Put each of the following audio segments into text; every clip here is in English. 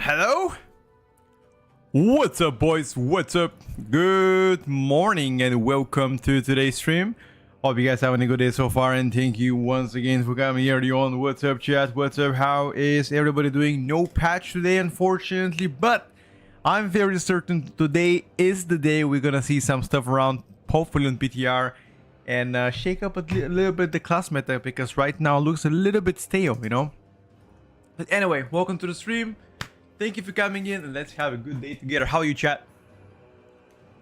Hello? What's up, boys? What's up? Good morning and welcome to today's stream. Hope you guys having a good day so far, and thank you once again for coming here on. What's up, chat? What's up? How is everybody doing? No patch today, unfortunately, but I'm very certain today is the day we're gonna see some stuff around, hopefully on PTR, and shake up a little bit the class meta, because right now it looks a little bit stale, you know? But anyway, welcome to the stream. Thank you for coming in, and let's have a good day together. How are you, chat?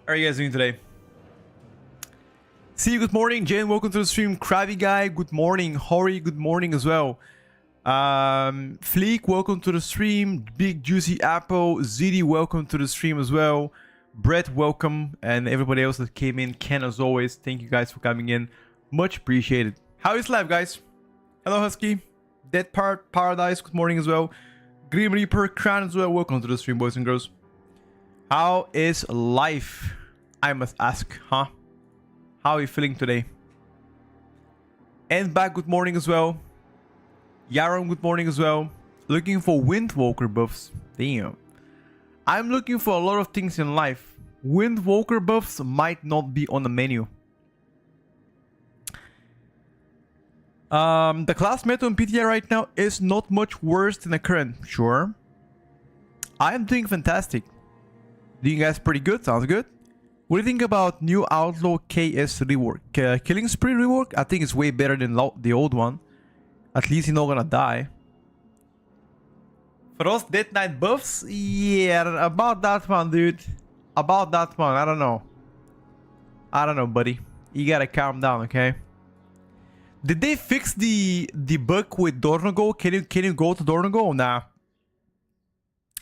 How are you guys doing today? See you, good morning. Jane, welcome to the stream. Krabby Guy, good morning. Hori, good morning as well. Fleek, welcome to the stream. Big Juicy Apple. ZD, welcome to the stream as well. Brett, welcome. And everybody else that came in. Ken, as always, thank you guys for coming in. Much appreciated. How is life, guys? Hello, Husky. Dead Paradise, good morning as well. Grim Reaper, Crown as well. Welcome to the stream, boys and girls. How is life? I must ask, huh? How are you feeling today? And back, good morning as well. Yaron, good morning as well. Looking for Windwalker buffs. Damn. I'm looking for a lot of things in life. Windwalker buffs might not be on the menu. The class meta on PTR right now is not much worse than the current. Sure. I am doing fantastic. Doing guys pretty good. Sounds good. What do you think about new Outlaw KS rework? Killing Spree rework? I think it's way better than the old one. At least you're not gonna die. For us Death Knight buffs? Yeah, about that one, dude. About that one. I don't know. I don't know, buddy. You gotta calm down, okay? Did they fix the bug with Dornogo? Can you go to Dornogo? Nah.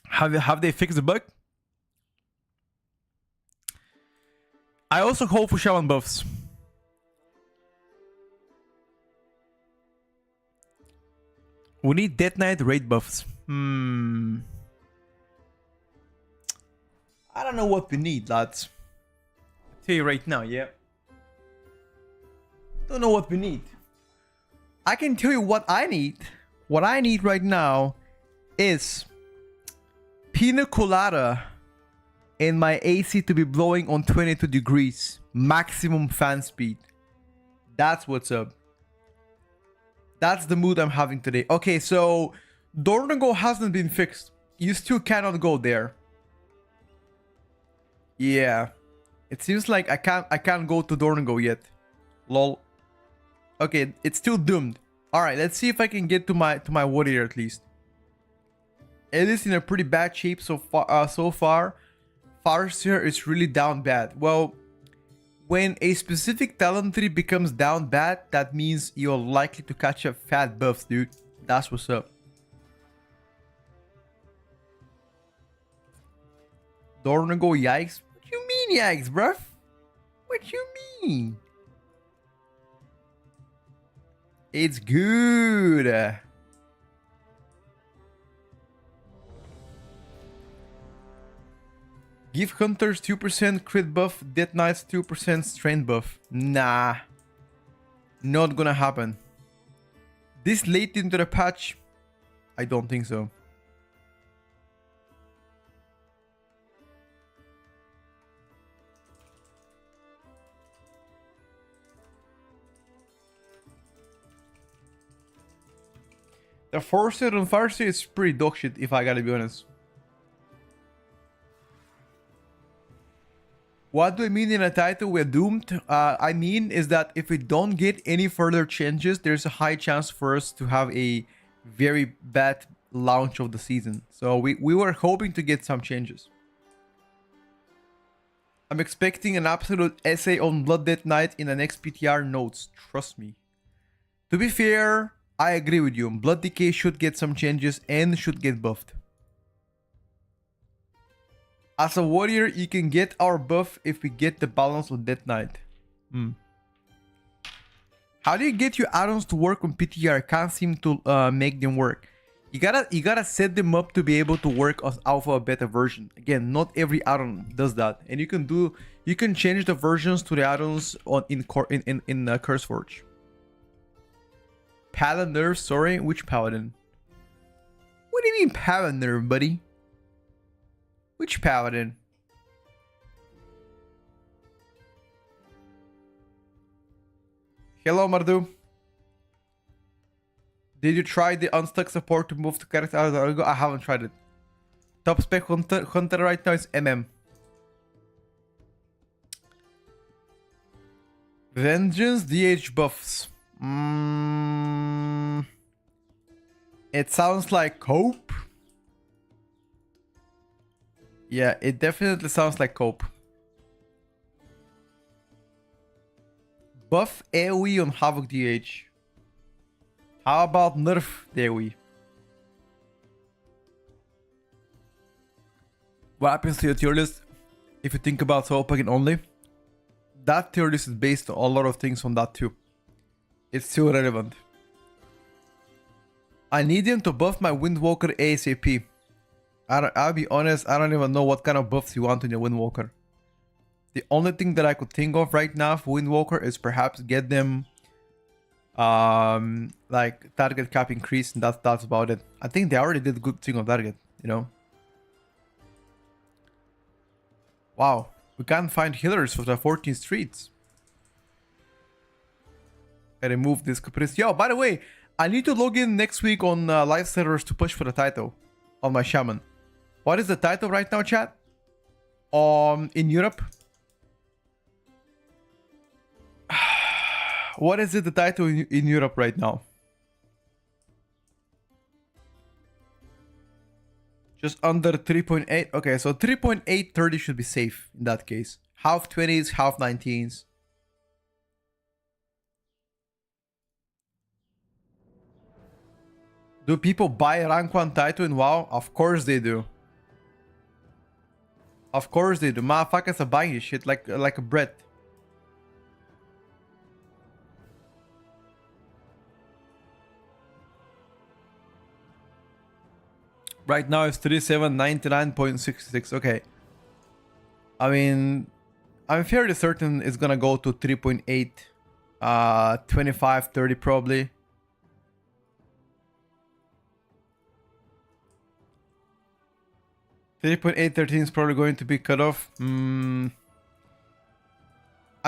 Have they fixed the bug? I also hope for Shaman buffs. We need Death Knight raid buffs. I don't know what we need, lads. I'll tell you right now, yeah. Don't know what we need. I can tell you what I need. What I need right now is Pina Colada and my AC to be blowing on 22 degrees. Maximum fan speed. That's what's up. That's the mood I'm having today. Okay, so Dornogo hasn't been fixed. You still cannot go there. Yeah. It seems like I can't go to Dornogo yet. Lol. Okay, it's still doomed. Alright, let's see if I can get to my warrior at least. It is in a pretty bad shape so far. Farseer is really down bad. Well, when a specific talent tree becomes down bad, that means you're likely to catch up fat buffs, dude. That's what's up. Dornogo, yikes. What you mean, yikes, bruv? What you mean? It's good. Give Hunters 2% crit buff, Death Knights 2% strength buff. Nah. Not gonna happen. This late into the patch? I don't think so. The Forcer on Farseer is pretty dog shit, if I gotta be honest. What do I mean in a title we're doomed? I mean is that if we don't get any further changes, there's a high chance for us to have a very bad launch of the season. So we were hoping to get some changes. I'm expecting an absolute essay on Blood Death Knight in the next PTR notes. Trust me. To be fair, I agree with you. Blood Decay should get some changes and should get buffed. As a warrior, you can get our buff if we get the balance of Death Knight. How do you get your add-ons to work on PTR? Can't seem to make them work. You gotta set them up to be able to work as alpha or beta version. Again, not every add-on does that, and you can change the versions to the add-ons in CurseForge. Paladin nerf, sorry, which paladin? What do you mean paladin nerf, buddy? Which paladin? Hello, Mardu. Did you try the unstuck support to move the character out of the algo? I haven't tried it. Top spec hunter right now is MM. Vengeance DH buffs. It sounds like cope. Yeah, it definitely sounds like cope. Buff AoE on Havoc DH. How about nerf AoE? What happens to your tier list if you think about solo plugin only? That tier list is based on a lot of things on that too. It's still relevant. I need him to buff my Windwalker ASAP. I'll be honest, I don't even know what kind of buffs you want on your Windwalker. The only thing that I could think of right now for Windwalker is perhaps get them like target cap increase, and that's about it. I think they already did a good thing on target, you know. Wow, we can't find healers for the 14 streets. I removed this caprice. Yo, by the way, I need to log in next week on live servers to push for the title on my shaman. What is the title right now, chat? In Europe? What is it, the title in Europe right now? Just under 3.8. Okay, so 3.830 should be safe in that case. Half 20s, half 19s. Do people buy rank 1 title in WoW? Of course they do. Of course they do. Motherfuckers are buying this shit like a bread. Right now it's 3799.66. Okay. I mean, I'm fairly certain it's gonna go to 3.8, 25, 30 probably. .813 is probably going to be cut off. I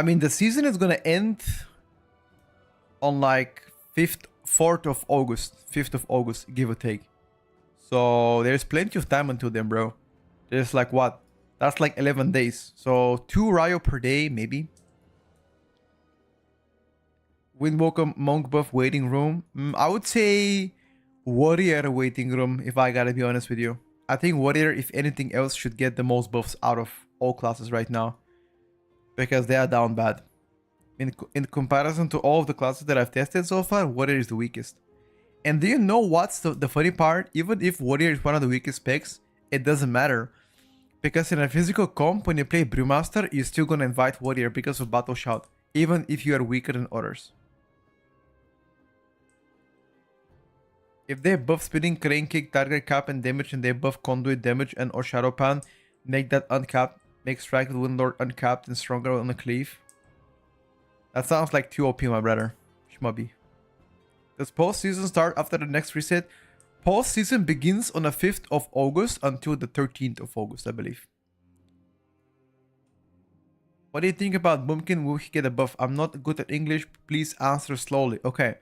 mean, the season is gonna end on like 4th of August, 5th of August, give or take. So there's plenty of time until then, bro. There's like what? That's like 11 days. So 2 Ryo per day, maybe. Windwalker monk buff waiting room. I would say warrior waiting room, if I gotta be honest with you. I think warrior, if anything else, should get the most buffs out of all classes right now, because they are down bad. In comparison to all of the classes that I've tested so far, warrior is the weakest. And do you know what's the funny part? Even if warrior is one of the weakest specs, it doesn't matter. Because in a physical comp, when you play Brewmaster, you're still gonna invite warrior because of Battle Shout, even if you are weaker than others. If they buff spinning, crane kick, target cap and damage, and they buff conduit damage and or shadow pan, make that uncapped, make strike with Windlord uncapped and stronger on the cleave. That sounds like 2 OP, my brother. Shmubby. Does post-season start after the next reset? Post-season begins on the 5th of August until the 13th of August, I believe. What do you think about Bumpkin? Will he get a buff? I'm not good at English. Please answer slowly. Okay.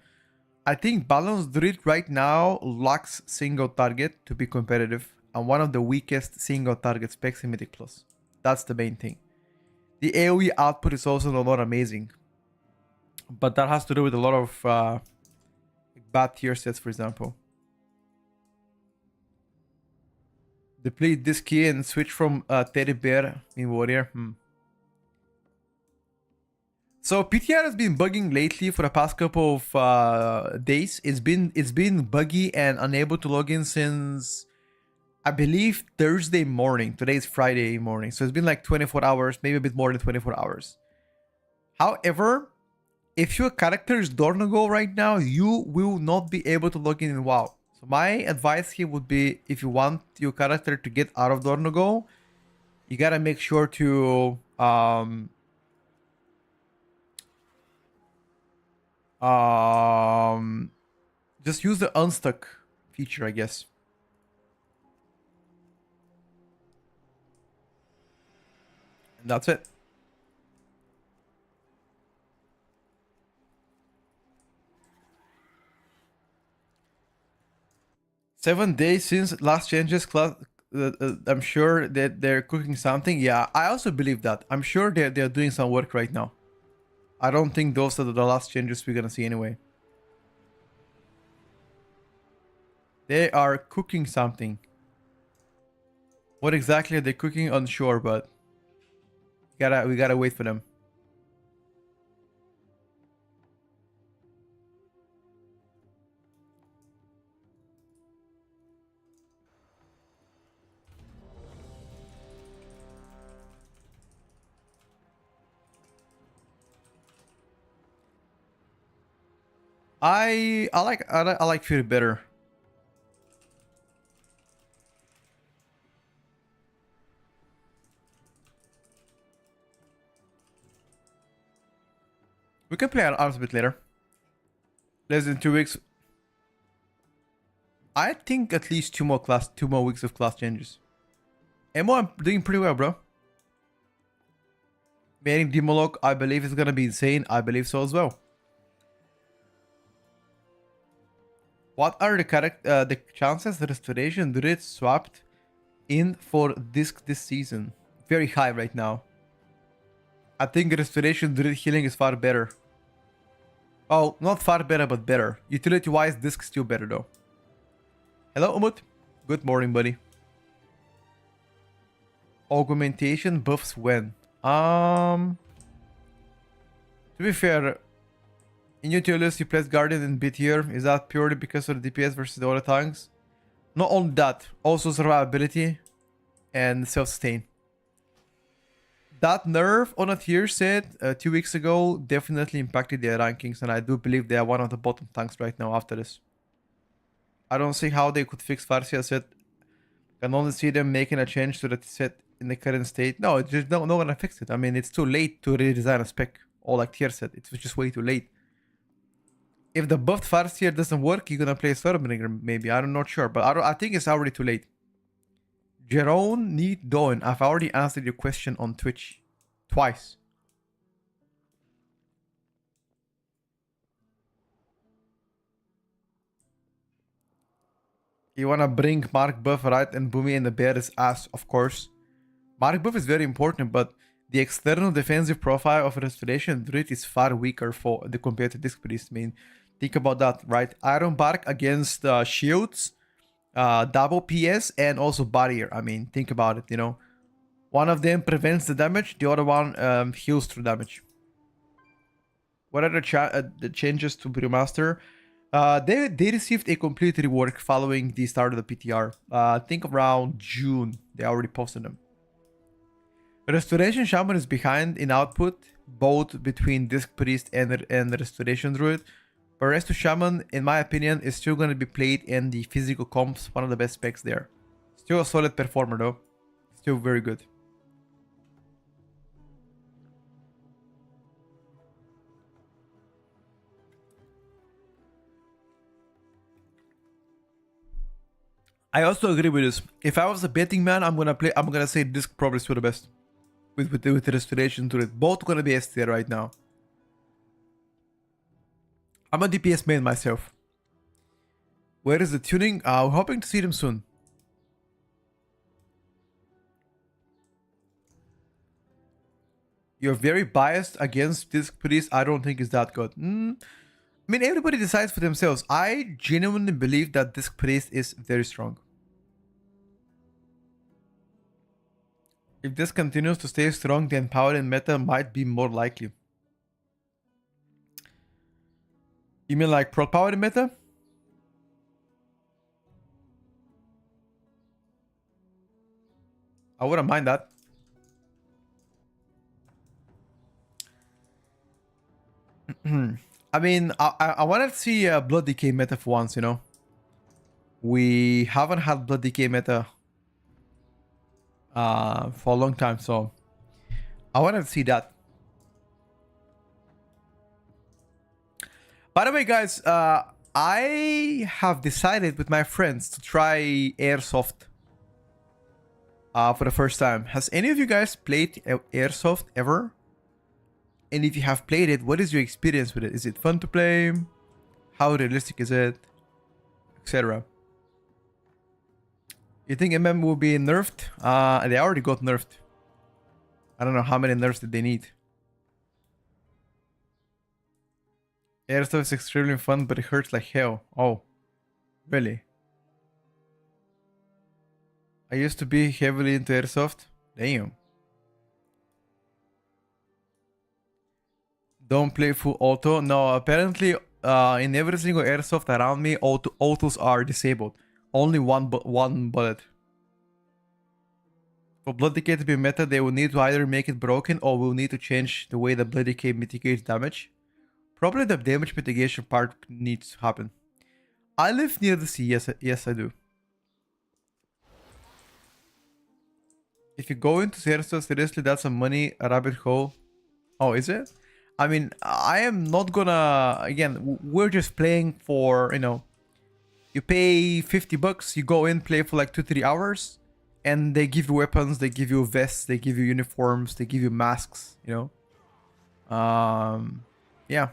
I think Balanced Druid right now lacks single target to be competitive, and one of the weakest single target specs in Mythic Plus. That's the main thing. The AoE output is also not amazing, but that has to do with a lot of bad tier sets, for example. Deplete this key and switch from Teddy Bear in Warrior. So PTR has been bugging lately for the past couple of days. It's been buggy and unable to log in since, I believe, Thursday morning. Today is Friday morning, so it's been like 24 hours, maybe a bit more than 24 hours. However, if your character is Dornogo right now, you will not be able to log in WoW. So my advice here would be, if you want your character to get out of Dornogo, you gotta make sure to just use the unstuck feature, I guess. And that's it. "7 days since last changes, class. I'm sure that they're cooking something." Yeah, I also believe that. I'm sure they're doing some work right now. I don't think those are the last changes we're gonna see anyway. They are cooking something. What exactly are they cooking? Unsure, but we gotta wait for them. I like Fury better. We can play arms a bit later. Less than 2 weeks. I think at least two more weeks of class changes. Emo, I'm doing pretty well, bro. Banning Demolog, I believe is gonna be insane. I believe so as well. What are the chances the restoration druid swapped in for disc this season? Very high right now. I think restoration druid healing is far better. Oh, not far better, but better. Utility-wise, disc still better though. Hello, Umut. Good morning, buddy. Augmentation buffs when? To be fair, in your tier list, you placed Guardian in B tier. Is that purely because of the DPS versus the other tanks? Not only that, also survivability and self-sustain. That nerf on a tier set 2 weeks ago definitely impacted their rankings, and I do believe they are one of the bottom tanks right now after this. I don't see how they could fix Farsia set. Can only see them making a change to the set in the current state. No, it's just no gonna fix it. I mean, it's too late to redesign a spec or like tier set. It's just way too late. If the buffed Farseer doesn't work, you're gonna play Stormbringer maybe. I'm not sure, but I think it's already too late. Jerome Need Dawn. I've already answered your question on Twitch. Twice. You wanna bring Mark Buff, right? And Boomy and the Bear's ass, of course. Mark Buff is very important, but the external defensive profile of Restoration Druid is far weaker for the compared to Disc Priest. I mean, think about that, right? Iron Bark against shields, double PS, and also barrier. I mean, think about it, you know. One of them prevents the damage, the other one heals through damage. What are the changes to Brewmaster? They received a complete rework following the start of the PTR. I think around June, they already posted them. Restoration Shaman is behind in output, both between Disc Priest and Restoration Druid. But Resto Shaman, in my opinion, is still going to be played in the physical comps, one of the best specs there. Still a solid performer though. Still very good. I also agree with this. If I was a betting man, I'm gonna say Disc probably still the best. With the Restoration Druid. Both gonna be S tier right now. I'm a DPS main myself. Where is the tuning? We're hoping to see them soon. You're very biased against Disc Priest. I don't think it's that good. I mean, everybody decides for themselves. I genuinely believe that Disc Priest is very strong. If this continues to stay strong, then Paladin meta might be more likely. You mean like Pro Paladin meta? I wouldn't mind that. I mean, I wanted to see Blood Decay meta for once, you know? We haven't had Blood Decay meta for a long time, so I wanted to see that. By the way, guys, I have decided with my friends to try Airsoft. for the first time. Has any of you guys played Airsoft ever? And if you have played it, what is your experience with it? Is it fun to play? How realistic is it? Etc. You think MM will be nerfed? They already got nerfed. I don't know how many nerfs did they need. Airsoft is extremely fun, but it hurts like hell. Oh, really? I used to be heavily into Airsoft. Damn. Don't play full auto. No, apparently in every single Airsoft around me, autos are disabled. Only one bullet. For Blood Decay to be meta, they will need to either make it broken or we'll need to change the way the Blood Decay mitigates damage. Probably the damage mitigation part needs to happen. I live near the sea, yes I do. If you go into Airsoft, seriously, that's a money rabbit hole. Oh, is it? I mean, I am not gonna... Again, we're just playing for, you know... You pay 50 bucks, you go in, play for like 2-3 hours, and they give you weapons, they give you vests, they give you uniforms, they give you masks, you know? Yeah.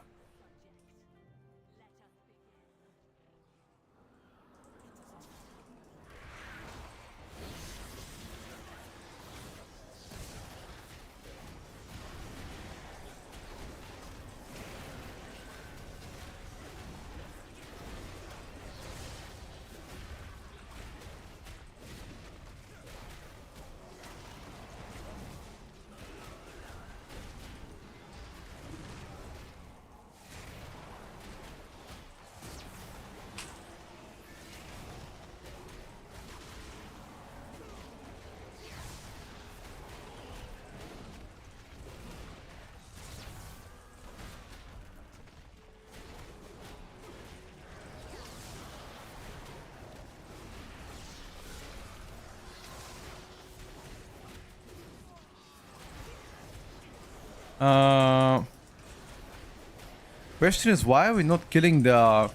Question is, why are we not killing the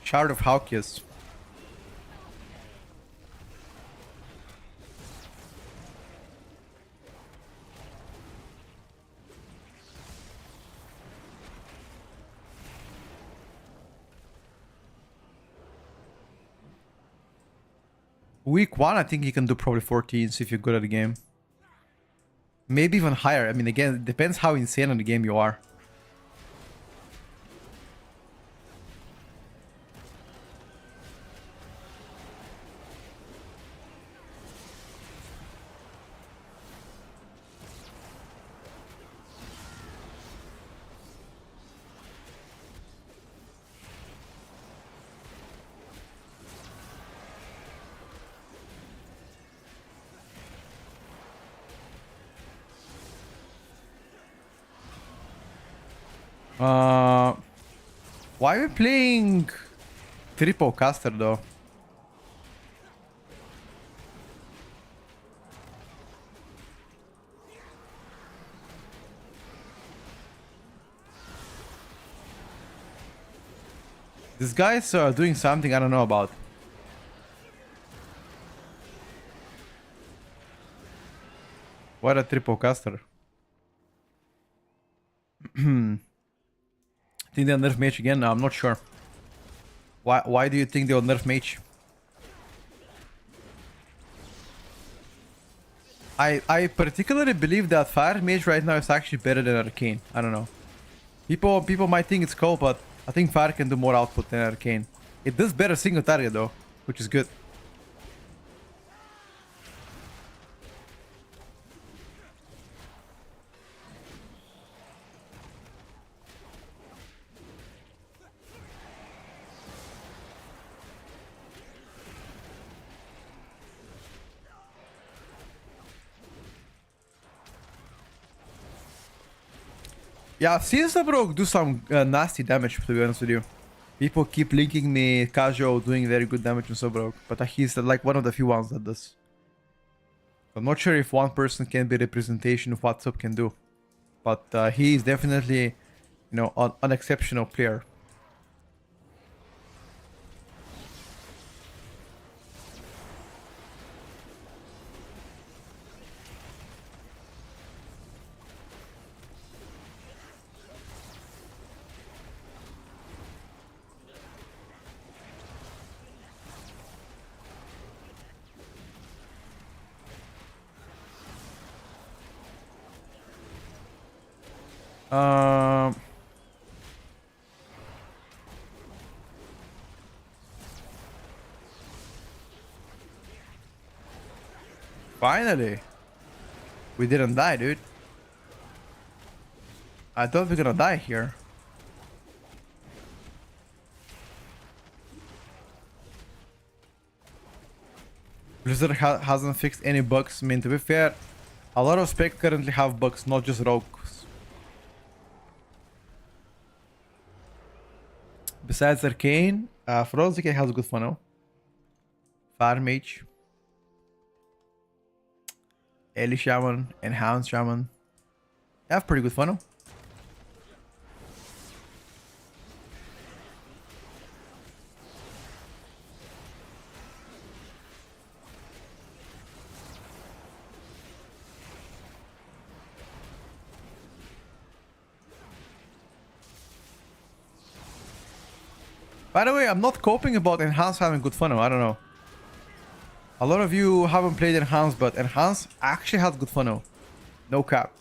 Shard of Haukias? Week 1, I think you can do probably 14s if you're good at the game. Maybe even higher. I mean, again, it depends how insane on the game you are. Why are we playing triple caster though? This guy's doing something I don't know about. What a triple caster. Think they'll nerf mage again? No, I'm not sure. Why do you think they'll nerf mage? I particularly believe that fire mage right now is actually better than arcane. I don't know. People might think it's cool, but I think fire can do more output than arcane. It does better single target though, which is good. Yeah, I've seen Zabrook do some nasty damage, to be honest with you. People keep linking me casual doing very good damage on Zabrook, but he's like one of the few ones that does. I'm not sure if one person can be representation of what Sub can do. But he is definitely, you know, an exceptional player. Um. Finally. We didn't die, dude. I thought we were gonna die here. Blizzard hasn't fixed any bugs. I mean, to be fair, a lot of spec currently have bugs, not just rogues. Besides Arcane, Frozike has a good funnel. Fire Mage. Ellie Shaman and Hound Shaman. They have pretty good funnel. By the way, I'm not coping about Enhance having good funnel. I don't know. A lot of you haven't played Enhance, but Enhance actually has good funnel. No cap.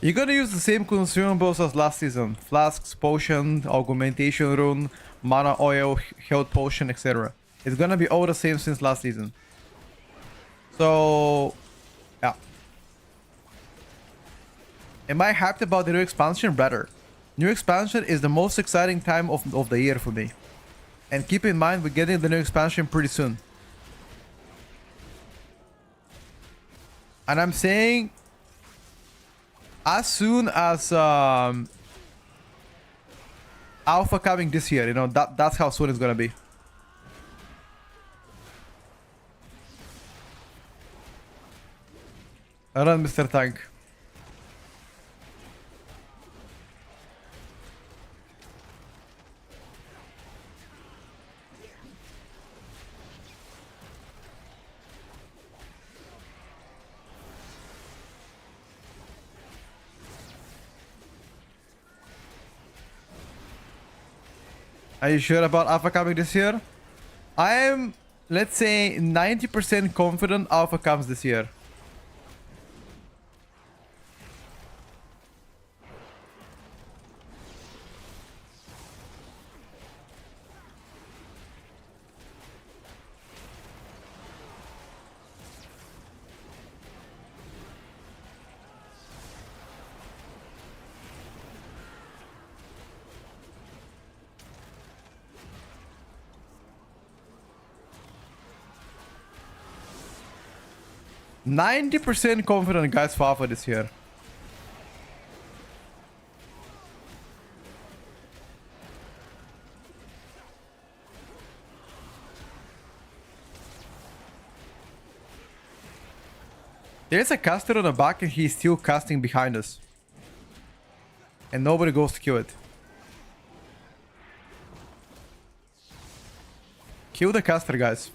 You're gonna use the same consumables as last season. Flasks, potion, augmentation rune, mana oil, health potion, etc. It's gonna be all the same since last season. So, yeah. Am I hyped about the new expansion? Better. New expansion is the most exciting time of the year for me. And keep in mind, we're getting the new expansion pretty soon. And I'm saying as soon as alpha coming this year, you know, that's how soon it's gonna be. Run, Mr. Tank. Are you sure about Alpha coming this year? I am, let's say, 90% confident Alpha comes this year. %90 confident guys for Alpha this year. There's a caster on the back and he's still casting behind us. And nobody goes to kill it. Kill the caster, guys.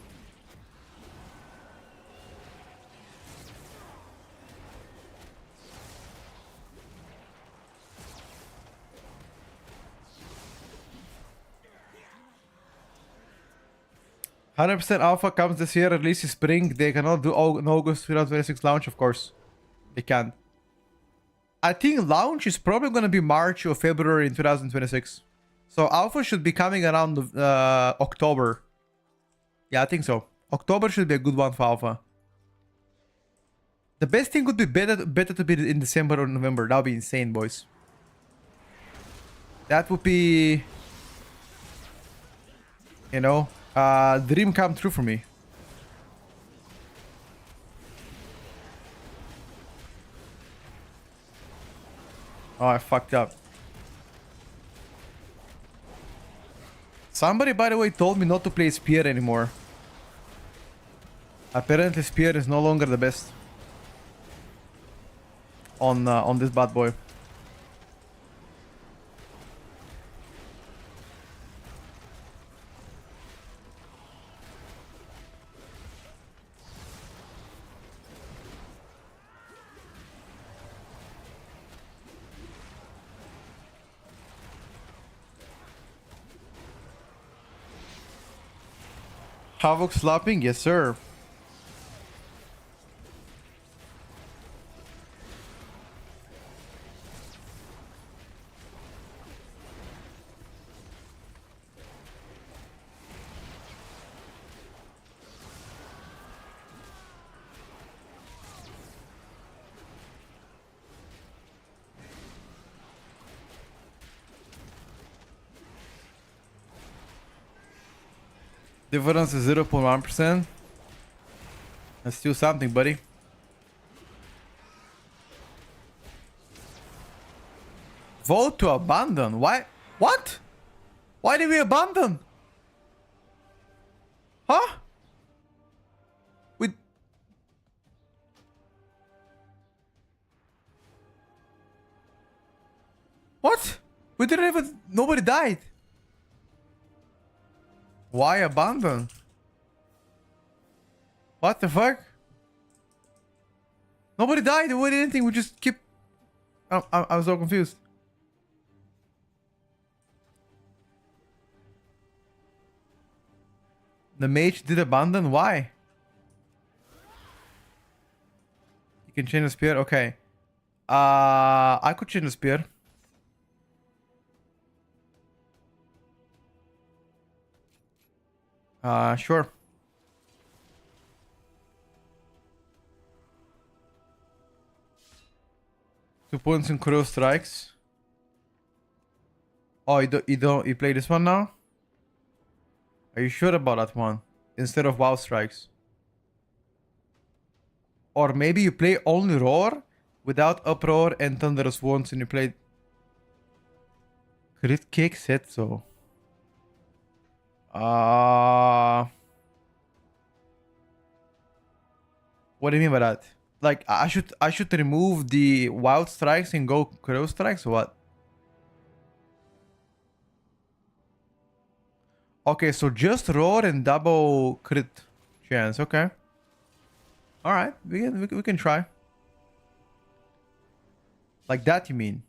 %100 Alpha comes this year, release is spring. They cannot do an August 2026 launch, of course. They can't. I think launch is probably going to be March or February in 2026. So Alpha should be coming around October. Yeah, I think so. October should be a good one for Alpha. The best thing would be better to be in December or November. That would be insane, boys. That would be, you know, dream come true for me. Oh, I fucked up. Somebody, by the way, told me not to play Spear anymore. Apparently, Spear is no longer the best on this bad boy. Havoc slapping? Yes, sir. Difference is 0.1%. That's still something, buddy. Vote to abandon? Why? What? Why did we abandon? Huh? We... What? We didn't even... Nobody died. Why abandon? What the fuck? Nobody died. We did anything. We just keep... I was so confused. The mage did abandon? Why? You can change the spear? Okay. I could change the spear. Sure. 2 points in crow strikes. Oh, you play this one now? Are you sure about that one? Instead of wow strikes. Or maybe you play only roar without uproar and thunderous wounds and you play crit kick set so. What do you mean by that? Like I should remove the wild strikes and go crow strikes or what? Okay, so just roar and double crit chance. Okay. All right, we can try. Like that, you mean?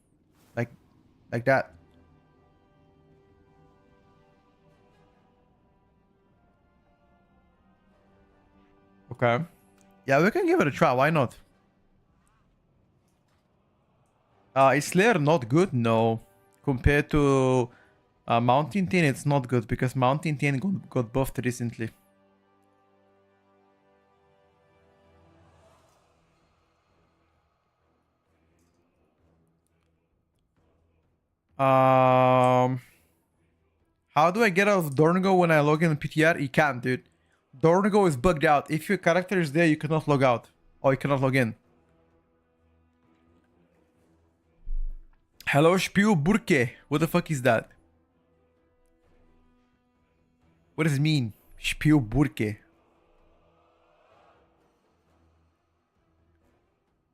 Like that. Okay. Yeah, we can give it a try. Why not? Is Slayer not good? No. Compared to Mountain 10, it's not good because Mountain 10 got buffed recently. How do I get out of Dornigo when I log in PTR? You can't, dude. Dornigo is bugged out. If your character is there, you cannot log out. Or you cannot log in. Hello, Spielburke. What the fuck is that? What does it mean? Spielburke.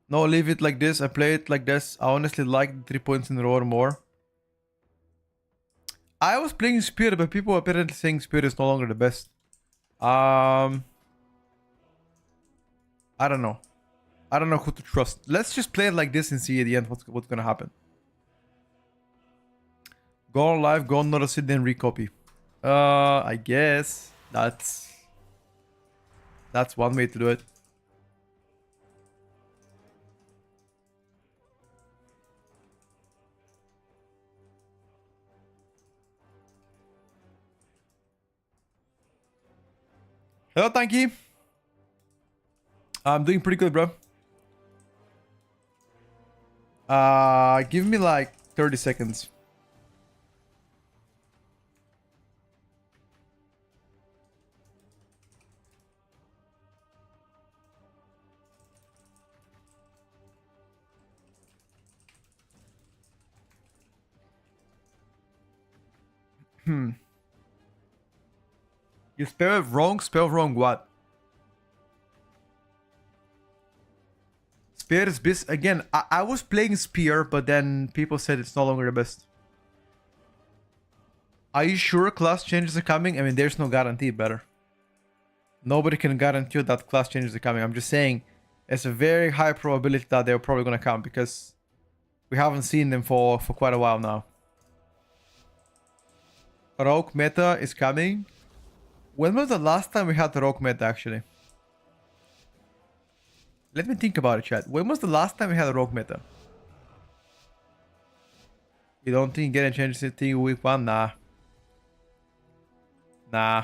No, leave it like this. I play it like this. I honestly like 3 points in roar more. I was playing Spear, but people are apparently saying Spear is no longer the best. I don't know. I don't know who to trust. Let's just play it like this and see at the end what's gonna happen. Go on live, go on notice it, then recopy. I guess that's one way to do it. Hello, Tanky. I'm doing pretty good, bro. Give me like 30 seconds. You spell it wrong? Spell wrong what? Spear is best. Again, I was playing Spear, but then people said it's no longer the best. Are you sure class changes are coming? I mean, there's no guarantee better. Nobody can guarantee that class changes are coming. I'm just saying it's a very high probability that they're probably going to come because we haven't seen them for quite a while now. Rogue meta is coming. When was the last time we had the rogue meta, actually? Let me think about it, chat. When was the last time we had a rogue meta? You don't think getting changes thing week 1? Nah. Nah.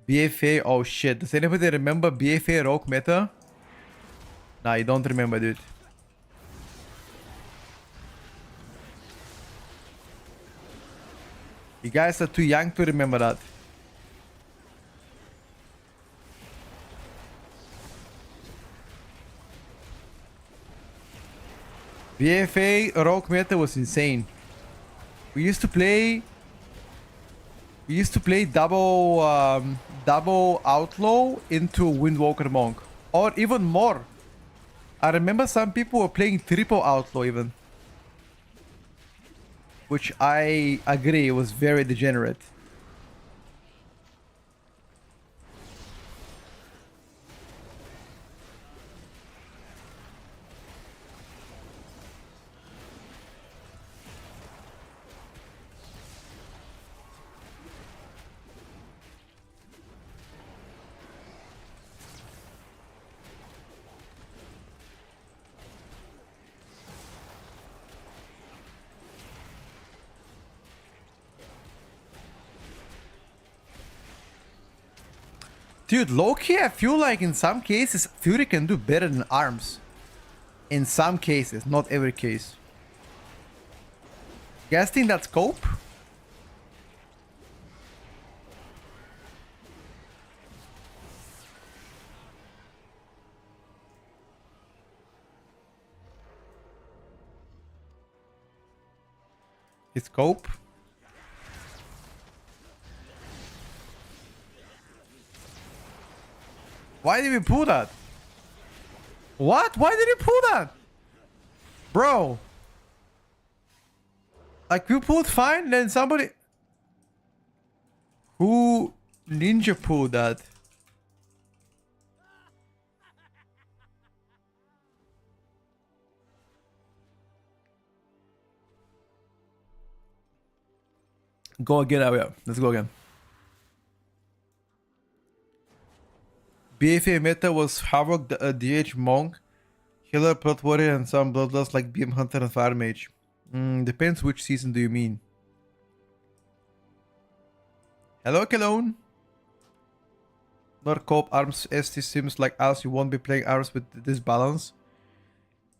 BFA, oh shit. Does anybody remember BFA rogue meta? Nah, you don't remember, dude. You guys are too young to remember that. BFA rogue meta was insane. We used to play double outlaw into Windwalker monk, or even more. I remember some people were playing triple outlaw even, which I agree was very degenerate. Dude, low-key, I feel like in some cases, Fury can do better than Arms. In some cases, not every case. You guys think that's scope? It's scope? Why did we pull that? What? Why did we pull that? Bro. Like, we pulled fine, then somebody... Who ninja pulled that? Go again, yeah. Let's go again. BFA meta was Havoc, DH Monk, Healer, Plot Warrior, and some Bloodlust like BM Hunter and Fire Mage. Depends which season do you mean. Hello, Cologne. Not co-op Arms ST seems like us, you won't be playing Arms with this balance.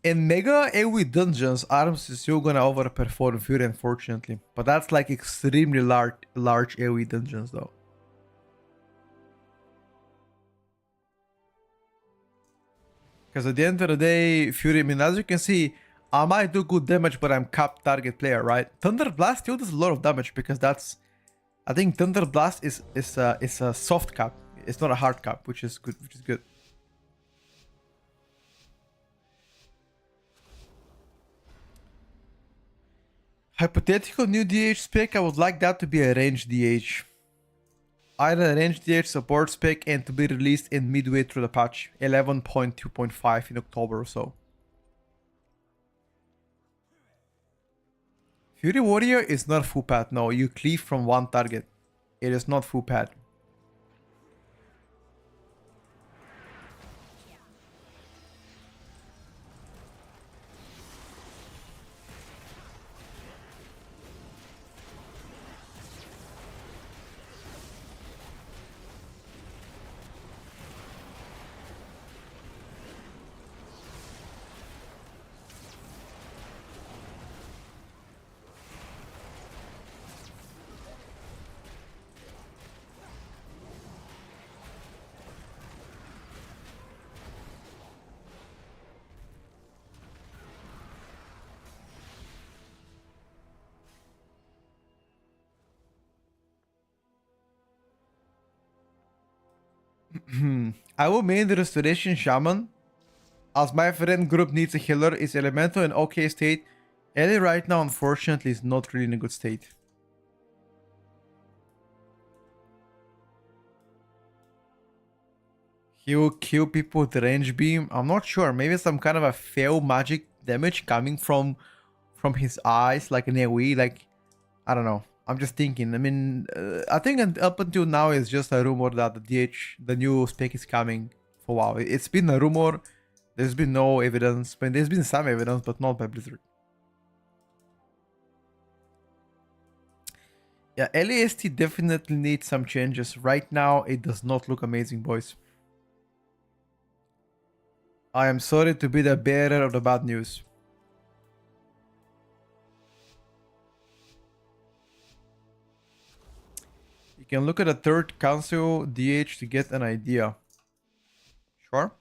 In Mega AoE dungeons, Arms is still gonna overperform Fury, unfortunately. But that's like extremely large AoE dungeons though. Because at the end of the day, Fury, I mean, as you can see, I might do good damage, but I'm capped target player, right? Thunder Blast still does a lot of damage because that's... I think Thunder Blast is a soft cap. It's not a hard cap, which is good. Hypothetical new DH spec, I would like that to be a ranged DH. Either a ranged DH support spec and to be released in midway through the patch, 11.2.5 in October or so. Fury Warrior is not full pad, no, you cleave from one target. It is not full pad. I will main the Restoration Shaman, as my friend group needs a healer. Is Elemental in okay state? Ellie right now unfortunately is not really in a good state. He will kill people with range beam. I'm not sure. Maybe some kind of a fail magic damage coming from his eyes, like an AoE. Like, I don't know. I'm just thinking. I mean, I think up until now it's just a rumor that the DH, the new spec is coming for WoW. It's been a rumor. There's been no evidence. I mean, there's been some evidence, but not by Blizzard. Yeah, LAST definitely needs some changes. Right now, it does not look amazing, boys. I am sorry to be the bearer of the bad news. You can look at the third council DH to get an idea. Sure.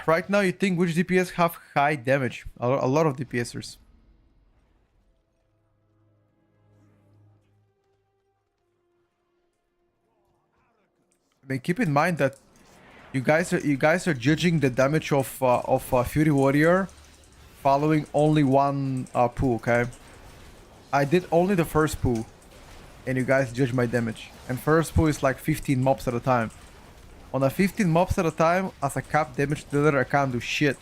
Right now, you think which DPS have high damage? A lot of DPSers. I mean, keep in mind that you guys are judging the damage of Fury Warrior following only one pool. Okay, I did only the first pool, and you guys judge my damage. And first pool is like 15 mobs at a time. On a 15 mobs at a time, as a cap damage dealer, I can't do shit.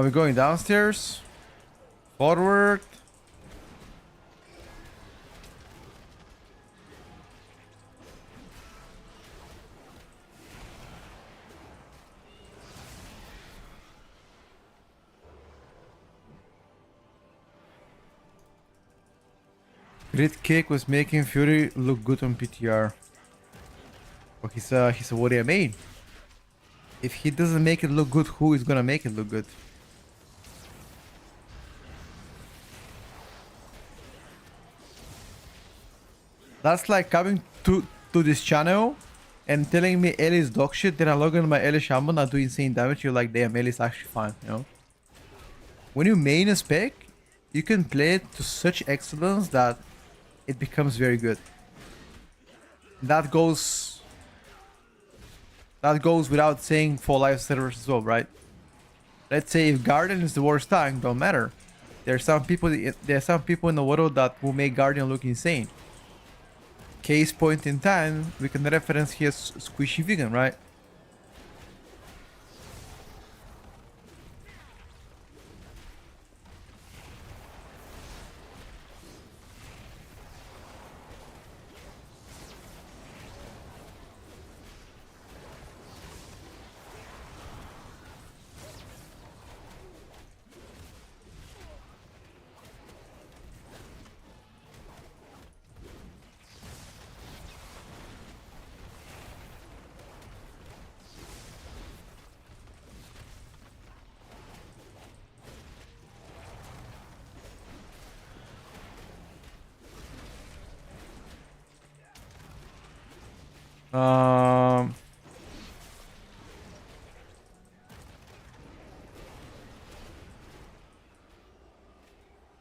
We're going downstairs. Forward. Grid Cake was making Fury look good on PTR. Well, he's a warrior main. If he doesn't make it look good, who is gonna make it look good? That's like coming to this channel and telling me Ellie is dog shit, then I log in my Ellie Shaman, I do insane damage, you're like, damn, Ellie's actually fine, you know? When you main a spec, you can play it to such excellence that it becomes very good. That goes without saying for live servers as well, right? Let's say if Guardian is the worst tank, don't matter. There are some people in the world that will make Guardian look insane. Case point in time, we can reference here Squishy Vegan, right?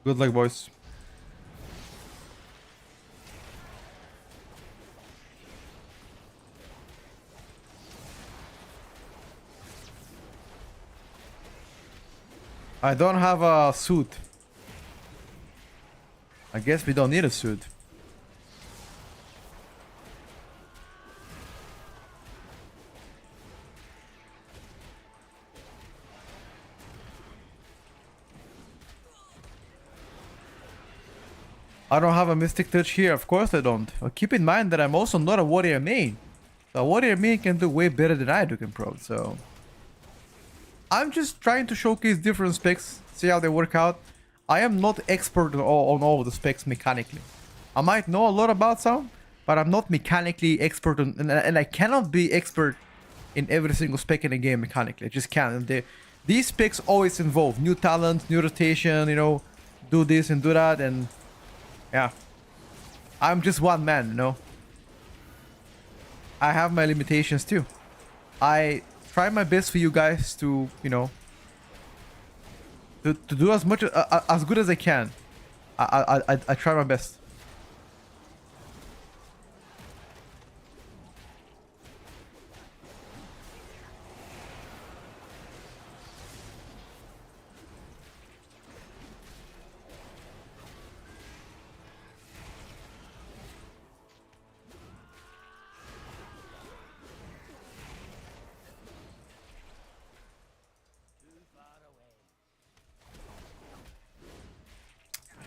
Good luck, boys. I don't have a suit. I guess we don't need a suit. I don't have a Mystic Touch here, of course I don't. But keep in mind that I'm also not a Warrior main. So a Warrior main can do way better than I do can pro, so... I'm just trying to showcase different specs, see how they work out. I am not expert on all the specs mechanically. I might know a lot about some, but I'm not mechanically expert on... And I cannot be expert in every single spec in a game mechanically. I just can't. These specs always involve new talent, new rotation, you know, do this and do that, and... Yeah, I'm just one man, you know. I have my limitations too. I try my best for you guys to, you know, to do as much as good as I can. I try my best.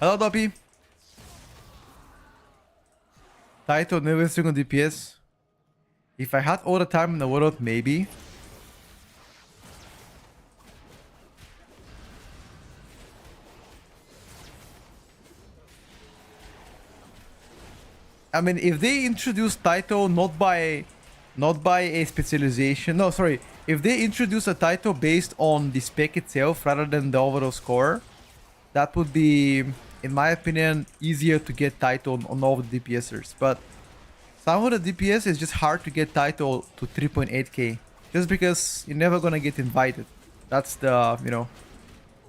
Hello, Doppy. Taito never string on DPS. If I had all the time in the world, maybe. I mean, if they introduce Taito not by a specialization, no, sorry, if they introduce a Taito based on the spec itself rather than the overall score, that would be, in my opinion, easier to get Taito on all the DPSers. But some of the DPS is just hard to get Taito to 3.8k, just because you're never gonna get invited. That's the, you know,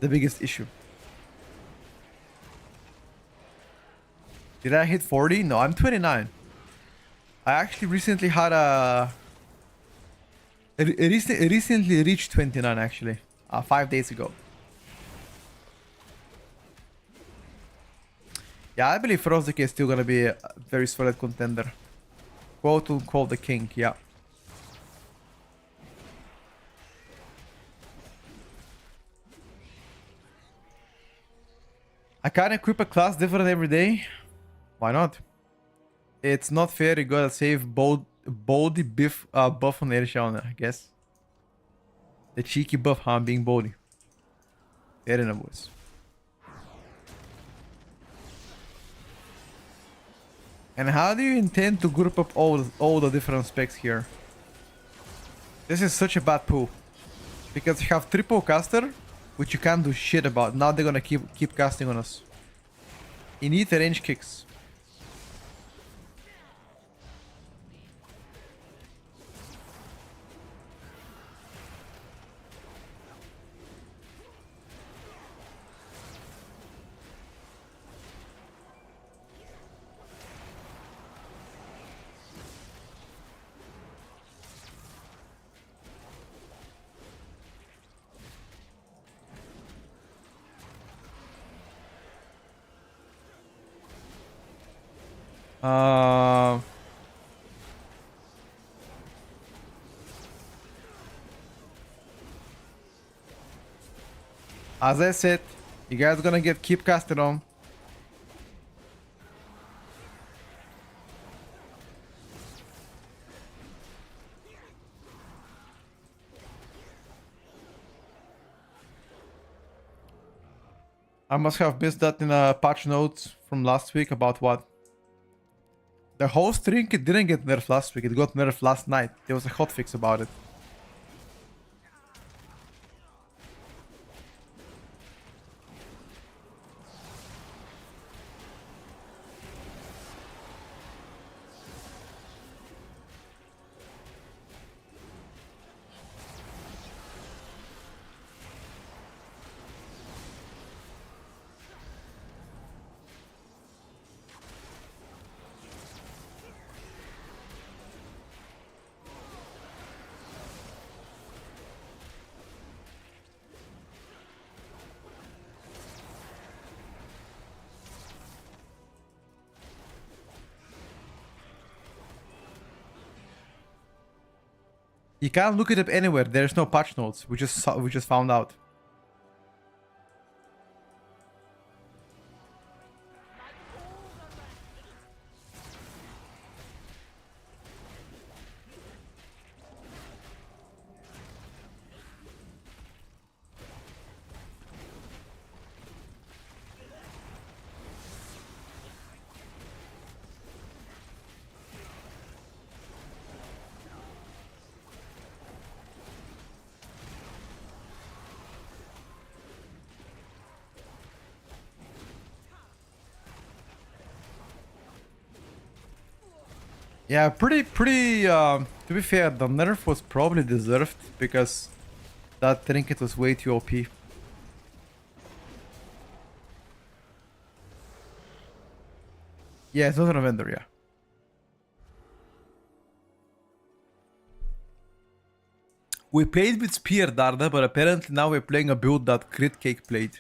the biggest issue. Did I hit 40? No, I'm 29. I actually recently had a... recently reached 29 actually. 5 days ago. Yeah, I believe Frosdick is still gonna be a very solid contender. Quote unquote the king, yeah. I can't equip a class different every day. Why not? It's not fair, you gotta save Baldy buff on Airshell, I guess. The cheeky buff, huh? Being Baldy. Fair enough, boys. And how do you intend to group up all the different specs here? This is such a bad pool. Because you have triple caster, which you can't do shit about. Now they're gonna keep casting on us. You need the range kicks. As I said, you guys gonna keep casting on. I must have missed that in a patch notes from last week about what? The host trinket didn't get nerfed last week, it got nerfed last night. There was a hotfix about it. You can't look it up anywhere. There's no patch notes. We just found out. Yeah, pretty. To be fair, the nerf was probably deserved because that trinket was way too OP. Yeah, it's not a vendor, yeah. We played with Spear Darda, but apparently now we're playing a build that Crit Cake played.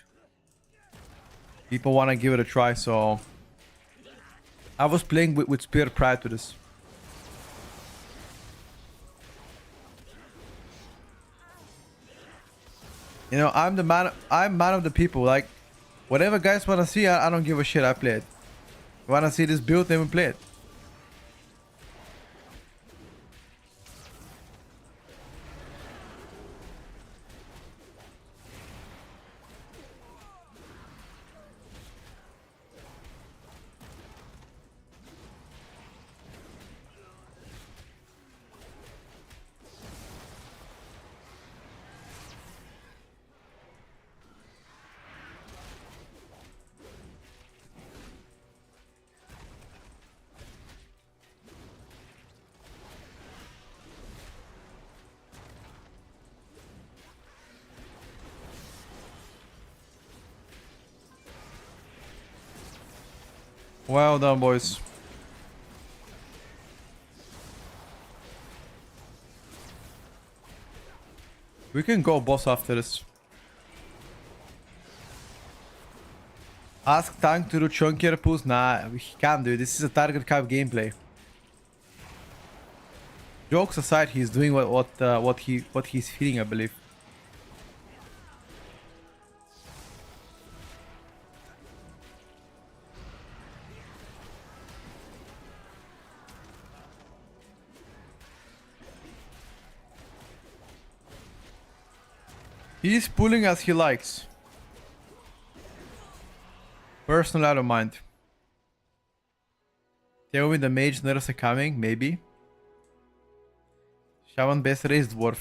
People want to give it a try, so... I was playing with Spear prior to this. You know, I'm man of the people, like... Whatever guys want to see, I don't give a shit, I play it. Want to see this build, then we play it. Well done, boys. We can go boss after this. Ask tank to do chunkier pulls? Nah, we can't do it. This is a target cap gameplay. Jokes aside, he's doing what he's feeling, I believe. He's pulling as he likes. Personal, I don't mind. Tell me the mage nerfs are coming, maybe. Shaman best raised dwarf.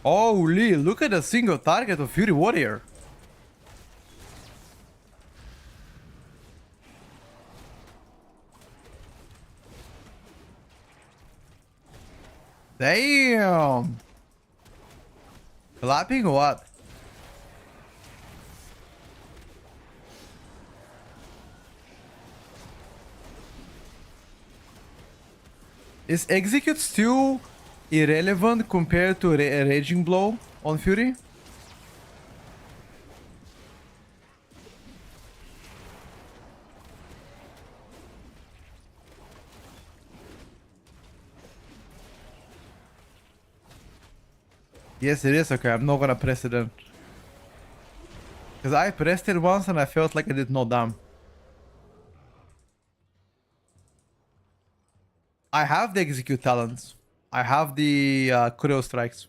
Holy, look at the single target of Fury Warrior. Damn. Clapping or what? Is execute still irrelevant compared to raging blow on Fury? Yes, it is. Okay, I'm not gonna press it then. Because I pressed it once and I felt like I did no damn. I have the execute talents. I have the Creo strikes.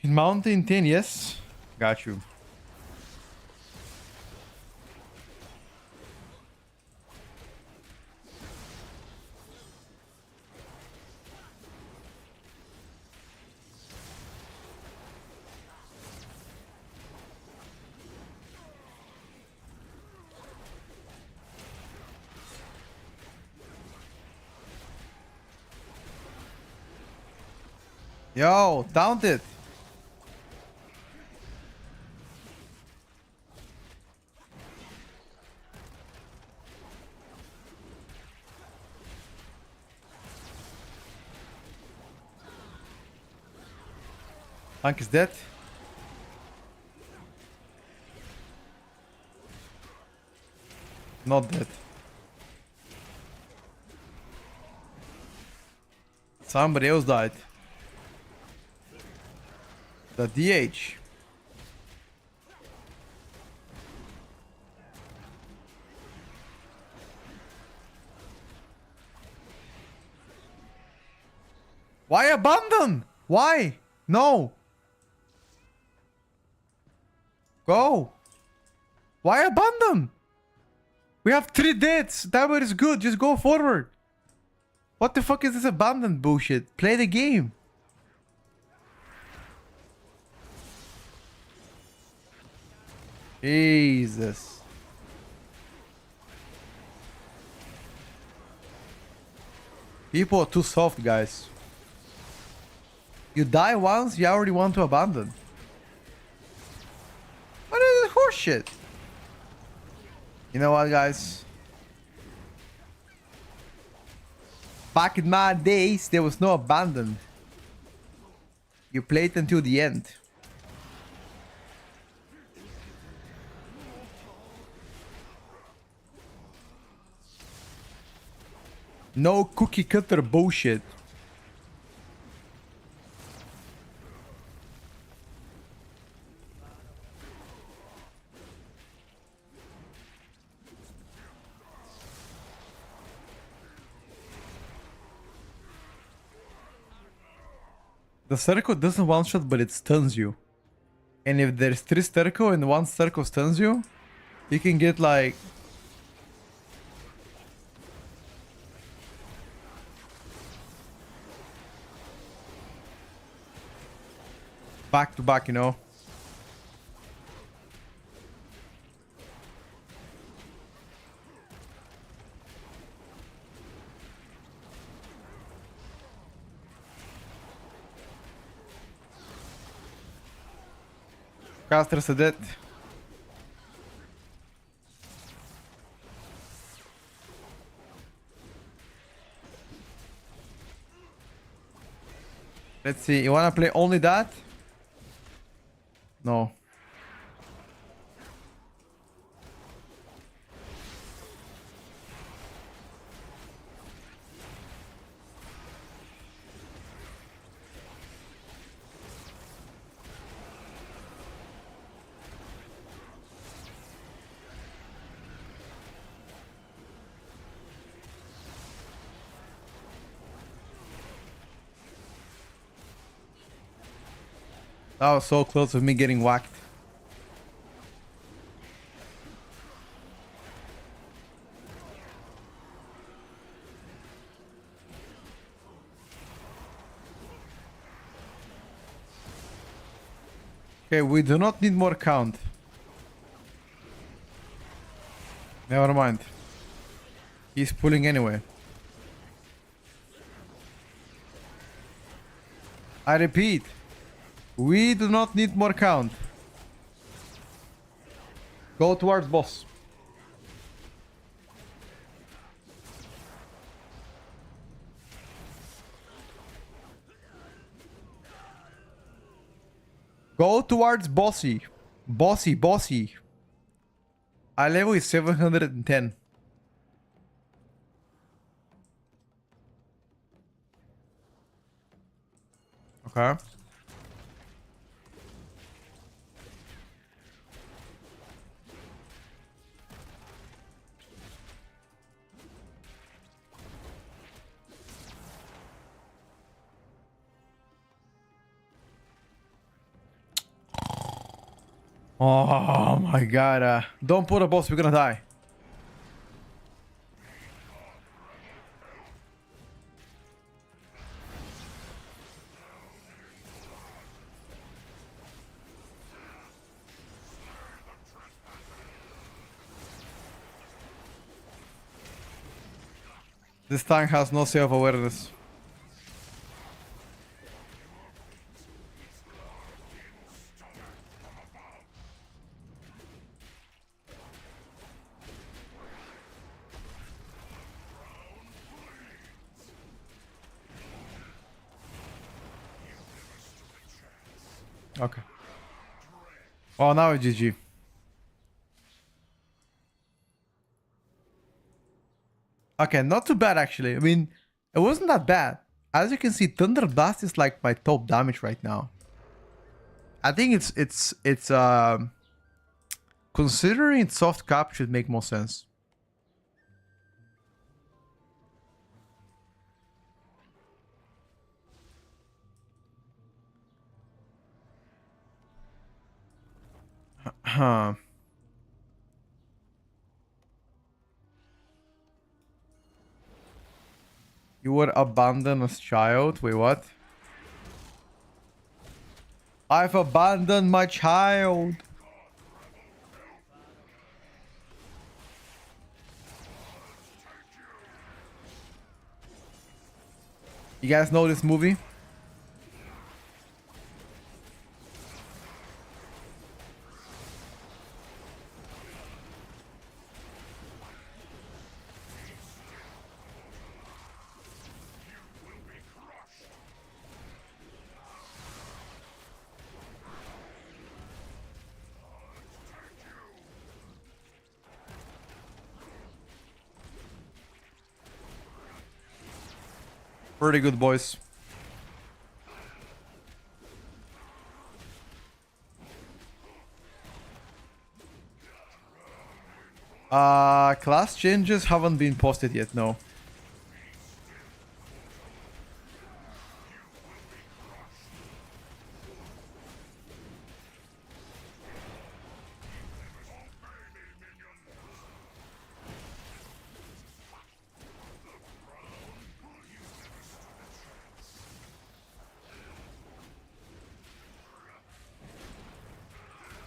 In Mountain 10, yes. Got you. Yo, taunt it. Tank is dead. Not dead. Somebody else died. The DH. Why abandon? Why? No. Go. Why abandon? We have 3 deaths. That is good. Just go forward. What the fuck is this abandoned bullshit? Play the game. Jesus. People are too soft, guys. You die once, you already want to abandon. What is this horseshit? You know what, guys? Back in my days, there was no abandon. You played until the end. No cookie cutter bullshit. The circle doesn't one shot, but it stuns you. And if there's 3 circle and 1 circle stuns you, you can get like back to back, you know. Caster's are dead. Let's see, you wanna play only that? No. That was so close with me getting whacked. Okay, we do not need more count. Never mind. He's pulling anyway. I repeat, we do not need more count. Go towards boss. Go towards bossy. Bossy, bossy. Our level is 710. Okay. Oh my god. Don't put a boss, we're gonna die. This tank has no self-awareness. Okay. Oh, now it's GG. Okay, not too bad actually. I mean, it wasn't that bad. As you can see, Thunder Blast is like my top damage right now. I think it's considering it's soft cap should make more sense. Huh. You were abandoned as child? Wait, what? I've abandoned my child. You guys know this movie? Pretty good, boys. Class changes haven't been posted yet, no.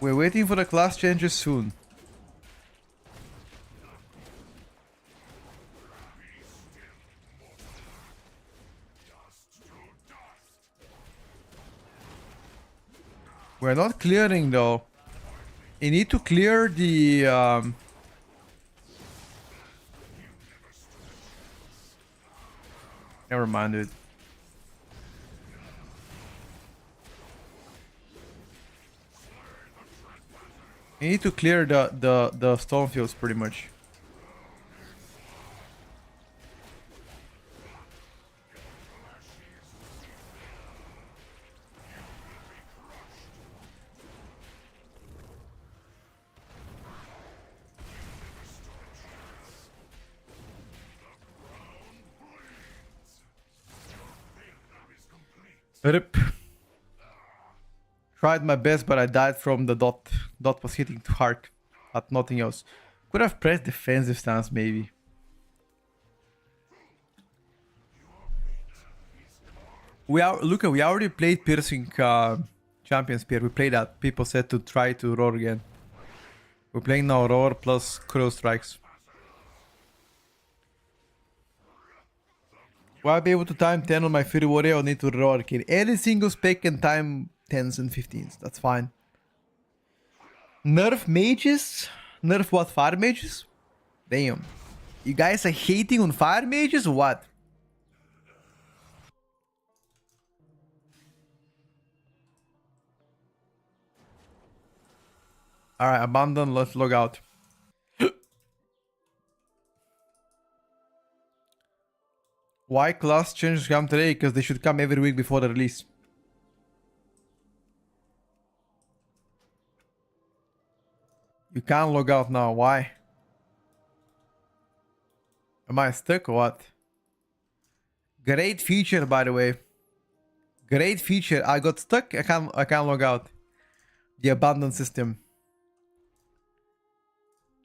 We're waiting for the class changes soon. We're not clearing though. You need to clear the never mind, dude. You need to clear the stone fields pretty much. Rip. Tried my best, but I died from the dot. Dot was hitting too hard, but nothing else. Could have pressed defensive stance maybe. We already played piercing champion spear. We played that. People said to try to roar again. We're playing now roar plus crow strikes. Will I be able to time 10 on my Fury Warrior or need to roar kill? Any single spec can time 10s and 15s. That's fine. Nerf mages? Nerf what? Fire mages? Damn. You guys are hating on fire mages or what? Alright, abandon. Let's log out. Why class changes come today? Because they should come every week before the release. You can't log out now. Why? Am I stuck or what? Great feature, by the way. Great feature. I got stuck. I can't log out. The abandoned system.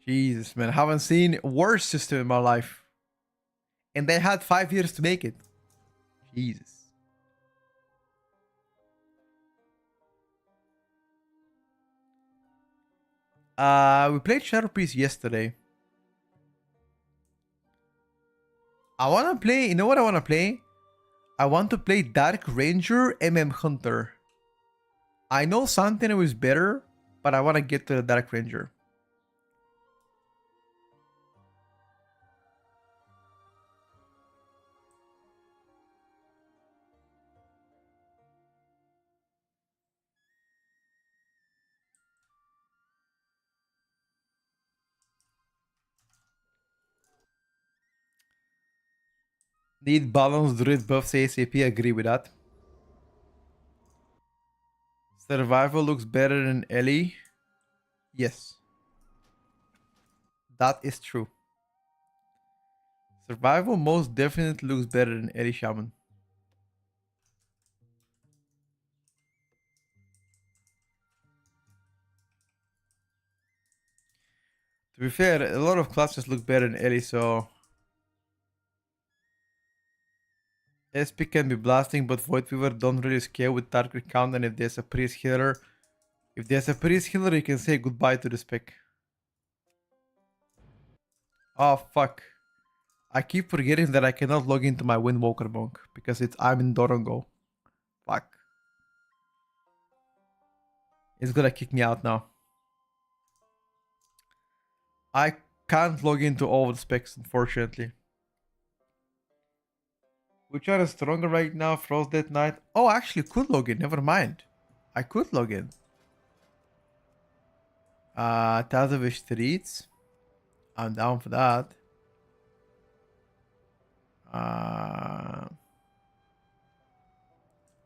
Jesus, man. I haven't seen a worse system in my life. And they had 5 years to make it. Jesus. We played Shadow Priest yesterday. I wanna play, you know what I wanna play? I want to play Dark Ranger MM Hunter. I know Sentinel is better, but I wanna get to the Dark Ranger. Need balanced druid buffs ASAP, agree with that. Survival looks better than Ellie. Yes, that is true. Survival most definitely looks better than Ellie Shaman. To be fair, a lot of classes look better than Ellie, so SP can be blasting, but Void Weaver don't really scale with target count, and if there's a priest healer, you can say goodbye to the spec. Oh fuck. I keep forgetting that I cannot log into my Windwalker monk because I'm in Dorongo. Fuck. It's gonna kick me out now. I can't log into all the specs, unfortunately. Which one is stronger right now? Frost Death Knight? Oh, I actually could log in. Never mind. I could log in. Tazovish Streets. I'm down for that.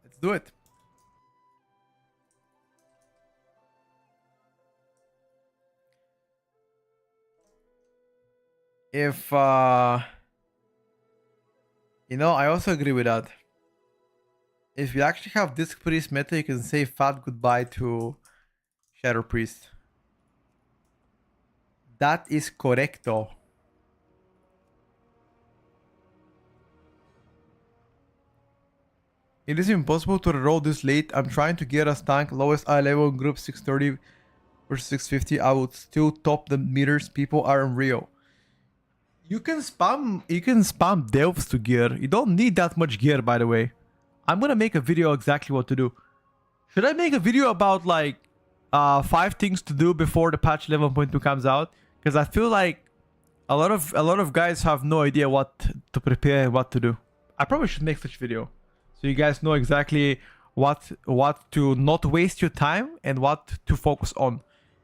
Let's do it. If you know, I also agree with that. If you actually have Disc Priest meta, you can say fat goodbye to Shadow Priest. That is correcto. It is impossible to roll this late. I'm trying to get us tank lowest eye level in group 630 versus 650. I would still top the meters. People are unreal. You can spam delves to gear. You don't need that much gear, by the way. I'm gonna make a video exactly what to do. Should I make a video about like 5 things to do before the patch 11.2 comes out? Because I feel like a lot of guys have no idea what to prepare and what to do. I probably should make such video so you guys know exactly what to not waste your time and what to focus on.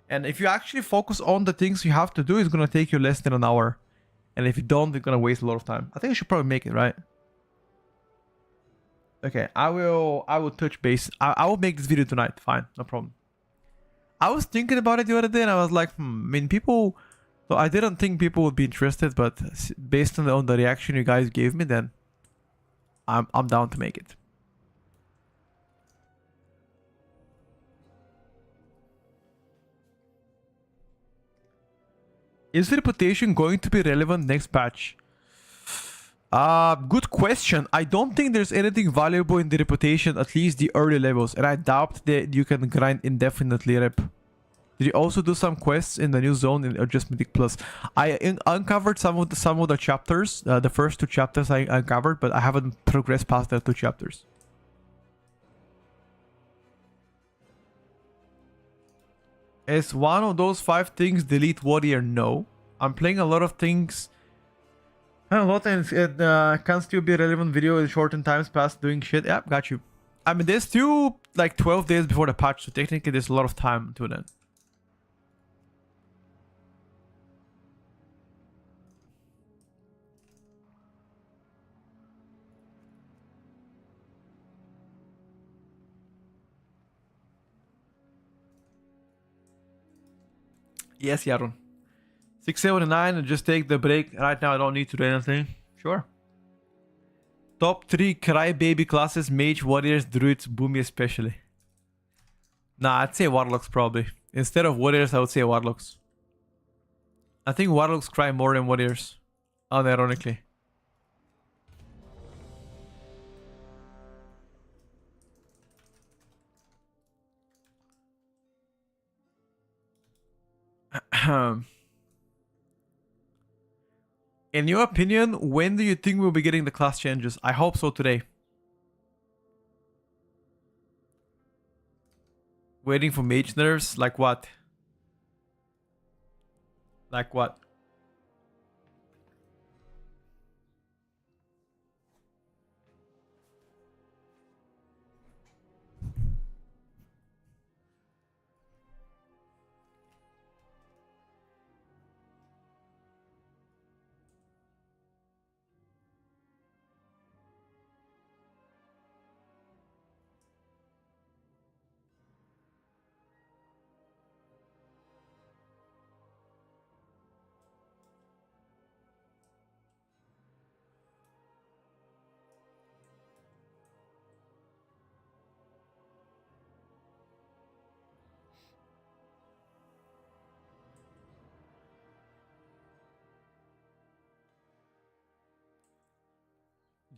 And if you actually focus on the things you have to do, it's gonna take you less than an hour. And if you don't, you're gonna waste a lot of time. I think I should probably make it, right? Okay, I will touch base. I will make this video tonight. Fine, no problem. I was thinking about it the other day and I was like, I mean, people... So I didn't think people would be interested, but based on the reaction you guys gave me, then I'm down to make it. Is the reputation going to be relevant next patch? Good question. I don't think there's anything valuable in the reputation, at least the early levels, and I doubt that you can grind indefinitely rep. Did you also do some quests in the new zone or just Mythic Plus? I uncovered some of the chapters. The first 2 chapters I uncovered, but I haven't progressed past the 2 chapters. Is one of those 5 things delete warrior? No. I'm playing a lot of things. A lot, and it can still be a relevant video in shortened times past doing shit. Yeah, got you. I mean, there's still like 12 days before the patch, so technically there's a lot of time until then. Yes, Yaron. 679 and just take the break. Right now I don't need to do anything. Sure. Top 3 crybaby classes, mage, warriors, druids, boomy especially. Nah, I'd say warlocks probably. Instead of warriors, I would say warlocks. I think warlocks cry more than warriors. Unironically. In your opinion, when do you think we'll be getting the class changes? I hope so today. Waiting for mage nerfs? Like what? Like what?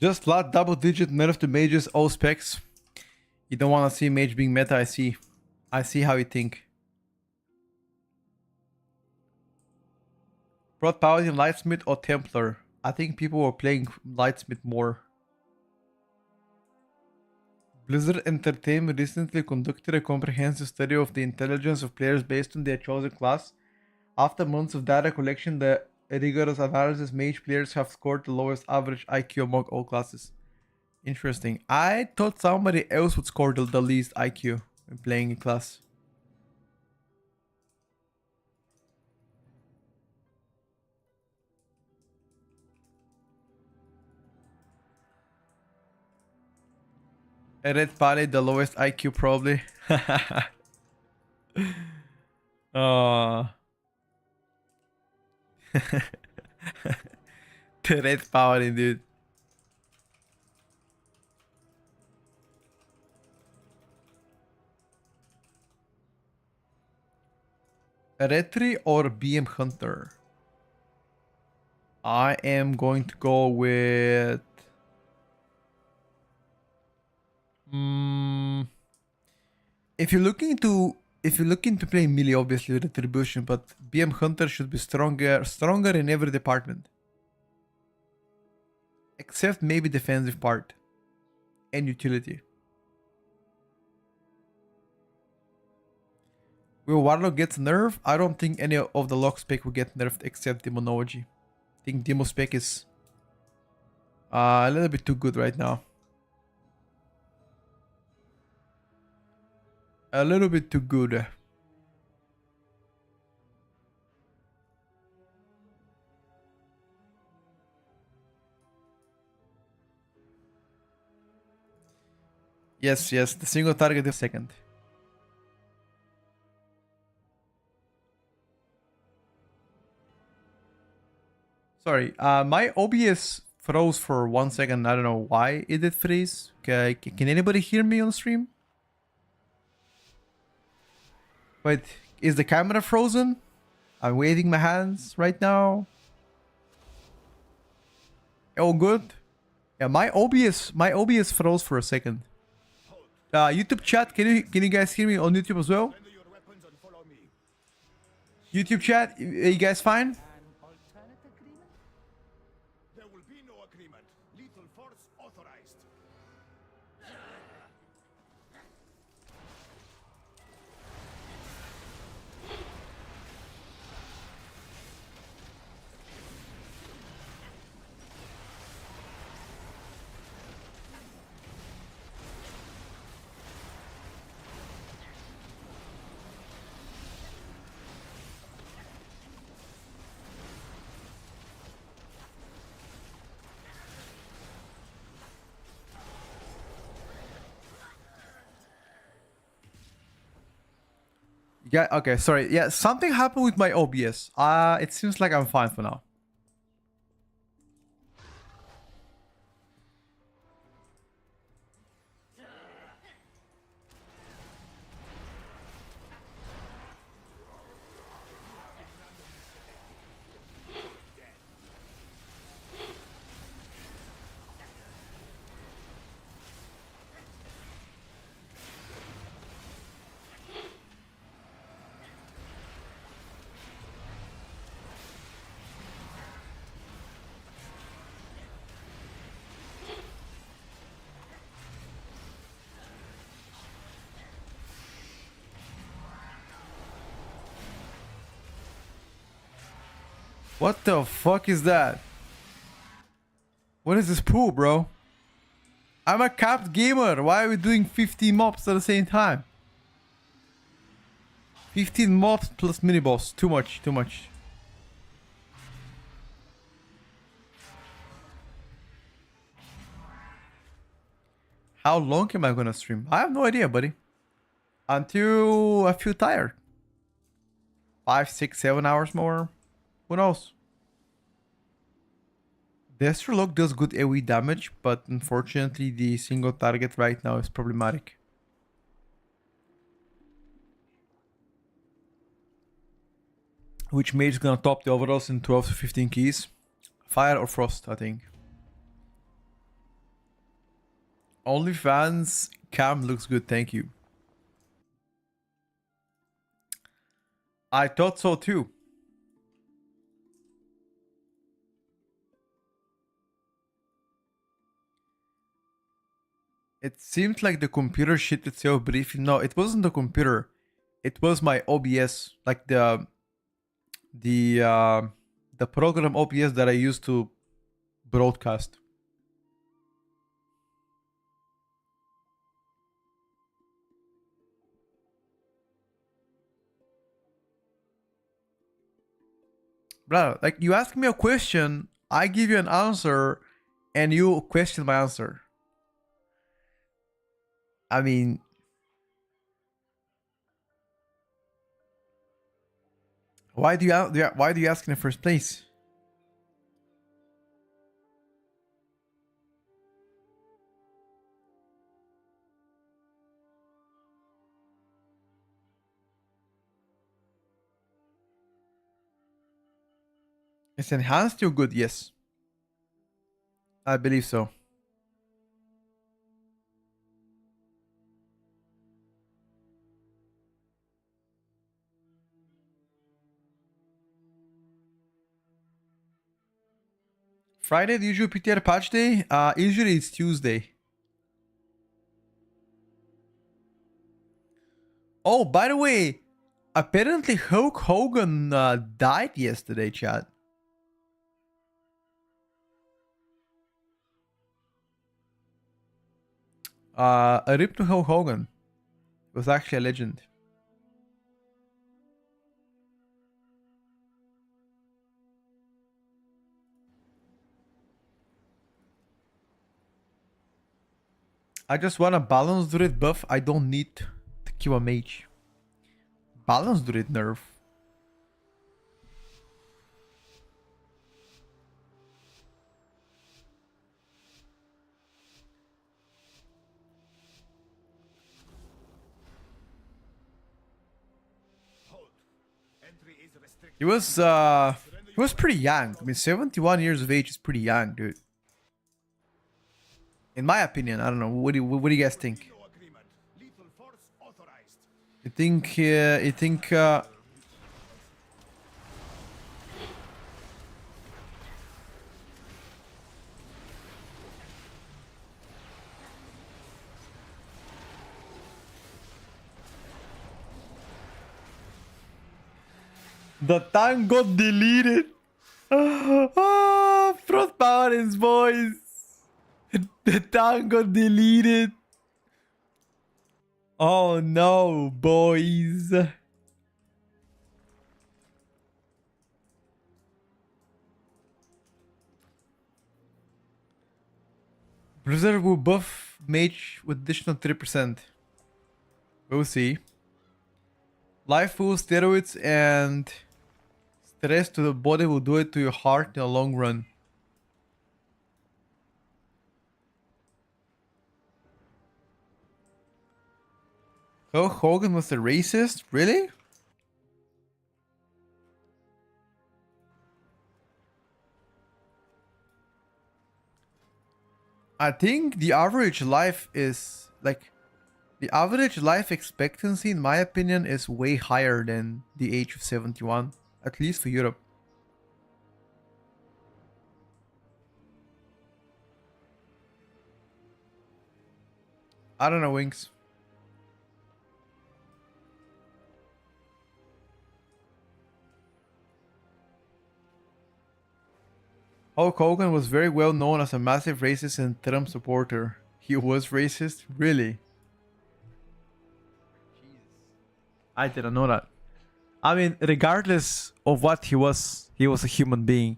Just flat double digit nerf to mages, all specs. You don't want to see mage being meta, I see. I see how you think. Brought Paladin, Lightsmith or Templar? I think people were playing Lightsmith more. Blizzard Entertainment recently conducted a comprehensive study of the intelligence of players based on their chosen class. After months of data collection, the rigorous analysis, mage players have scored the lowest average IQ among all classes. Interesting. I thought somebody else would score the least IQ when playing a class. A red pally, the lowest IQ probably. Oh. The red pally, dude. A Retri or BM Hunter? I am going to go with... If you're looking to play melee, obviously Retribution, but BM Hunter should be stronger in every department. Except maybe defensive part. And utility. Will Warlock get nerfed? I don't think any of the lock spec will get nerfed except Demonology. I think Demo spec is a little bit too good right now. A little bit too good. Yes, the single target is second. Sorry, my OBS froze for 1 second. I don't know why it did freeze. Okay, can anybody hear me on stream? Wait, is the camera frozen? I'm waving my hands right now. Oh, good. Yeah, my OBS froze for a second. YouTube chat, can you guys hear me on YouTube as well? YouTube chat, you guys fine? There will be no agreement. Lethal force authorized. Yeah, okay, sorry. Yeah, something happened with my OBS. It seems like I'm fine for now. What the fuck is that? What is this poo, bro? I'm a capped gamer. Why are we doing 15 mobs at the same time? 15 mobs plus mini boss. Too much. How long am I gonna stream? I have no idea, buddy. Until I feel tired. 5, 6, 7 hours more. Who knows? The Astrolog does good AoE damage, but unfortunately the single target right now is problematic. Which mage is gonna top the overalls in 12 to 15 keys? Fire or Frost, I think. OnlyFans cam looks good, thank you. I thought so too. It seems like the computer shit itself briefly. No, it wasn't the computer. It was my OBS, like the uh, the program OBS that I used to broadcast. Bro, like you ask me a question, I give you an answer, and you question my answer. I mean, why do you ask in the first place? It's enhanced you good, yes. I believe so. Friday, the usual PTR patch day? Usually it's Tuesday. Oh, by the way, apparently Hulk Hogan died yesterday, chat. A rip to Hulk Hogan. He was actually a legend. I just want a balance druid buff. I don't need to kill a mage. Balance druid nerf. Hold. Entry is restricted. He was pretty young. I mean, 71 years of age is pretty young, dude. In my opinion, I don't know. What do you guys think? No agreement. Lethal force authorized. You think the tank got deleted? Ah, Frost Paladins, boys. The tank got deleted. Oh no, boys. Blizzard will buff mage with additional 3%. We'll see. Life full steroids and stress to the body will do it to your heart in the long run. Hulk Hogan was a racist? Really? I think the average life is like the average life expectancy, in my opinion, is way higher than the age of 71, at least for Europe. I don't know, Winks. Hulk Hogan was very well known as a massive racist and Trump supporter. He was racist? Really? I didn't know that. I mean, regardless of what he was a human being.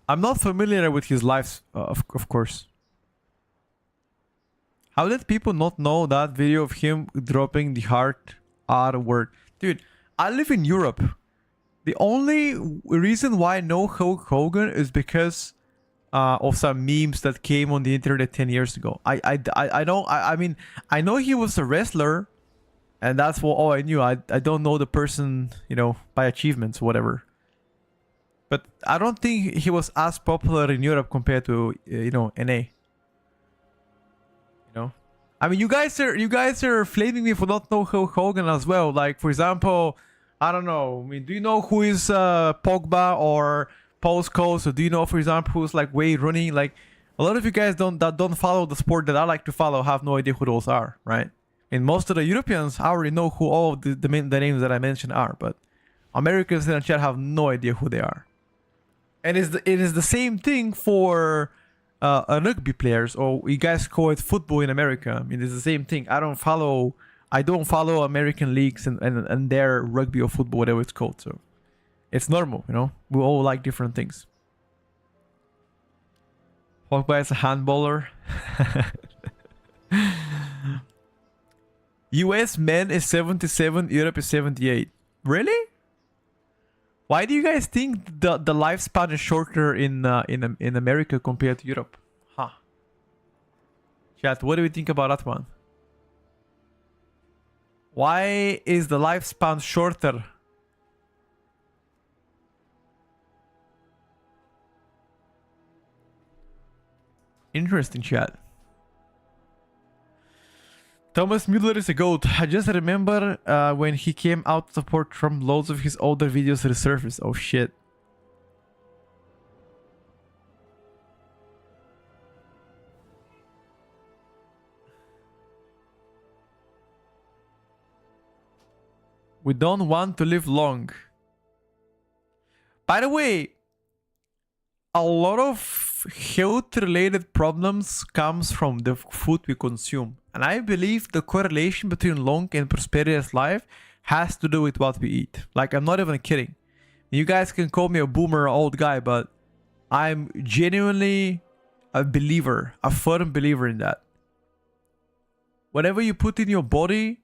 I'm not familiar with his life, of course. How did people not know that video of him dropping the heart R word? Dude, I live in Europe. The only reason why I know Hulk Hogan is because of some memes that came on the internet 10 years ago. I mean, I know he was a wrestler, and that's all I knew. I don't know the person, you know, by achievements or whatever. But I don't think he was as popular in Europe compared to you know, NA. You know, I mean, you guys are flaming me for not know Hulk Hogan as well. Like, for example, I don't know. I mean, do you know who is Pogba or Paul Scholes? Or do you know, for example, who's like Wade Rooney? Like, a lot of you guys don't follow the sport that I like to follow have no idea who those are, right? And most of the Europeans, I already know who all of the names that I mentioned are, but Americans in the chat have no idea who they are. And it is the same thing for rugby players, or you guys call it football in America. I mean, it's the same thing. I don't follow American leagues and their rugby or football, whatever it's called. So it's normal, you know. We all like different things. Pogba is a handballer. US men is 77, Europe is 78. Really? Why do you guys think the lifespan is shorter in America compared to Europe? Huh. Chat, what do we think about that one? Why is the lifespan shorter? Interesting, chat. Thomas Mueller is a goat. I just remember when he came out to support Trump, loads of his older videos resurfaced. Oh shit. We don't want to live long. By the way, a lot of health-related problems comes from the food we consume. And I believe the correlation between long and prosperous life has to do with what we eat. Like, I'm not even kidding. You guys can call me a boomer or old guy, but I'm genuinely a believer, a firm believer in that. Whatever you put in your body,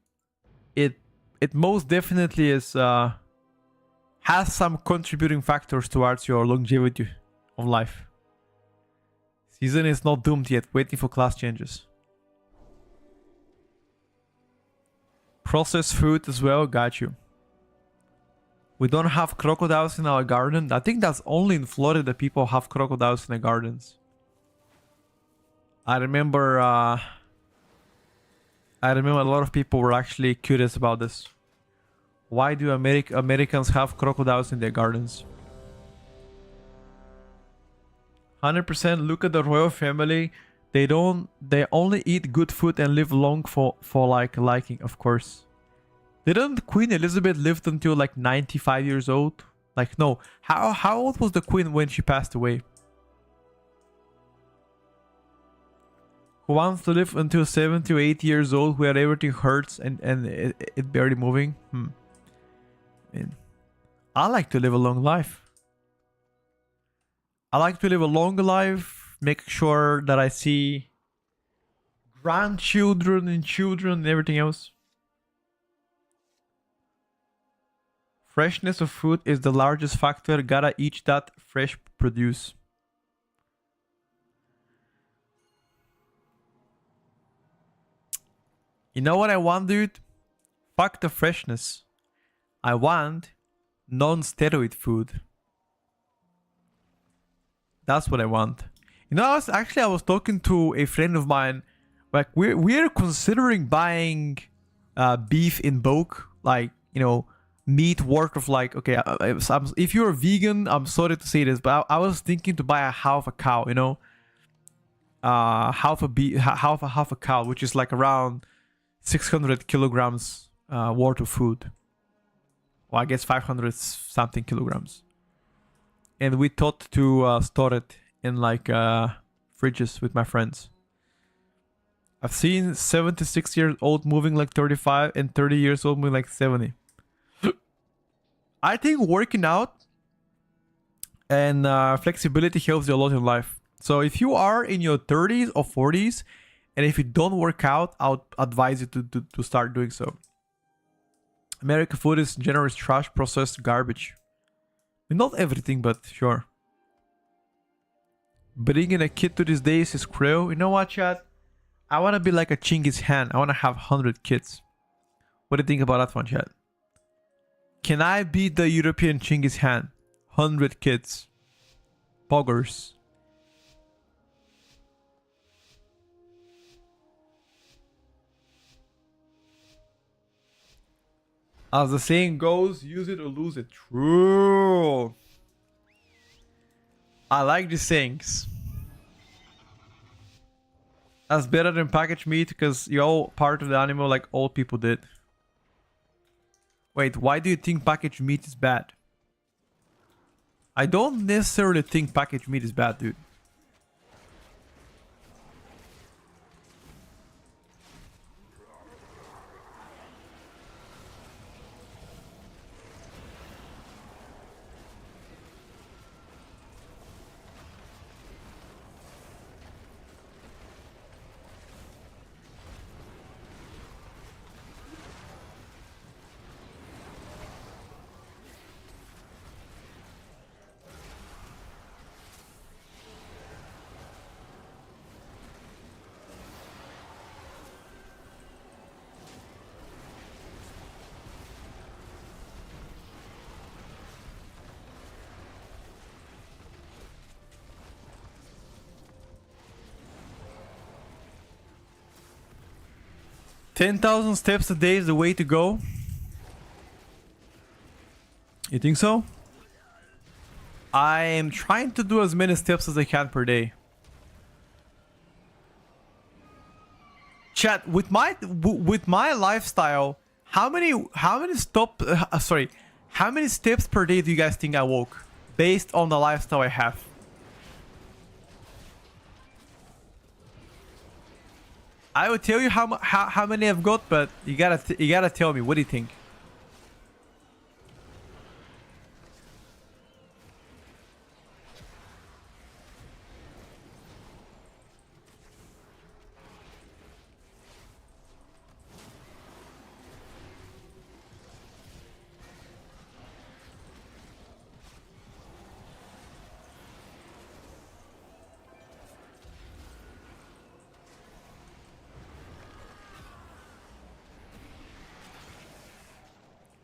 it most definitely is has some contributing factors towards your longevity of life. Season is not doomed yet, waiting for class changes. Processed food as well, got you. We don't have crocodiles in our garden. I think that's only in Florida that people have crocodiles in their gardens. I remember a lot of people were actually curious about this. Why do Americans have crocodiles in their gardens? 100%. Look at the royal family. They only eat good food and live long for like liking, of course. Didn't Queen Elizabeth lived until like 95 years old? Like, no. How old was the Queen when she passed away? Who wants to live until 70 or 80 years old where everything hurts and it barely moving? I mean, I like to live a long life. I like to live a long life, make sure that I see grandchildren and children and everything else. Freshness of food is the largest factor. Gotta eat that fresh produce. You know what I want, dude? Fuck the freshness. I want non-steroid food. That's what I want. You know, I was talking to a friend of mine. Like, we're considering buying beef in bulk. Like, you know, meat worth of like, okay, if you're a vegan, I'm sorry to say this, but I was thinking to buy a half a cow, you know, half a cow, which is like around 600 kilograms worth of food. Well, I guess 500 something kilograms. And we thought to store it in like fridges with my friends. I've seen 76 years old moving like 35 and 30 years old moving like 70. I think working out and flexibility helps you a lot in life. So if you are in your 30s or 40s, and if you don't work out, I would advise you to start doing so. American food is generous trash, processed garbage. I mean, not everything, but sure. Bringing a kid to these days is cruel. You know what, chat? I want to be like a Chinggis Khan. I want to have 100 kids. What do you think about that one, chat? Can I be the European Chinggis Khan? 100 kids. Poggers. As the saying goes, use it or lose it. True. I like these sayings. That's better than packaged meat because you're all part of the animal like old people did. Wait, why do you think packaged meat is bad? I don't necessarily think packaged meat is bad, dude. $10,000 steps a day is the way to go. You think so? I am trying to do as many steps as I can per day. Chat, with my lifestyle, how many steps per day do you guys think I walk based on the lifestyle I have? I will tell you how many I've got, but you gotta tell me. What do you think?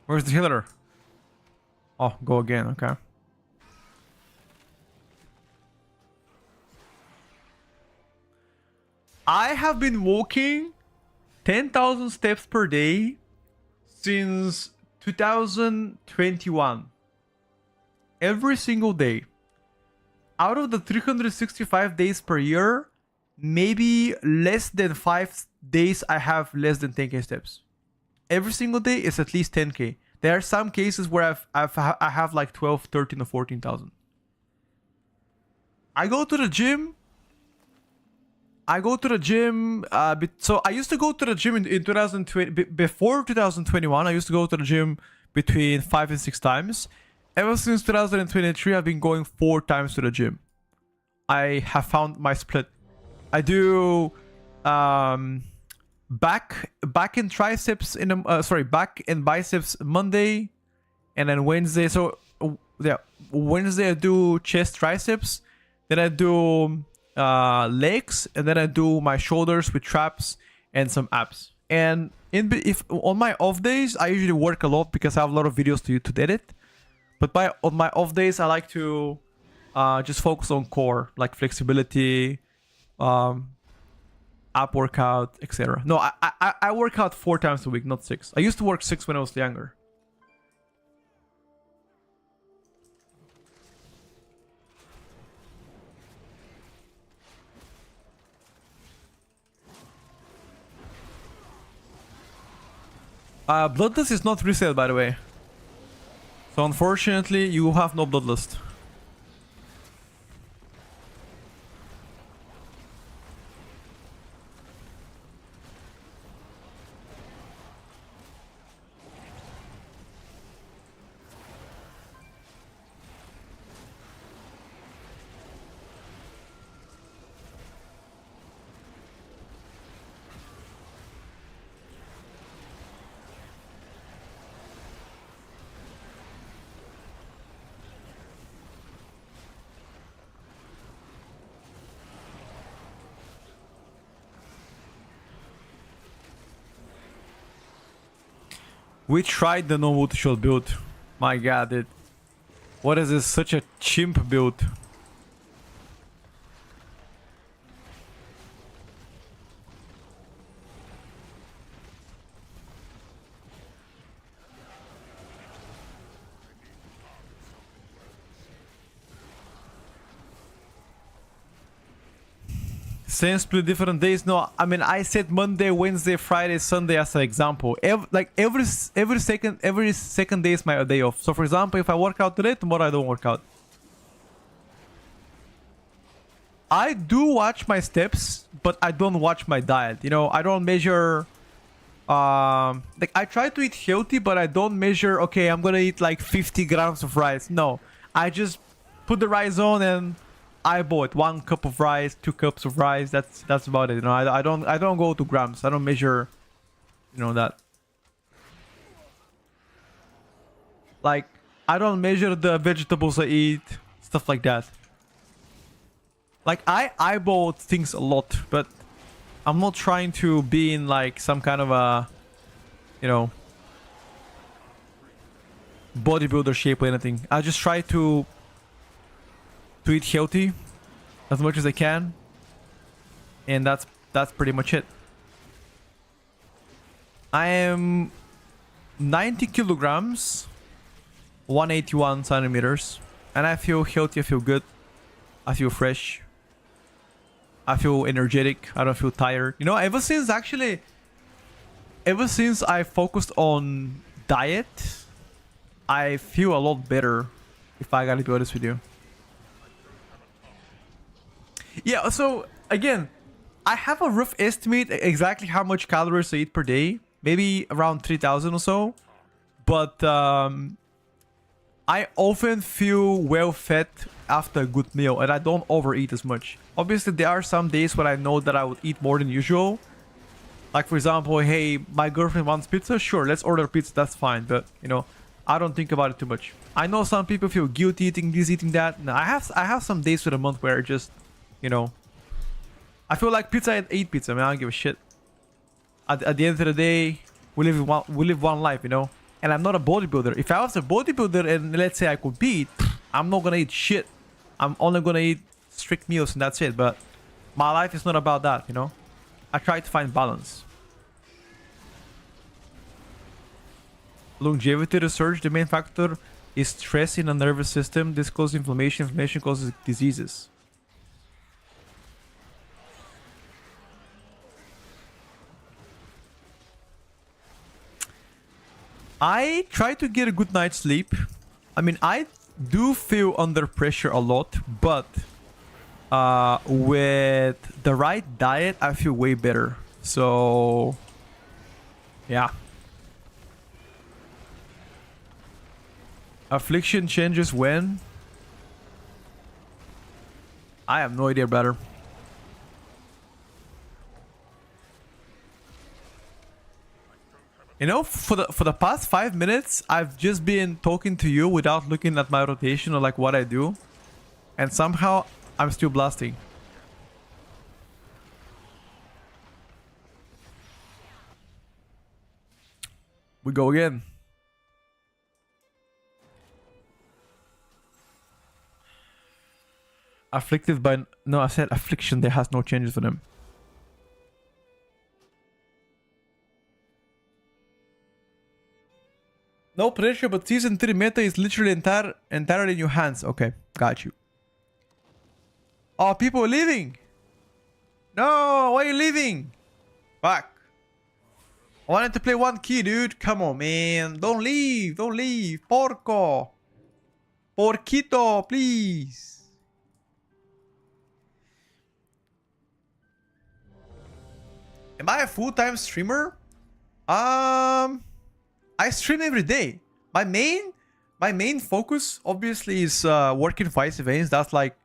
Where's the healer? Oh, go again, okay. I have been walking 10,000 steps per day since 2021. Every single day. Out of the 365 days per year, maybe less than 5 days I have less than 10k steps. Every single day is at least 10k. There are some cases where I have like 12, 13 or 14,000. I go to the gym. So I used to go to the gym in 2020. Before 2021, I used to go to the gym between 5 and 6 times. Ever since 2023, I've been going 4 times to the gym. I have found my split. I do back and triceps in back and biceps Monday, and then Wednesday. So yeah, Wednesday I do chest, triceps, then I do legs, and then I do my shoulders with traps and some abs. And if on my off days, I usually work a lot because I have a lot of videos to edit. But on my off days, I like to just focus on core, like flexibility, ab workout, etc. No, I work out 4 times a week, not 6. I used to work 6 when I was younger. Bloodlust is not reset, by the way. So unfortunately, you have no bloodlust. We tried the no multi-shot build. My god, dude. What is this? Such a chimp build. Same split different days. No, I mean I said Monday, Wednesday, Friday, Sunday as an example. Every second day is my day off. So for example, if I work out today, tomorrow I don't work out. I do watch my steps, but I don't watch my diet. You know, I don't measure. Like I try to eat healthy, but I don't measure. Okay, I'm gonna eat like 50 grams of rice. No, I just put the rice on and eyeball it. 1 cup of rice, 2 cups of rice. That's about it. You know, I don't go to grams. I don't measure. You know that. Like I don't measure the vegetables I eat, stuff like that. Like I eyeball things a lot, but I'm not trying to be in like some kind of a, you know, bodybuilder shape or anything. I just try to eat healthy as much as I can, and that's pretty much it. I am 90 kilograms, 181 centimeters, and I feel healthy. I feel good. I feel fresh. I feel energetic. I don't feel tired. You know, ever since I focused on diet, I feel a lot better, if I gotta be honest with you. Yeah, so again, I have a rough estimate exactly how much calories I eat per day. Maybe around 3,000 or so. But I often feel well fed after a good meal, and I don't overeat as much. Obviously, there are some days when I know that I would eat more than usual. Like, for example, hey, my girlfriend wants pizza. Sure, let's order pizza. That's fine. But, you know, I don't think about it too much. I know some people feel guilty eating this, eating that. No, I have some days with a month where just, you know, I feel like pizza, I eat pizza. Man, I don't give a shit. At the end of the day, we live one life, you know. And I'm not a bodybuilder. If I was a bodybuilder and let's say I compete, I'm not gonna eat shit. I'm only gonna eat strict meals and that's it. But my life is not about that, you know. I try to find balance. Longevity research, the main factor is stress in the nervous system. This causes inflammation. Inflammation causes diseases. I try to get a good night's sleep. I mean, I do feel under pressure a lot, but with the right diet, I feel way better. So, yeah. Affliction changes when? I have no idea, brother. You know, for the past 5 minutes, I've just been talking to you without looking at my rotation or like what I do, and somehow I'm still blasting. We go again. Afflicted by... No, I said affliction. There has no changes for them. No pressure, but season 3 meta is literally entirely in your hands. Okay, got you. Oh, people are leaving. No, why are you leaving? Fuck. I wanted to play one key, dude. Come on, man. Don't leave. Don't leave. Porco. Porquito, please. Am I a full-time streamer? I stream every day. My main focus obviously is working Vice events. That's like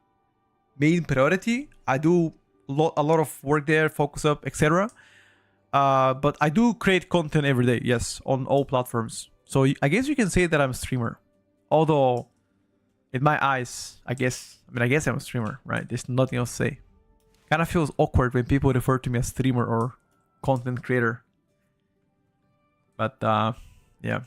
main priority. I do a lot of work there, focus up, etc. But I do create content every day. Yes, on all platforms. So I guess you can say that I'm a streamer. Although, in my eyes, I guess I'm a streamer, right? There's nothing else to say. Kind of feels awkward when people refer to me as streamer or content creator. But yeah.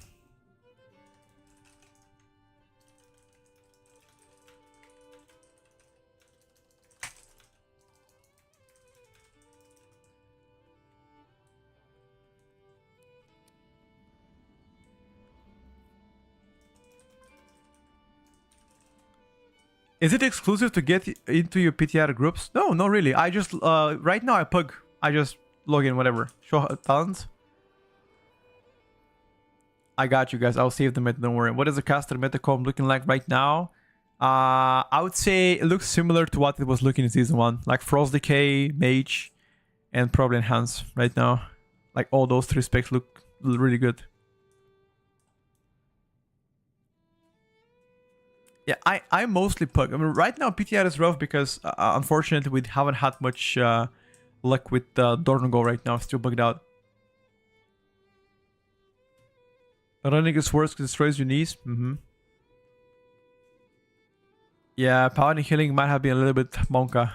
Is it exclusive to get into your PTR groups? No, not really. I just right now I pug. I just log in, whatever. Show talents. I got you guys. I'll save the meta. Don't worry. What is the caster meta comp looking like right now? I would say it looks similar to what it was looking in season 1, like Frost Decay, Mage, and probably Enhance right now. Like all those 3 specs look really good. Yeah, I mostly pug. I mean, right now PTR is rough because unfortunately we haven't had much luck with Dornogo right now. Still bugged out. Running is worse because it destroys your knees. Yeah, paladin healing might have been a little bit monka.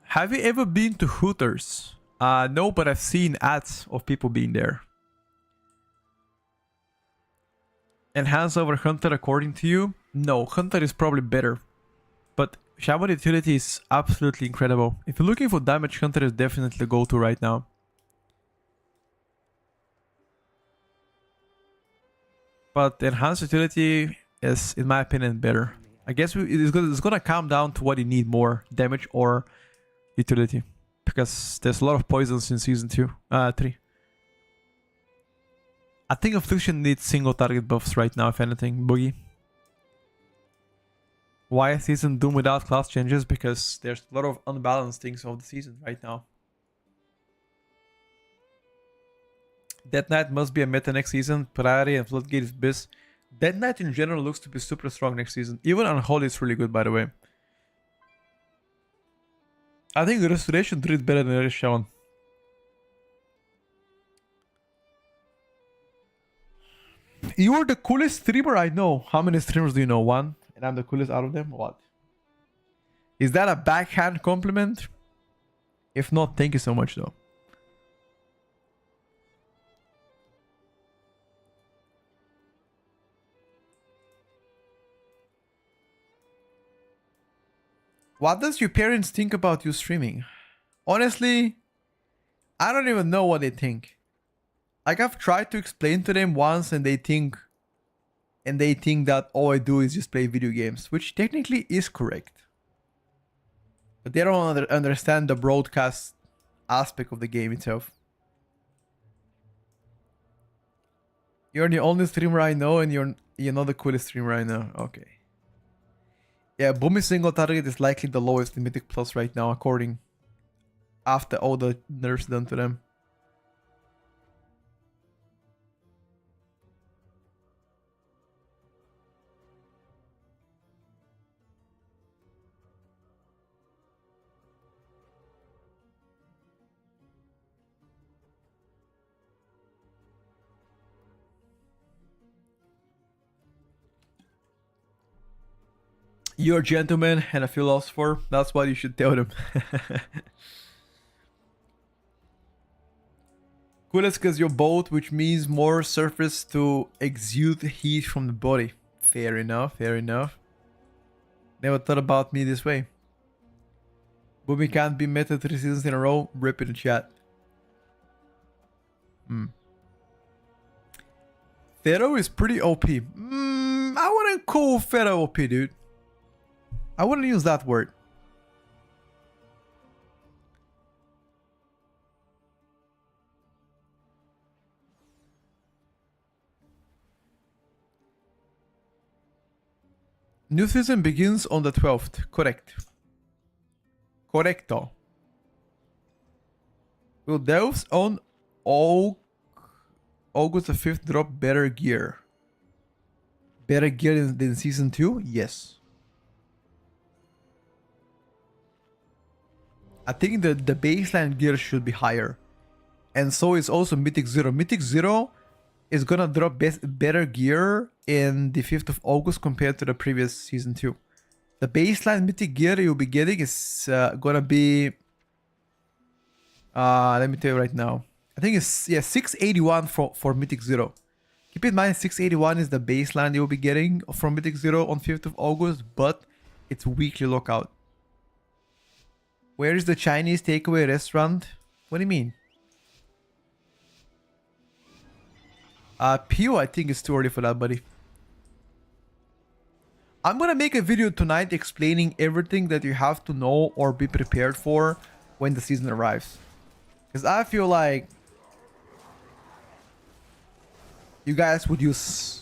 Have you ever been to Hooters? No, but I've seen ads of people being there. Enhance over Hunter according to you? No, Hunter is probably better. But Shaman utility is absolutely incredible. If you're looking for damage, Hunter is definitely the go-to right now. But Enhanced utility is, in my opinion, better. I guess it's gonna come down to what you need more, damage or utility. Because there's a lot of poisons in season 3. I think Affliction needs single target buffs right now, if anything. Boogie. Why season Doom without class changes? Because there's a lot of unbalanced things of the season right now. Death Knight must be a meta next season. Priority and Floodgate is biz. Death Knight in general looks to be super strong next season. Even Unholy is really good, by the way. I think Restoration treats better than Shaman. You're the coolest streamer I know. How many streamers do you know? 1? And I'm the coolest out of them? What? Is that a backhand compliment? If not, thank you so much though. What does your parents think about you streaming? Honestly, I don't even know what they think. Like, I've tried to explain to them once and they think that all I do is just play video games, which technically is correct. But they don't understand the broadcast aspect of the game itself. You're the only streamer I know and you're not the coolest streamer I know. Okay. Yeah, Boomy's single target is likely the lowest in Mythic Plus right now, according after all the nerfs done to them. You're a gentleman and a philosopher. That's what you should tell them. Coolest because you're both, which means more surface to exude heat from the body. Fair enough, fair enough. Never thought about me this way. Boomy can't be meta 3 seasons in a row. Rip in the chat. Pharaoh is pretty OP. I wouldn't call Pharaoh OP, dude. I wouldn't use that word. New season begins on the 12th. Correct. Correcto. Will Delves on August the 5th drop better gear? Better gear than season 2? Yes. I think the baseline gear should be higher. And so is also Mythic 0. Mythic 0 is gonna drop better gear in the 5th of August compared to the previous season 2. The baseline Mythic gear you'll be getting is gonna be... let me tell you right now. I think it's 681 for Mythic 0. Keep in mind 681 is the baseline you'll be getting from Mythic Zero on 5th of August, but it's weekly lockout. Where is the Chinese takeaway restaurant? What do you mean? Pio, I think it's too early for that, buddy. I'm gonna make a video tonight explaining everything that you have to know or be prepared for when the season arrives. Because I feel like you guys would use...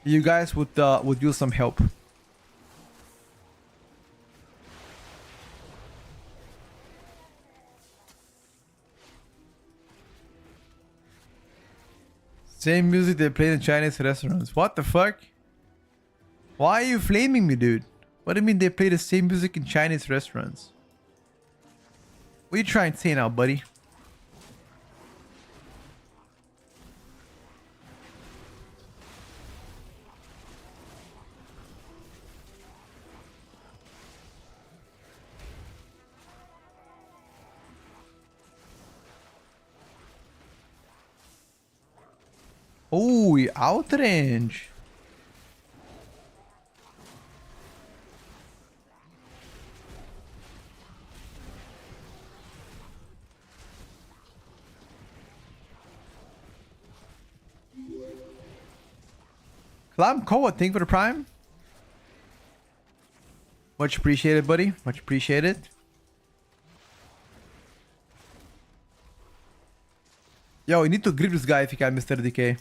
You guys would use some help. Same music they play in Chinese restaurants. What the fuck? Why are you flaming me, dude? What do you mean they play the same music in Chinese restaurants? What are you trying to say now, buddy? Oh, outrange. Clam Koa, thank you for the prime. Much appreciated, buddy. Much appreciated. Yo, you need to grip this guy if you can, Mr. DK.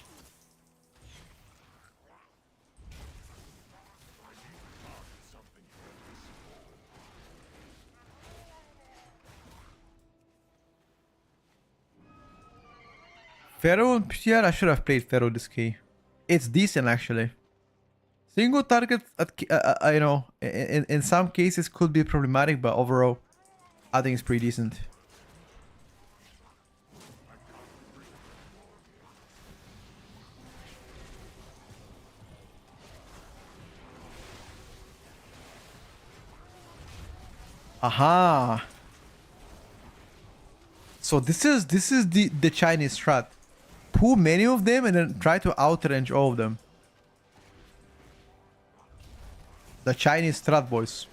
Pharaoh and PTR, I should have played Pharaoh this key. It's decent actually. Single target, you know, in some cases could be problematic, but overall, I think it's pretty decent. Aha. So this is the Chinese strat. Pull many of them and then try to outrange all of them. The Chinese strat, boys.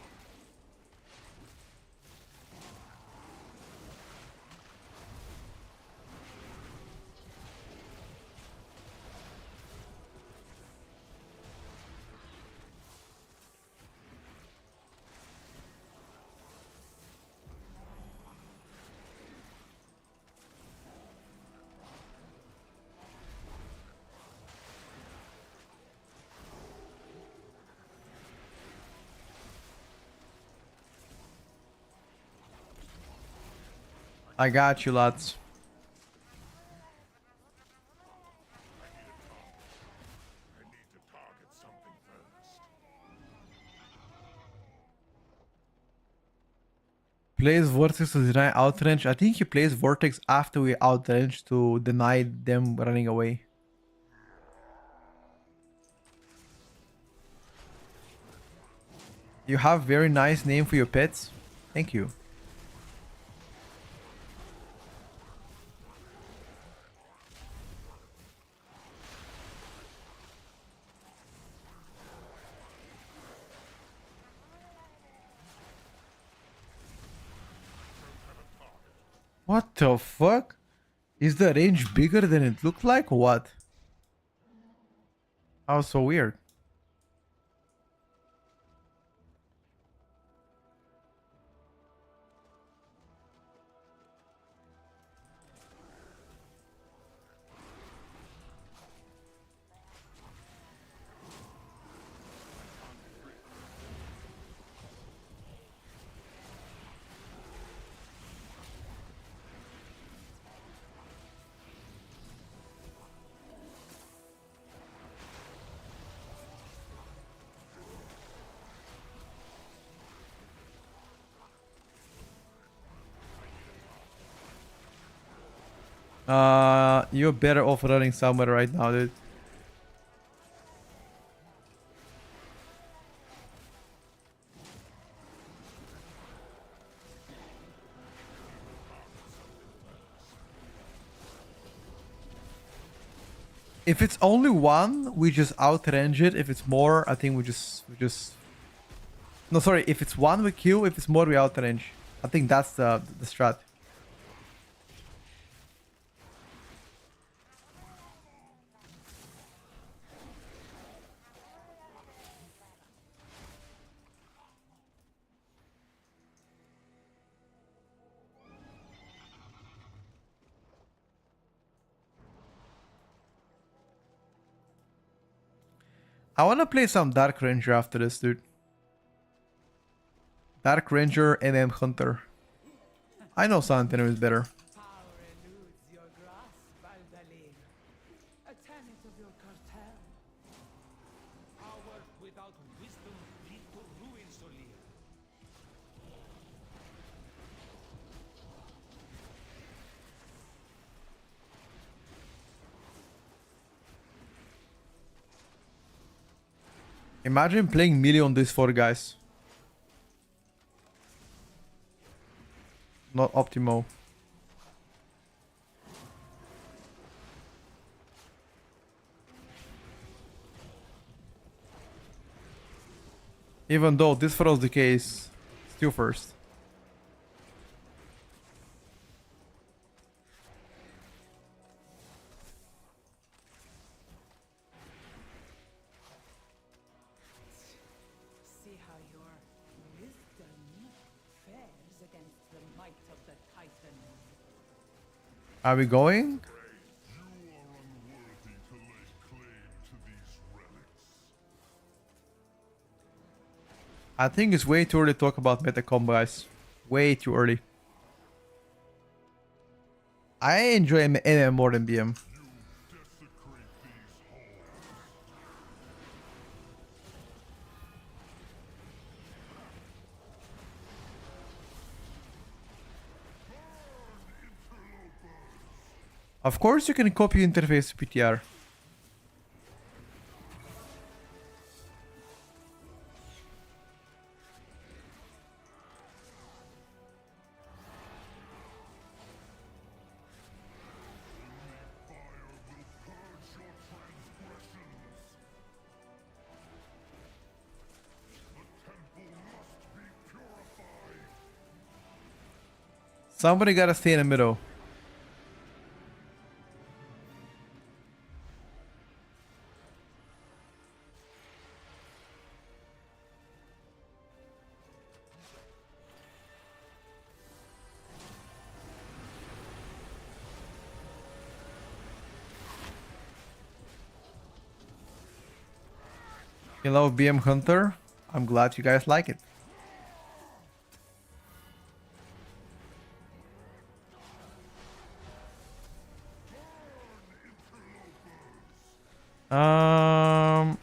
I got you, lads. Plays Vortex to deny outrange. I think he plays Vortex after we outrange to deny them running away. You have very nice name for your pets. Thank you. What the fuck? Is the range bigger than it looked like or what? How so weird? You're better off running somewhere right now, dude. If it's only one, we just outrange it. If it's more, I think we just. No, sorry. If it's one, we kill. If it's more, we outrange. I think that's the strat. I want to play some Dark Ranger after this, dude. Dark Ranger MM Hunter. I know Santinum is better. Power eludes your grasp, Aldalin. A tenet of your cartel. Power without wisdom lead to ruin, Solir. Imagine playing melee on these four guys. Not optimal. Even though this was the case, still first. See how your wisdom fares against the might of the Titan. Are we going? You are unworthy to lay claim to these relics. I think it's way too early to talk about meta combo, guys. Way too early. I enjoy MM more than BM. You desecrate these halls. Of course you can copy interface to PTR. Somebody gotta stay in the middle. Hello, BM Hunter. I'm glad you guys like it. Um.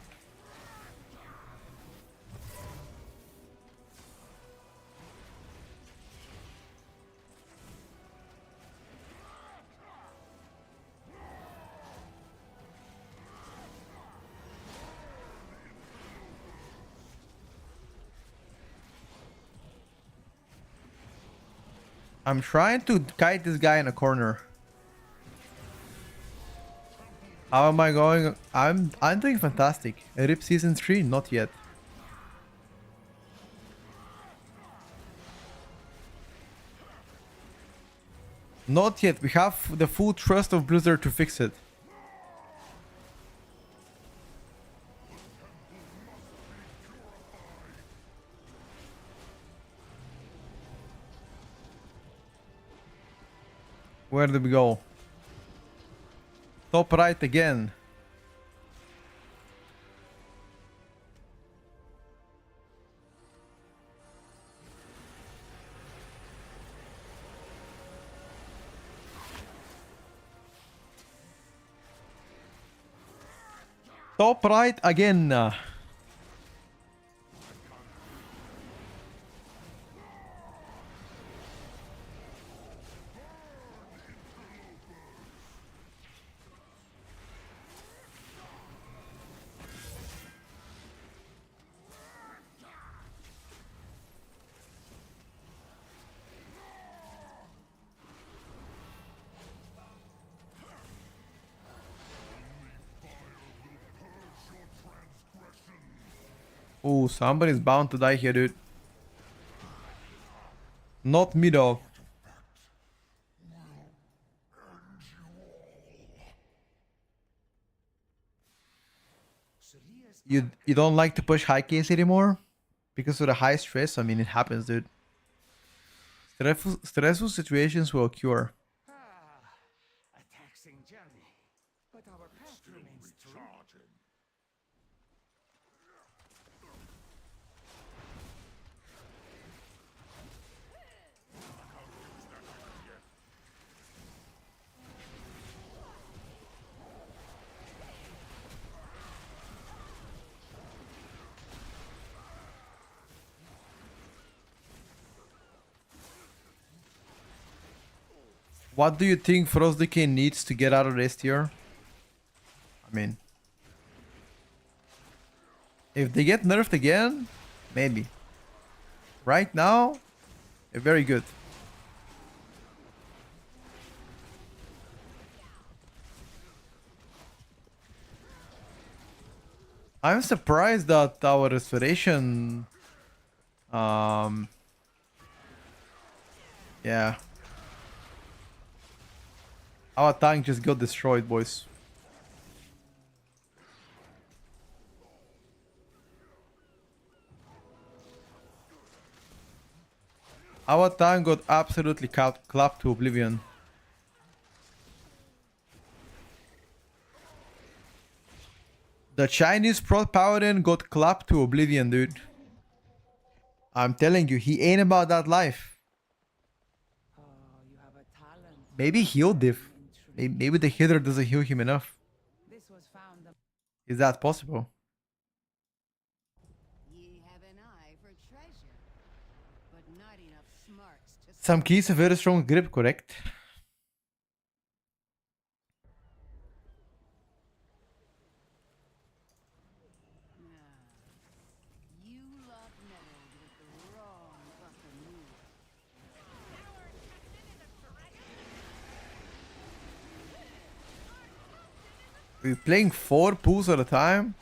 I'm trying to kite this guy in a corner. How am I going? I'm doing fantastic. RIP season 3, not yet. Not yet. We have the full trust of Blizzard to fix it. Where did we go? Top right again. Top right again. Oh, somebody's bound to die here, dude. Not me though. You don't like to push high case anymore? Because of the high stress? I mean, it happens, dude. Stressful situations will occur. A taxing journey, but our path remains true. What do you think Frost Decay needs to get out of this tier? I mean, if they get nerfed again, maybe. Right now, they're very good. I'm surprised that our restoration, yeah, our tank just got destroyed, boys. Our tank got absolutely clapped to oblivion. The Chinese Prot Paladin got clapped to oblivion, dude. I'm telling you, he ain't about that life. Oh, you have a talent. Maybe heal diff. Maybe the healer doesn't heal him enough. This was found. Is that possible? Ye have an eye for treasure, but not enough smarts to Some keys have very strong grip, correct? You lot meddled with the wrong buckaroo. We're playing 4 pools at a time?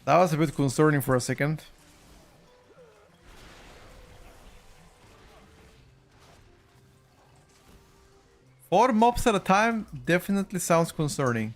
That was a bit concerning for a second. Four mobs at a time definitely sounds concerning.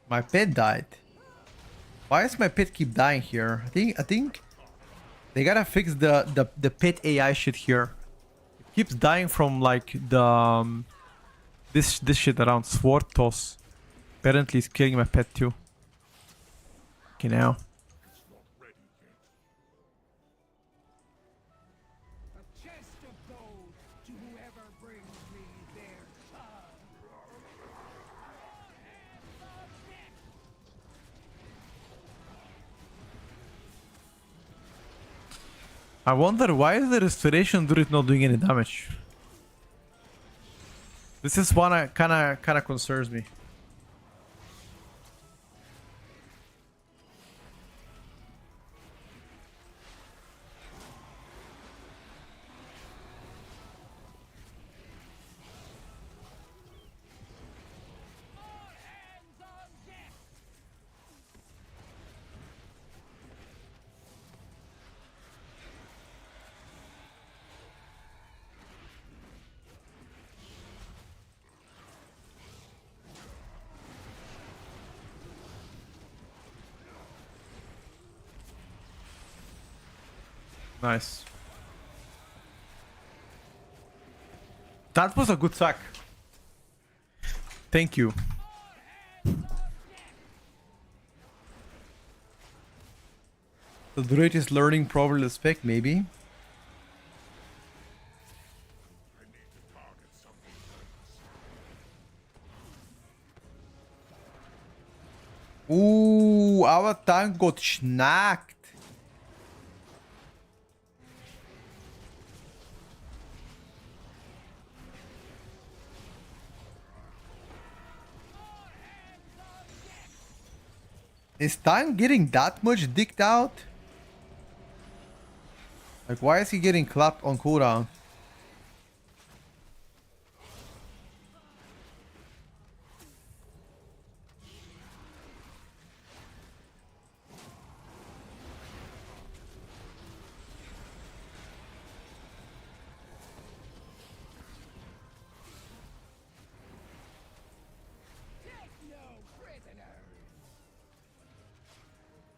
My pet died. Why does my pet keep dying here? I think they gotta fix the pet AI shit here. It keeps dying from like the this shit around sword toss. Apparently it's killing my pet too. Okay now. A chest of gold to whoever brings me their son. I wonder why is the restoration druid not doing any damage? This is one that kinda concerns me. Nice. That was a good sack. Thank you. The druid is learning probably the spec, maybe. Ooh, our tank got schnacked. Is tank getting that much dicked out? Like, why is he getting clapped on cooldown?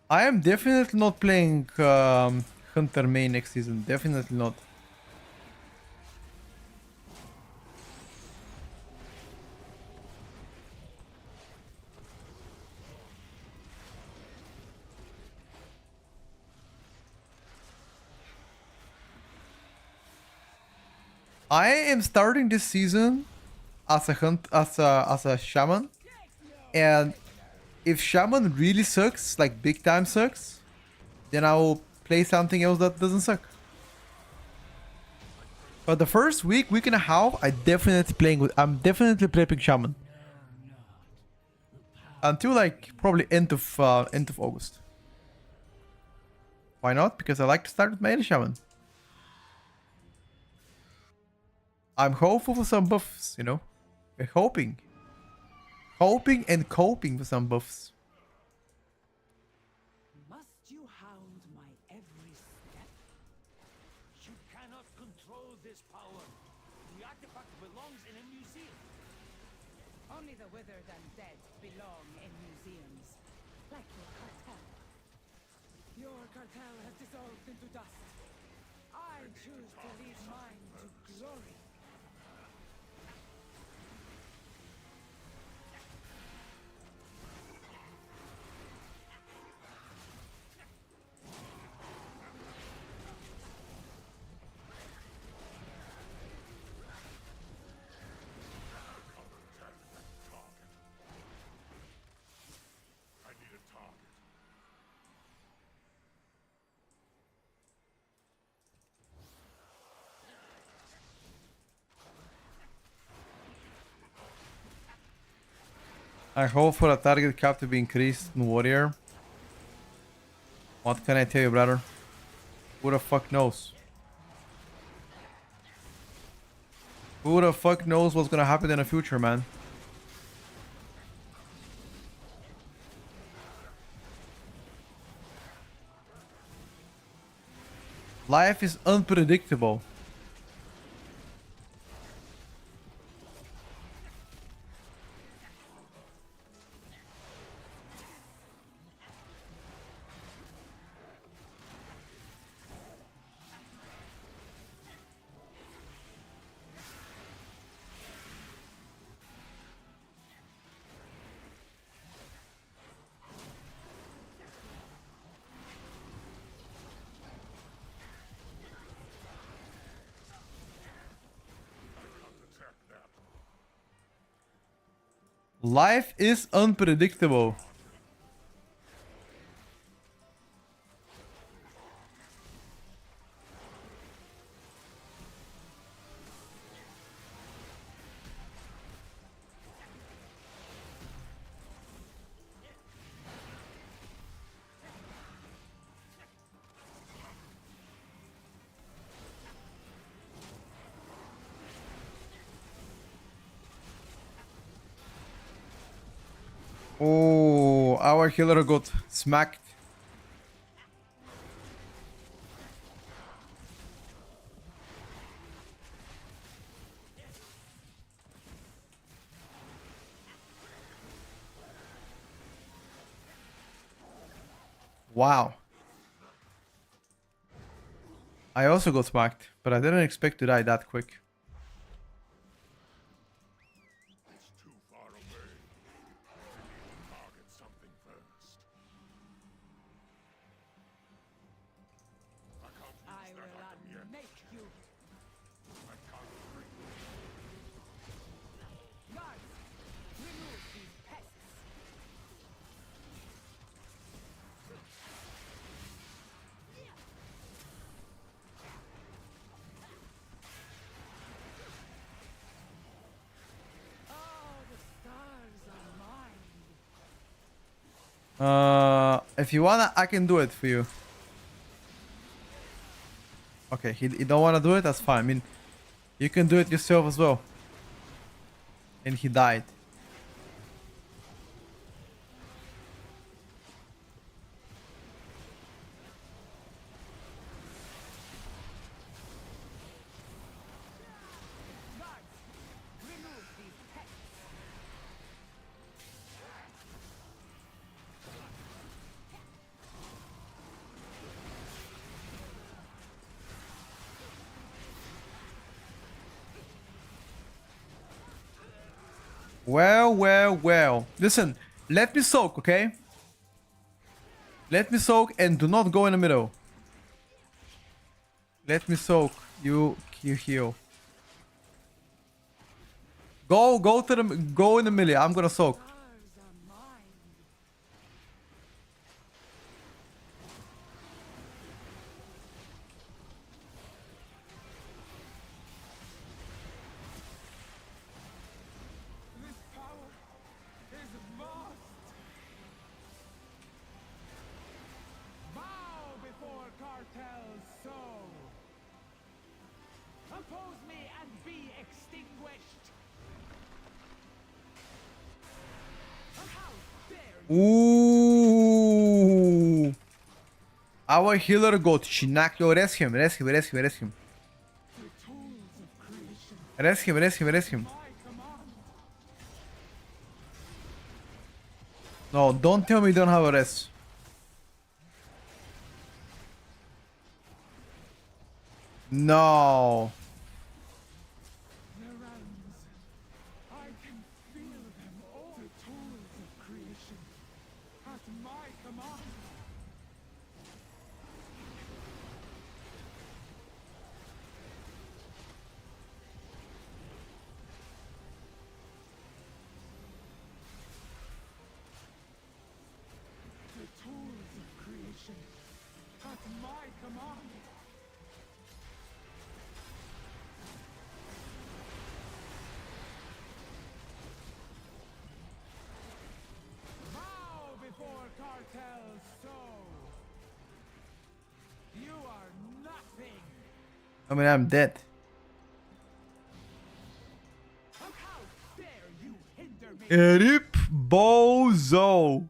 I am definitely not playing Hunter main next season. Definitely not. I am starting this season as a shaman, and if shaman really sucks, like big time sucks, then I will play something else that doesn't suck. But the first week and a half, I'm definitely playing shaman until like probably end of August. Why not? Because I like to start with my shaman. I'm hopeful for some buffs, you know. We're hoping and coping for some buffs. Must you hound my every step? You cannot control this power. The artifact belongs in a museum. Only the withered and dead belong in museums. Like your cartel. Your cartel has dissolved into dust. I choose to lead mine to glory. I need a target. I hope for a target cap to be increased in Warrior. What can I tell you, brother? Who the fuck knows? Who the fuck knows what's gonna happen in the future, man? Life is unpredictable. Life is unpredictable. Oh, our healer got smacked. Wow. I also got smacked, but I didn't expect to die that quick. It's too far away. Target something first. I can't use I that will item yet. unmake you. I can't bring Guards, remove these pests. Oh, the stars are mine. If you wanna, I can do it for you. Okay, he don't wanna do it. That's fine. I mean, you can do it yourself as well. And he died. Guards, remove these pests. Well, well, well. Listen, let me soak, okay? Let me soak and do not go in the middle. Let me soak. You heal. Go in the middle. I'm gonna soak. Stars are mine. This power is vast. Bow before cartel's soul. Oppose me and be extinguished. How dare you? Ooh. Our healer got Shinak. Yo, rest him. The tools of creation. Rest him. My command. No, don't tell me you don't have a rest. No. The realms. I can feel them all. The tools of creation. At my command. The tools of creation. At my command. Bow before cartel's soul. You are nothing. I mean, I'm dead. How dare you hinder me? Rip Bozo.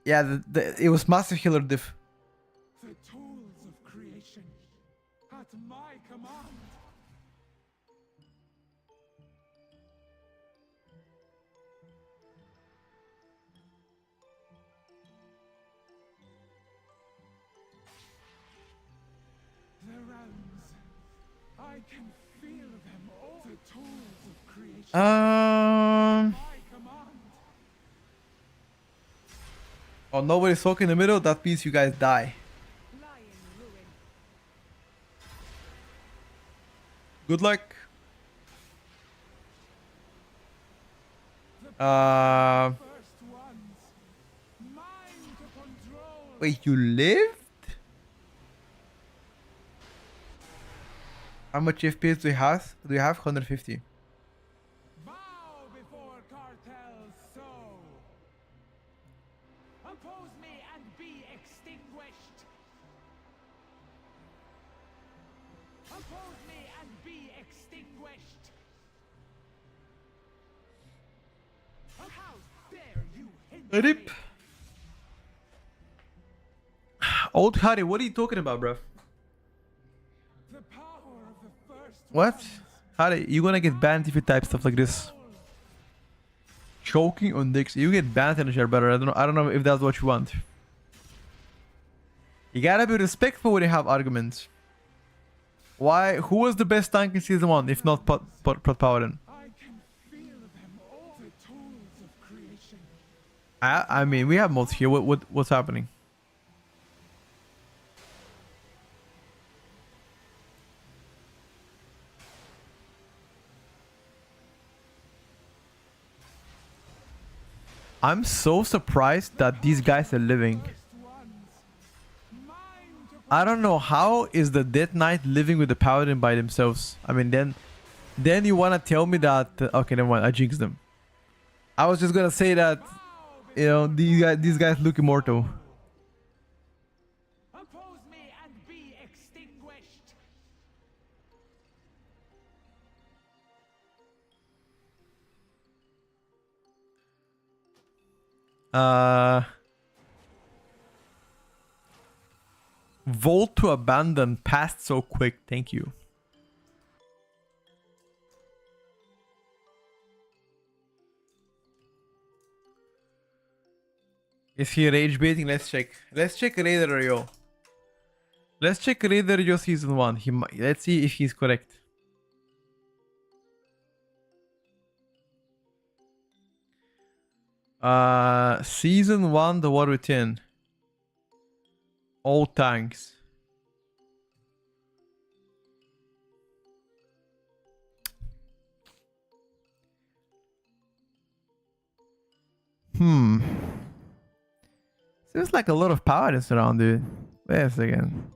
Yeah, it was massive healer diff. The tools of creation. At my command. The realms. I can feel them all. The tools of creation. My command. Oh, nobody's talking in the middle. That means you guys die. Lie in ruin. Good luck. The first ones. Mine to control. Wait, you lived? How much FPS do you have? 150. Bow before cartel's soul. Oppose me and be extinguished. Oppose me and be extinguished. How dare you hinder Rip. me? Old Harry, what are you talking about, bruv? The power of the first What? ones. Harry, you're gonna get banned if you type stuff like this. Choking on dicks. You get banned in the share better. I don't know if that's what you want. You gotta be respectful when you have arguments. Why? Who was the best tank in season 1 if not Paladin? I can feel them all. The tools of creation. I mean, we have mods here. What's happening? I'm so surprised that these guys are living. I don't know how is the Death Knight living with the Paladin by themselves. I mean, then you wanna tell me that okay, never mind. I jinxed them. I was just gonna say that, you know, these guys look immortal. Oppose me and be extinguished. Volt to abandon passed so quick. Thank you. Is he rage baiting? Let's check. Let's check Raider Yo. Let's check Raider Yo season 1. Let's see if he's correct. Season 1, the War Within. All tanks. Seems like a lot of paladins around, dude. Wait a second.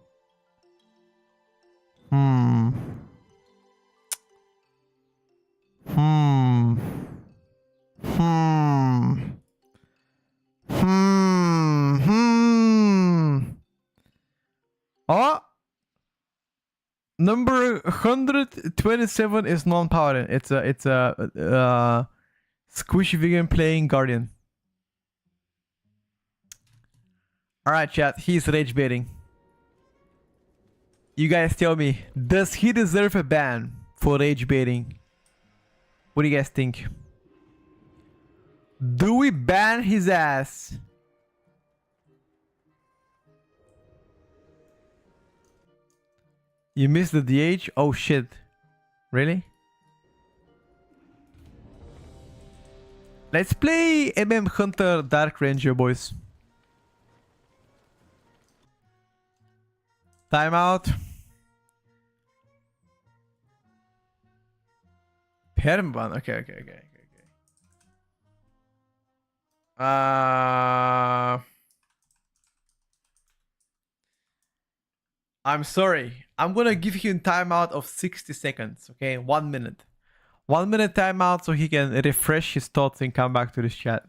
Oh! Number 127 is non-paladin. It's a squishy vegan playing guardian. Alright, chat. He's rage baiting. You guys tell me, does he deserve a ban for rage baiting? What do you guys think? Do we ban his ass? You missed the DH? Oh shit. Really? Let's play Hunter Dark Ranger, boys. Timeout. Permaban. Okay. I'm sorry. I'm gonna give you a timeout of 60 seconds. Okay, 1 minute. 1 minute timeout so he can refresh his thoughts and come back to this chat.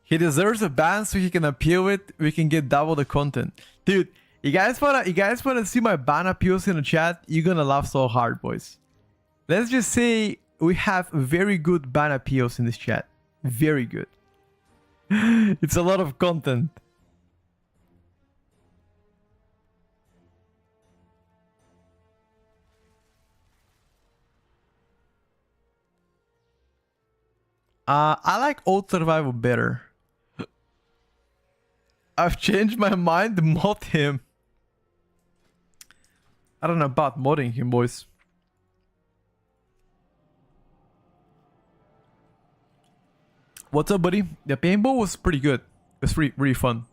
He deserves a ban so he can appeal it. We can get double the content. Dude, you guys wanna see my ban appeals in the chat? You're gonna laugh so hard, boys. Let's just say we have very good ban appeals in this chat. Very good. It's a lot of content. I like old survival better. I've changed my mind. Mod him. I don't know about modding him, boys. What's up, buddy? The paintball was pretty good. It was really fun.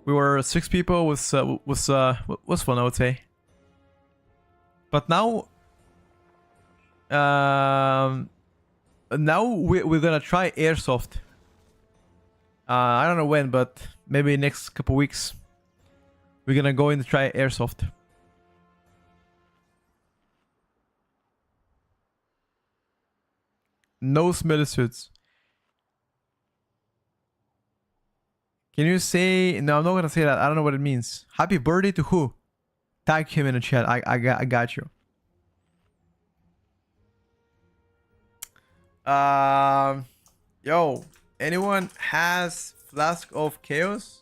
We were 6 people. Was fun, I would say. But now, now we're gonna try airsoft. I don't know when, but maybe next couple weeks. We're gonna go in to try airsoft. No smelly suits. Can you say... No, I'm not gonna say that. I don't know what it means. Happy birthday to who? Tag him in the chat. I got you. Yo, anyone has Flask of Chaos?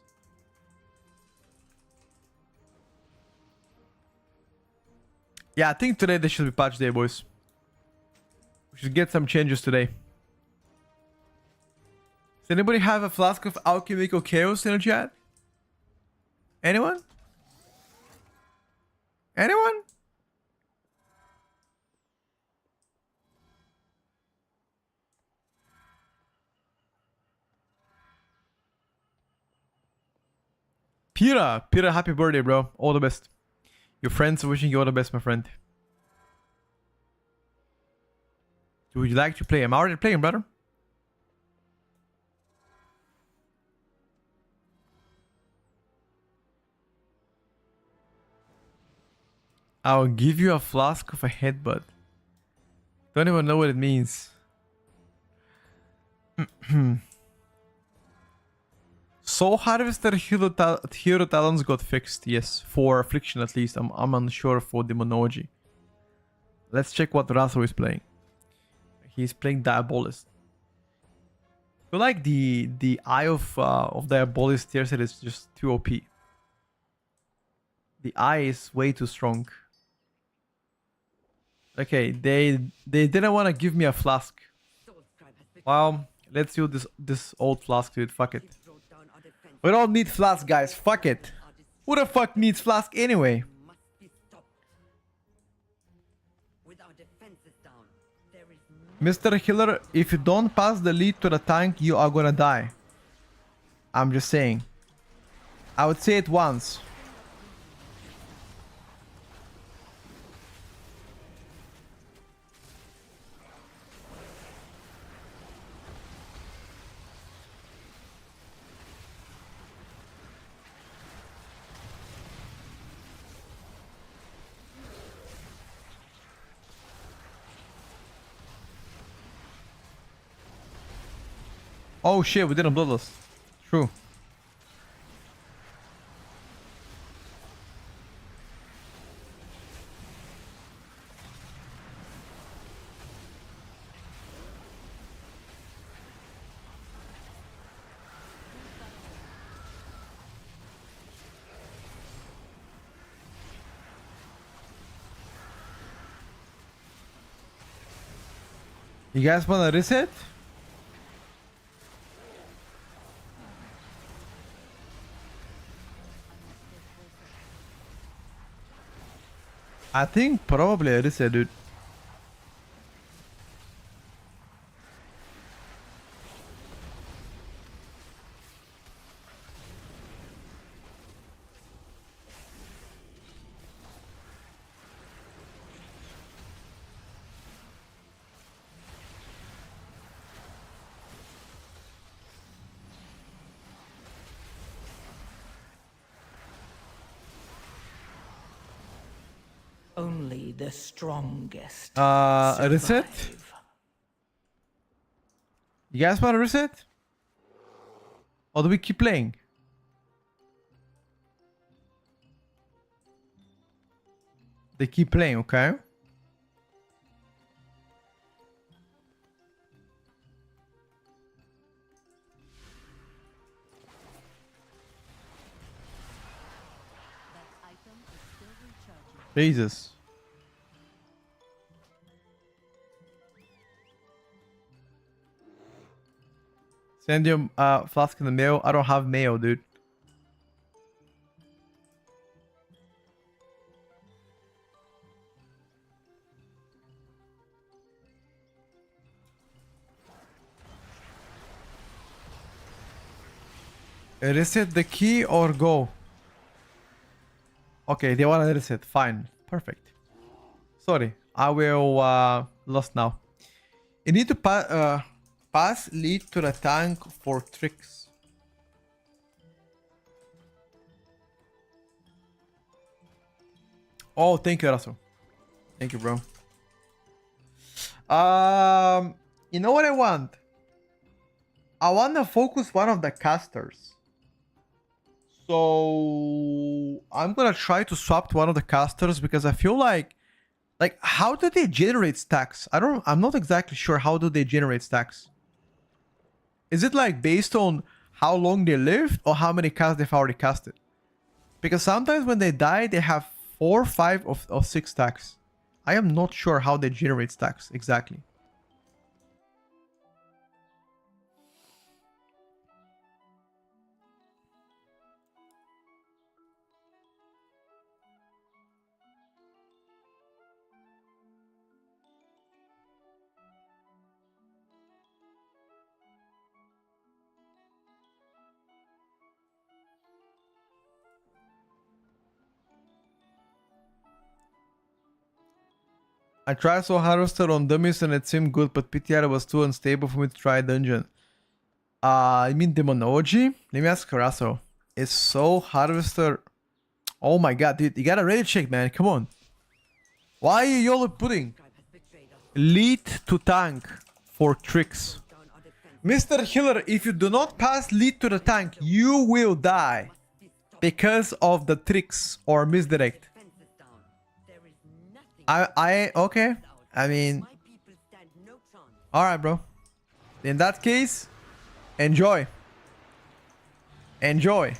Yeah, I think today there should be patch day, boys. We should get some changes today. Does anybody have a flask of alchemical chaos in the chat? Anyone? Anyone? Pira, happy birthday, bro. All the best. Your friends are wishing you all the best, my friend. Would you like to play? I'm already playing, brother. I'll give you a flask of a headbutt. Don't even know what it means. Soul Harvester Hero Talons got fixed, yes. For Affliction at least. I'm unsure for Demonology. Let's check what Raso is playing. He's playing Diabolist. I feel like the Eye of Diabolist tier set is just too OP. The Eye is way too strong. Okay, they didn't want to give me a flask. Well, let's use this old flask to it. Fuck it. We don't need flask, guys. Fuck it. Who the fuck needs flask anyway? Mr. Healer, if you don't pass the lead to the tank, you are gonna die. I'm just saying. I would say it once. Oh shit, we didn't bloodlust. True. You guys wanna reset? I think probably a reset, dude. Only the strongest. Reset? survive. You guys wanna reset? Or do we keep playing? They keep playing, okay? Jesus. Send your flask in the mail. I don't have mail, dude. Reset the key or go? Okay, they want to reset. Fine. Perfect. Sorry. I will lost now. You need to pass lead to the tank for tricks. Oh, thank you, Russell. Thank you, bro. You know what I want? I want to focus one of the casters. So I'm gonna try to swap to one of the casters because I feel like how do they generate stacks? I'm not exactly sure how do they generate stacks. Is it like based on how long they lived or how many casts they've already casted? Because sometimes when they die, they have 4, 5 or 6 stacks. I am not sure how they generate stacks exactly. I tried so harvester on dummies and it seemed good, but PTR was too unstable for me to try dungeon. I mean demonology? Let me ask Carasso. Is so harvester? Oh my god, dude, you gotta ready check, man. Come on. Why are you YOLO putting lead to tank for tricks? Mr. Healer, if you do not pass lead to the tank, you will die because of the tricks or misdirect. Okay. I mean, all right, bro. In that case, enjoy. Enjoy.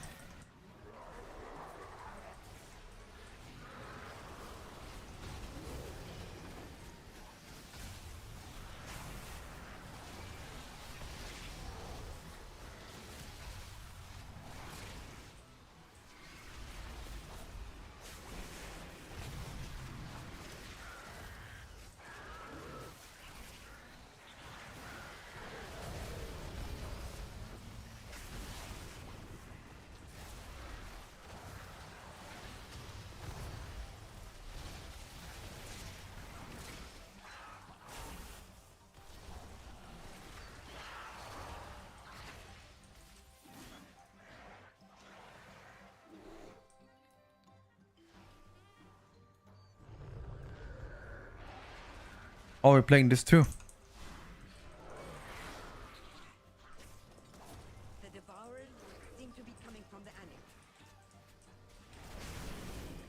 Oh, we're playing this too. The devourers seem to be coming from the annex.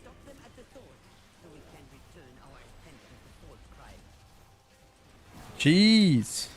Stop them at the source so we can return our attention to false cry. Jeez.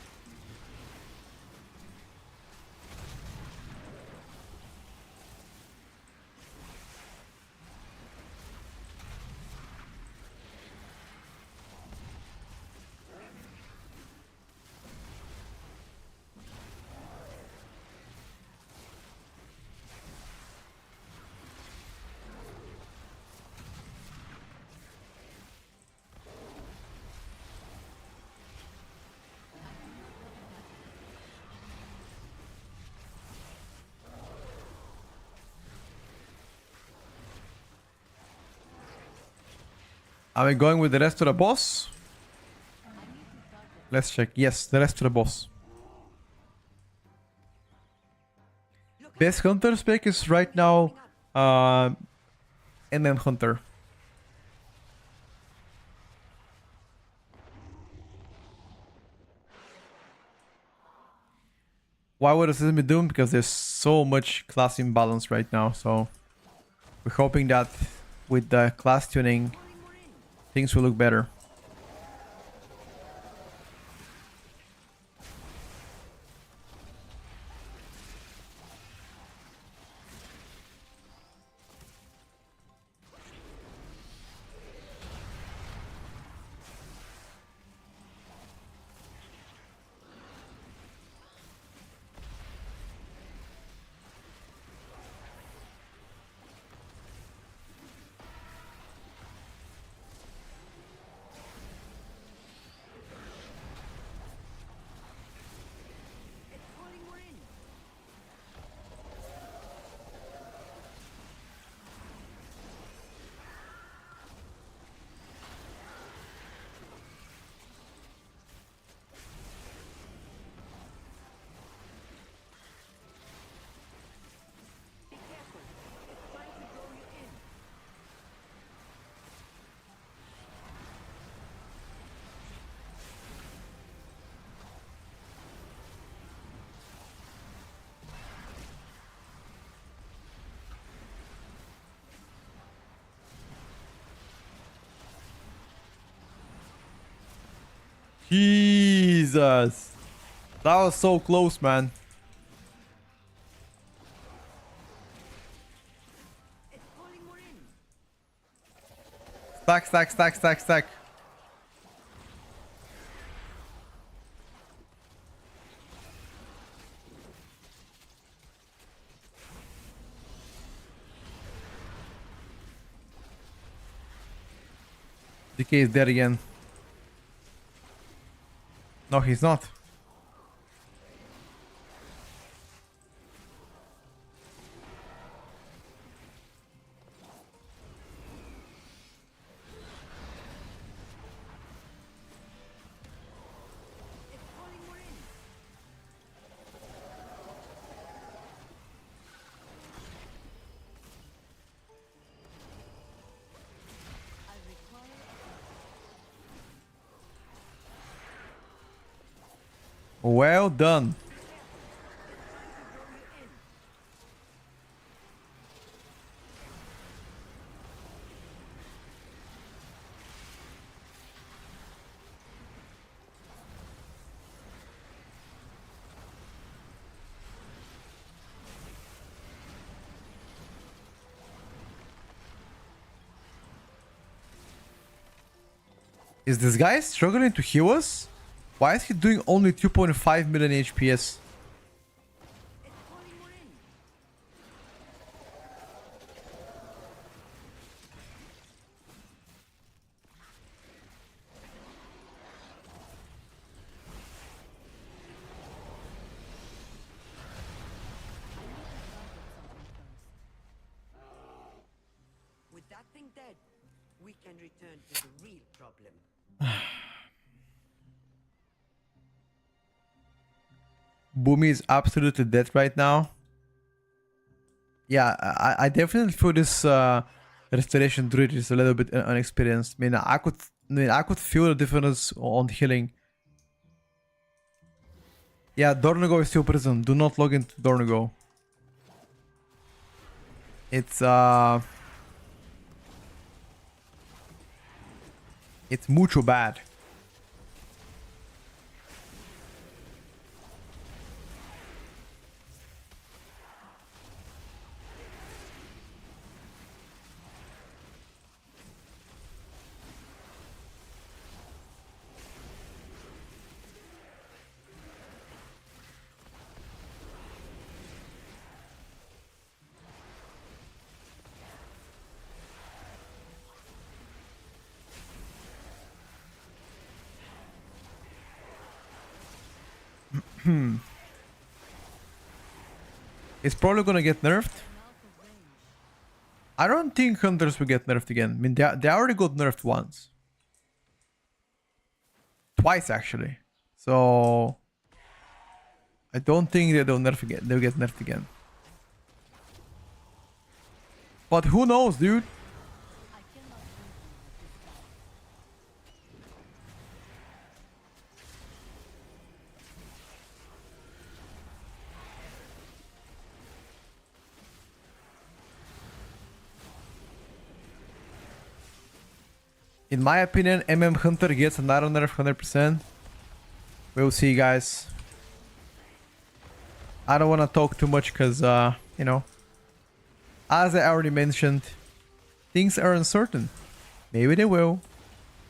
Are we going with the rest of the boss? Let's check. Yes, the rest of the boss. Best hunter spec is right now NN Hunter. Why would this be doomed? Because there's so much class imbalance right now, so we're hoping that with the class tuning things will look better. Jesus. That was so close, man. Stack, stack, stack, stack, stack. DK is dead again. No, he's not. It's calling more in. I require a Well done. Is this guy struggling to heal us? Why is he doing only 2.5 million HPS? It's calling more in. With that thing dead, we can return to the real problem. Boomy is absolutely dead right now. Yeah, I definitely feel this restoration druid is a little bit unexperienced. I could feel the difference on healing. Yeah, Dornigo is still prison. Do not log into Dornigo. It's mucho bad. It's probably gonna get nerfed. I don't think hunters will get nerfed again. I mean, they already got nerfed once. Twice, actually. So... I don't think that they'll get nerfed again. But who knows, dude? In my opinion, Hunter gets another nerf 100%. We'll see, guys. I don't want to talk too much because, you know, as I already mentioned, things are uncertain. Maybe they will.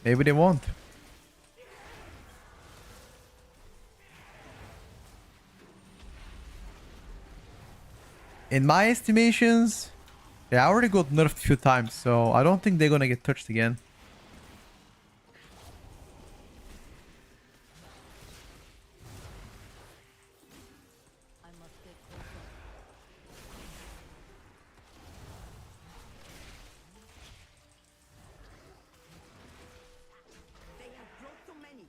Maybe they won't. In my estimations, they already got nerfed a few times, so I don't think they're gonna get touched again. I must get closer. They have brought so many.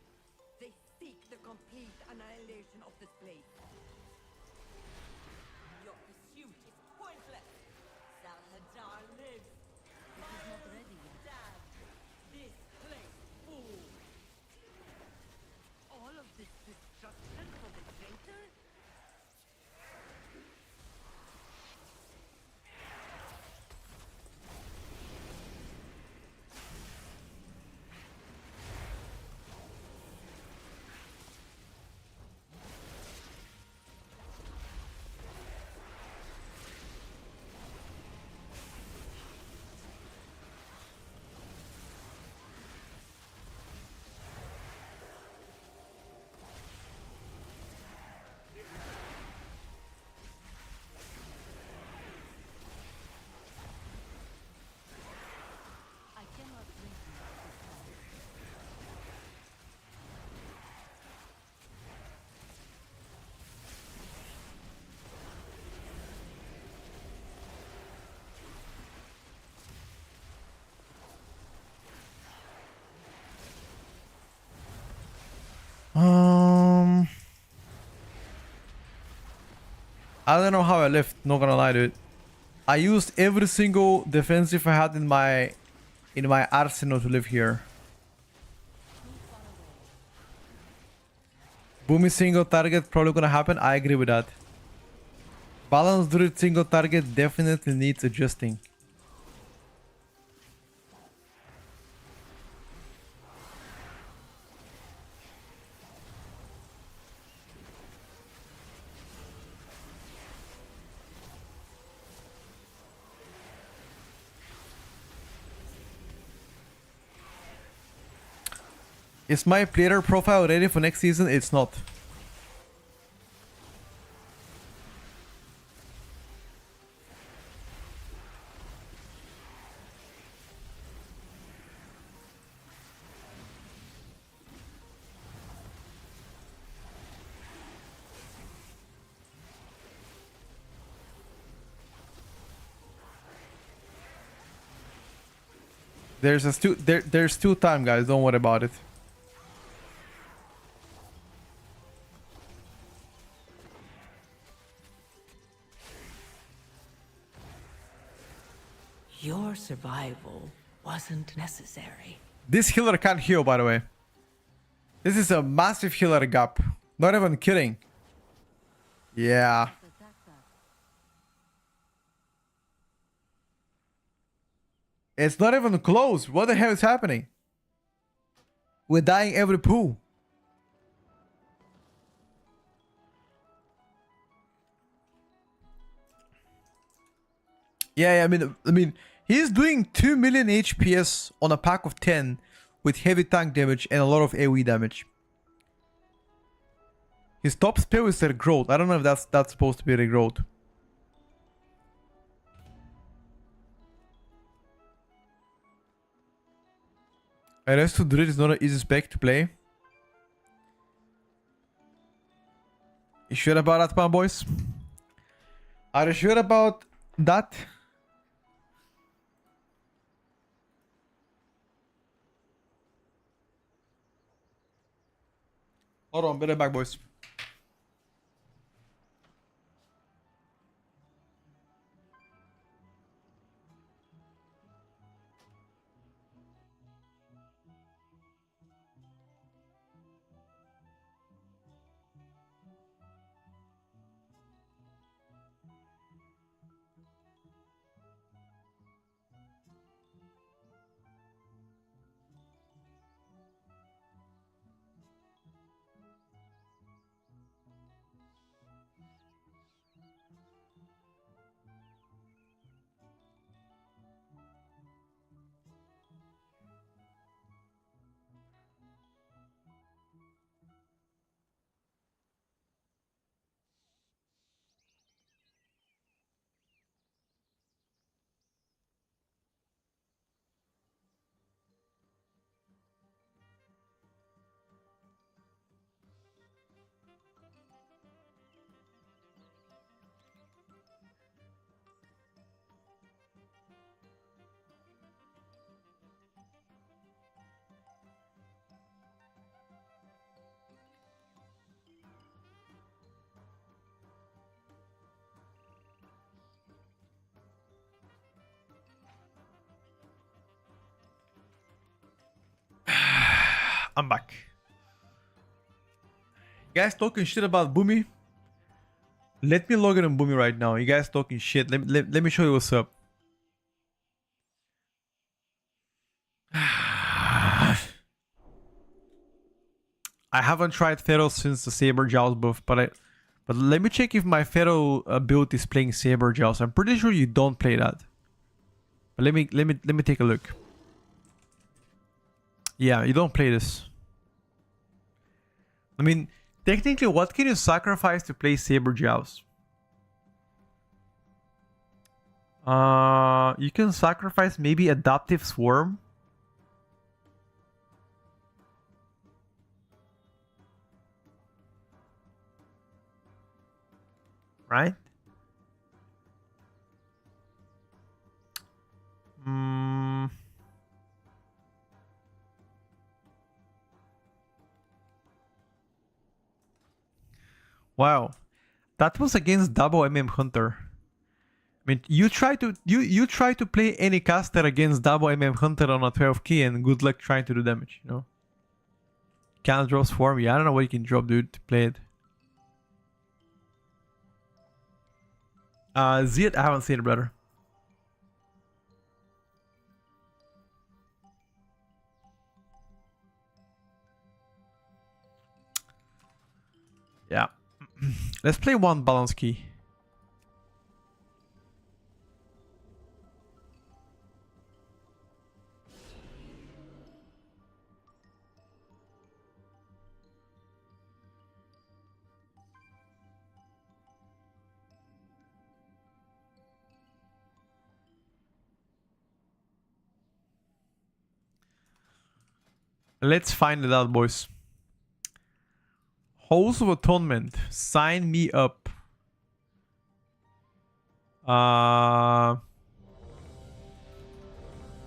They seek the complete annihilation of this place. Your pursuit is pointless. Salhadar lives. It is not ready yet. Damn this place fool. All of this destruction for the traitor? I don't know how I left, not gonna lie, dude. I used every single defensive I had in my arsenal to live here. Boomy single target probably gonna happen. I agree with that. Balance druid single target definitely needs adjusting. Is my player profile ready for next season? It's not. There's still time, guys. Don't worry about it. Your survival wasn't necessary. This healer can't heal, by the way. This is a massive healer gap. Not even kidding. Yeah. It's not even close. What the hell is happening? We're dying every pool. Yeah, I mean, he's doing 2 million HPS on a pack of 10 with heavy tank damage and a lot of AoE damage. His top spell is regrowth. I don't know if that's supposed to be regrowth. Arrest to Druid is not an easy spec to play. You sure about that, my boys? Are you sure about that? Hold on, be right back, boys. I'm back. You guys talking shit about Boomy? Let me log in on Boomy right now. You guys talking shit. Let me show you what's up. I haven't tried Pharaoh since the Saber Jaws buff, but let me check if my Pharaoh build is playing Saber Jaws. I'm pretty sure you don't play that. But let me take a look. Yeah, you don't play this. I mean, technically, what can you sacrifice to play Saber Jaws? You can sacrifice maybe Adaptive Swarm. Right? Wow. That was against double MM Hunter. I mean, you try to play any caster against double MM Hunter on a 12 key and good luck trying to do damage, you know? Can't drop Swarm. Yeah, I don't know what you can drop, dude, to play it. Zed, I haven't seen it, brother. Yeah. Let's play one balance key. Let's find it out, boys. Halls of Atonement. Sign me up.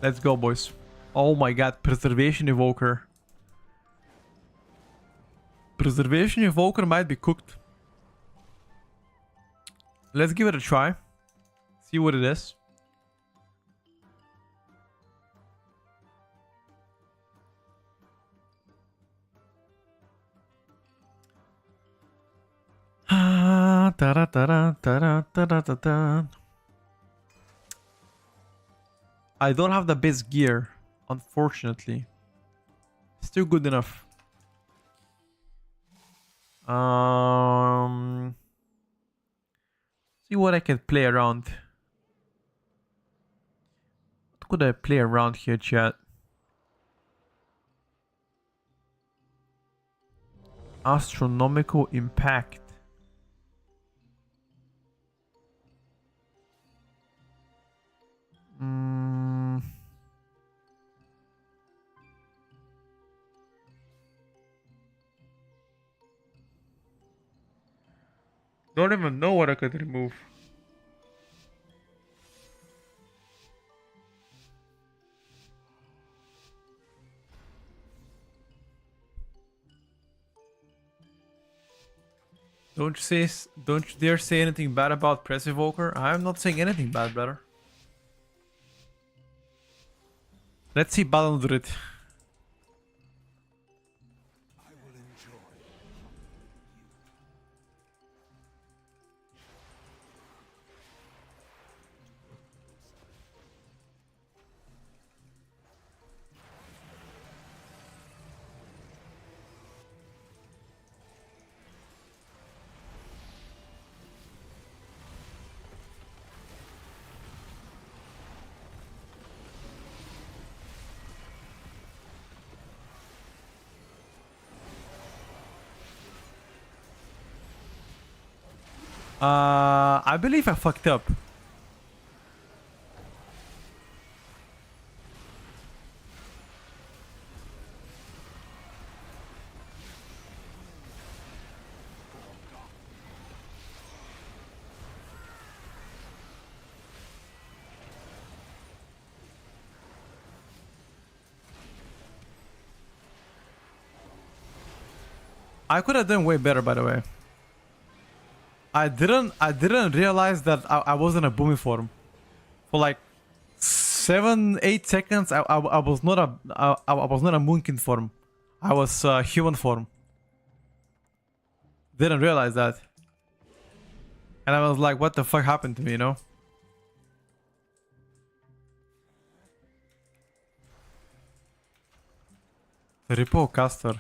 Let's go, boys. Oh my god, Preservation Evoker. Preservation Evoker might be cooked. Let's give it a try. See what it is. I don't have the best gear, unfortunately. Still good enough. See what I can play around. What could I play around here, chat? Astronomical impact. Don't even know what I could remove. Don't you dare say anything bad about Press Evoker. I'm not saying anything bad, brother. Let's see Balance Druid. I believe I fucked up. I could have done way better, by the way. I didn't realize that I was in a booming form. For like 7-8 seconds, I was not a Moonkin form. I was human form. Didn't realize that. And I was like, what the fuck happened to me, you know? Repo caster.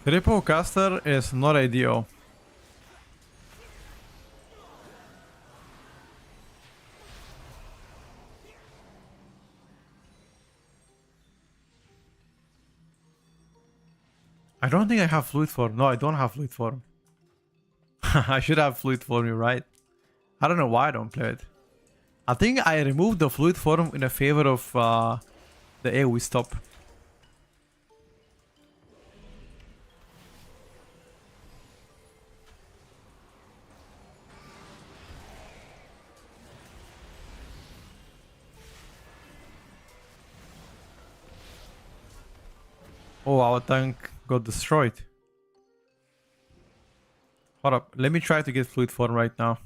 Repo caster is not ideal. I don't think I have fluid form. No, I don't have fluid form. I should have fluid form, you're right. I don't know why I don't play it. I think I removed the fluid form in a favor of the AoE stop. Oh, our tank got destroyed. Hold up, let me try to get fluid form right now.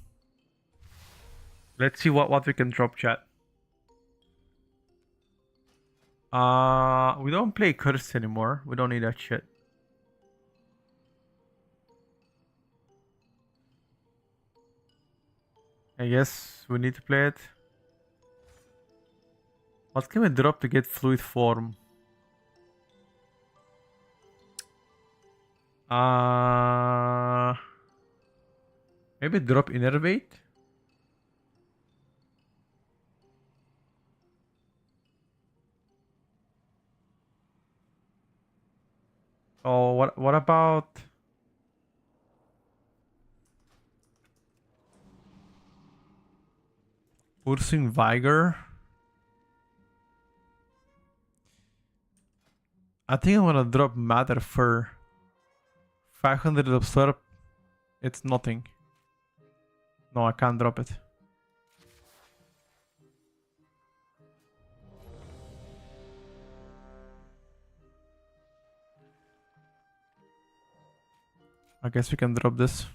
Let's see what we can drop, chat. We don't play curse anymore. We don't need that shit. I guess we need to play it. What can we drop to get fluid form? Maybe drop innervate. Oh, what about Pulsing Vigor? I think I'm gonna drop Matter Fur. 500 absorb. It's nothing. No, I can't drop it. I guess we can drop this.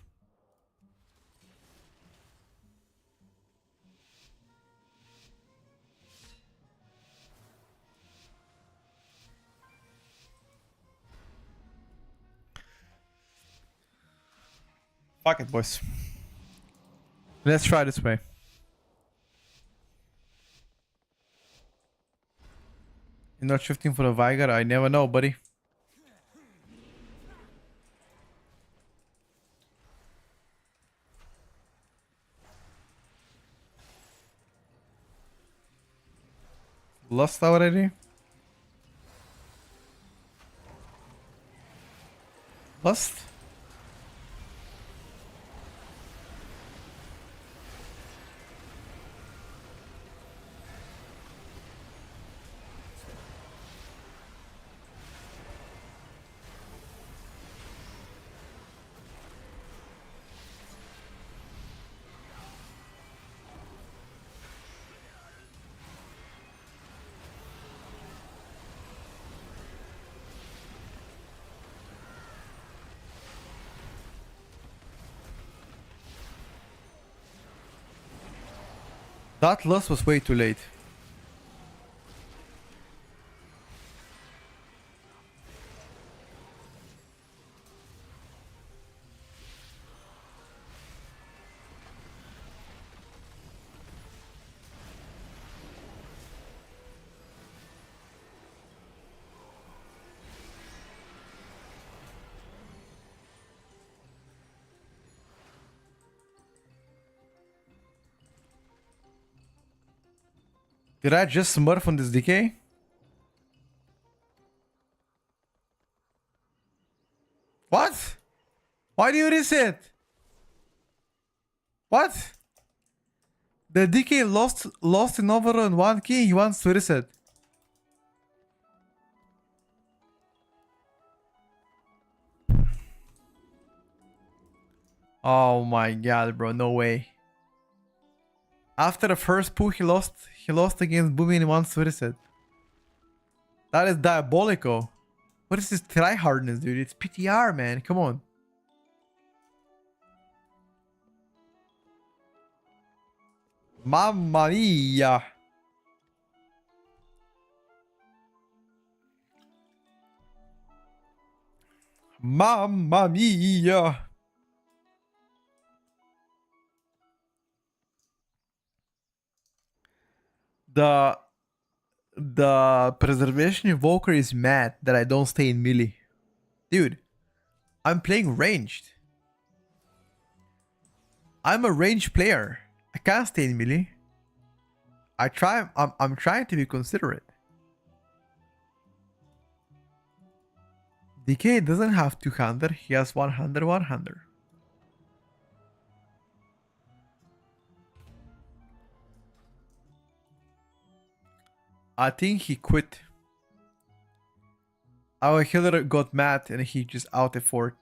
Fuck it, boys. Let's try this way. You're not shifting for the Vigor? I never know, buddy. Lost already? Lost? That loss was way too late. Did I just smurf on this decay? What? Why do you reset? What? The DK lost in overrun 1 key, he wants to reset. Oh my god, bro, no way. After the first pull he lost against Boomy and he wants to reset. That is diabolical. What is this tryhardness, dude? It's PTR, man. Come on. Mamma mia. Mamma mia. The Preservation Invoker is mad that I don't stay in melee. Dude, I'm playing ranged. I'm a ranged player. I can't stay in melee. I'm trying to be considerate. DK doesn't have 200, he has 100, 100. I think he quit. Our healer got mad and he just out effort.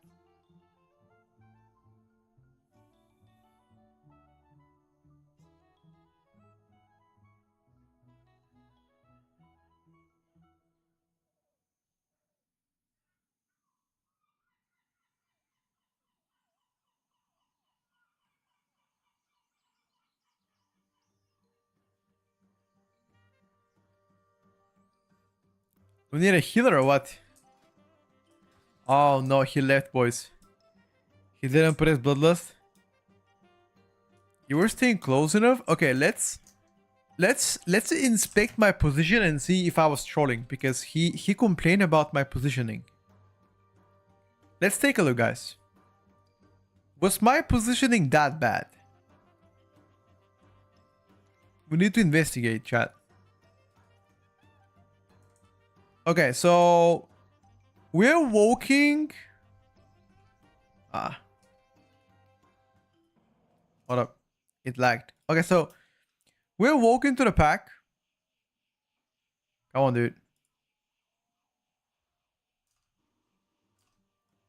We need a healer or what? Oh no, he left, boys. He didn't put his bloodlust. You were staying close enough? Okay, let's inspect my position and see if I was trolling, because he complained about my positioning. Let's take a look, guys. Was my positioning that bad? We need to investigate, chat. Okay, so we're walking. Hold up. It lagged. Okay, so we're walking to the pack. Come on, dude.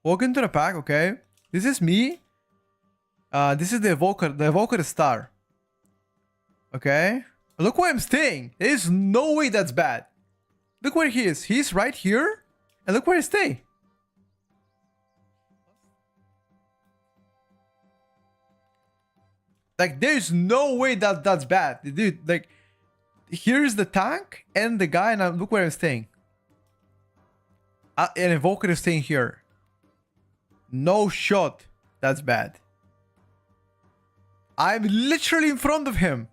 Walking to the pack, okay. This is me. This is the evoker. The evoker star. Okay. Look where I'm staying. There's no way that's bad. Look where he is. He's right here. And look where I stay. Like, there's no way that that's bad. Dude, like, here's the tank and the guy, and look where I'm staying. An evoker is staying here. No shot. That's bad. I'm literally in front of him.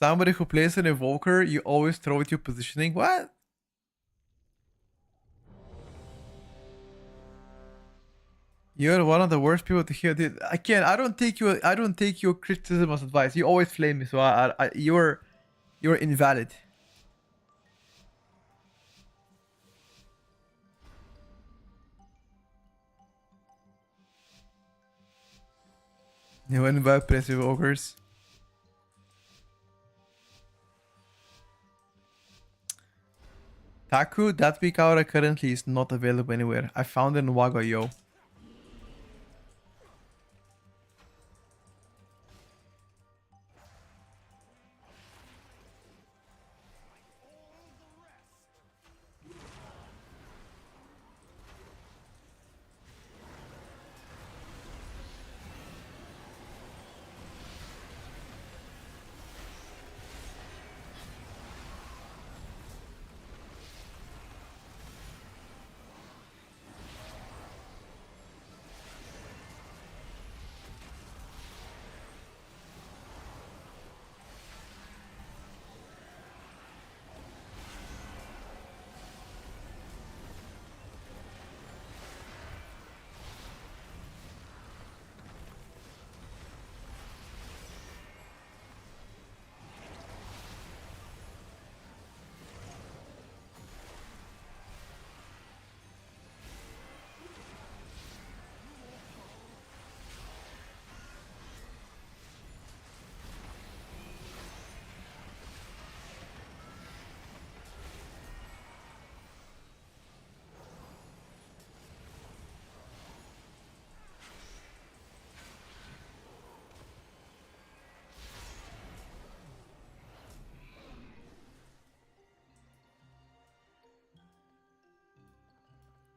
Somebody who plays an evoker, you always throw with your positioning. What? You're one of the worst people to hear. Dude, I can't. I don't take your criticism as advice. You always flame me, so you're invalid. You went by passive ogres. Taku, that week aura currently is not available anywhere. I found it in Wagayo.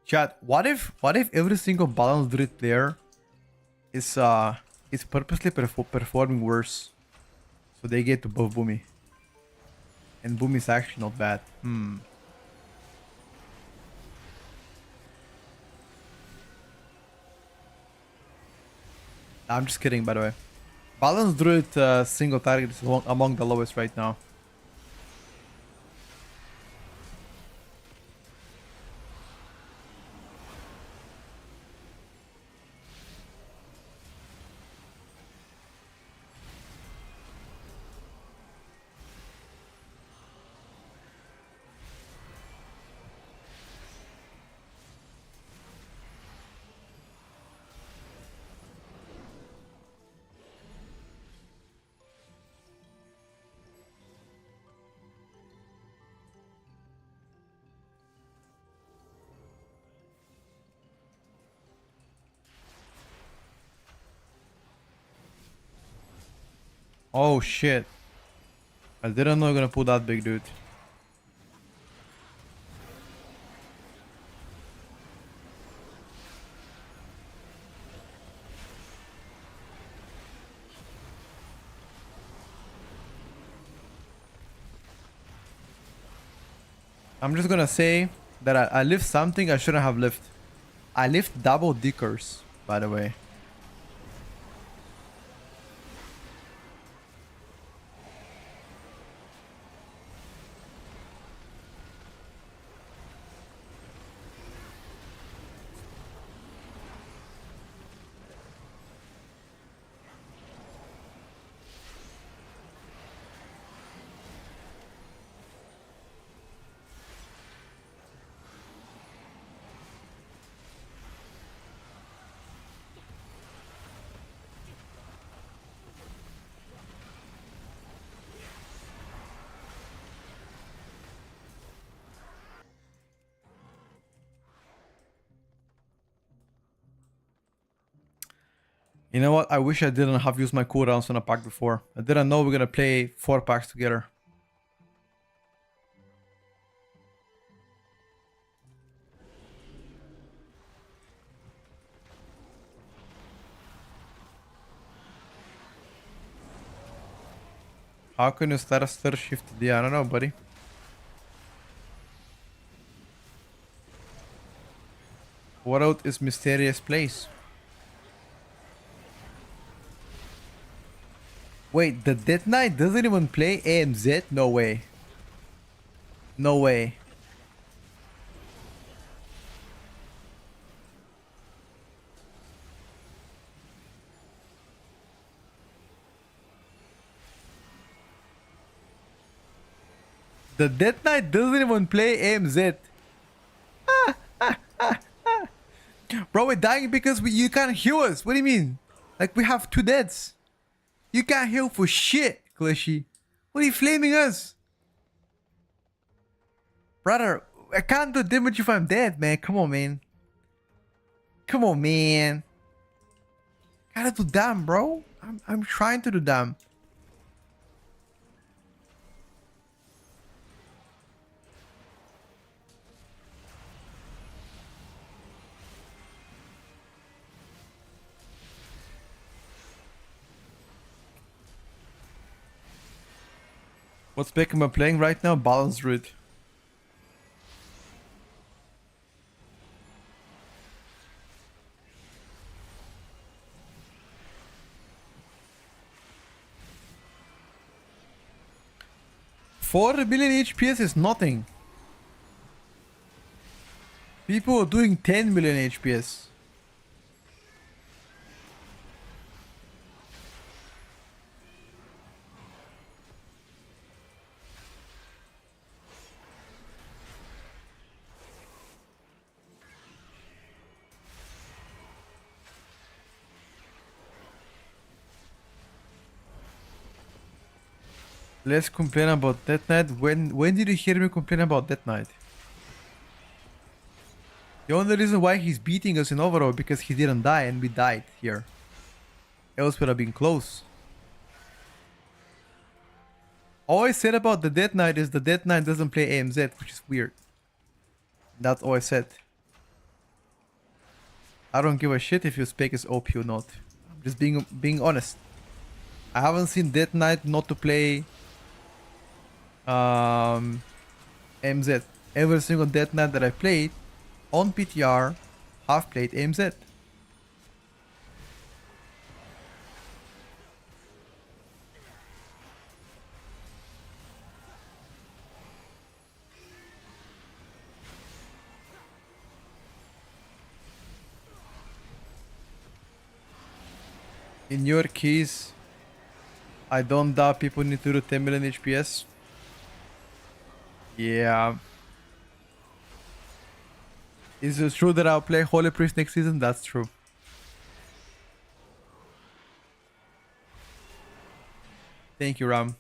Chat, what if every single balance druid player is purposely performing worse, so they get to buff Boomy, and Boomy is actually not bad. I'm just kidding, by the way. Balance druid single target is among the lowest right now. Oh shit. I didn't know you're gonna pull that big dude. I'm just gonna say that I lift something I shouldn't have lift. I lift double dickers, by the way. You know what? I wish I didn't have used my cooldowns on a pack before. I didn't know we're gonna play 4 packs together. How can you start a third shift today? I don't know, buddy. What out is mysterious place? Wait, the Death Knight doesn't even play AMZ? No way. No way. The Death Knight doesn't even play AMZ. Bro, we're dying because you can't heal us. What do you mean? Like, we have 2 deaths. You can't heal for shit, Clishy. What are you flaming us? Brother, I can't do damage if I'm dead, man. Come on, man. Come on, man. Gotta do damn, bro. I'm trying to do damn. What spec am I playing right now? Balance Root. $4 billion HPS is nothing. People are doing 10 million HPS. Let's complain about Death Knight. When did you hear me complain about Death Knight? The only reason why he's beating us in overall because he didn't die and we died here. Else would have been close. All I said about the Death Knight is the Death Knight doesn't play AMZ, which is weird. That's all I said. I don't give a shit if your spec is OP or not. I'm just being honest. I haven't seen Death Knight not to play AMZ. Every single Death Knight that I played on PTR have played AMZ. In your case, I don't doubt people need to do 10 million HPS. Yeah. Is it true that I'll play Holy Priest next season? That's true. Thank you, Ram.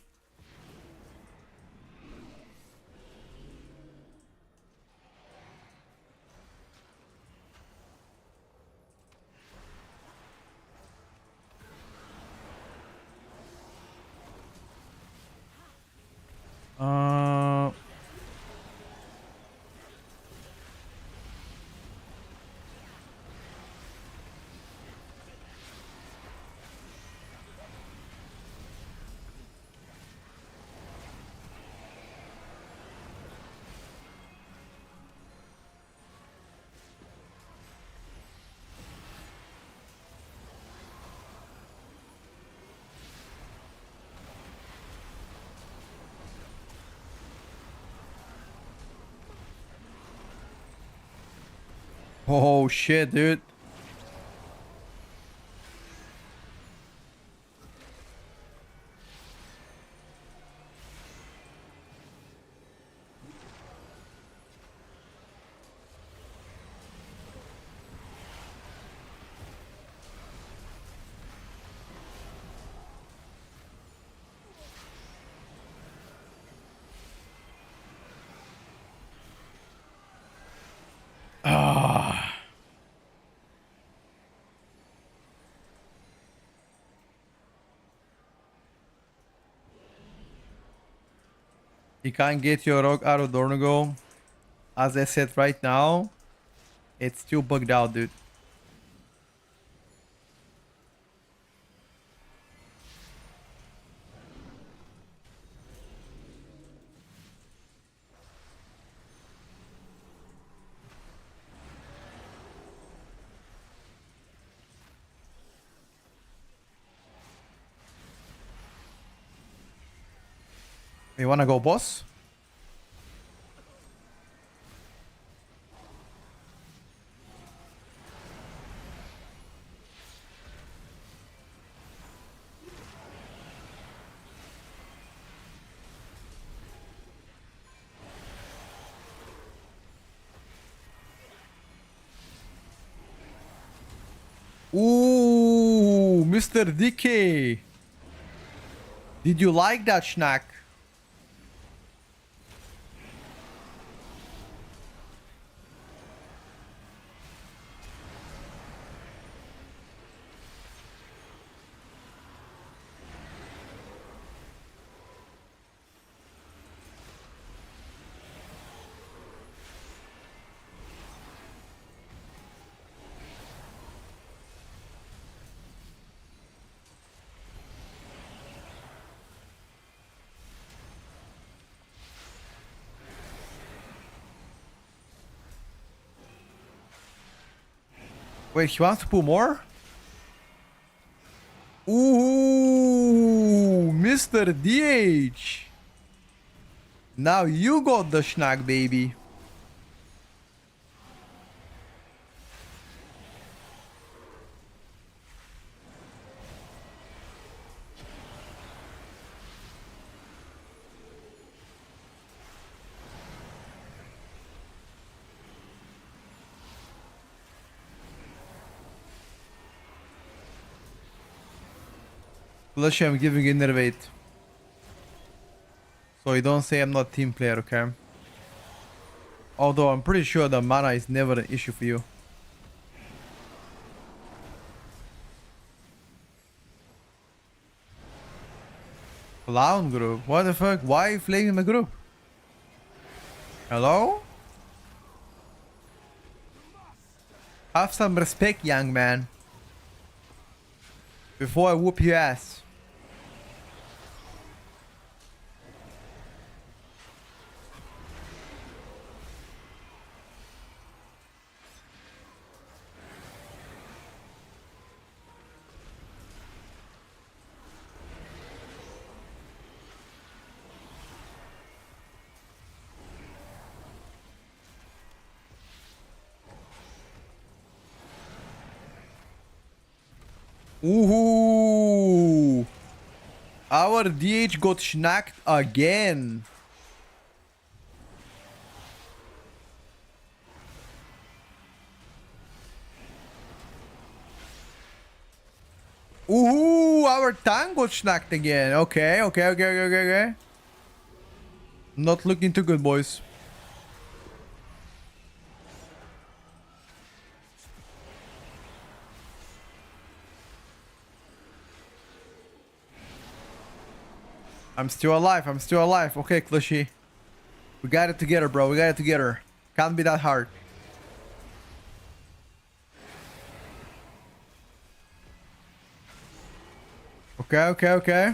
Oh shit, dude. Ah. You can't get your rock out of Dornago. As I said right now, it's still bugged out, dude. You wanna go, boss? Ooh, Mr. DK. Did you like that snack? Wait, he wants to pull more? Ooh, Mr. DH. Now you got the snack, baby. Flush, I'm giving you innervate. So you don't say I'm not team player, okay? Although I'm pretty sure the mana is never an issue for you. Clown group? What the fuck? Why are you flaming my group? Hello? Have some respect, young man. Before I whoop your ass. Ooh. Our DH got schnacked again. Ooh, our tank got schnacked again. Okay. Not looking too good, boys. I'm still alive. Okay, Clushy. We got it together, bro. We got it together. Can't be that hard. Okay. Okay.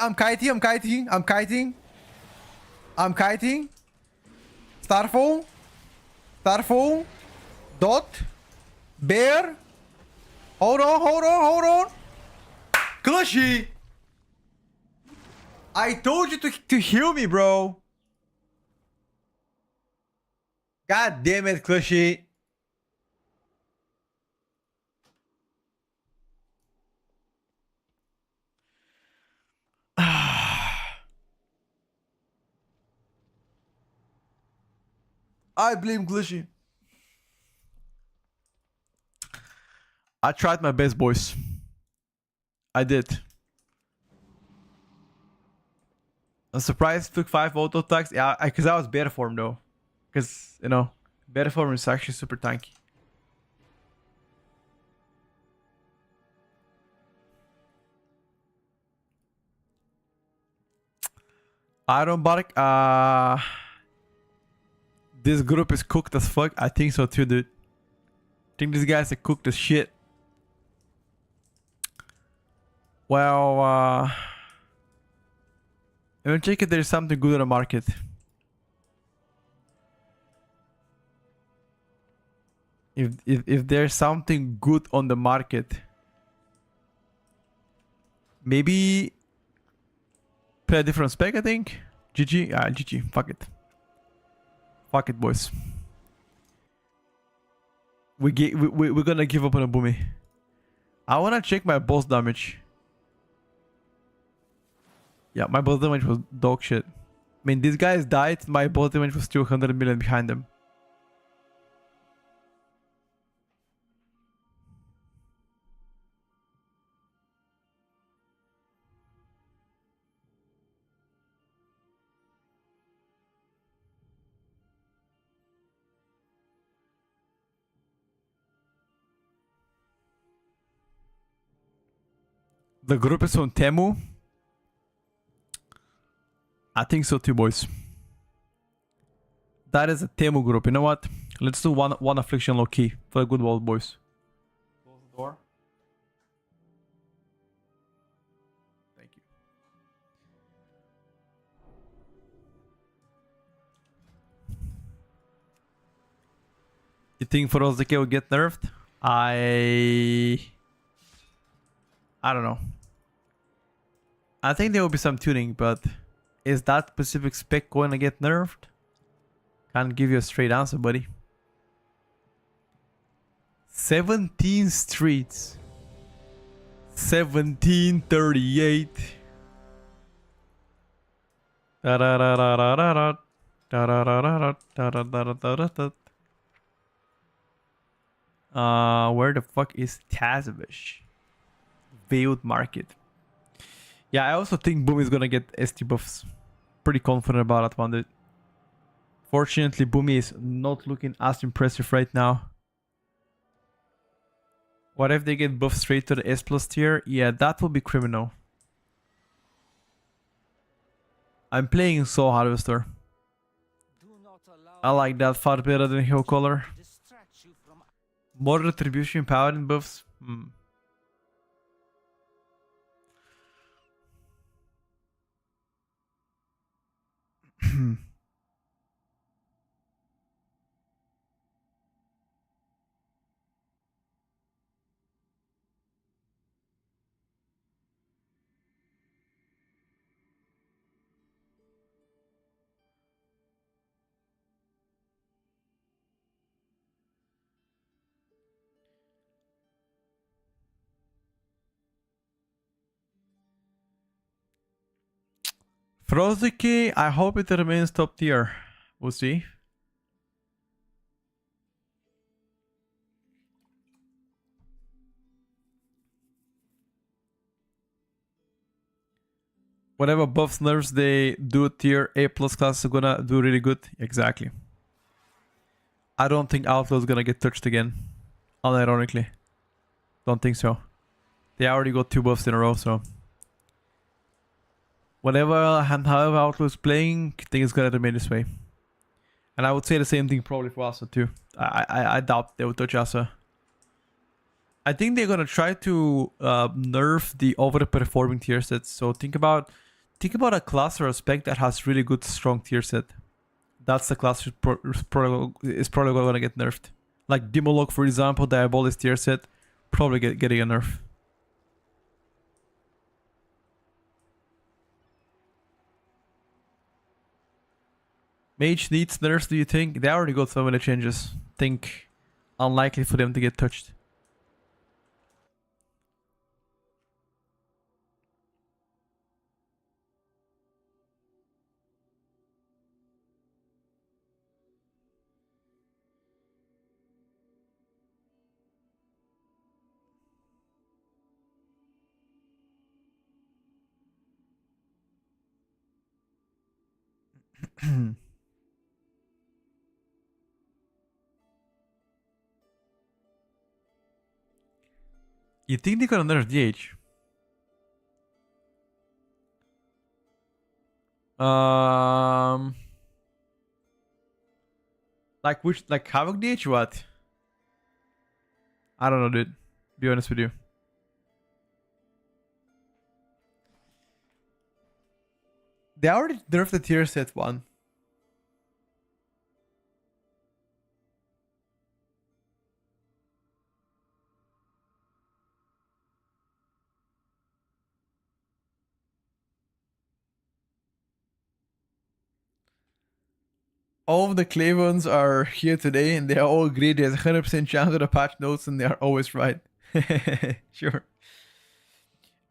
I'm kiting. Starfall. Dot. Bear. Hold on. Clushy! I told you to heal me, bro. God damn it, Clushy. I blame Clushy. I tried my best, boys. I did. I'm surprised it took 5 auto attacks. Yeah, because I was better form though. Because, you know, better form is actually super tanky. Iron Bark, this group is cooked as fuck. I think so too, dude. I think these guys are cooked as shit. Well, let me check if there's something good on the market. If there's something good on the market, maybe play a different spec. I think GG. GG. Fuck it. Fuck it, boys. We're gonna give up on a Boomy. I wanna check my boss damage. Yeah, my boss damage was dog shit. I mean, these guys died. My boss damage was still 100 million behind them. The group is on Temu. I think so too, boys. That is a Temu group. You know what? Let's do one affliction low key for a good world, boys. Close the door. Thank you. You think Forozake will get nerfed? I don't know. I think there will be some tuning, but is that specific spec going to get nerfed? Can't give you a straight answer, buddy. 17 streets. 1738. Where the fuck is Tazovish? Veiled Market. Yeah, I also think Boom is gonna get ST buffs. Pretty confident about that one, dude. Fortunately, Boomy is not looking as impressive right now. What if they get buffed straight to the S plus tier? Yeah, that will be criminal. I'm playing Soul Harvester. I like that far better than Hill Color. More retribution, paladin buffs. Froziki, I hope it remains top tier. We'll see. Whatever buffs nerfs they do, tier A plus class are gonna do really good. Exactly. I don't think Outlaw is gonna get touched again. Unironically. Don't think so. They already got 2 buffs in a row, so. Whatever and however Outlaw is playing, I think it's gonna remain this way. And I would say the same thing probably for Asa too. I doubt they would touch Asa. I think they're gonna try to nerf the overperforming tier sets. So think about a class or a spec that has really good strong tier set. That's the class is probably gonna get nerfed. Like Dimolog, for example, Diabolist tier set, probably getting a nerf. Mage needs nerfs, do you think? They already got so many changes. Think unlikely for them to get touched. You think they got nerf DH? Um, like which, like Havoc DH? What? I don't know, dude. Be honest with you. They already nerfed the tier set one. All of the Clavons are here today and they are all agreed there's a 100% chance of the patch notes and they are always right. Sure.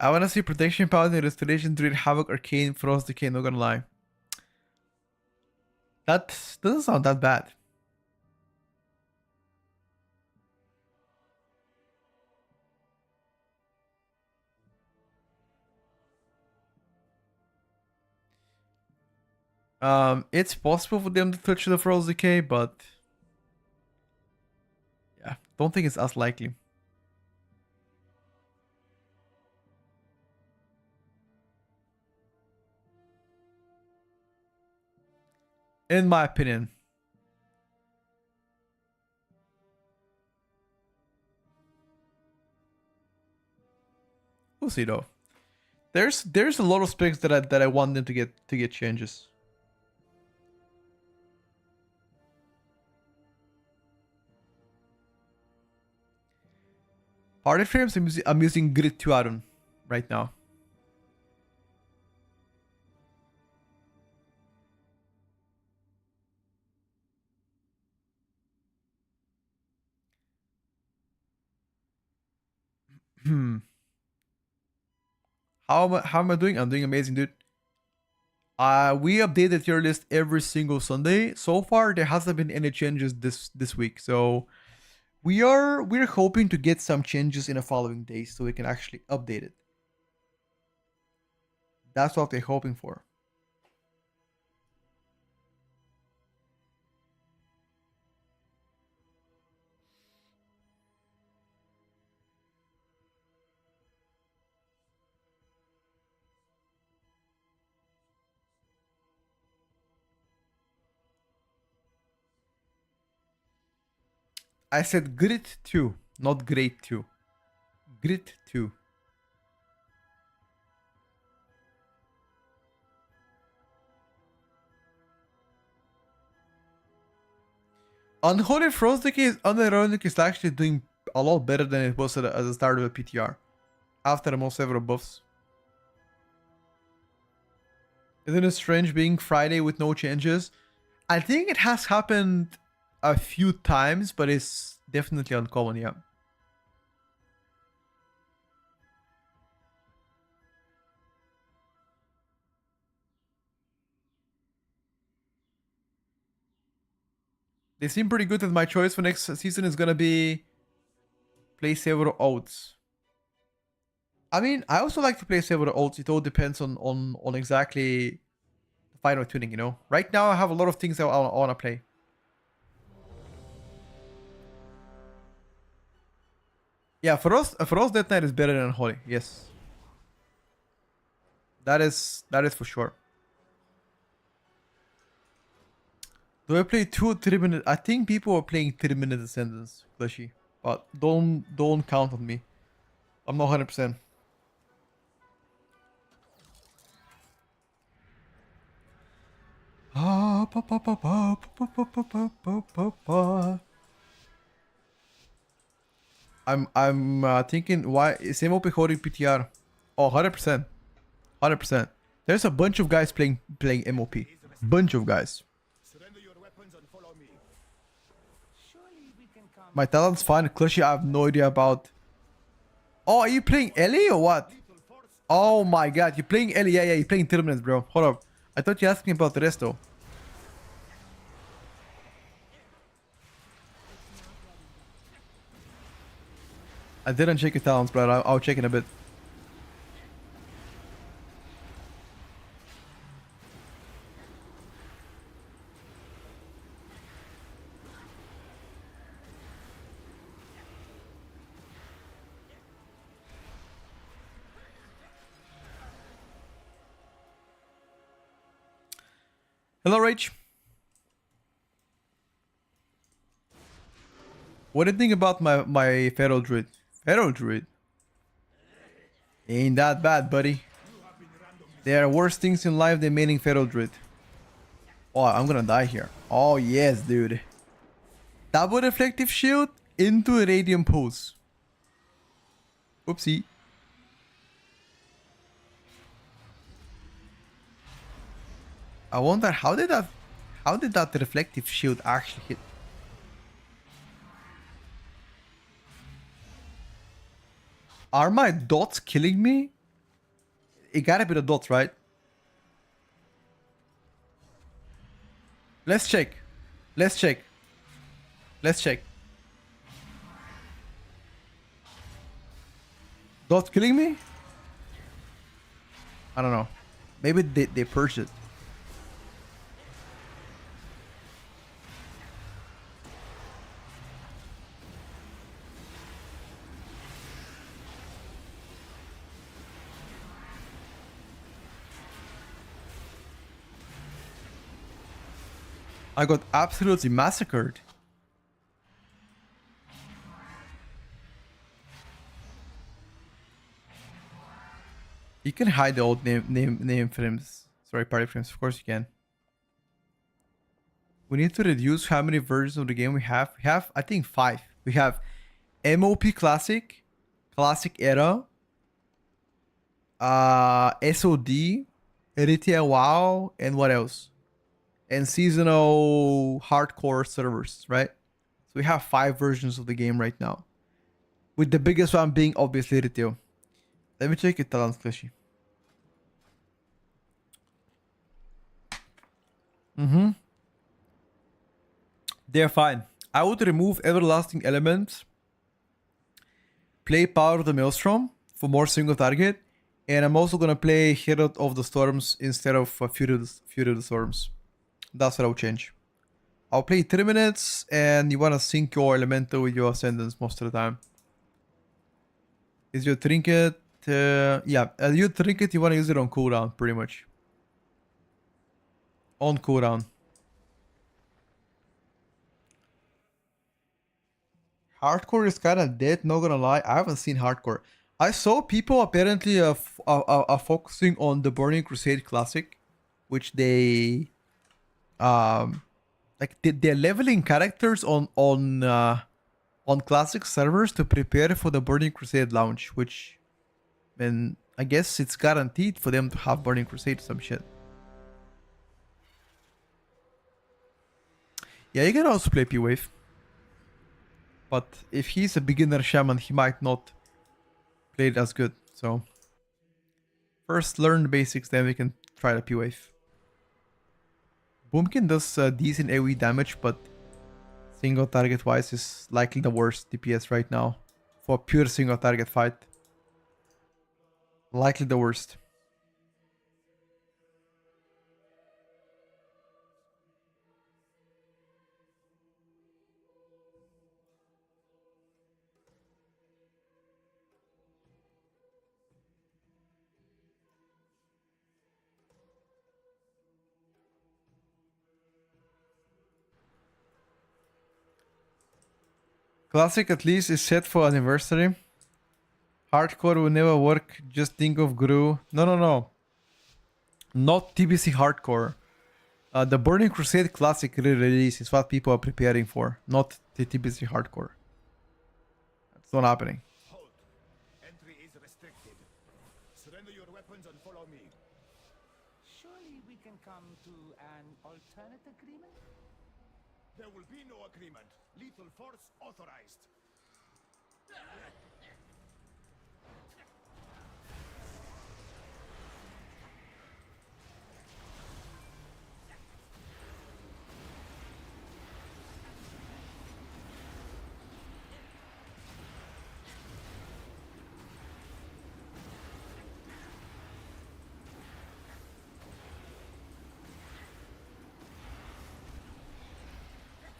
I want to see Protection Paladin, Restoration, Druid, Havoc, Arcane, Frost Decay, not gonna lie. That doesn't sound that bad. It's possible for them to touch the Frost Decay, but yeah, don't think it's as likely. In my opinion. We'll see though. There's a lot of specs that I want them to get changes. Party frames, I'm using Grid 2 Aron right now. How am I doing? I'm doing amazing, dude. We update the tier list every single Sunday. So far, there hasn't been any changes this week. So we're hoping to get some changes in the following days so we can actually update it. That's what they're hoping for. I said grit 2, not great 2. Grit 2. Unholy Frost Decay is unironic is actually doing a lot better than it was at the start of the PTR. After the most several buffs. Isn't it strange being Friday with no changes? I think it has happened a few times, but it's definitely uncommon, yeah. They seem pretty good, and my choice for next season is gonna be play several oats. I mean, I also like to play several oats. It all depends on exactly the final tuning, you know. Right now, I have a lot of things I want to play. Yeah, for us, Death Knight is better than Holy. Yes, that is for sure. Do I play 2 or 3 minutes? I think people are playing 3-minute Ascendance, Fleshy. But don't count on me. I'm not 100%. I'm thinking why same OP holding PTR. Oh, 100%. 100%. There's a bunch of guys playing MOP. Bunch of guys. and follow me. Surely we can come. My talent's fine. Clushy, I have no idea about. Oh, are you playing Ellie or what? Oh my god, you're playing Ellie. Yeah, you're playing Tierlist, bro. Hold up. I thought you asked me about the rest though. I didn't check your talents, but I'll check in a bit. Hello, Rach. What do you think about my Feral Druid? Feral Druid? Ain't that bad, buddy. There are worse things in life than maining Feral Druid. Oh, I'm gonna die here. Oh, yes, dude. Double reflective shield into a radiant pulse. Oopsie. I wonder how did that reflective shield actually hit? Are my dots killing me? It gotta be the dots, right? Let's check. Let's check. Let's check. Dots killing me? I don't know. Maybe they purged it. I got absolutely massacred. You can hide the old name frames. Sorry, party frames. Of course you can. We need to reduce how many versions of the game we have. We have, I think, 5. We have MOP Classic, Classic Era, SOD, Retail WoW, and what else? And seasonal hardcore servers, right? So we have 5 versions of the game right now. With the biggest one being obviously retail. Let me check your talents, Clishy. They're fine. I would remove Everlasting Elements, play Power of the Maelstrom for more single target, and I'm also gonna play Herald of the Storms instead of Fury of the Storms. That's what I'll change. I'll play 3 minutes, and you wanna sync your Elemental with your Ascendance most of the time. Is your Trinket... yeah, your Trinket, you wanna use it on cooldown, pretty much. On cooldown. Hardcore is kind of dead, not gonna lie. I haven't seen Hardcore. I saw people apparently are focusing on the Burning Crusade Classic, which they like they're leveling characters on classic servers to prepare for the Burning Crusade launch, which, and I guess it's guaranteed for them to have Burning Crusade or some shit. Yeah, you can also play P-Wave. But if he's a beginner shaman, he might not play it as good. So first learn the basics, then we can try the P-Wave. Boomkin does decent AoE damage, but single target wise is likely the worst DPS right now. For a pure single target fight. Likely the worst. Classic at least is set for anniversary. Hardcore will never work. Just think of Gru. No. Not TBC Hardcore. The Burning Crusade Classic re-release is what people are preparing for. Not the TBC Hardcore. That's not happening. Hold. Entry is restricted. Surrender your weapons and follow me. Surely we can come to an alternate agreement? There will be no agreement. Lethal force authorized.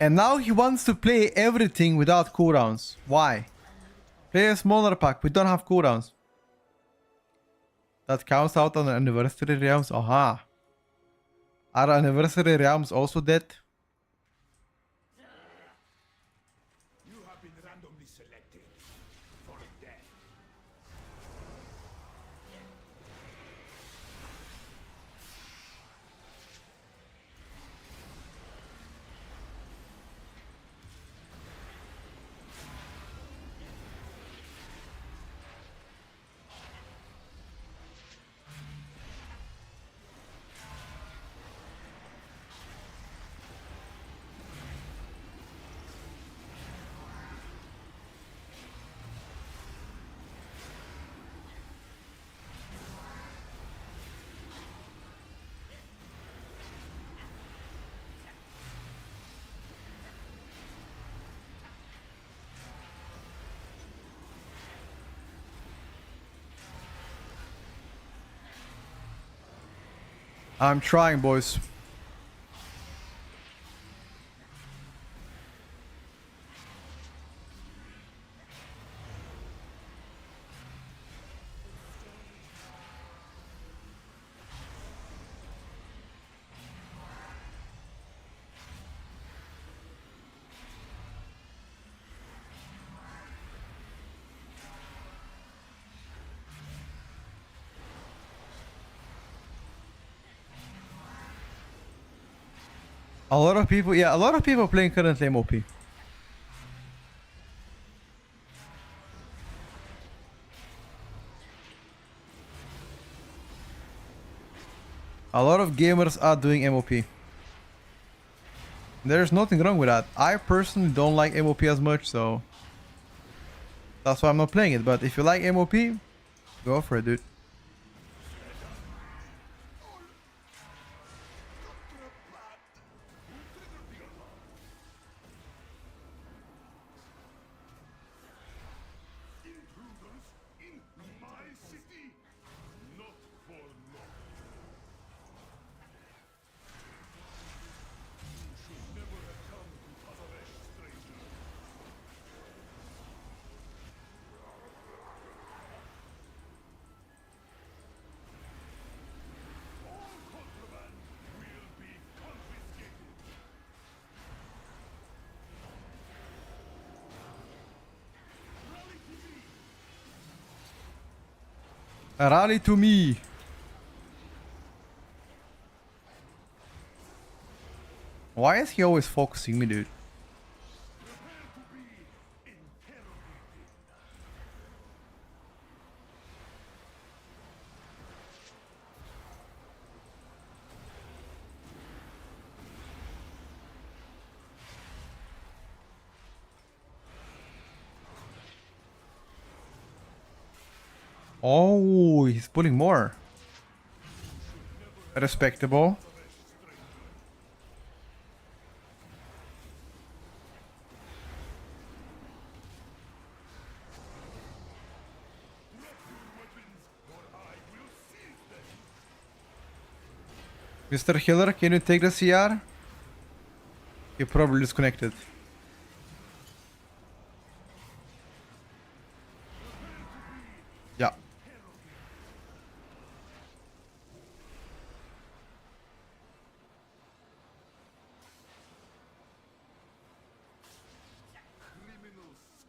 And now he wants to play everything without cooldowns. Why? Play a smaller pack. We don't have cooldowns. That counts out on the anniversary realms. Aha. Are anniversary realms also dead? You have been randomly selected for death. I'm trying, boys. A lot of people, yeah, a lot of people playing currently MOP. A lot of gamers are doing MOP. There's nothing wrong with that. I personally don't like MOP as much, so that's why I'm not playing it. But if you like MOP, go for it, dude. Intruders in my city. Not for long. You should never have come to Tazaresh, stranger. All contraband will be confiscated. Rally to me. Rally to me. Why is he always focusing me, dude? Prepare to be interrogated. Oh, he's pulling more. Respectable. Mr. Healer, can you take the CR? He probably disconnected. Yeah.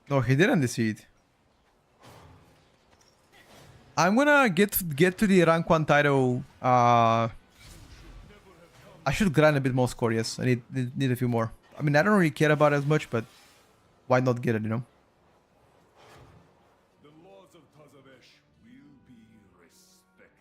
No, he didn't deceive. I'm gonna get to the rank 1 title. I should grind a bit more score, yes. I need a few more. I mean, I don't really care about it as much, but why not get it, you know? The laws of Tazaresh will be respected.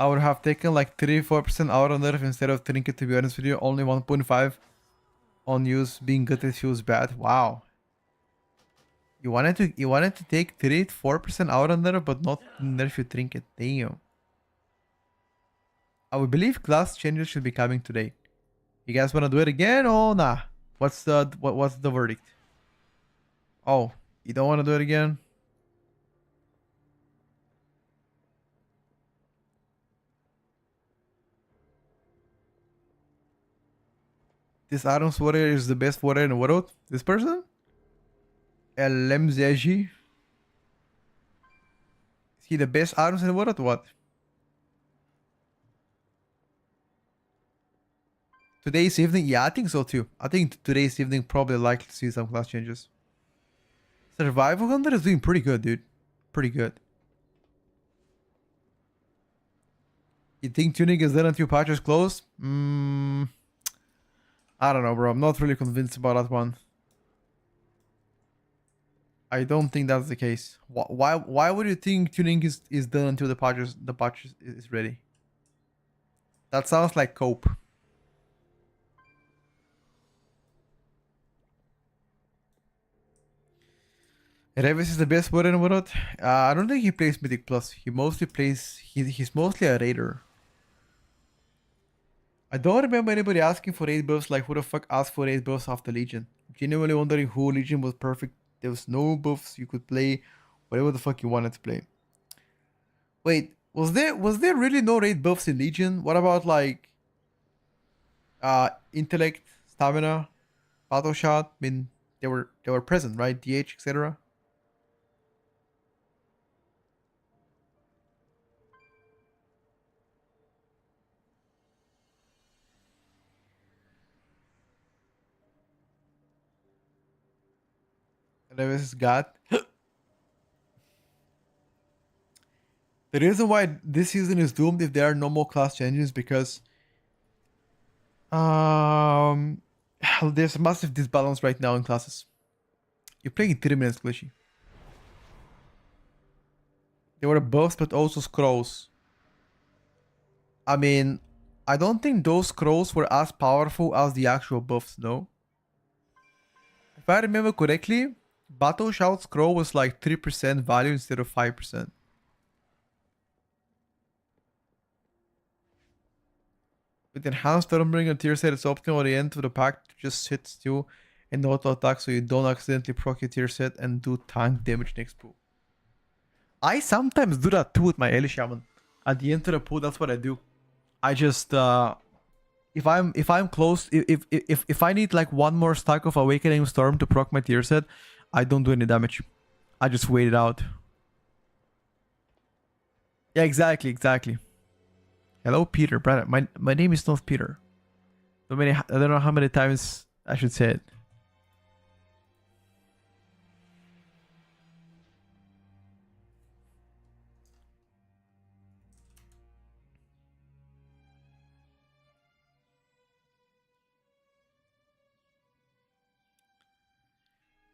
I would have taken like 34% out on nerf instead of trinket, to be honest with you. Only 1.5 on use. Being gutted feels bad. Wow. You wanted to take 34% out on nerf, but not nerf your trinket. Damn. I would believe class changes should be coming today. You guys wanna do it again or nah? What's the verdict? Oh, you don't wanna do it again? This Adam's warrior is the best warrior in the world. This person? LMZG? Is he the best Adams in the world or what? Today's evening? Yeah, I think so too. I think today's evening probably likely to see some class changes. Survival Hunter is doing pretty good, dude. Pretty good. You think tuning is done until patches close? I don't know, bro. I'm not really convinced about that one. I don't think that's the case. Why would you think tuning is done until the patches is ready? That sounds like cope. Revis is the best warrior in the world. I don't think he plays Mythic Plus. He mostly plays. He's mostly a raider. I don't remember anybody asking for 8 buffs. Like, who the fuck asked for 8 buffs after Legion? Genuinely wondering who Legion was perfect. There was no buffs. You could play whatever the fuck you wanted to play. Wait, was there really no raid buffs in Legion? What about like intellect, stamina, battle shot? I mean, they were present, right? DH, etc. Revis is God. The reason why this season is doomed if there are no more class changes because there's a massive disbalance right now in classes. You're playing in 3 minutes, Glitchy. There were buffs but also scrolls. I mean, I don't think those scrolls were as powerful as the actual buffs, no? If I remember correctly, Battle Shout scroll was like 3% value instead of 5%. With enhanced Stormbringer tier set, it's optimal at the end of the pack to just sit still and auto attack so you don't accidentally proc your tier set and do tank damage next pool. I sometimes do that too with my Eli Shaman. At the end of the pool, that's what I do. I just if I'm close, if I need like one more stack of Awakening Storm to proc my tier set, I don't do any damage. I just wait it out. Yeah, exactly. Hello, Peter. Brother, my name is not Peter. I don't know how many times I should say it.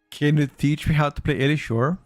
Can you teach me how to play Ellie? Sure.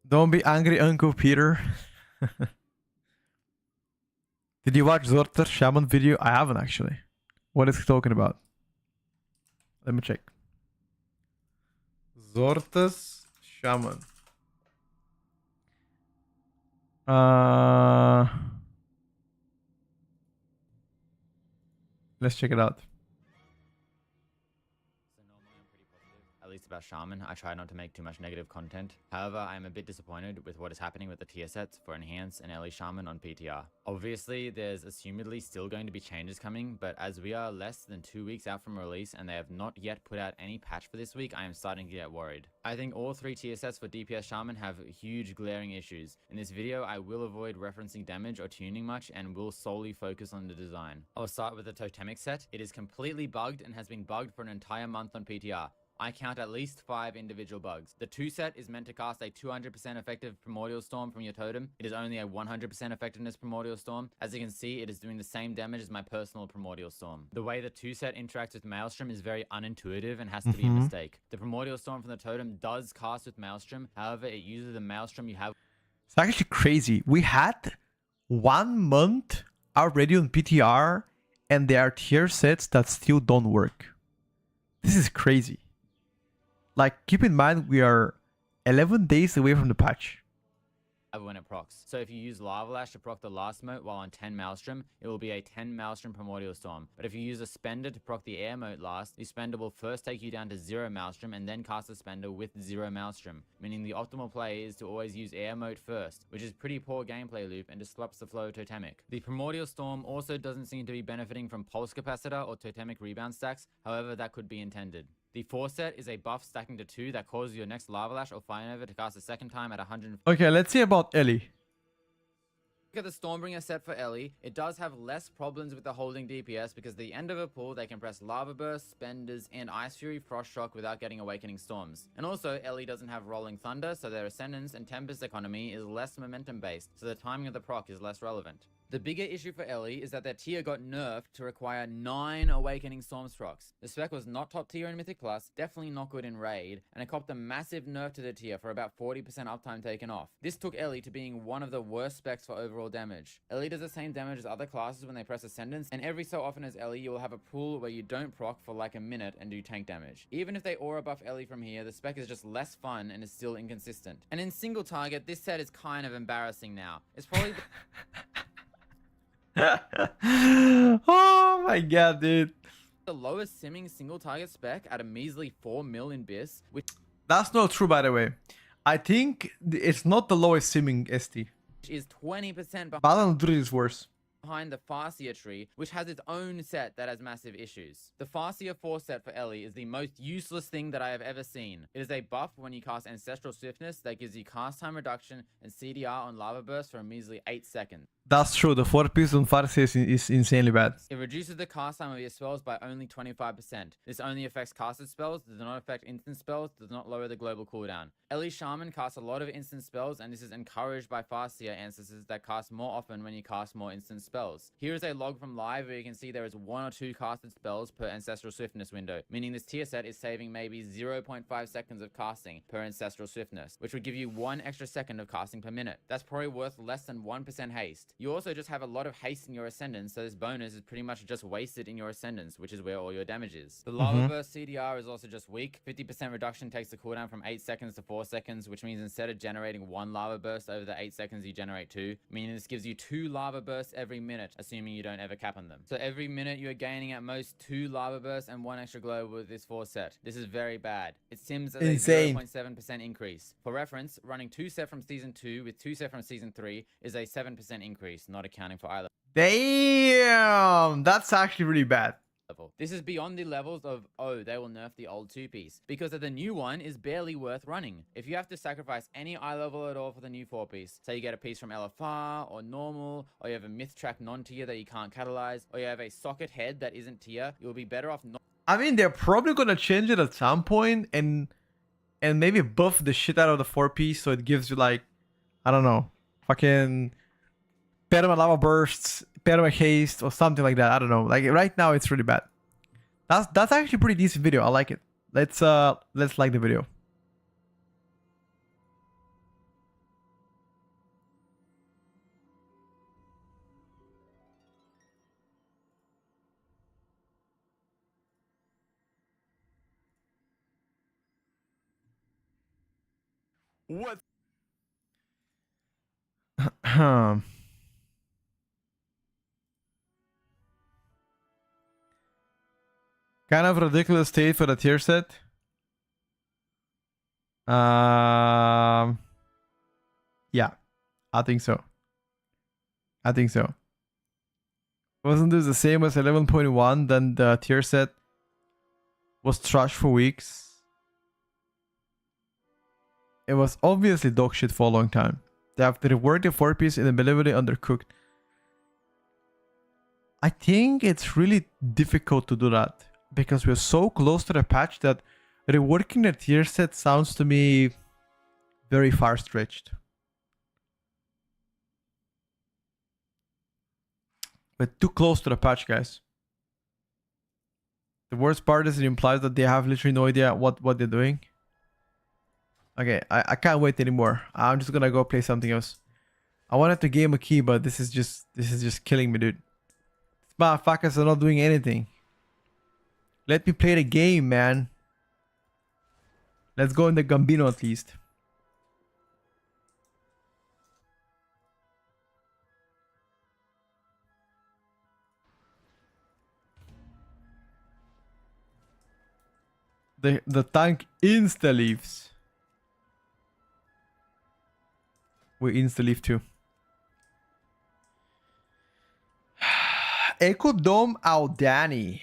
Don't be angry, Uncle Peter. Did you watch Zorter's Shaman video? I haven't actually. What is he talking about? Let me check. Zorter's Shaman. Let's check it out. at least about Shaman, I try not to make too much negative content. However, I am a bit disappointed with what is happening with the tier sets for Enhance and Ellie Shaman on PTR. Obviously, there's assumedly still going to be changes coming, but as we are less than 2 weeks out from release and they have not yet put out any patch for this week, I am starting to get worried. I think all 3 tier sets for DPS Shaman have huge glaring issues. In this video, I will avoid referencing damage or tuning much and will solely focus on the design. I'll start with the Totemic set. It is completely bugged and has been bugged for an entire month on PTR. I count at least 5 individual bugs. The 2 set is meant to cast a 200% effective Primordial Storm from your totem. It is only a 100% effectiveness Primordial Storm. As you can see, it is doing the same damage as my personal Primordial Storm. The way the 2 set interacts with Maelstrom is very unintuitive and has to be a mistake. The Primordial Storm from the totem does cast with Maelstrom. However, it uses the Maelstrom you have. It's actually crazy. We had 1 month already on PTR, and there are tier sets that still don't work. This is crazy. Like, keep in mind, we are 11 days away from the patch. When it procs. So if you use Lava Lash to proc the last moat while on 10 Maelstrom, it will be a 10 Maelstrom Primordial Storm. But if you use a Spender to proc the air moat last, the Spender will first take you down to 0 Maelstrom and then cast the Spender with 0 Maelstrom, meaning the optimal play is to always use air moat first, which is pretty poor gameplay loop and disrupts the flow of Totemic. The Primordial Storm also doesn't seem to be benefiting from Pulse Capacitor or Totemic rebound stacks, however that could be intended. The 4 set is a buff stacking to 2 that causes your next Lava Lash or Fire Nova to cast a second time at 100. Okay, let's see about Ellie. Look at the Stormbringer set for Ellie. It does have less problems with the holding DPS because at the end of a pull, they can press Lava Burst, Spenders, and Ice Fury Frost Shock without getting Awakening Storms. And also, Ellie doesn't have Rolling Thunder, so their Ascendance and Tempest economy is less momentum based, so the timing of the proc is less relevant. The bigger issue for Ellie is that their tier got nerfed to require 9 Awakening Storms procs. The spec was not top tier in Mythic Plus, definitely not good in Raid, and it copped a massive nerf to the tier for about 40% uptime taken off. This took Ellie to being one of the worst specs for overall damage. Ellie does the same damage as other classes when they press Ascendance, and every so often as Ellie you will have a pool where you don't proc for like a minute and do tank damage. Even if they aura buff Ellie from here, the spec is just less fun and is still inconsistent. And in single target, this set is kind of embarrassing now. It's probably Oh my god, dude. the lowest simming single target spec at a measly 4 mil in BIS, which That's not true, by the way. I think it's not the lowest simming ST. is 20% Balan Druid is worse. behind the Farseer tree, which has its own set that has massive issues. The Farseer 4 set for Ellie is the most useless thing that I have ever seen. It is a buff when you cast Ancestral Swiftness that gives you cast time reduction and CDR on Lava Burst for a measly 8 seconds. That's true. The 4 piece on Farseer is insanely bad. It reduces the cast time of your spells by only 25%. This only affects casted spells, does not affect instant spells, does not lower the global cooldown. Ellie Shaman casts a lot of instant spells, and this is encouraged by Farseer ancestors that cast more often when you cast more instant spells. Here is a log from live where you can see there is 1 or 2 casted spells per Ancestral Swiftness window, meaning this tier set is saving maybe 0.5 seconds of casting per Ancestral Swiftness, which would give you 1 extra second of casting per minute. That's probably worth less than 1% haste. You also just have a lot of haste in your Ascendance, so this bonus is pretty much just wasted in your Ascendance, which is where all your damage is. The Lava Burst CDR is also just weak. 50% reduction takes the cooldown from 8 seconds to 4 seconds, which means instead of generating 1 Lava Burst over the 8 seconds, you generate 2, meaning this gives you 2 Lava Bursts every minute, assuming you don't ever cap on them. So every minute you are gaining at most 2 Lava Bursts and 1 extra glow with this 4 set. This is very bad. It sims as Insane. a 0.7% increase. For reference, running 2 set from Season 2 with 2 set from Season 3 is a 7% increase, not accounting for either Damn, that's actually really bad. level. This is beyond the levels of, oh, they will nerf the old 2-piece, because the new one is barely worth running. If you have to sacrifice any eye level at all for the new 4-piece, say you get a piece from LFR or normal, or you have a myth track non-tier that you can't catalyze, or you have a socket head that isn't tier, you'll be better off not. I mean, they're probably gonna change it at some point and maybe buff the shit out of the 4-piece so it gives you like, I don't know, fucking perma lava bursts, perma haste, or something like that. I don't know. Like right now, it's really bad. That's actually a pretty decent video. I like it. Let's like the video. What? Kind of ridiculous state for the tier set. Yeah, I think so. I think so. Wasn't this the same as 11.1? Then the tier set was trash for weeks. It was obviously dog shit for a long time. They have to rework the 4-piece in ability undercooked. I think it's really difficult to do that because we're so close to the patch that reworking the tier set sounds to me very far stretched. We're too close to the patch, guys. The worst part is it implies that they have literally no idea what they're doing. Okay, I can't wait anymore. I'm just gonna go play something else. I wanted to game a key, but this is just killing me, dude. These motherfuckers are not doing anything. Let me play the game, man. Let's go in the Gambino at least. The tank insta leaves. We insta leave too. Echo Dome Aldani.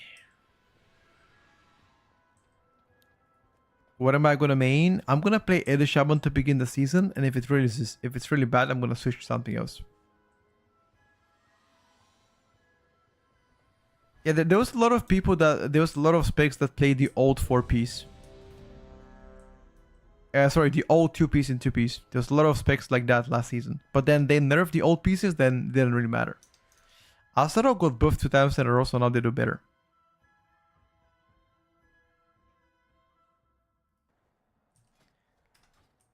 What am I gonna main? I'm gonna play Edo Shaman to begin the season, and if it's really bad, I'm gonna switch to something else. Yeah, there was a lot of people there was a lot of specs that played the old 4-piece. Sorry, the old 2-piece and 2-piece. There's a lot of specs like that last season. But then they nerfed the old pieces, then it didn't really matter. Asaro got buffed 2 times in a row, so now they do better.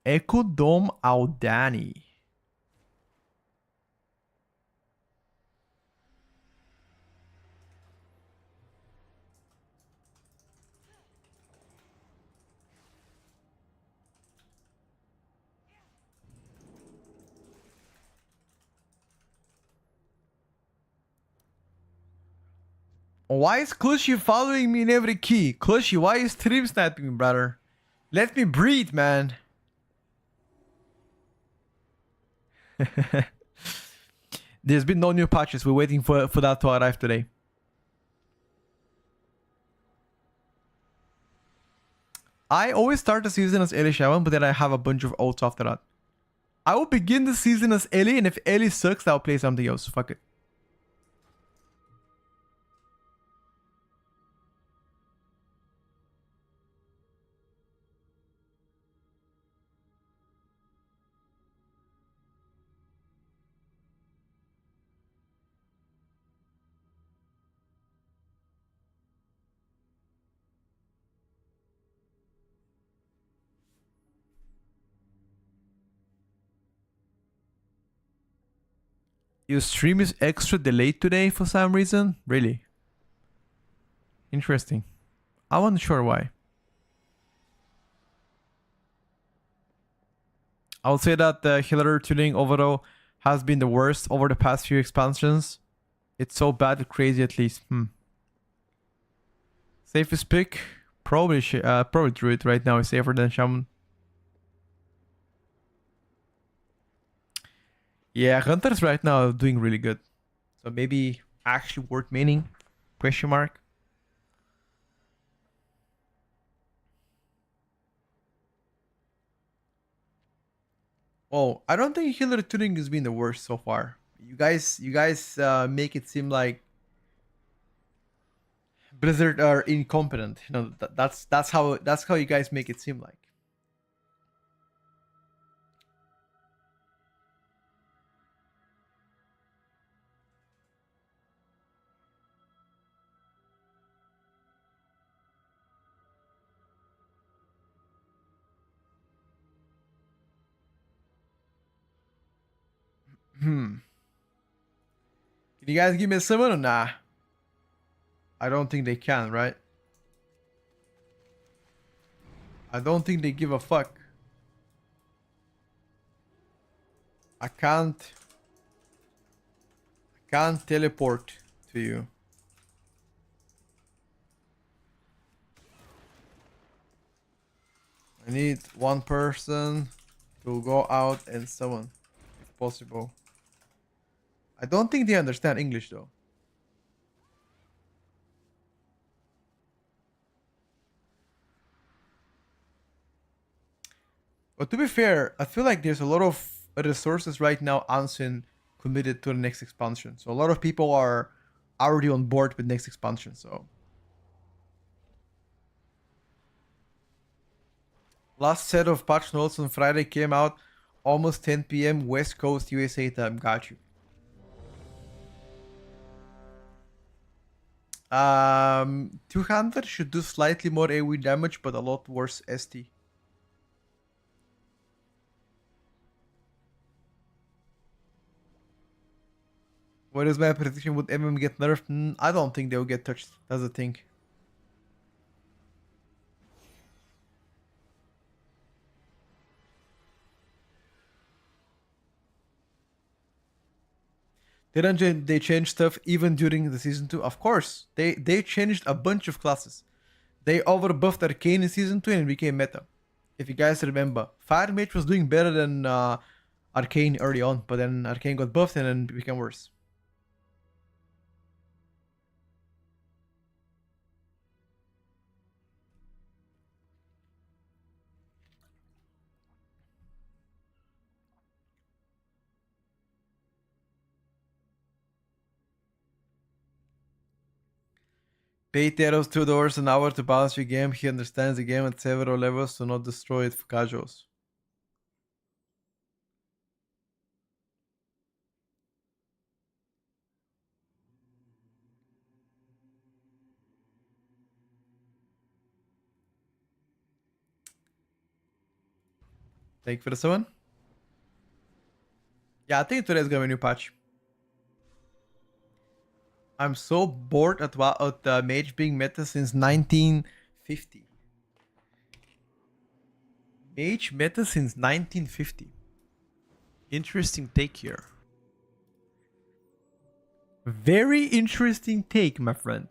Echo Dome Aldani. Why is Clushy following me in every key? Clushy, why is stream sniping me, brother? Let me breathe, man. There's been no new patches. We're waiting for that to arrive today. I always start the season as Ellie Shaman, but then I have a bunch of ults after that. I will begin the season as Ellie, and if Ellie sucks, I'll play something else. Fuck it. Your stream is extra delayed today for some reason? Really? Interesting. I wasn't sure why. I would say that the healer tuning overall has been the worst over the past few expansions. It's so bad and crazy at least. Safest pick? Probably Druid right now is safer than Shaman. Yeah, Hunters right now are doing really good. So maybe actually worth maining? Question mark. Oh, I don't think healer tuning has been the worst so far. You guys make it seem like Blizzard are incompetent. You know, that's how you guys make it seem like. Can you guys give me a summon or nah? I don't think they can, right? I don't think they give a fuck. I can't teleport to you. I need one person to go out and summon, if possible. I don't think they understand English though. But to be fair, I feel like there's a lot of resources right now unseen committed to the next expansion. So a lot of people are already on board with next expansion. So last set of patch notes on Friday came out almost 10 p.m. West Coast USA time. Got you. 200 should do slightly more AoE damage, but a lot worse ST. What is my prediction? Would MM get nerfed? I don't think they'll get touched. That's the thing. Didn't they change stuff even during the season 2? Of course. They changed a bunch of classes. They overbuffed Arcane in season 2 and it became meta. If you guys remember. Fire Mage was doing better than Arcane early on, but then Arcane got buffed and then it became worse. Pay Teros $2 an hour to balance your game. He understands the game at several levels, so not destroy it for casuals. Thank you for the summon. Yeah, I think today's gonna be a new patch. I'm so bored at Mage being meta since 1950. Mage meta since 1950. Interesting take here. Very interesting take, my friend.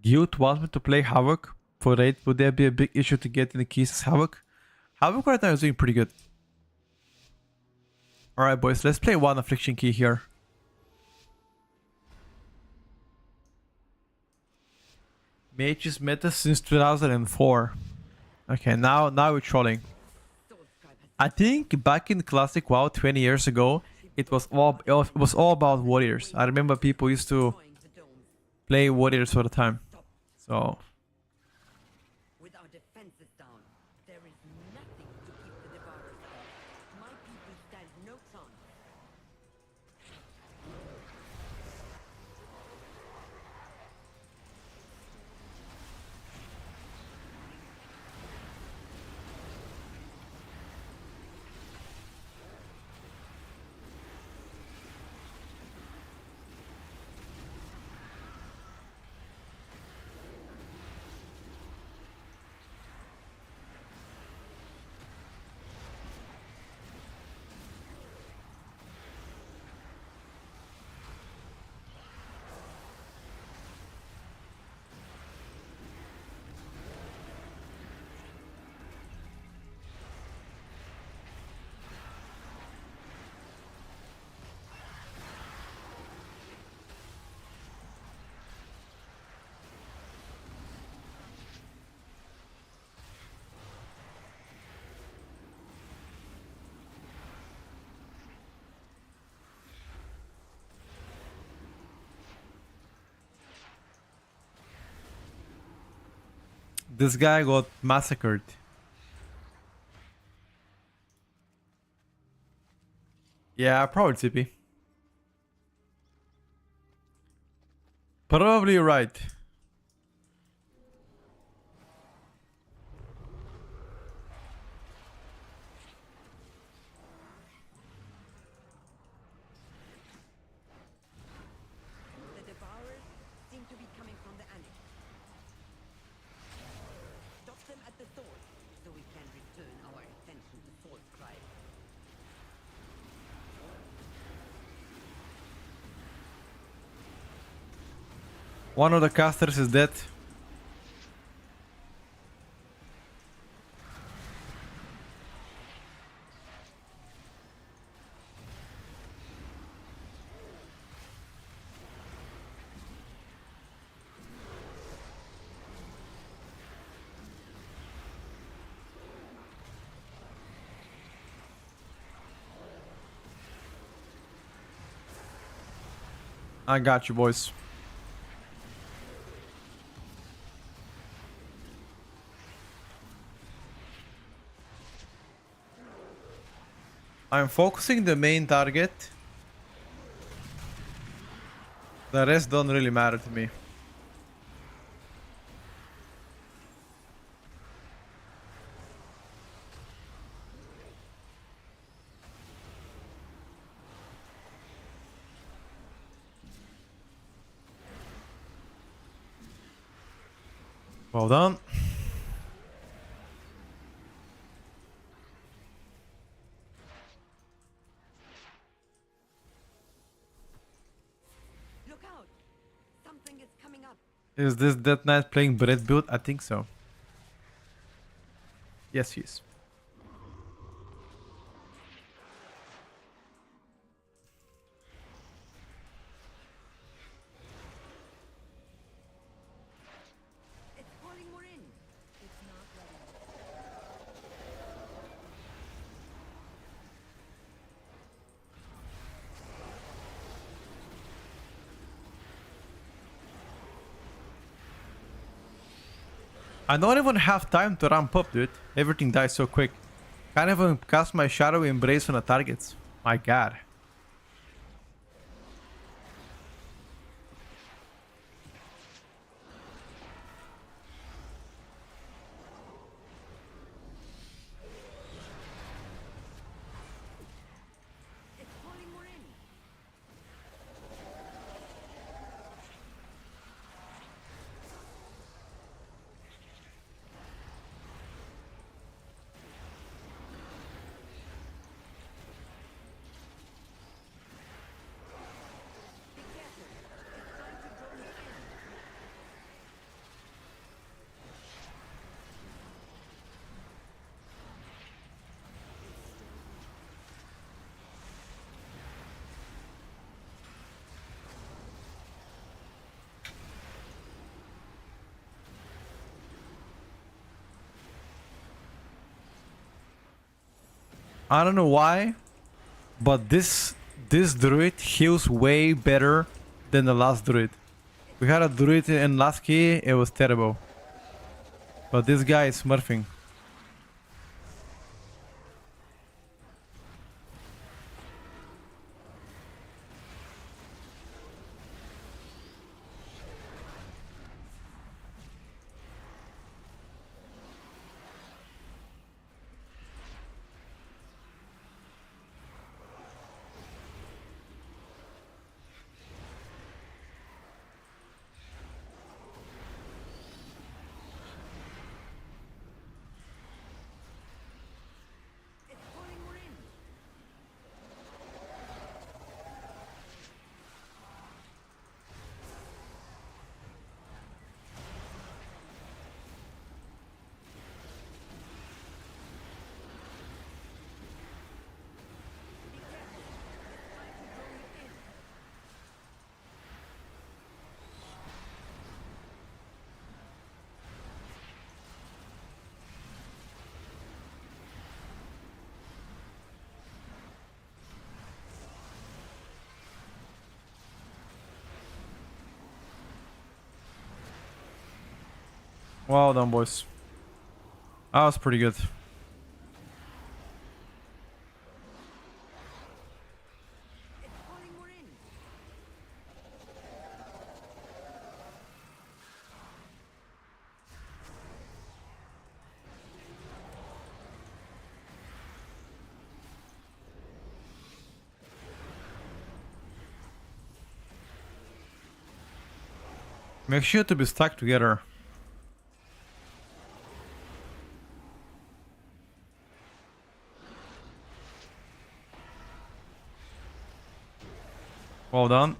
Guild wants me to play Havoc for raid. Would there be a big issue to get in the keys as Havoc? Havoc right now is doing pretty good. Alright boys, let's play one Affliction key here. Mage is meta since 2004. Okay, now we're trolling. I think back in Classic WoW 20 years ago, it was all about warriors. I remember people used to play warriors all the time. So With our defenses down, there is nothing to keep the devourers off. My people stand no chance. this guy got massacred. Yeah, probably TP. Probably right. The devourers seem to be coming from the annex. Stop them at the sword, so we can return our attention to Sword Cry. One of the casters is dead. I got you, boys. I'm focusing the main target. The rest don't really matter to me. Well done. Look out! Something is coming up. Is this Death Knight playing Bread build? I think so. Yes, he is. It's calling more in. It's not ready. I don't even have time to ramp up, dude. Everything dies so quick. Can't even cast my Shadow Embrace on the targets. My god. It's calling more in. Be careful. It's trying to draw you in. I don't know why, but this druid heals way better than the last druid. We had a druid in last key, it was terrible. But this guy is smurfing. It's calling more in. Be careful. It's trying to draw you in. Well done, boys. That was pretty good. It's calling more in. Make sure to be stuck together. Well done.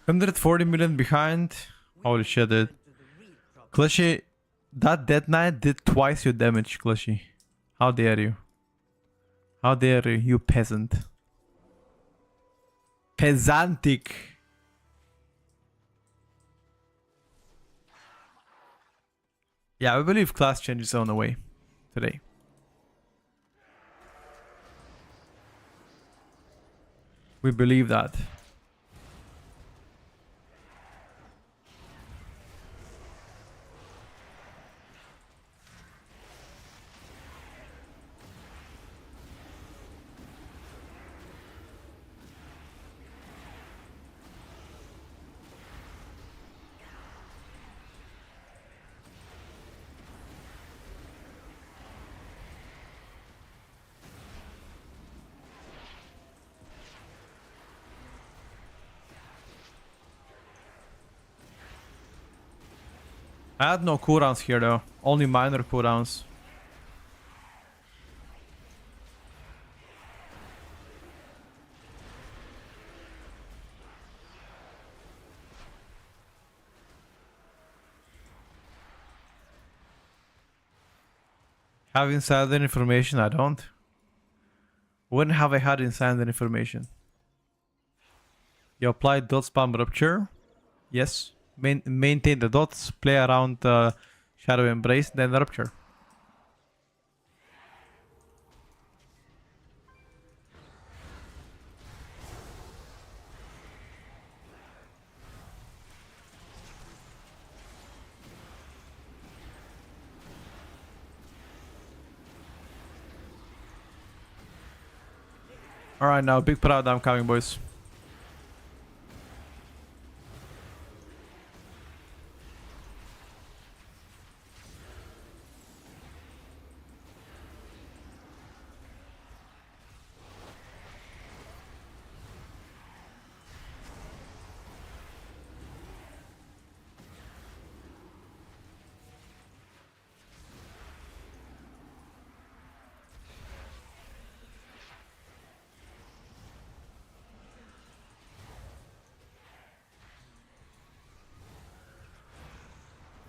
140 million behind. Holy shit, dude. Clushy, that Dead Knight did twice your damage, Clushy. How dare you? How dare you, you peasant? Peasantic. Yeah, we believe class change is on the way today. We believe that. I had no cooldowns here though, only minor cooldowns. Have insider information? I don't. When have I had insider information? You apply dot spam rupture? Yes. Maintain the dots, play around Shadow Embrace, then rupture. Alright, now big proud I'm coming, boys.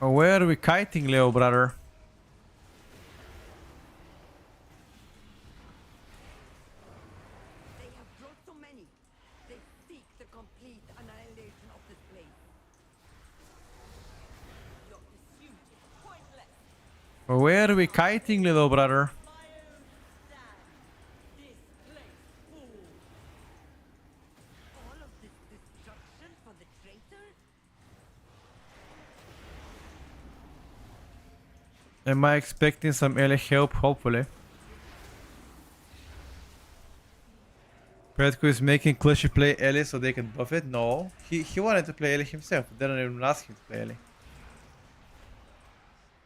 Where are we kiting, Leo, brother? They have brought so many. They seek the complete annihilation of this place. Your pursuit is pointless. Where are we kiting, little brother? My own stand. This place falls. All of this destruction for the traitor? Am I expecting some early help? Hopefully. Predco is making Clushy play Ellie so they can buff it? No. He wanted to play Ellie himself. They don't even ask him to play Ellie.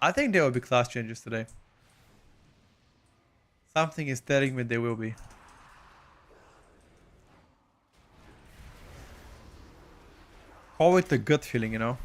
I think there will be class changes today. Something is telling me there will be. Call it the gut feeling, you know?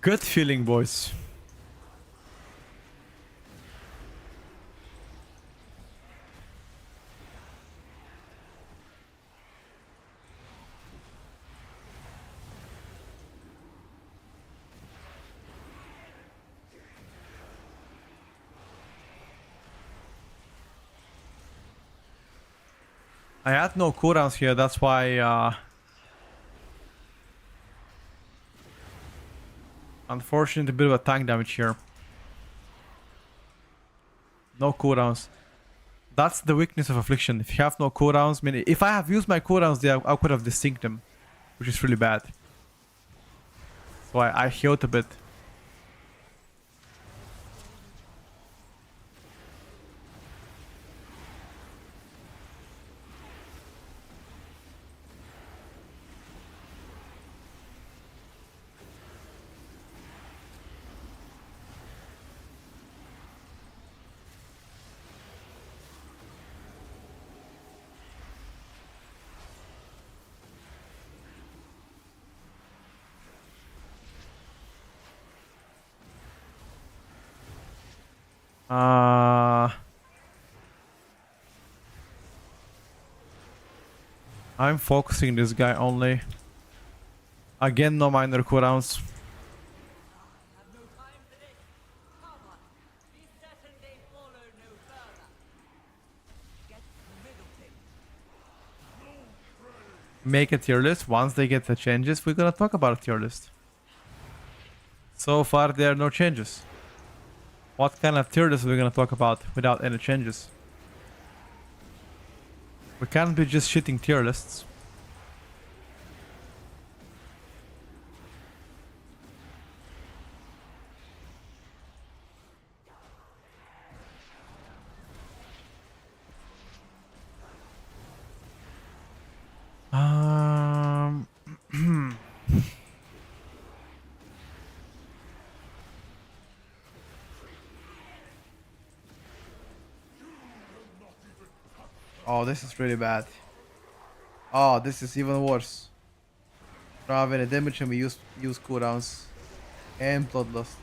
Gut feeling, boys. I had no cooldowns here, that's why unfortunately a bit of a tank damage here. No cooldowns. That's the weakness of Affliction. If you have no cooldowns, I mean, if I have used my cooldowns there, I could have desynced them, which is really bad. So I healed a bit. I'm focusing this guy only. Again, no minor cooldowns. Have no time for this. Come on. Be certain they follow no further. Get the middle thing. Make a tier list. Once they get the changes, we're gonna talk about a tier list. So far, there are no changes. What kind of tier list are we gonna talk about without any changes? We can't be just shitting tier lists. Um. Oh, this is really bad. Oh, this is even worse. Don't have any damage and we use cooldowns and bloodlust.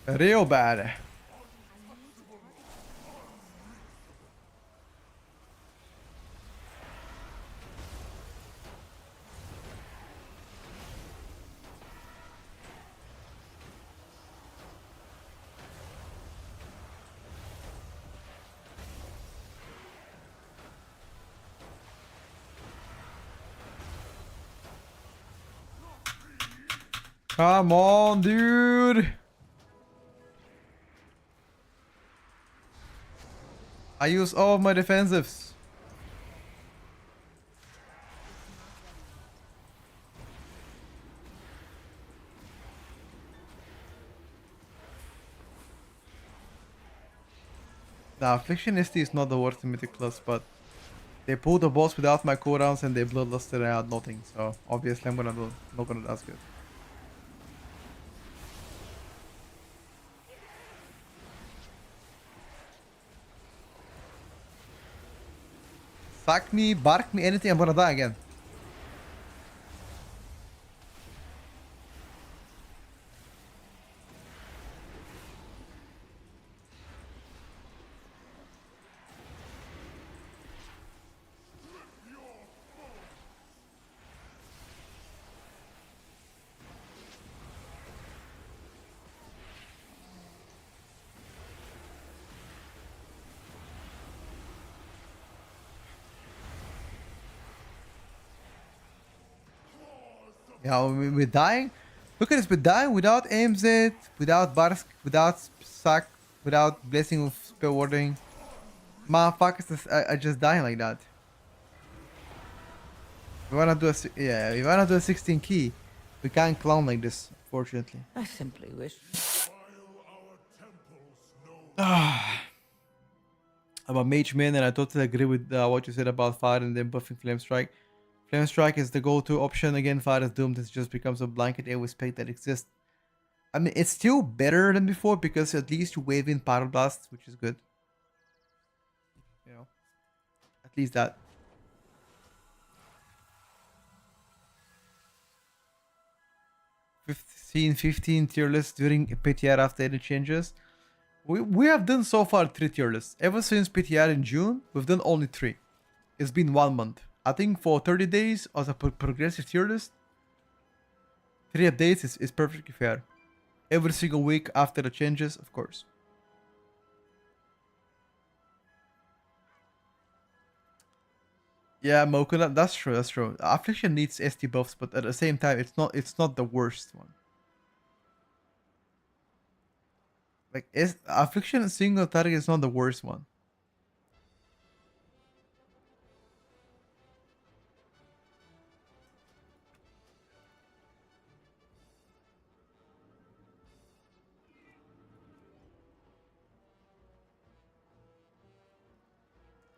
Real bad. Come on, dude. I use all of my defensives. The Afflictionist is not the worst mythic class, but they pulled the boss without my cooldowns and they bloodlusted and I had nothing, so obviously I'm gonna do not gonna do as good. Sack me, bark me, anything, I'm gonna die again. Yeah, we're dying. Look at this, we're dying without AMZ, without Barsk, without Sack, without Blessing of Spell Warding. Motherfuckers are just dying like that. We wanna do we wanna do a 16 key. We can't clown like this, fortunately. I simply wish. About Mage Man, and I totally agree with what you said about Fire and then buffing Flame Strike. Flame Strike is the go-to option. Again, Fire is doomed. It just becomes a blanket AoE spec that exists. I mean, it's still better than before because at least you wave in Pyro Blast, which is good. You know, at least that. 15 tier lists during PTR after any changes. We have done so far 3 tier lists. Ever since PTR in June, we've done only 3. It's been 1 month. I think for 30 days as a progressive tier list, 3 updates is perfectly fair. Every single week after the changes, of course. Yeah, Moku, that's true, that's true. Affliction needs ST buffs, but at the same time, it's not the worst one. Like, Affliction single target is not the worst one.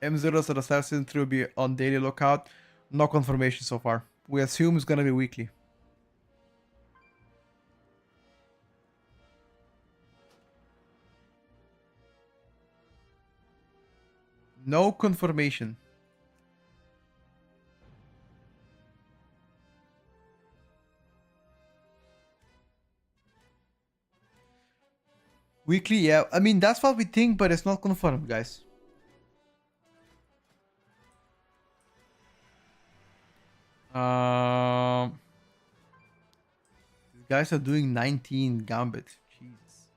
M0's Assassin 3 will be on daily lookout. No confirmation so far. We assume it's gonna be weekly. No confirmation. Weekly, yeah. I mean, that's what we think, but it's not confirmed, guys. These guys are doing 19 Gambit. Jesus.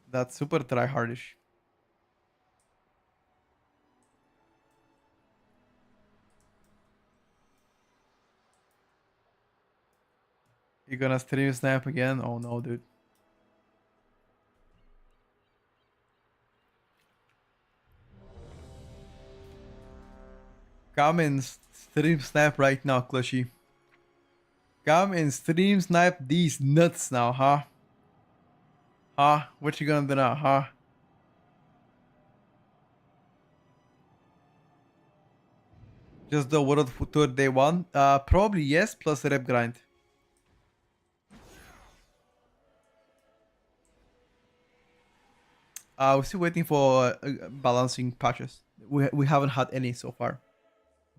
That's super tryhardish. You gonna stream snap again? Oh no, dude. Come and stream snap right now, Clushy. Come and stream snipe these nuts now, huh? Huh? What you gonna do now, huh? Just the World Tour Day 1? Probably yes, plus rep grind. We're still waiting for balancing patches. We haven't had any so far.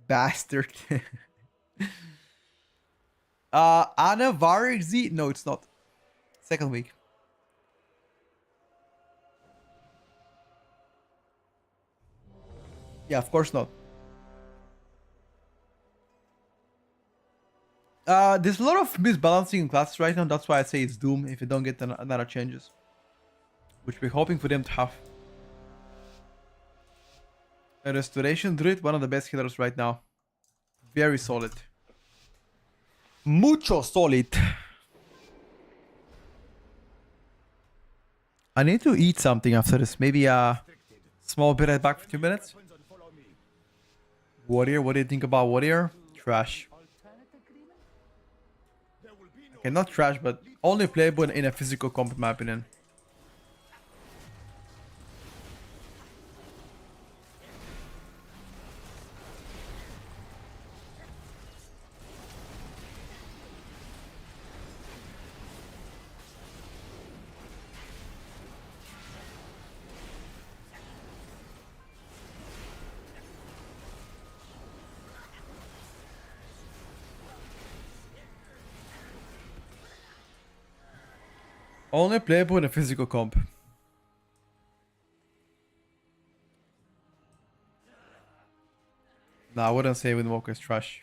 Bastard. Anna Varg Z? No, it's not. Second week. Yeah, of course not. There's a lot of misbalancing in classes right now. That's why I say it's Doom if you don't get another changes. Which we're hoping for them to have. A Restoration Druid, one of the best healers right now. Very solid. Mucho solid. I need to eat something after this. Maybe a small bit right back for 2 minutes. Warrior, what do you think about Warrior? Trash. Okay, not trash, but only playable in a physical comp in my opinion. Only playable in a physical comp. No, I wouldn't say Windwalker is trash.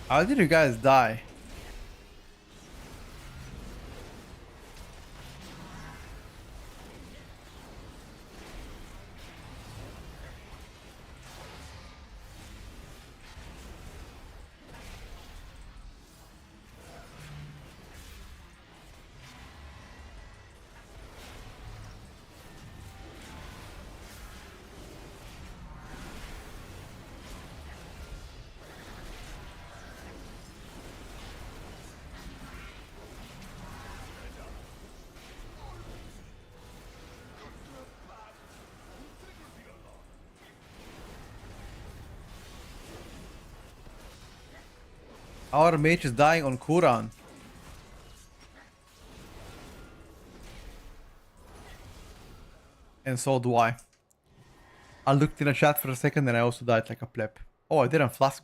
How did you guys die? Our mage is dying on cooldown. And so do I. I looked in the chat for a second and I also died like a pleb. Oh, I didn't flask.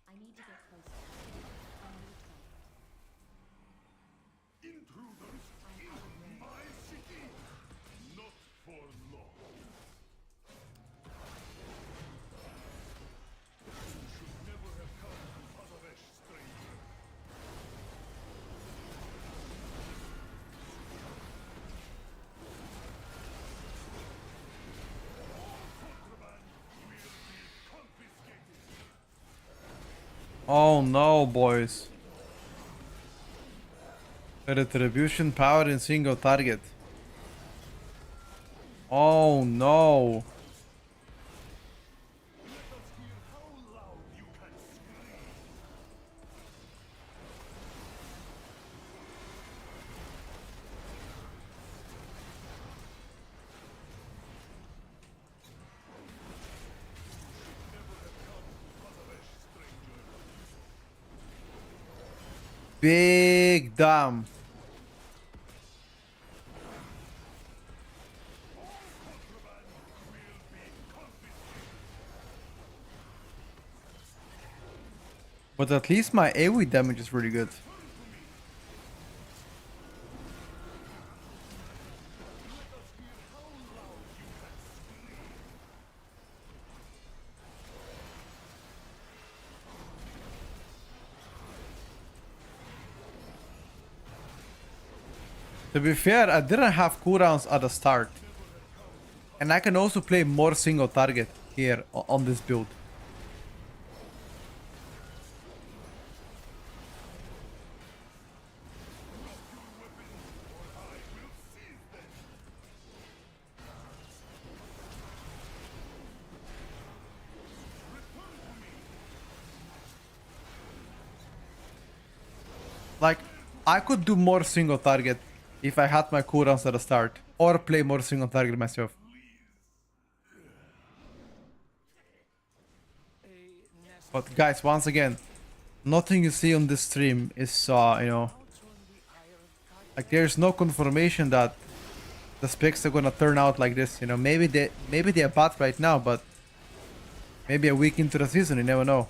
I need to get closer. I need to try. Intruders in my city! Not for long. You should never have come to Pazavesh, stranger. Oh no, boys. Retribution power in single target. Oh no. Big damn. But at least my AoE damage is really good. To be fair, I didn't have cooldowns at the start. And I can also play more single target here on this build. Like, I could do more single target if I had my cooldowns at the start. Or play more single target myself. But guys, once again, nothing you see on this stream is, you know, like there's no confirmation that the specs are gonna turn out like this. You know, maybe they're bad right now, but maybe a week into the season, you never know.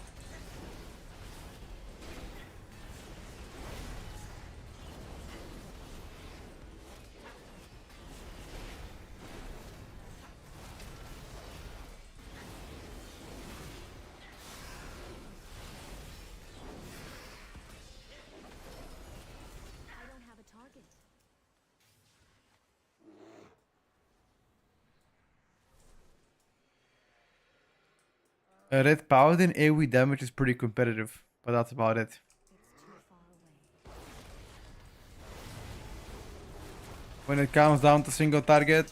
I don't have a target. Red Paladin AoE damage is pretty competitive, but that's about it. It's too far away. When it comes down to single target,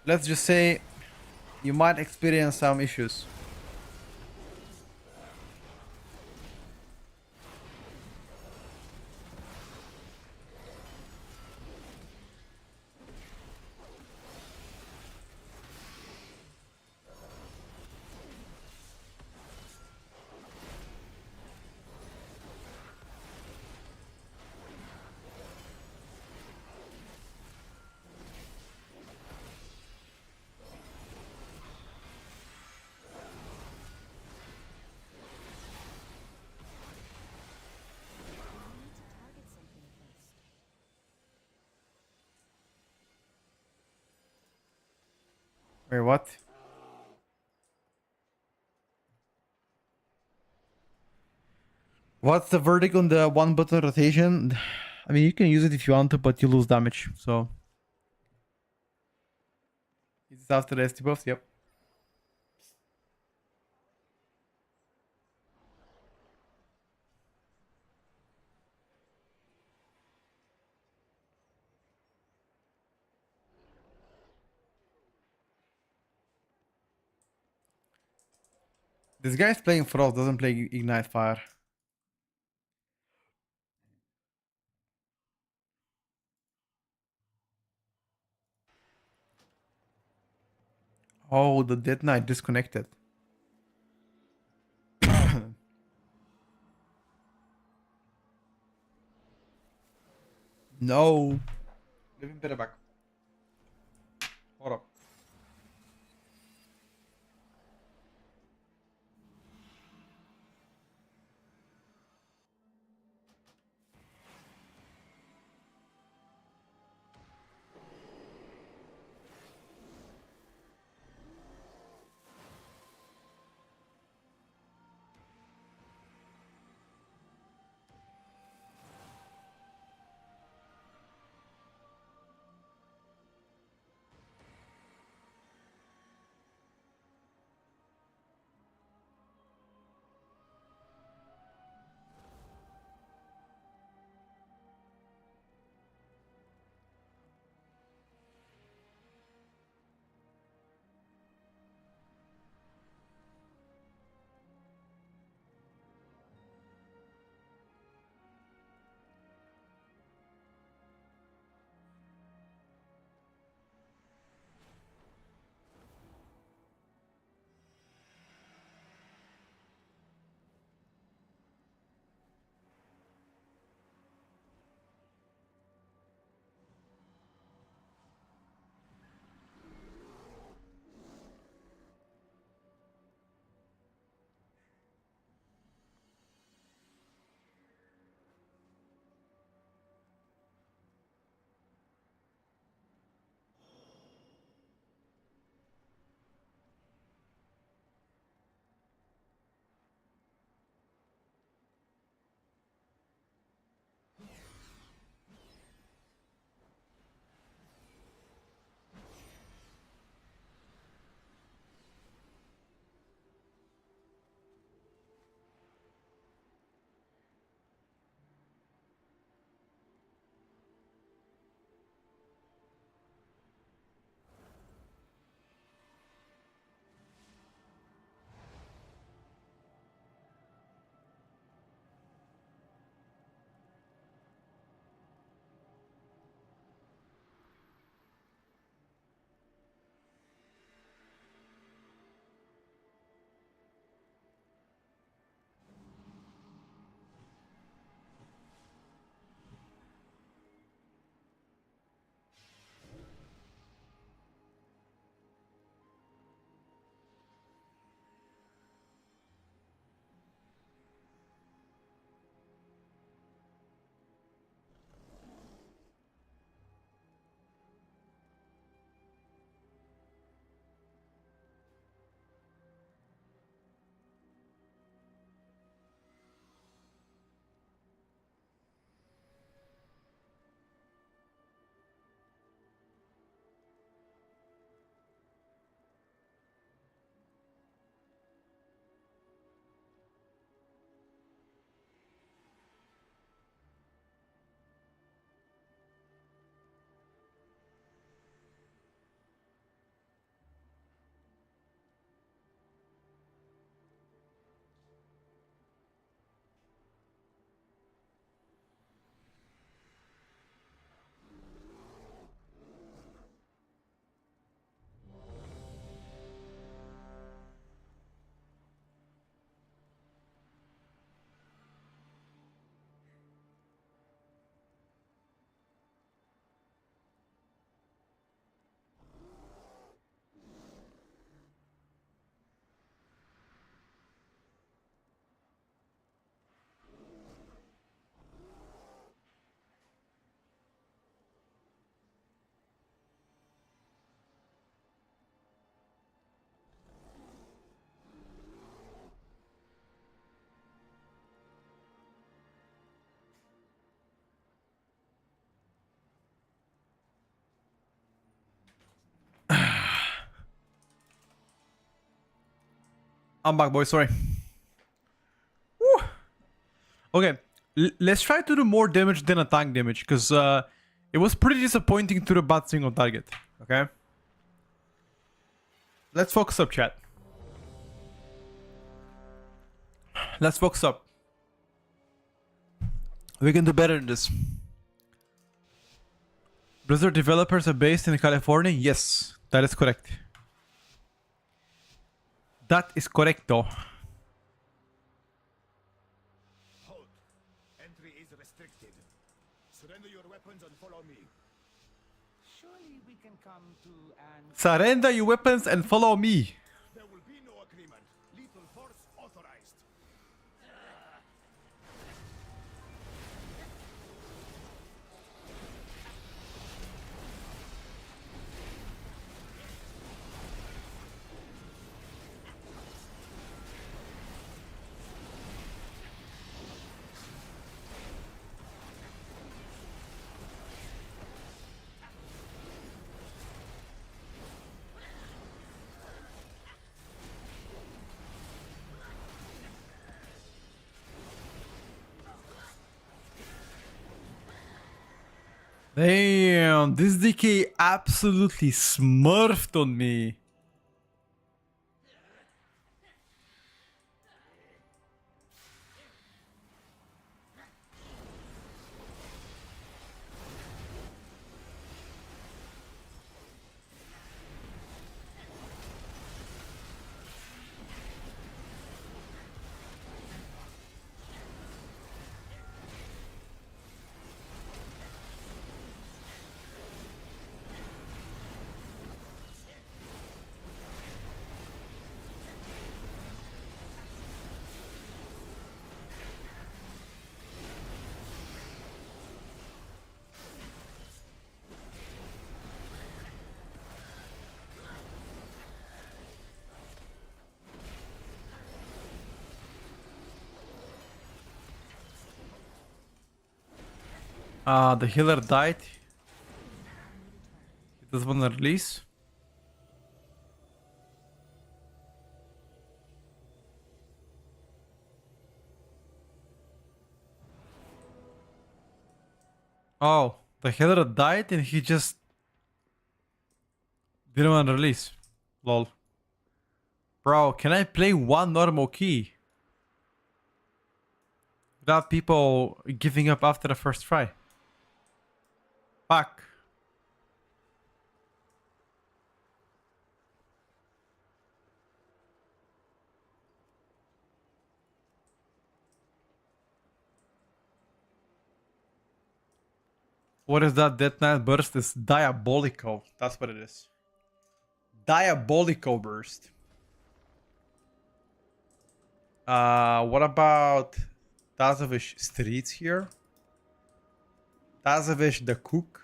let's just say you might experience some issues. Target something first. Wait, what? What's the verdict on the one button rotation? I mean, you can use it if you want to, but you lose damage, so. It's after the ST buffs, yep. This guy's playing Frost, doesn't play Ignite Fire. Oh, the Dead Knight disconnected. No. Give him better back. Hold up. I'm back, boys. Sorry. Woo. Okay, let's try to do more damage than attack damage, because it was pretty disappointing to the bad single target. Okay, let's focus up, chat. Let's focus up. We can do better than this. Blizzard developers are based in California? Yes, that is correct. That is correct though. Halt. Entry is restricted. Surrender your weapons and follow me. Surely we can come to an... Surrender your weapons and follow me. There will be no agreement. Lethal force authorized. Damn, this DK absolutely smurfed on me. The healer died. He doesn't want to release. Oh, the healer died and he just didn't want to release. Lol. Bro, can I play one normal key? Without people giving up after the first try. Fuck. What is that Death Knight burst? It's diabolical. That's what it is. Diabolical burst. What about Tazovish Streets here? Tazovish the Cook.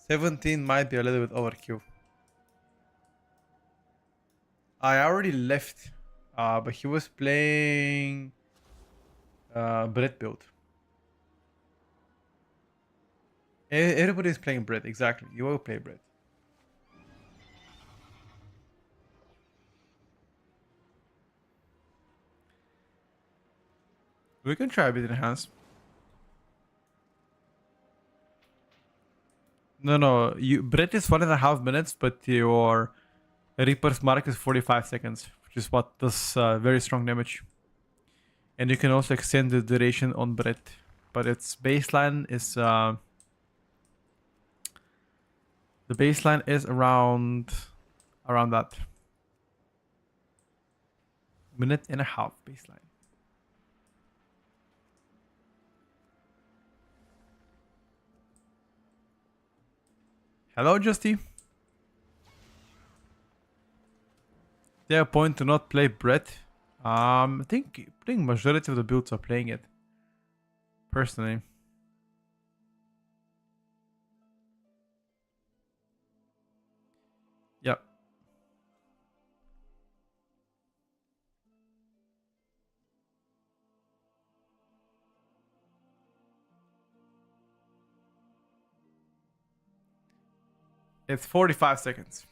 17 might be a little bit overkill. I already left, but he was playing Brett build. Everybody's playing Brett, exactly. You will play Brett. We can try a bit enhanced. No, Brett is 1.5 minutes, but your Reaper's Mark is 45 seconds, which is what does very strong damage. And you can also extend the duration on Brett, but its baseline is the baseline is around that minute and a half baseline. Hello, Justy. There a point to not play Brett? I think majority of the builds are playing it. Personally. Yep. It's 45 seconds.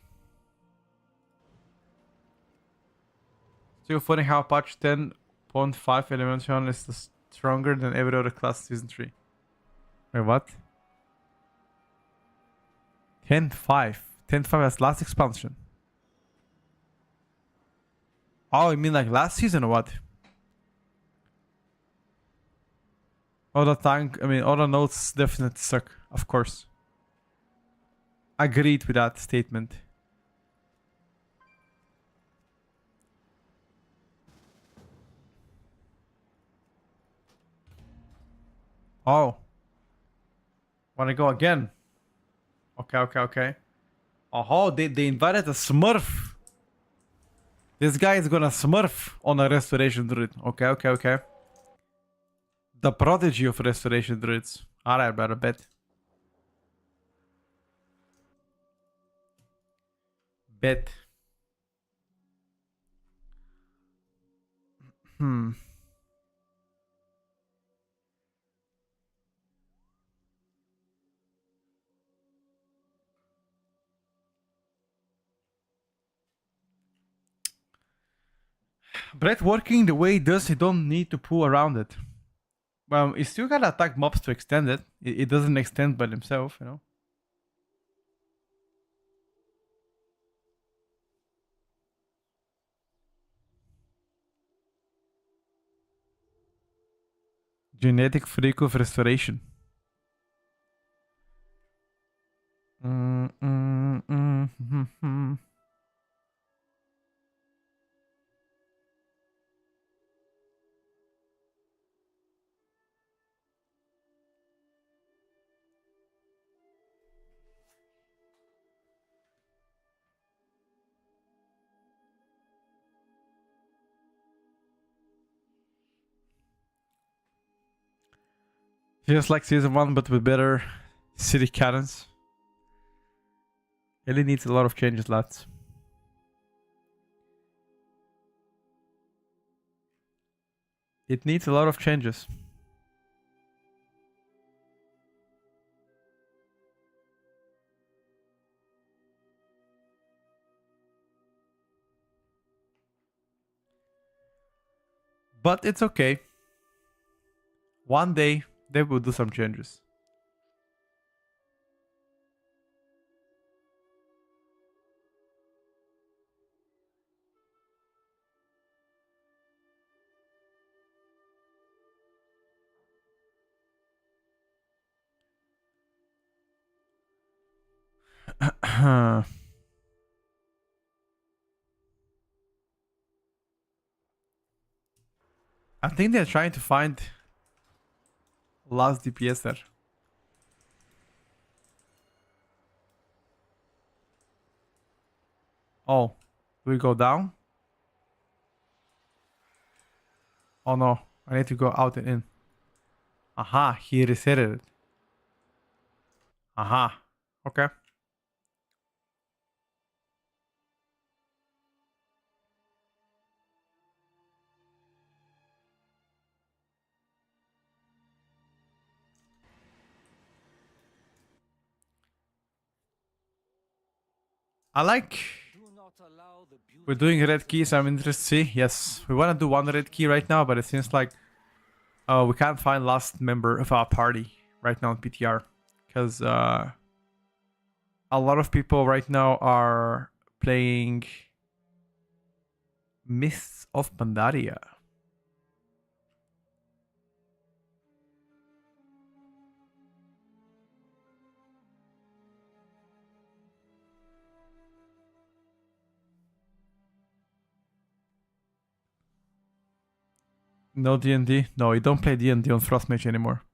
Still funny how patch 10.5 Elementation is stronger than every other class season 3. Wait, what? 10.5. 10.5 as last expansion. Oh, you mean like last season or what? Other tank, I mean, other nodes definitely suck, of course. Agreed with that statement. Oh. Wanna go again? Okay, okay, okay. Oh, they invited a Smurf. This guy is gonna Smurf on a restoration druid. Okay, okay, okay. The prodigy of restoration druids. Alright, better bet. Bet. Hmm. Brett working the way it does, you don't need to pull around it. Well, you still gotta attack mobs to extend it. It doesn't extend by himself, you know. Genetic freak of restoration. Just like season 1, but with better city cannons. Really needs a lot of changes, lads. It needs a lot of changes. But it's okay. One day, they will do some changes. I think they're trying to find last DPS there. Oh, do we go down? Oh no, I need to go out and in. Aha, he reset it. Aha, okay. I like... We're doing red keys, I'm interested to see. Yes, we want to do one red key right now, but it seems like we can't find last member of our party right now in PTR. Because a lot of people right now are playing Mists of Pandaria. No D&D? No, you don't play D&D on Frostmage anymore.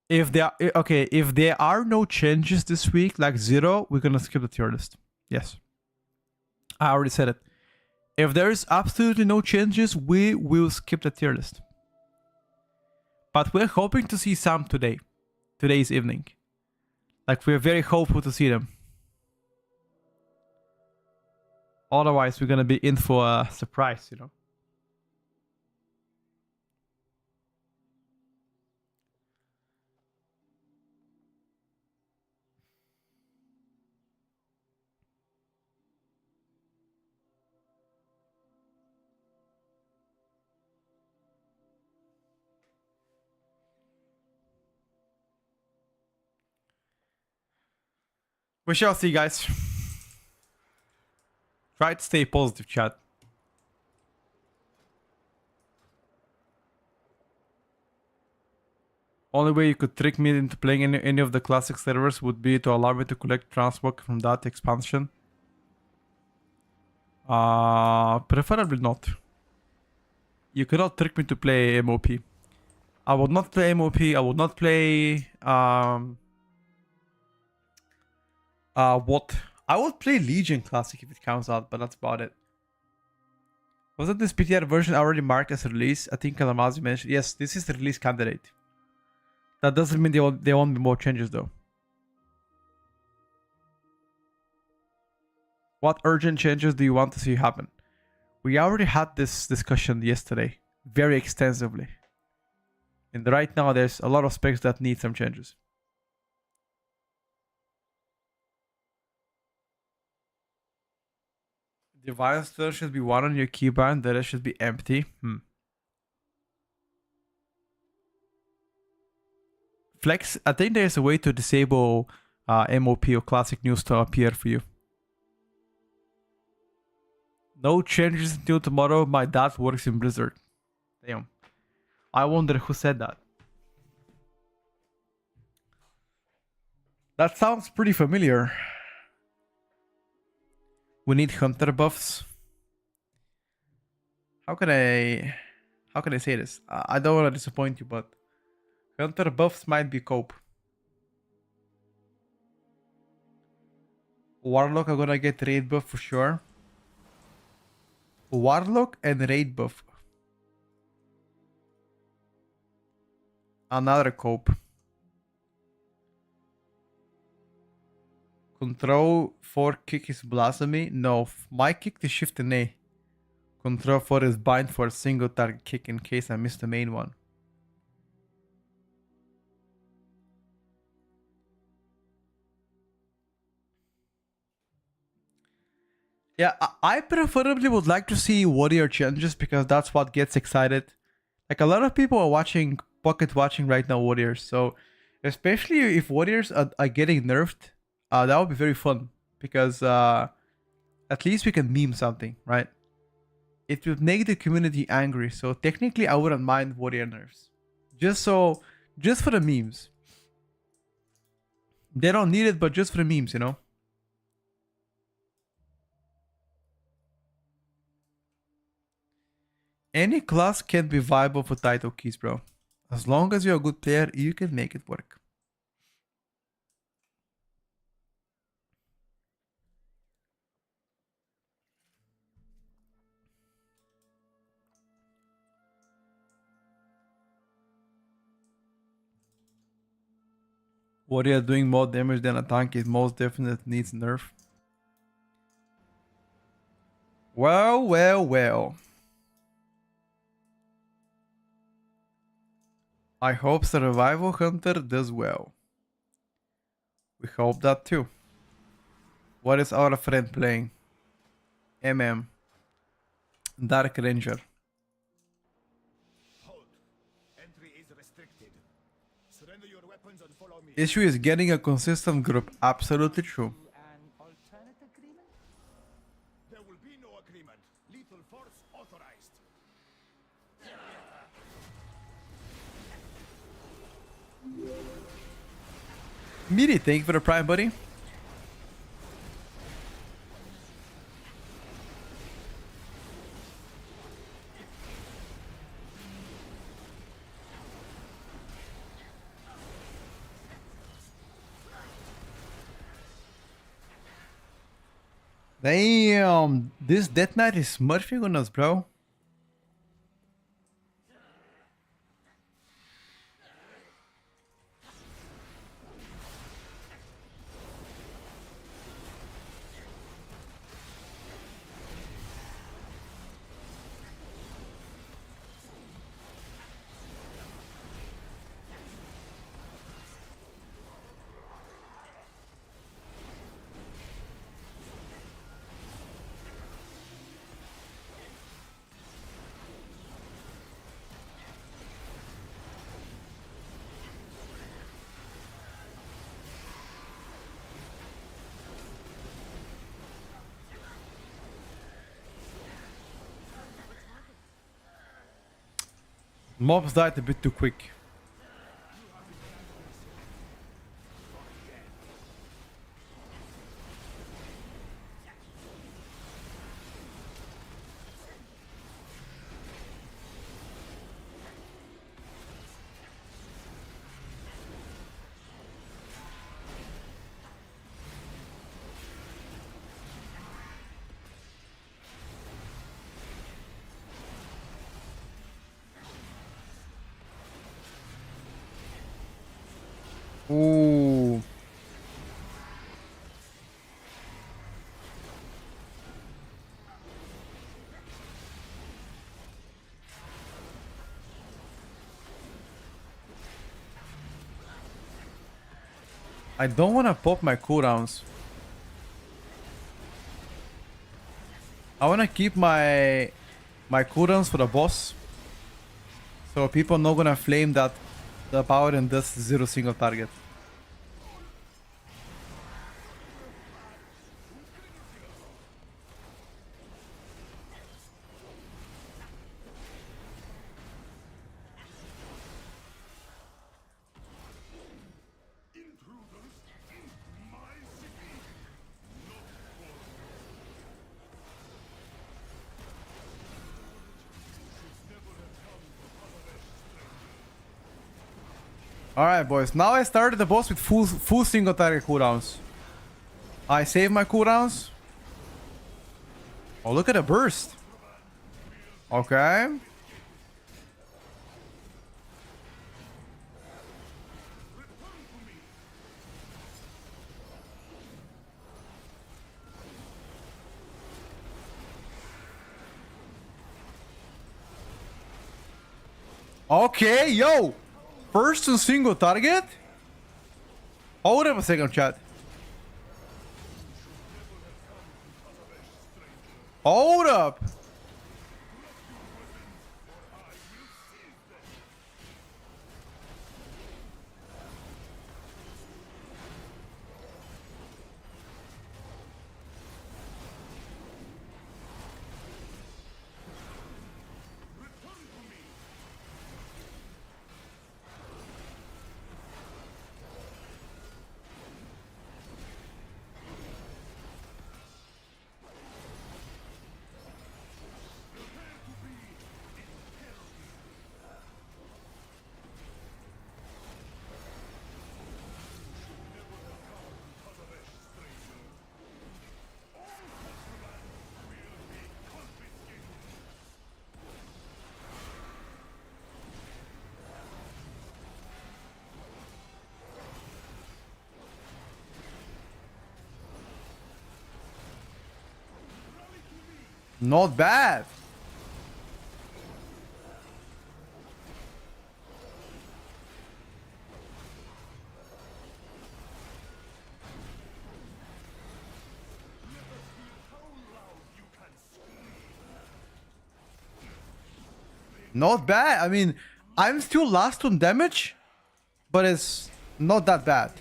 If there are, okay, if there are no changes this week, like 0, we're gonna skip the tier list. Yes. I already said it. If there is absolutely no changes, we will skip the tier list. But we're hoping to see some today. Today's evening. Like, we're very hopeful to see them. Otherwise, we're gonna be in for a surprise, you know? We shall see, guys. Try to stay positive, chat. Only way you could trick me into playing any of the classic servers would be to allow me to collect transmog from that expansion. Preferably not. You cannot trick me to play MOP. I would not play MOP. I would not play what? I would play Legion Classic if it counts out, but that's about it. Wasn't this PTR version already marked as a release? I think Kalamazi mentioned. Yes, this is the release candidate. That doesn't mean there won't be more changes though. What urgent changes do you want to see happen? We already had this discussion yesterday, very extensively. And right now there's a lot of specs that need some changes. Divine Still should be one on your keybind, the rest should be empty. Flex, I think there's a way to disable MOP or Classic News to appear for you. No changes until tomorrow. My dad works in Blizzard. Damn. I wonder who said that. That sounds pretty familiar. We need hunter buffs. How can I say this? I don't want to disappoint you, but hunter buffs might be cope. Warlock are gonna get raid buff for sure. Warlock and raid buff. Another cope. Control 4 kick is blasphemy. No, my kick is shift and A. Control 4 is bind for a single target kick in case I miss the main one. Yeah, I preferably would like to see warrior changes because that's what gets excited. Like a lot of people are pocket watching right now warriors. So especially if warriors are getting nerfed, that would be very fun because at least we can meme something, right? It would make the community angry. So technically I wouldn't mind warrior nerfs. Just for the memes. They don't need it, but just for the memes, you know? Any class can be viable for title keys, bro. As long as you're a good player, you can make it work. Warrior doing more damage than a tank is most definitely needs nerf. Well, well, well. I hope Survival Hunter does well. We hope that too. What is our friend playing? Dark Ranger. Hold. Entry is restricted. Surrender your weapons and follow me. Issue is getting a consistent group. Absolutely true. An alternate agreement? There will be no agreement. Lethal force authorized. Miri, thank you for the prime, buddy. Damn, this Death Knight is smurfing on us, bro. Mobs died a bit too quick. Ooh. I don't want to pop my cooldowns. I want to keep my cooldowns for the boss. So people not gonna flame that the power in this zero single target. Alright, boys. Now I started the boss with full single target cooldowns. I save my cooldowns. Oh, look at the burst. Okay. Okay, yo. First and single target? Hold up a second, chat. Hold up. Not bad. Not bad. I mean, I'm still last on damage, but it's not that bad.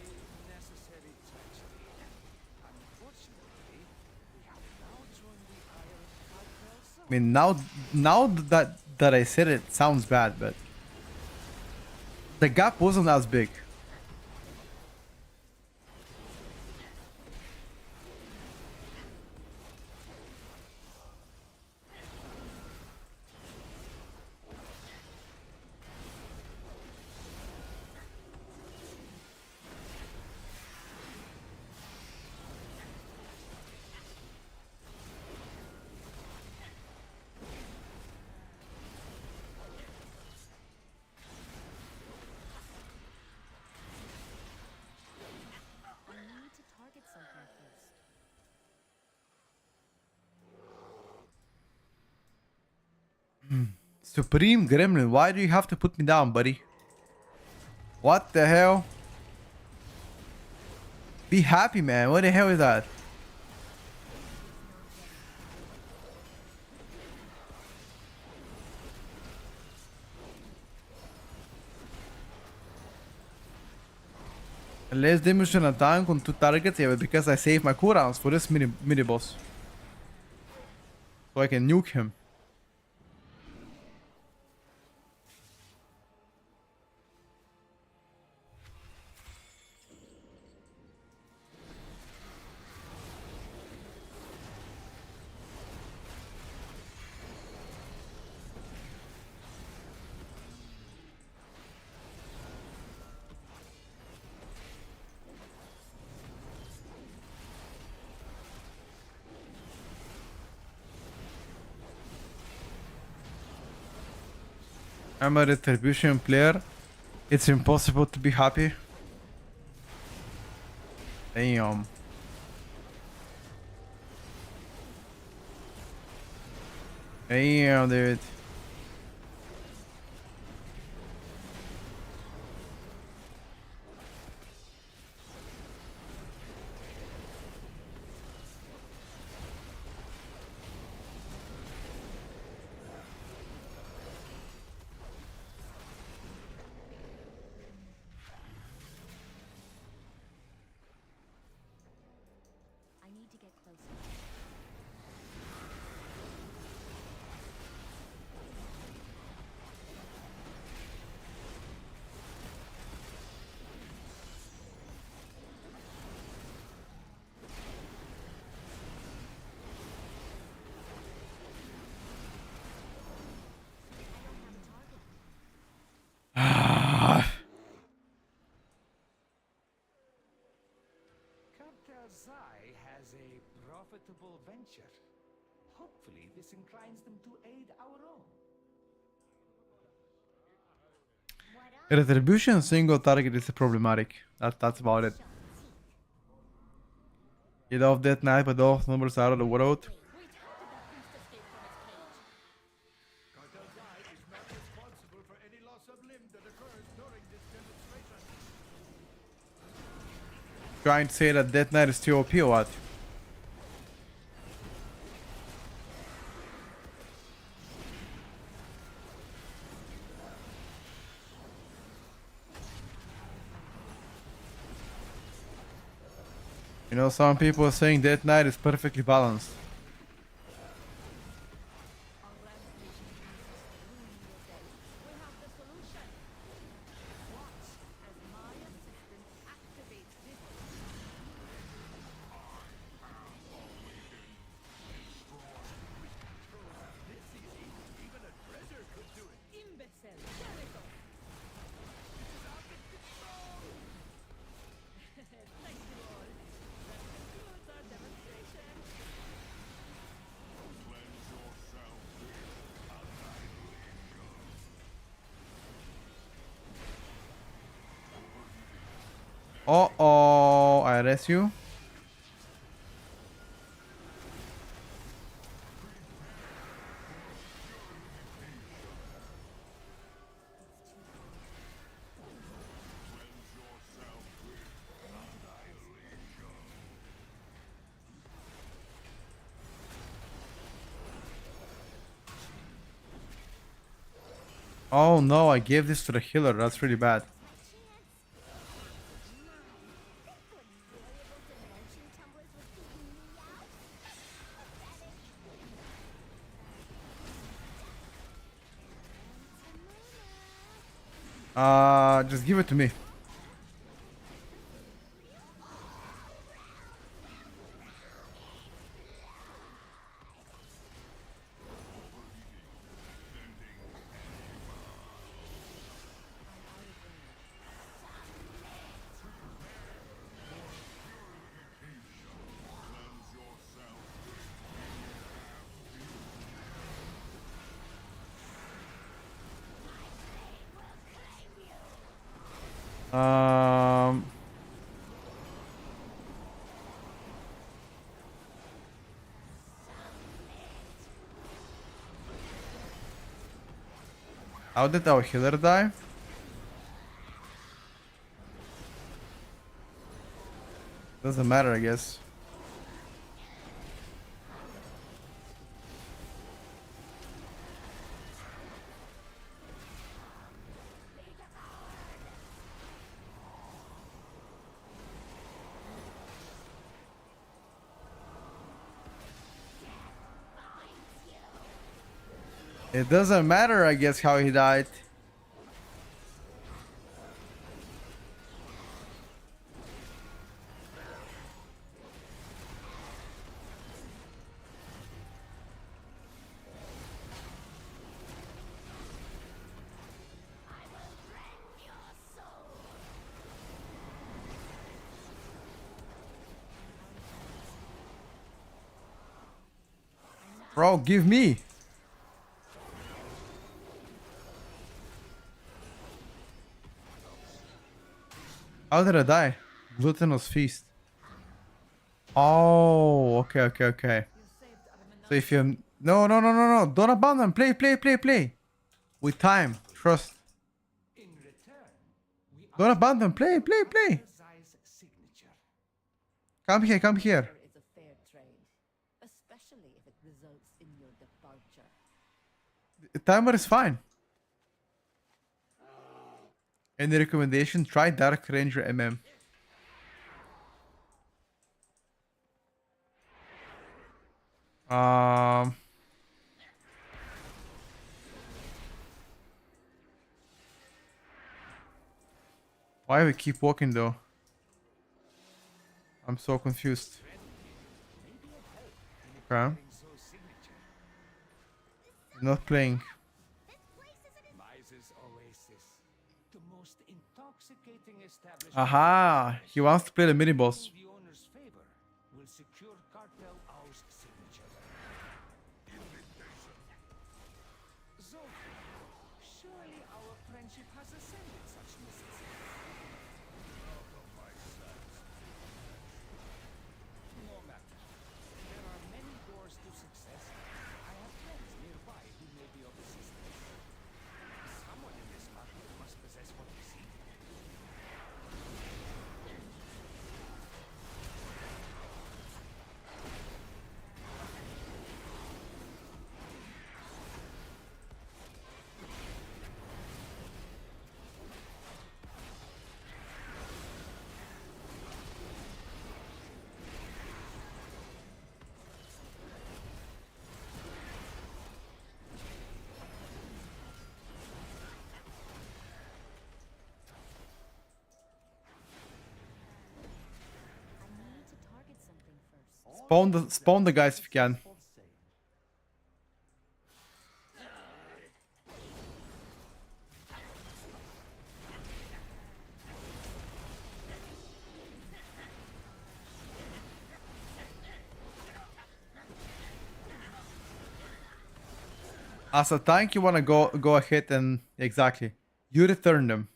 I mean, now that I said it, sounds bad, but the gap wasn't as big. Supreme Gremlin, why do you have to put me down, buddy? What the hell? Be happy, man. What the hell is that? Less damage on a tank on 2 targets, yeah, but because I saved my cooldowns for this mini boss. So I can nuke him. I'm a retribution player. It's impossible to be happy. Damn. Damn, dude. I need to get closer. Cartel Zai has a profitable venture. Hopefully, this inclines them to aid our own. Retribution single target is problematic. That's about it. Get off that night, but those numbers out of the world. Cartel Zai is not responsible for any loss of limb that occurs during this demonstration. Trying to say that Death Knight is still OP or what? You know, some people are saying Death Knight is perfectly balanced. We have the solution. Watch as my assistant activates this. Imbecile! Jericho! Thank you all. That concludes our demonstration. Cleanse yourself Uh-oh, I arrest you. Oh no, I gave this to the healer. That's really bad. Just give it to me. Um, how did our healer die? Doesn't matter, I guess. It doesn't matter, I guess, how he died. Bro, give me. How did I die? Glutinous feast. Oh, okay, okay, okay. So if you no, don't abandon. Play, play, play, play. With time, trust. In return, we Don't ask abandon. Play, play, play. Zai's signature. Come here, come here. It's a fair trade, especially if it results in your departure. The timer is fine. Any recommendation? Try Dark Ranger MM. Um. Why we keep walking though? I'm so confused. Okay. Not playing. Mize's Oasis. The most intoxicating establishment. Aha! He wants to play the mini boss. The owner's favor will secure Cartel Au's signature. Zoltan, surely our friendship has ascended such necessity. No matter. There are many doors to success. I have friends nearby who may be of assistance. Someone in this market must possess what we seek. Spawn the guys if you can. As a tank, you wanna go ahead and exactly. You return them.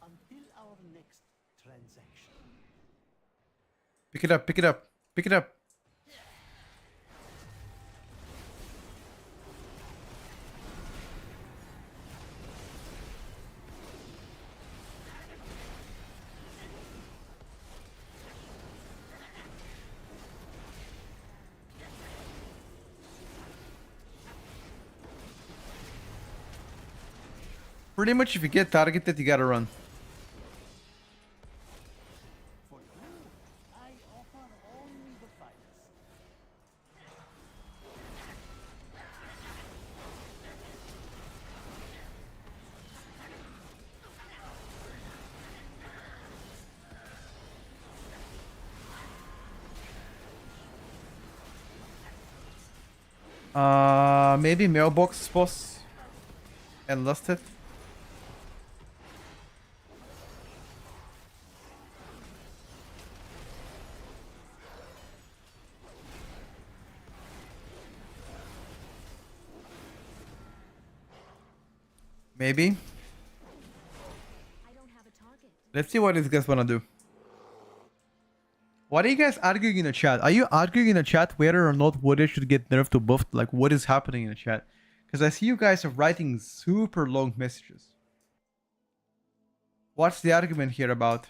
Until our next transaction. Pick it up, pick it up, pick it up. Pretty much if you get targeted, you gotta run. For you, I offer only the finest. Maybe mailbox boss and lost it. Maybe. Let's see what these guys wanna do. What are you guys arguing in the chat? Are you arguing in the chat whether or not Woody should get nerfed to buffed? Like, what is happening in the chat? Because I see you guys are writing super long messages. What's the argument here about?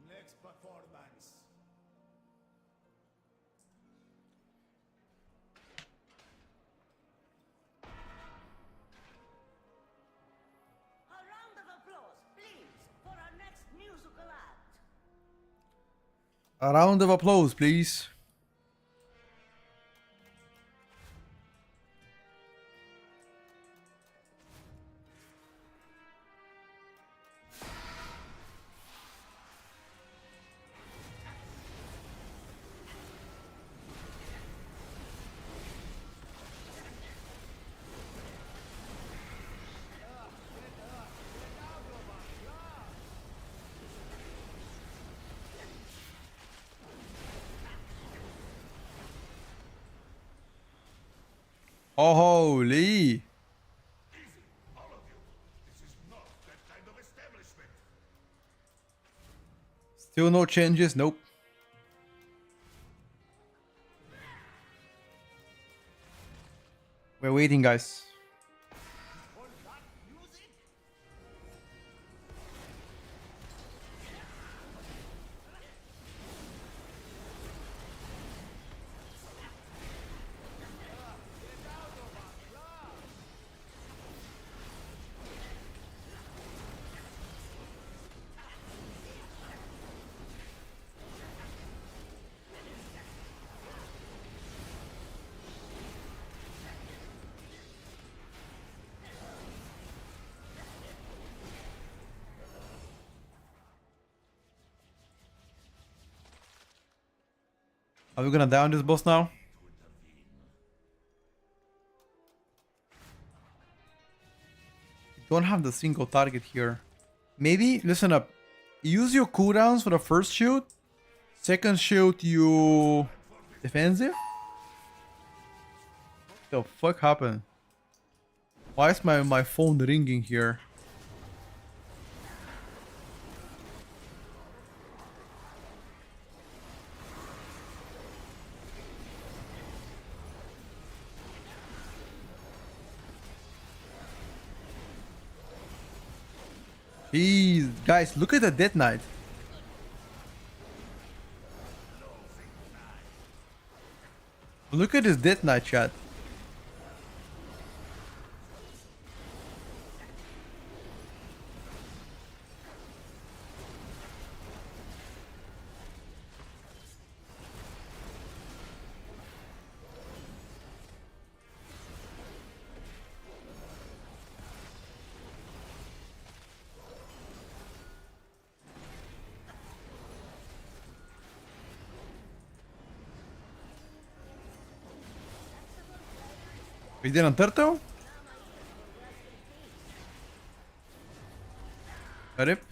Next performance. A round of applause, please, for our next musical act. A round of applause, please. Oh, holy. All of you. This is not that kind of establishment. Still no changes. Nope. We're waiting, guys. Are we gonna down this boss now? Don't have the single target here. Maybe, listen up. Use your cooldowns for the first shoot. Second shoot, you defensive. What the fuck happened? Why is my phone ringing here? Jeez, guys, look at the Death Knight. Look at this Death Knight, chat. We did on Turtle? Rip.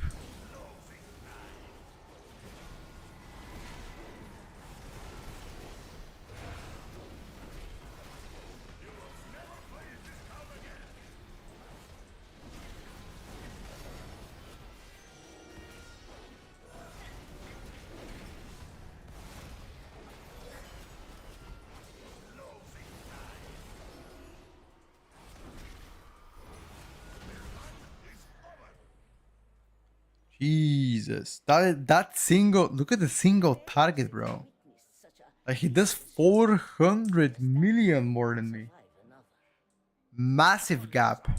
Jesus. That single, look at the single target, bro. Like he does 400 million more than me. Massive gap.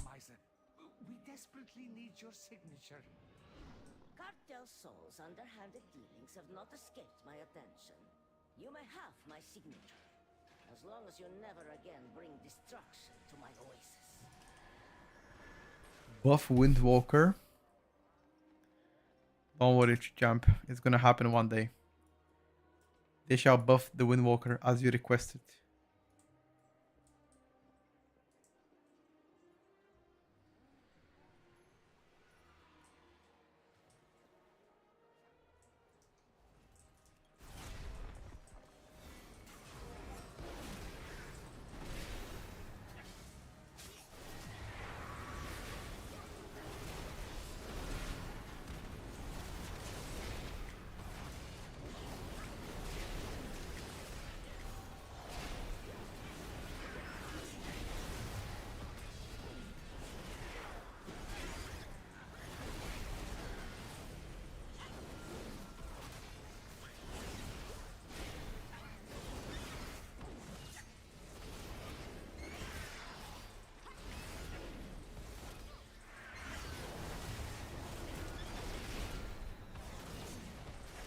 We desperately need your signature. Cartel Soul's underhanded dealings have not escaped my attention. You may have my signature, as long as you never again bring destruction to my oasis. Buff Windwalker. Don't worry, Jump. It's gonna happen one day. They shall buff the Windwalker as you requested.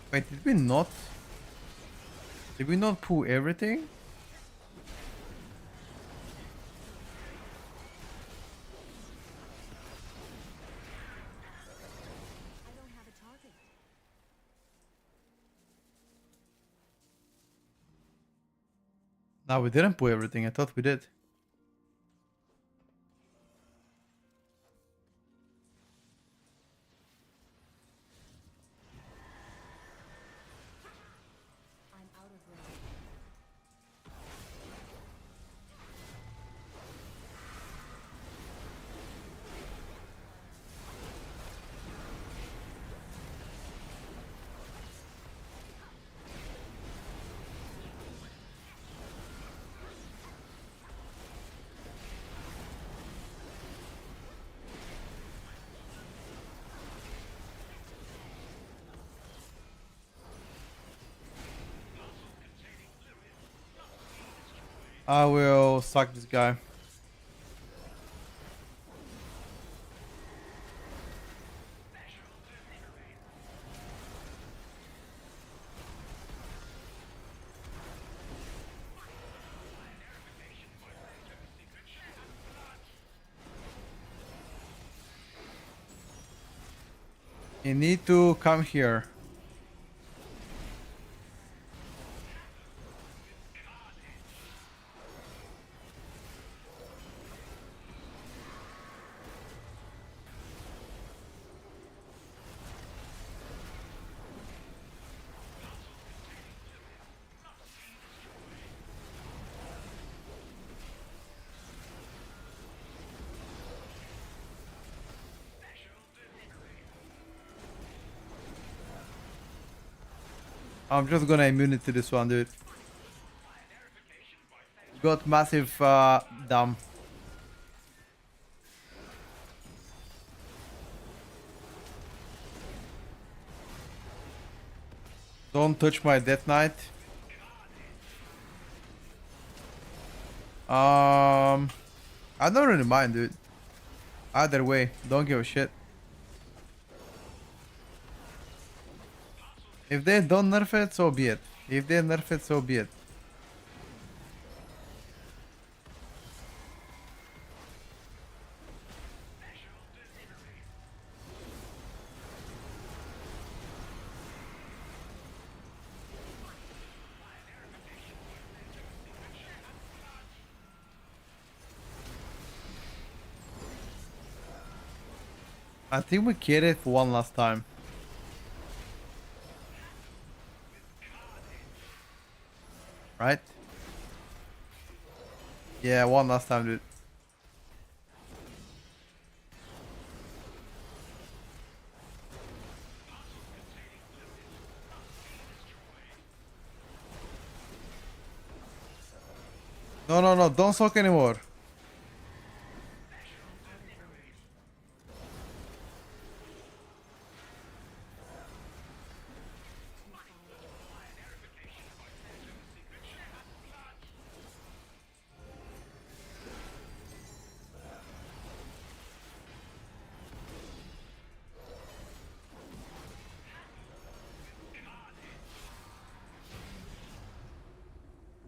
Wait, did we not? Did we not pull everything? I don't have a target. No, we didn't pull everything. I thought we did. I'm out of range. I will suck this guy. You need to come here. I'm just gonna immune to this one, dude. Got massive dam. Don't touch my Death Knight. I don't really mind, dude. Either way, don't give a shit. If they don't nerf it, so be it. If they nerf it, so be it. I think we get it for one last time. Right? Yeah, one last time, dude. No, no, no, don't soak anymore.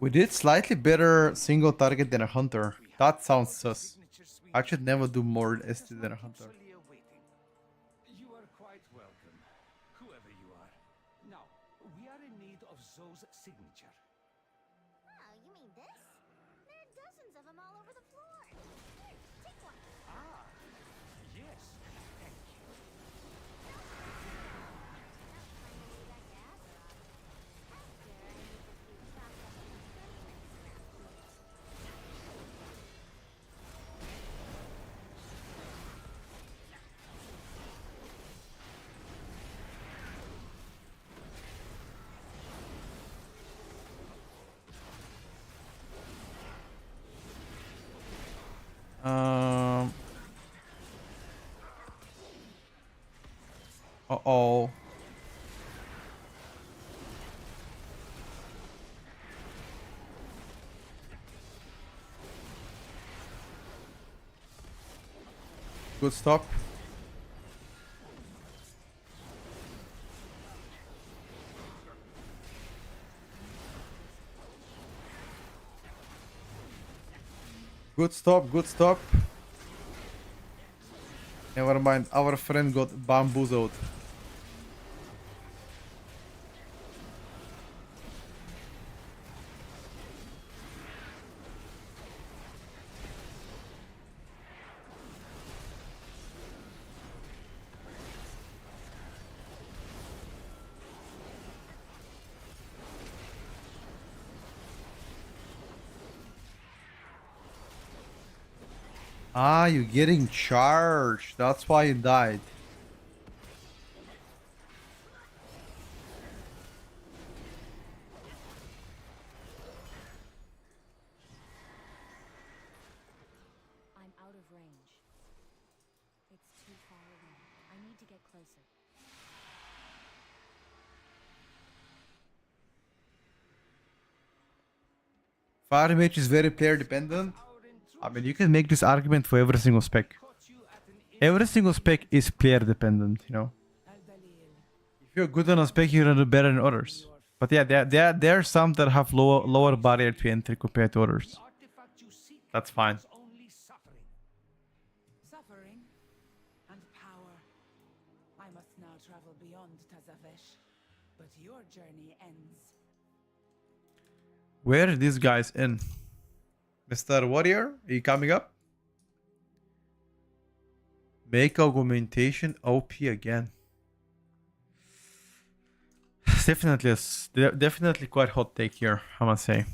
We did slightly better single target than a hunter. That sounds sus. I should never do more ST than a hunter. Actually awaiting. You are quite welcome, whoever you are. Now, we are in need of Zoe's signature. Oh, you mean this? There are dozens of them all over the floor. Here, take one. Ah, yes, thank you. Uh-oh. Good stop. Good stop, good stop. Never mind, our friend got bamboozled. Ah, you're getting charged. That's why you died. I'm out of range. It's too far away. I need to get closer. Fire mage is very player dependent. I mean, you can make this argument for every single spec. Every single spec is player dependent, you know. If you're good on a spec, you're gonna do better than others. But yeah, there are some that have lower barrier to entry compared to others. That's fine. Suffering and power. I must now travel beyond Tazavesh, but your journey ends. Where are these guys in? Mr. Warrior, are you coming up? Make augmentation OP again. Definitely quite hot take here, I must say.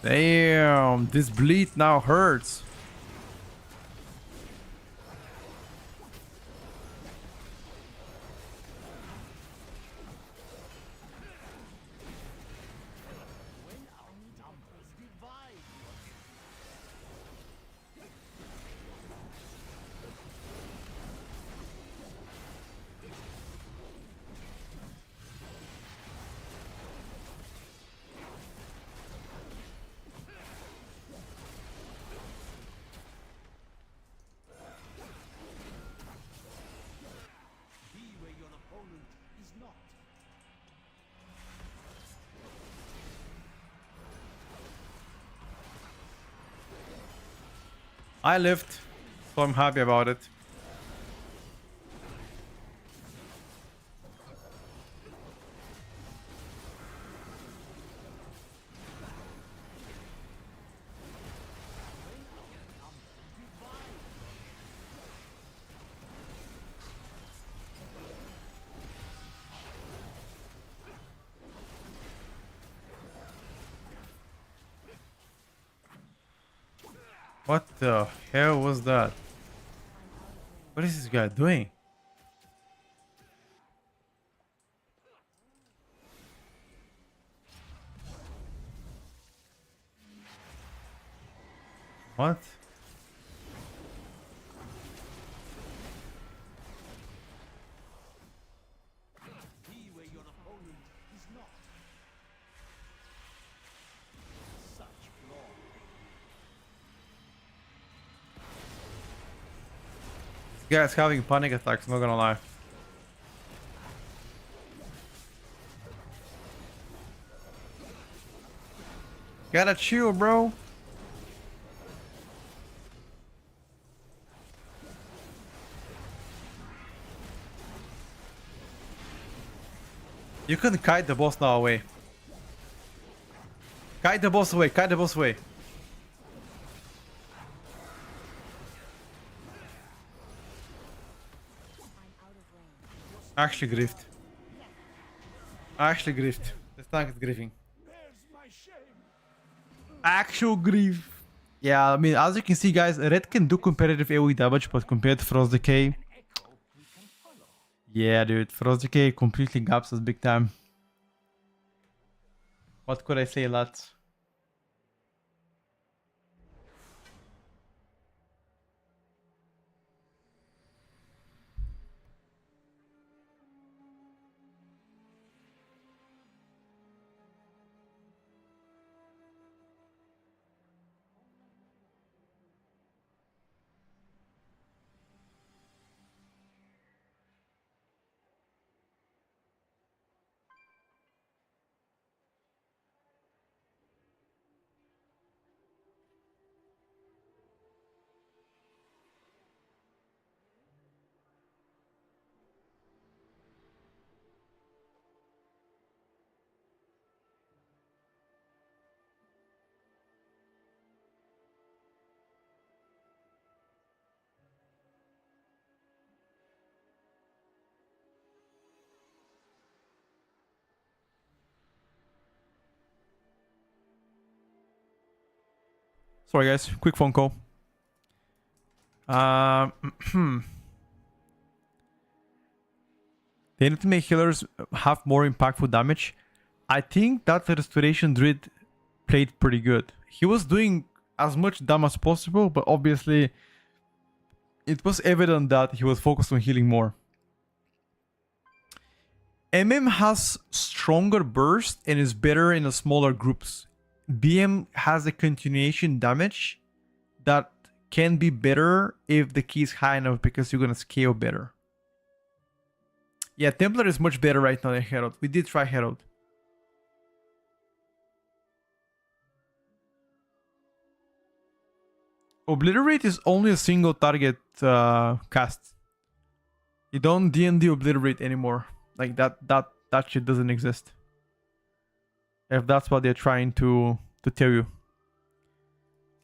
Damn, this bleed now hurts. I lived, so I'm happy about it. What the hell was that? What is this guy doing? What? This guy's having panic attacks, not gonna lie. Gotta chill, bro. You can kite the boss now away. Kite the boss away, kite the boss away. Actually griefed. Actually griefed. This tank is griefing. Actual grief. Yeah, I mean, as you can see, guys, Red can do competitive AoE damage, but compared to Frost Decay... Yeah, dude, Frost Decay completely gaps us big time. What could I say, lads? Sorry guys, quick phone call. They need to make healers have more impactful damage. I think that the Restoration Druid played pretty good. He was doing as much damage as possible, but obviously it was evident that he was focused on healing more. has stronger burst and is better in the smaller groups. BM has a continuation damage that can be better if the key is high enough because you're gonna scale better. Yeah, Templar is much better right now than Herald. We did try Herald. Obliterate is only a single target cast. You don't D&D Obliterate anymore. Like that shit doesn't exist. If that's what they're trying to tell you.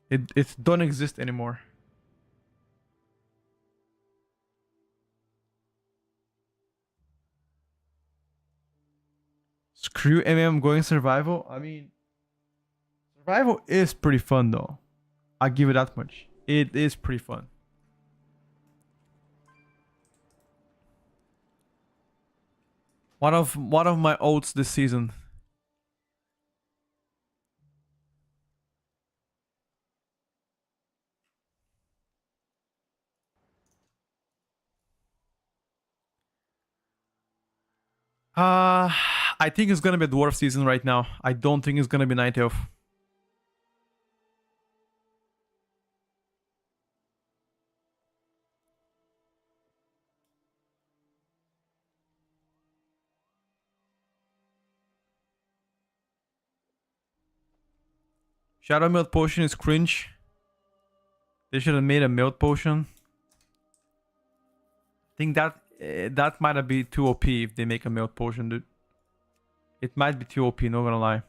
It don't exist anymore. Screw going survival. I mean, survival is pretty fun though. I'll give it that much. It is pretty fun. One of my oats this season. I think it's gonna be a dwarf season right now. I don't think it's gonna be night elf. Shadow Melt Potion is cringe. They should have made a Melt Potion. I think that might have been too OP if they make a Melt Potion, dude. It might be too OP, not gonna lie. I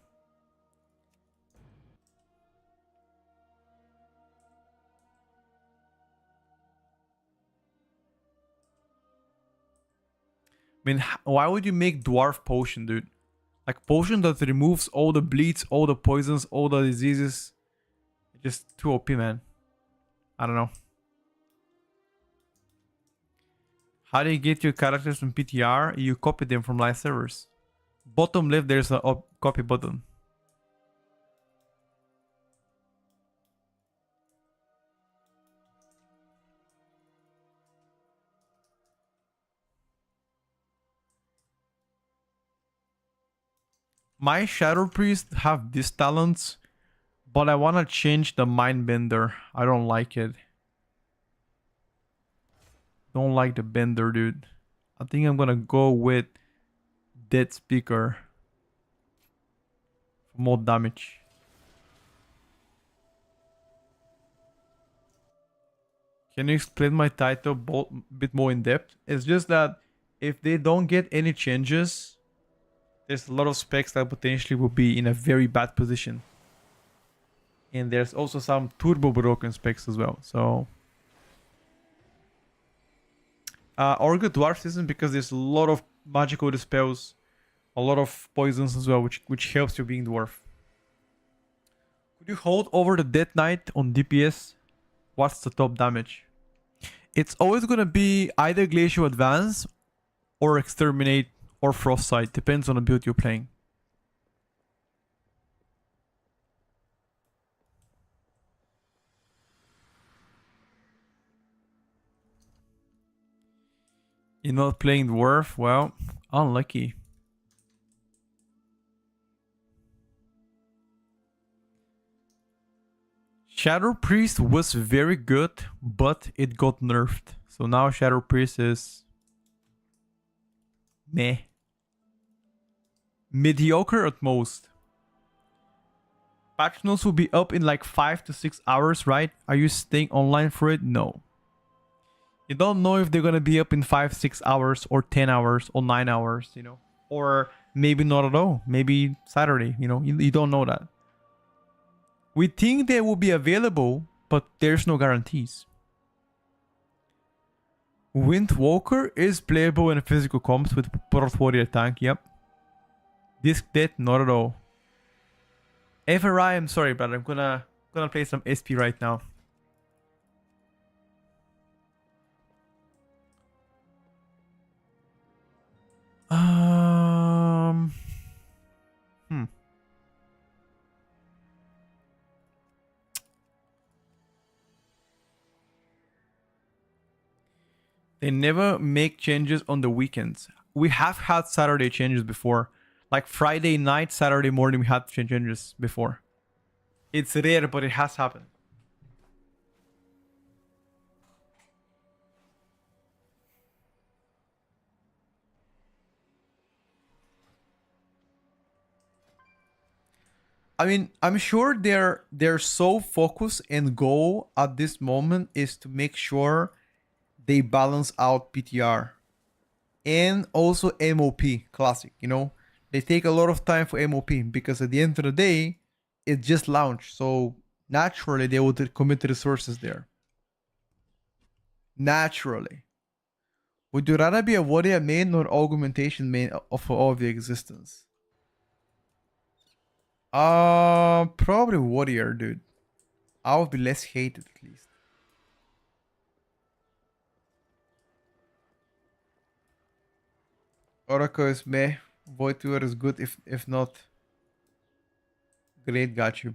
mean, why would you make Dwarf Potion, dude? Like, potion that removes all the bleeds, all the poisons, all the diseases. Just too OP, man. I don't know. How do you get your characters from PTR? You copy them from live servers. Bottom left, there's a copy button. My Shadow Priest have these talents, but I want to change the Mind Bender. I don't like it. Don't like the Bender, dude. I think I'm gonna go with Dead Speaker for more damage. Can you explain my title a bit more in depth? It's just that if they don't get any changes, there's a lot of specs that potentially will be in a very bad position. And there's also some turbo broken specs as well. So Orga Dwarf Season, because there's a lot of magical dispels, a lot of poisons as well, which helps you being dwarf. Could you hold over the Death Knight on DPS? What's the top damage? It's always gonna be either Glacial Advance or Exterminate or Frostbite. Depends on the build you're playing. You're not playing Dwarf? Well, unlucky. Shadow Priest was very good, but it got nerfed. So now Shadow Priest is meh. Mediocre at most. Patch notes will be up in like 5 to 6 hours, right? Are you staying online for it? No. You don't know if they're gonna be up in 5, 6 hours or 10 hours or 9 hours, you know? Or maybe not at all. Maybe Saturday, you know? You don't know that. We think they will be available, but there's no guarantees. Windwalker is playable in physical comps with Port Warrior tank, yep. Disc Death, not at all. FRI, I'm sorry, but I'm gonna play some SP right now. They never make changes on the weekends. We have had Saturday changes before. Like Friday night, Saturday morning, we had changes before. It's rare, but it has happened. I mean, I'm sure they're so focused and goal at this moment is to make sure they balance out PTR and also MOP classic. You know, they take a lot of time for MOP because at the end of the day, it just launched. So naturally, they would commit resources there. Naturally, would you rather be a warrior main or augmentation main of all of the existence? Probably warrior, dude. I would be less hated at least. Oracle is meh. Void Tour is good if not great, got you.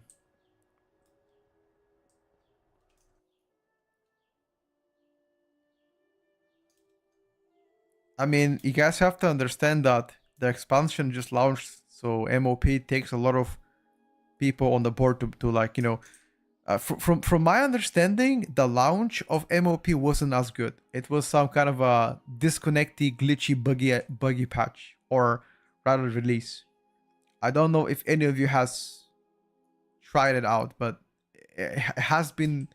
I mean, you guys have to understand that the expansion just launched, so MOP takes a lot of people on the board to like, you know, from my understanding, the launch of MOP wasn't as good. It was some kind of a disconnecty, glitchy, buggy patch, or rather release. I don't know if any of you has tried it out, but it has been,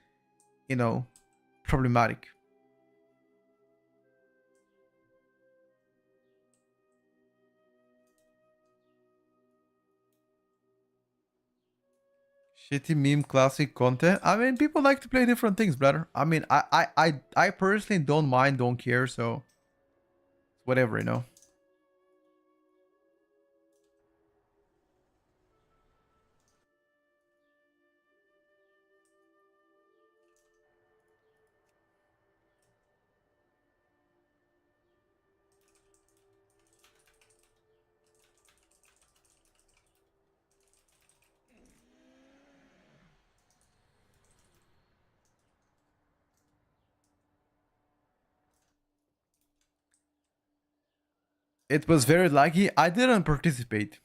you know, problematic. Shitty meme classic content. I mean, people like to play different things, brother. I mean, I personally don't mind, don't care, so whatever, you know. It was very laggy. I didn't participate.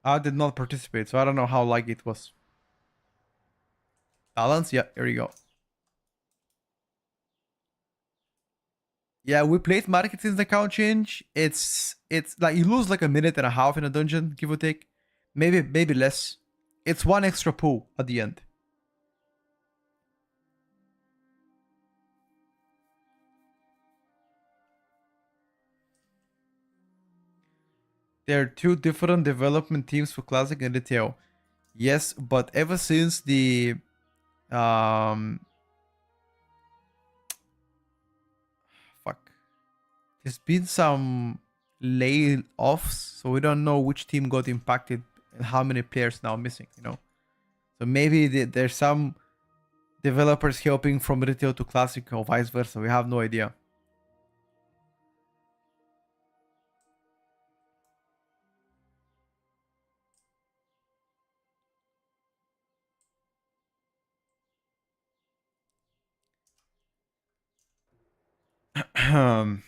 I did not participate, so I don't know how laggy it was. Balance? Yeah, here you go. Yeah, we played market since the count change. It's like you lose like a minute and a half in a dungeon, give or take. Maybe less. It's one extra pull at the end. There are two different development teams for classic and retail. Yes, but ever since the um fuck, there's been some layoffs, so we don't know which team got impacted and how many players now missing. You know, so maybe there's some developers helping from retail to classic or vice versa. We have no idea. um,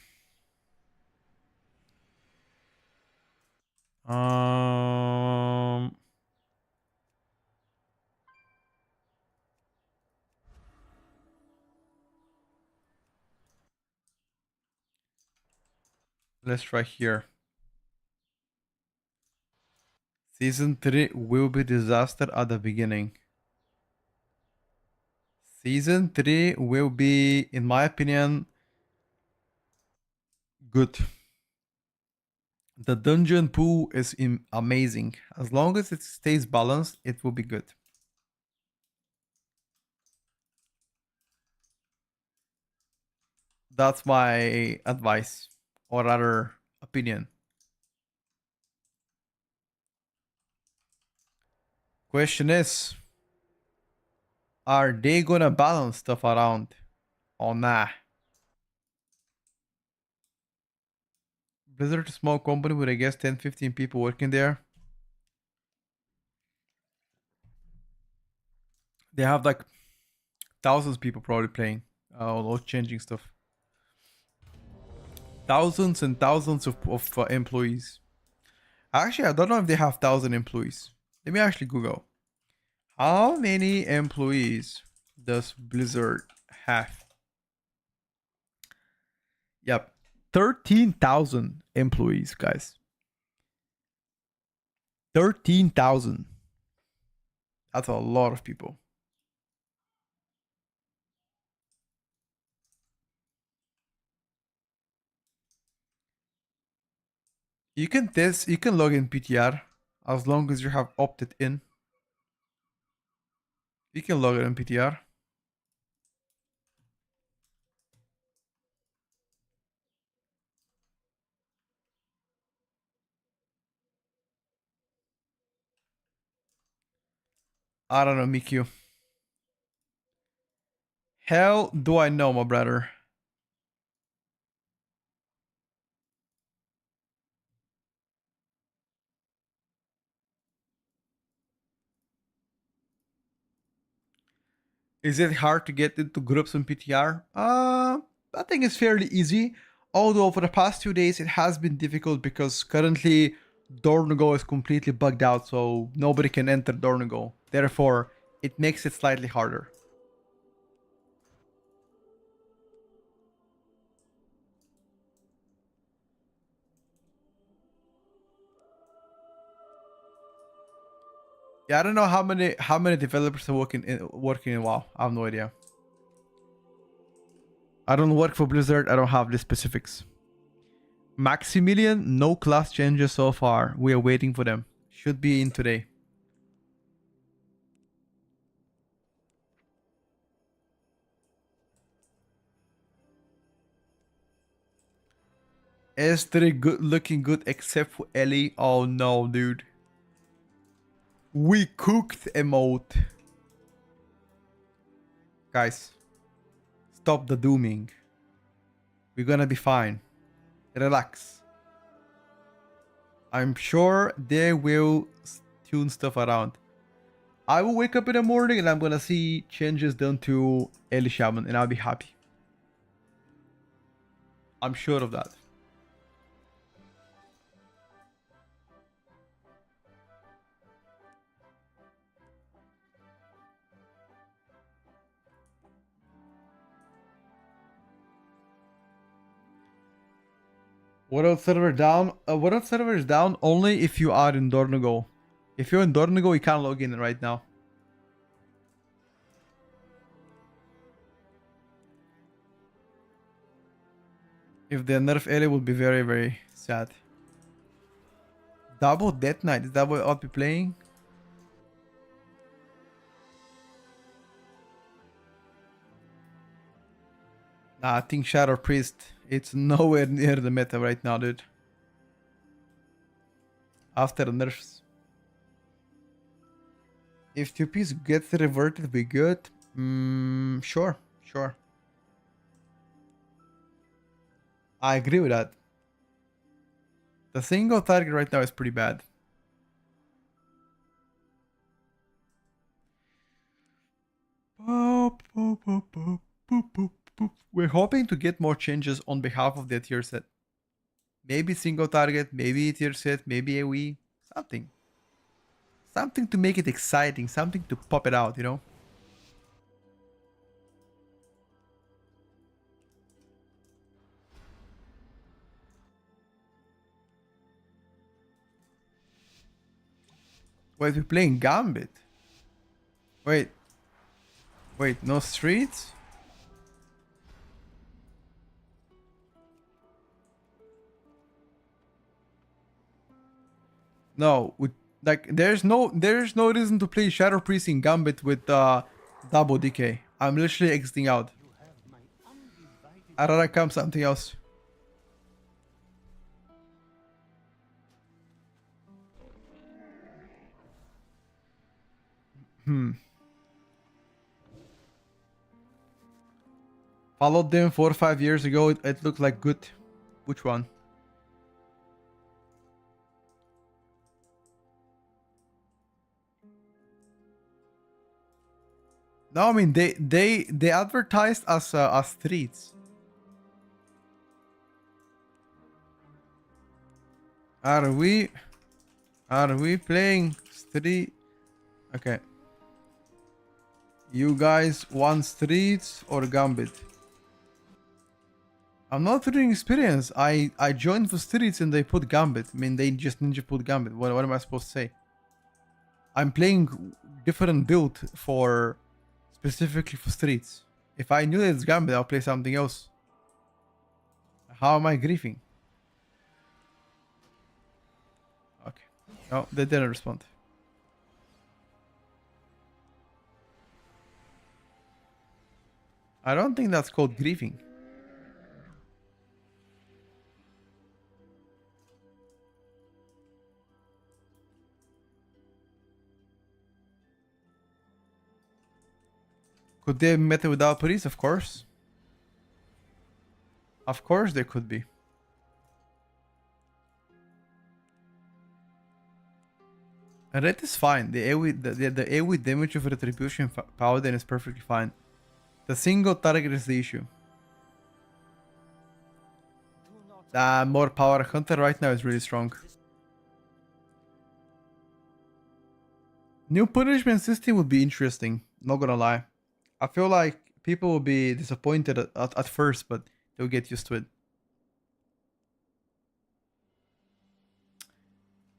let's try here. Season 3 will be disaster at the beginning. Season 3 will be, in my opinion, good. The dungeon pool is amazing. As long as it stays balanced, it will be good. That's my advice, or rather, opinion. Question is, are they gonna balance stuff around or nah? Blizzard is a small company with I guess 10-15 people working there. They have like thousands of people probably playing. Oh, changing stuff. Thousands and thousands of employees. Actually, I don't know if they have 1,000 employees. Let me actually Google. How many employees does Blizzard have? Yep. 13,000 employees, guys. 13,000. That's a lot of people. You can test, you can log in PTR as long as you have opted in. You can log in PTR. I don't know, Mikyu. Hell do I know, my brother. Is it hard to get into groups on PTR? I think it's fairly easy. Although for the past 2 days it has been difficult because currently Dornogo is completely bugged out, so nobody can enter Dornogo. Therefore, it makes it slightly harder. Yeah, I don't know how many developers are working in WoW. I have no idea. I don't work for Blizzard. I don't have the specifics. Maximilian, no class changes so far. We are waiting for them. Should be in today. S3 good looking good except for Ellie. Oh no, dude. We cooked emote. Guys, stop the dooming. We're gonna be fine. Relax. I'm sure they will tune stuff around. I will wake up in the morning and I'm gonna see changes done to Ellie Shaman and I'll be happy. I'm sure of that. World server down. World server is down only if you are in Dornogo. If you're in Dornogo, you can't log in right now. If they nerf Ellie, would be very, very sad. Double Death Knight, is that what I'll be playing? Nah, I think Shadow Priest, it's nowhere near the meta right now, dude. After the nerfs. If 2Ps gets reverted, we good? Sure, sure. I agree with that. The single target right now is pretty bad. We're hoping to get more changes on behalf of the tier set. Maybe single target, maybe tier set, maybe AoE, something. Something to make it exciting, something to pop it out, you know? Wait, we're playing Gambit. Wait, no streets? No, like there's no reason to play Shadow Priest in Gambit with double DK. I'm literally exiting out. I'd rather come something else. Followed them 4 or 5 years ago. It looked like good. Which one? No, I mean they advertised as streets. Are we playing street? Okay. You guys want streets or Gambit? I'm not doing experience. I joined for streets and they put Gambit. I mean they just ninja put Gambit. What am I supposed to say? I'm playing different build for specifically for streets. If I knew that it's Gambit, I'll play something else. How am I griefing? Okay. No, they didn't respond. I don't think that's called griefing. Could they have met it without police? Of course. Of course they could be. And red is fine. The AoE damage of retribution paladin is perfectly fine. The single target is the issue. More power. Hunter right now is really strong. New punishment system would be interesting. Not gonna lie. I feel like people will be disappointed at first, but they'll get used to it.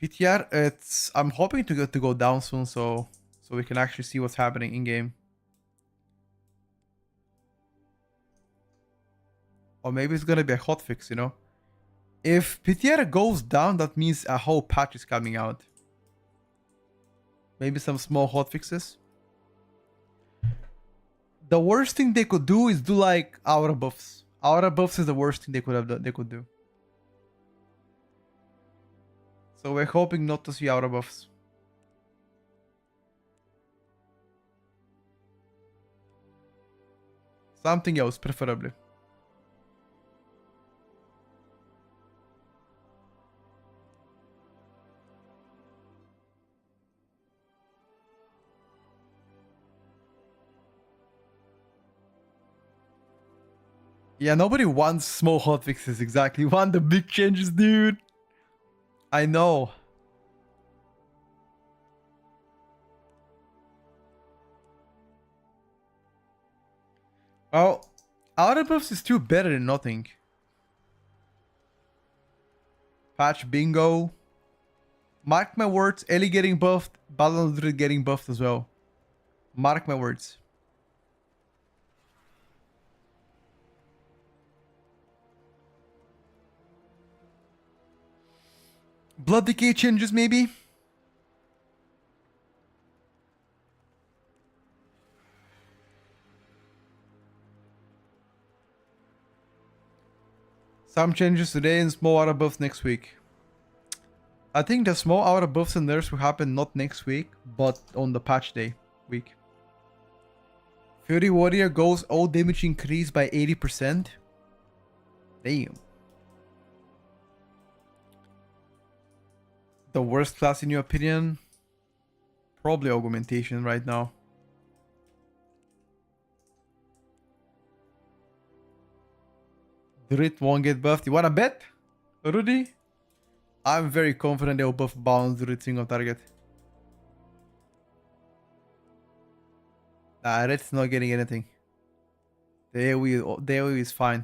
PTR, I'm hoping to go down soon, so we can actually see what's happening in game. Or maybe it's gonna be a hotfix, you know. If PTR goes down, that means a whole patch is coming out. Maybe some small hotfixes. The worst thing they could do is do like aura buffs. Aura buffs is the worst thing they could do. So we're hoping not to see aura buffs. Something else, preferably. Yeah, nobody wants small hotfixes exactly. Want the big changes, dude. I know. Well, aura buffs is still better than nothing. Patch bingo. Mark my words, Ellie getting buffed, Balance Druid getting buffed as well. Mark my words. Blood Decay changes maybe? Some changes today and small aura buffs next week. I think the small aura buffs and nerfs will happen not next week, but on the patch day week. Fury Warrior goes all damage increased by 80%. Damn. The worst class in your opinion? Probably Augmentation right now. Druid won't get buffed. You wanna bet? Rudy? I'm very confident they'll buff Balance Druid single target. Nah, Red's not getting anything. The AoE is fine.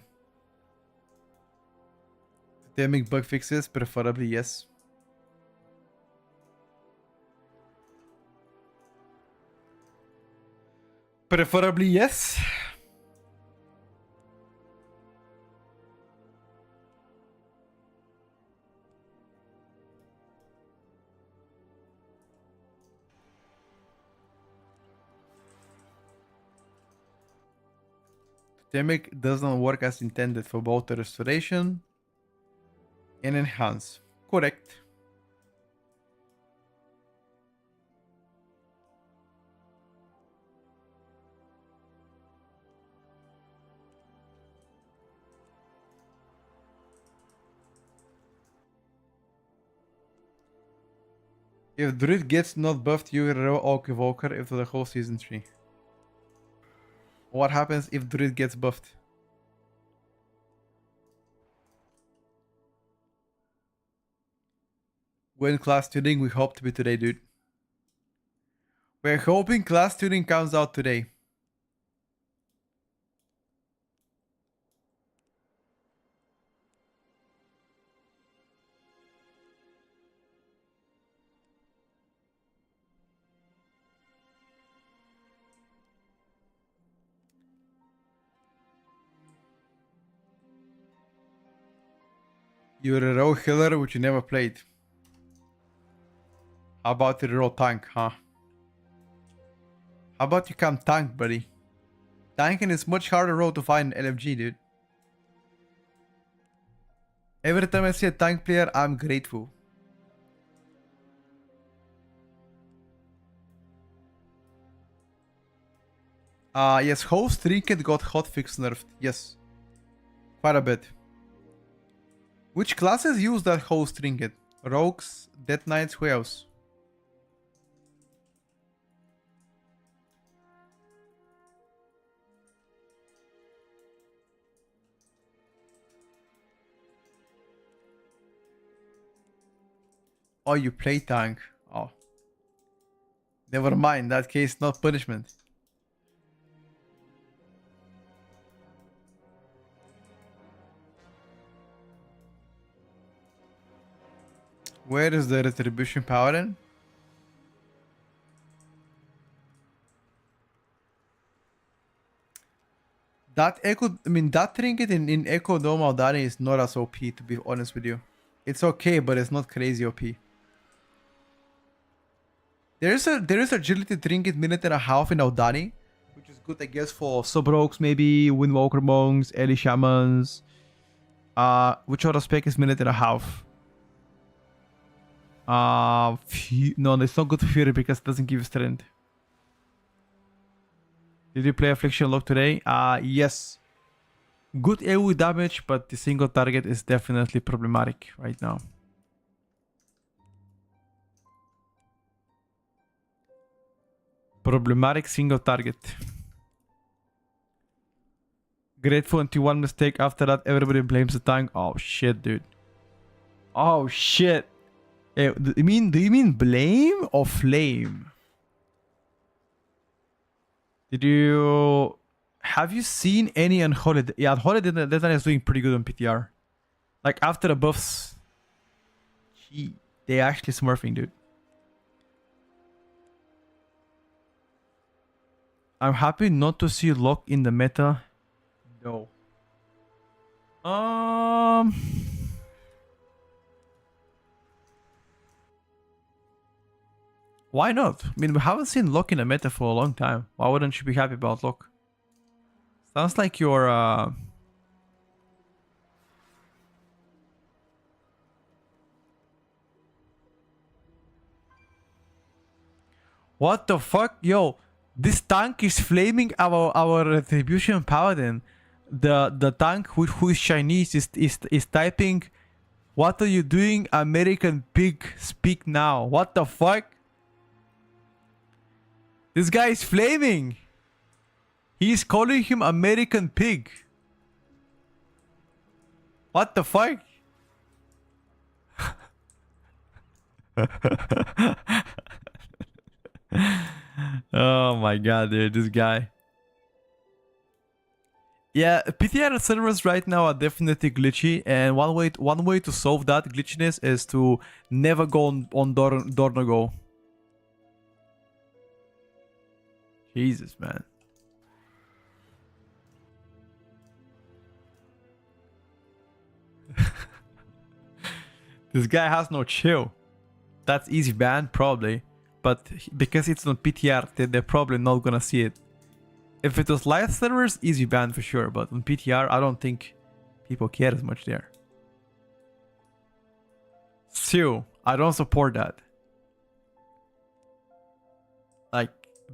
They make bug fixes, preferably yes. Preferably yes. Temic does not work as intended for both the restoration and enhance. Correct. If Druid gets not buffed, you roll Oak Evoker after the whole season 3. What happens if Druid gets buffed? When class tuning, we hope to be today, dude. We're hoping class tuning comes out today. You're a rogue healer which you never played. How about the rogue tank, huh? How about you come tank, buddy? Tanking is much harder road to find in LFG, dude. Every time I see a tank player, I'm grateful. Yes, host trinket got hotfix nerfed. Yes. Quite a bit. Which classes use that host trinket? Rogues, Death Knights, who else? Oh, you play tank. Oh. Never mind, that case not punishment. Where is the retribution paladin? That echo, I mean, that trinket in Echo Dome Aldani is not as OP, to be honest with you. It's okay, but it's not crazy OP. There is agility trinket minute and a half in Aldani, which is good, I guess, for sub-rogues, maybe Windwalker monks, Ellie shamans. Which other spec is minute and a half? No, it's not good for Fury because it doesn't give strength. Did you play Affliction Lock today? Yes. Good AoE damage, but the single target is definitely problematic right now. Problematic single target. Grateful until one mistake. After that, everybody blames the tank. Oh shit, dude. Oh shit. Hey, do you mean blame or flame? Have you seen any Unholy? Yeah, Unholy that is doing pretty good on PTR. Like after the buffs. Gee, they actually smurfing, dude. I'm happy not to see Lock in the meta. No. Why not? I mean, we haven't seen Lock in the meta for a long time. Why wouldn't you be happy about Lock? Sounds like you're What the fuck? Yo, this tank is flaming our retribution paladin. The tank who is Chinese is typing, "What are you doing, American pig? Speak now." What the fuck? This guy is flaming. He's calling him American pig. What the fuck? Oh my god, dude, this guy. Yeah, PTR servers right now are definitely glitchy, and one way to solve that glitchiness is to never go on Dornogo. Jesus, man. This guy has no chill. That's easy ban, probably. But because it's on PTR, they're probably not gonna see it. If it was live servers, easy ban for sure. But on PTR, I don't think people care as much there. Still, I don't support that. Like,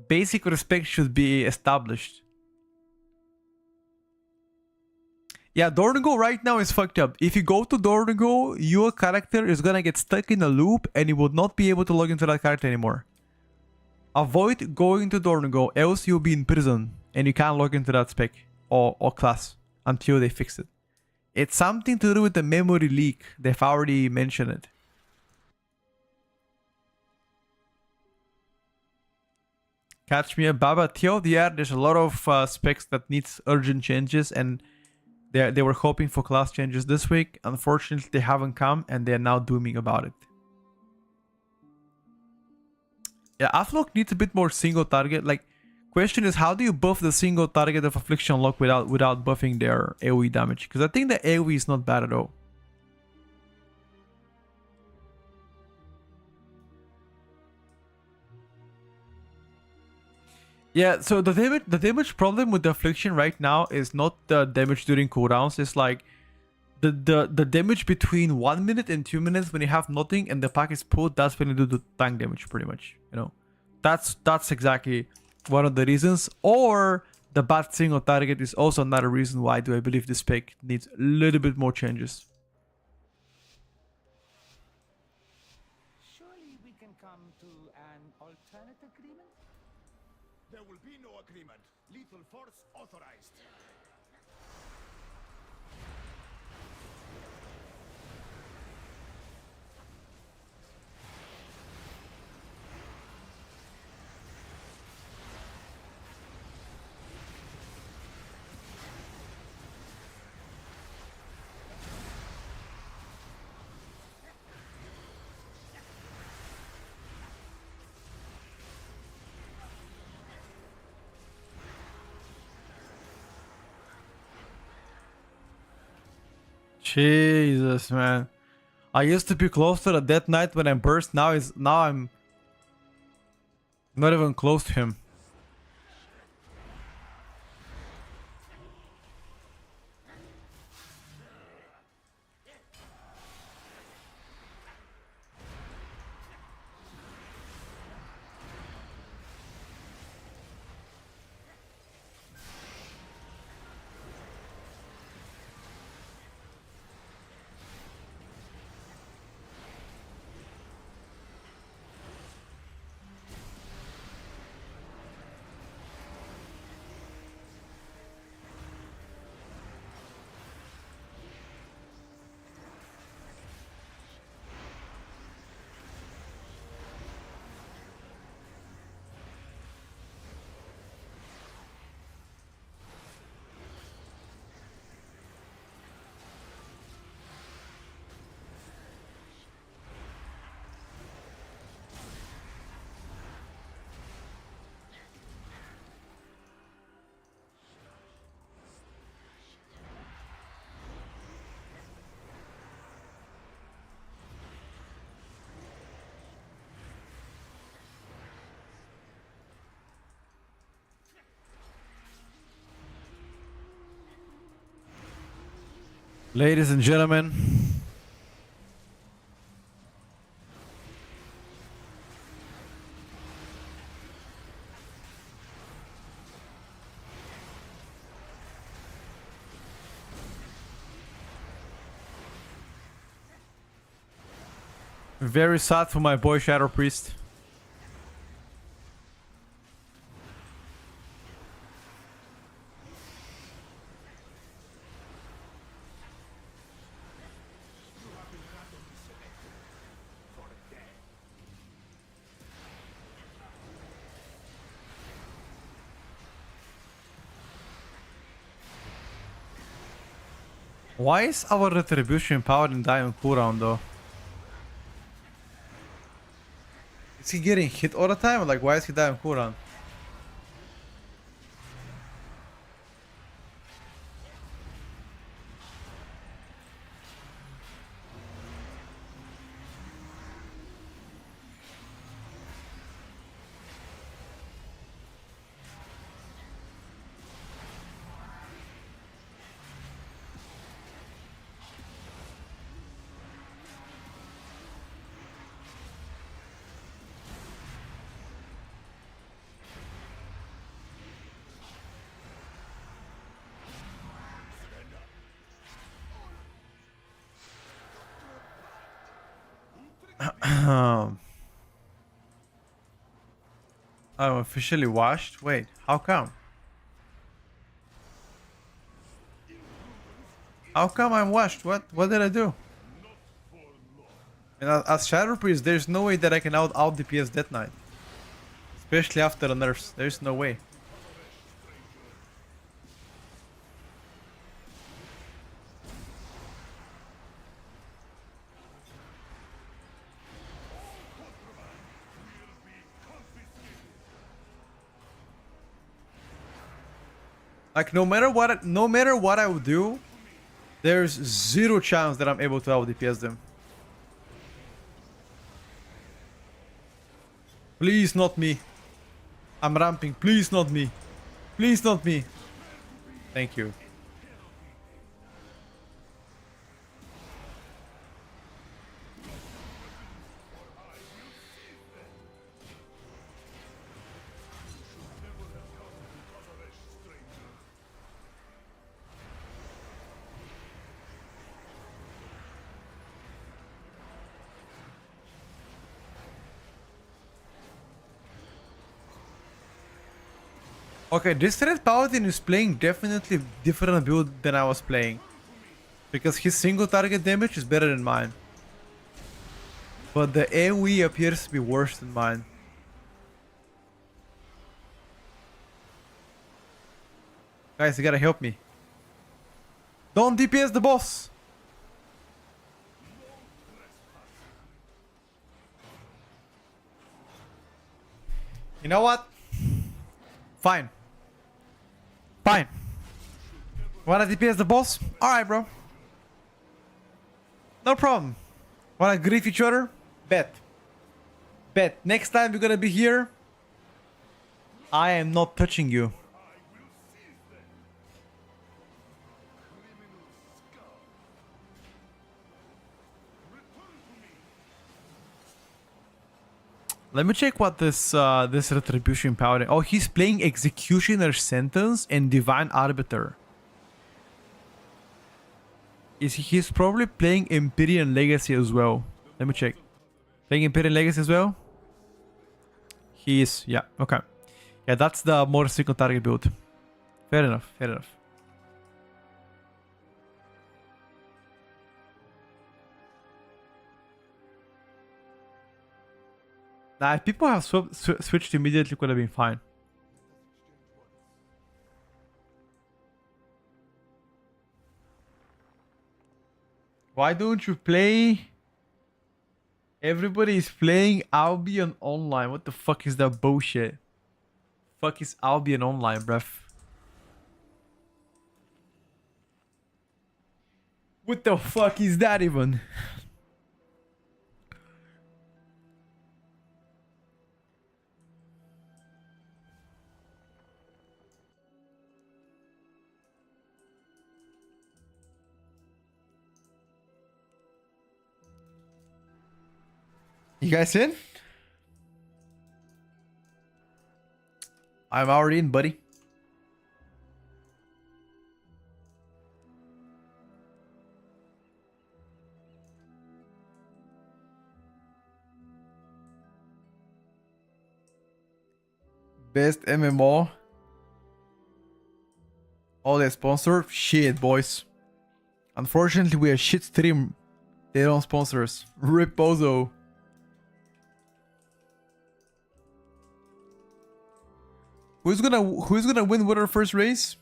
basic respect should be established. Yeah, Dornigo right now is fucked up. If you go to Dornigo, your character is gonna get stuck in a loop and you will not be able to log into that character anymore. Avoid going to Dornigo, else you'll be in prison and you can't log into that spec or class until they fix it. It's something to do with the memory leak. They've already mentioned it. Catch me a Baba TLDR. There's a lot of specs that needs urgent changes, and they were hoping for class changes this week. Unfortunately, they haven't come, and they're now dooming about it. Yeah, Aflock needs a bit more single target. Like, question is, how do you buff the single target of Affliction Lock without buffing their AoE damage? Because I think the AoE is not bad at all. Yeah, so the damage problem with the Affliction right now is not the damage during cooldowns. It's like the damage between 1 minute and 2 minutes when you have nothing and the pack is pulled. That's when you do the tank damage, pretty much. You know, that's exactly one of the reasons. Or the bad single target is also another reason why do I believe this pick needs a little bit more changes. Surely we can come to an alternate agreement? There will be no agreement. Lethal force authorized. Jesus, man. I used to be close to the Death Knight when I burst. Now I'm not even close to him. Ladies and gentlemen, very sad for my boy Shadow Priest. Why is our retribution powered and die on cooldown though? Is he getting hit all the time? Like, why is he dying on cooldown? I'm officially washed? Wait, how come? How come I'm washed? What did I do? And as Shadow Priest, there's no way that I can out DPS Death Knight. Especially after the nerfs. There's no way. Like no matter what I would do, there's zero chance that I'm able to out DPS them. Please not me. I'm ramping. Please not me. Please not me. Thank you. Okay, this Red Paladin is playing definitely different build than I was playing. Because his single target damage is better than mine. But the AoE appears to be worse than mine. Guys, you gotta help me. Don't DPS the boss! You know what? Fine. Fine. Wanna DPS the boss? Alright, bro. No problem. Wanna grief each other? Bet. Bet. Next time we're gonna be here, I am not touching you. Let me check what this this retribution powder. Oh, he's playing Executioner Sentence and Divine Arbiter. He's probably playing Empyrean Legacy as well. Let me check. Playing Empyrean Legacy as well? He is, yeah, okay. Yeah, that's the more single target build. Fair enough, fair enough. Nah, if people have switched immediately, could have been fine. Why don't you play? Everybody is playing Albion Online. What the fuck is that bullshit? Fuck is Albion Online, bruv? What the fuck is that even? You guys in? I'm already in, buddy. Best MMO. All they sponsor? Shit, boys. Unfortunately, we are shit stream. They don't sponsor us. Ripozo. Who's gonna win with our first race?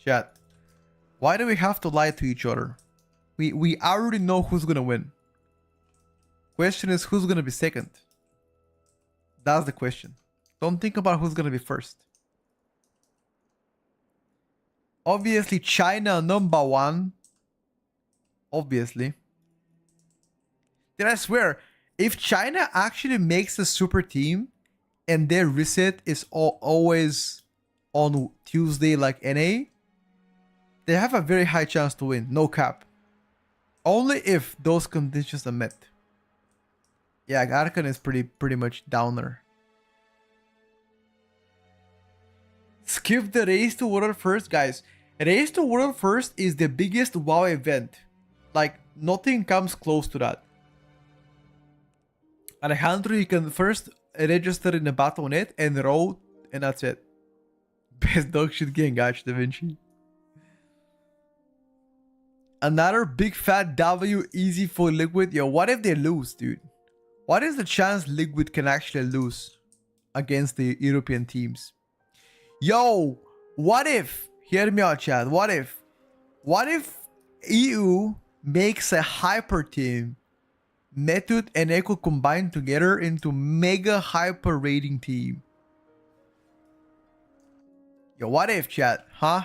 Chat. Why do we have to lie to each other? We already know who's gonna win. Question is who's gonna be second. That's the question. Don't think about who's gonna be first. Obviously, China #1. Obviously. Did I swear? If China actually makes a super team and their reset is always on Tuesday like NA, they have a very high chance to win. No cap. Only if those conditions are met. Yeah, Arkan is pretty much downer. Skip the race to world first, guys. Race to world first is the biggest WoW event. Like, nothing comes close to that. Alejandro, you can first registered in the Battle.net and wrote, and that's it. Best dog shit game, gosh, Da Vinci. Another big fat W easy for Liquid. Yo, what if they lose, dude? What is the chance Liquid can actually lose against the European teams? Yo, what if, hear me out, chat, what if EU makes a hyper team, Method and Echo combined together into mega hyper rating team? Yo, what if, chat, huh?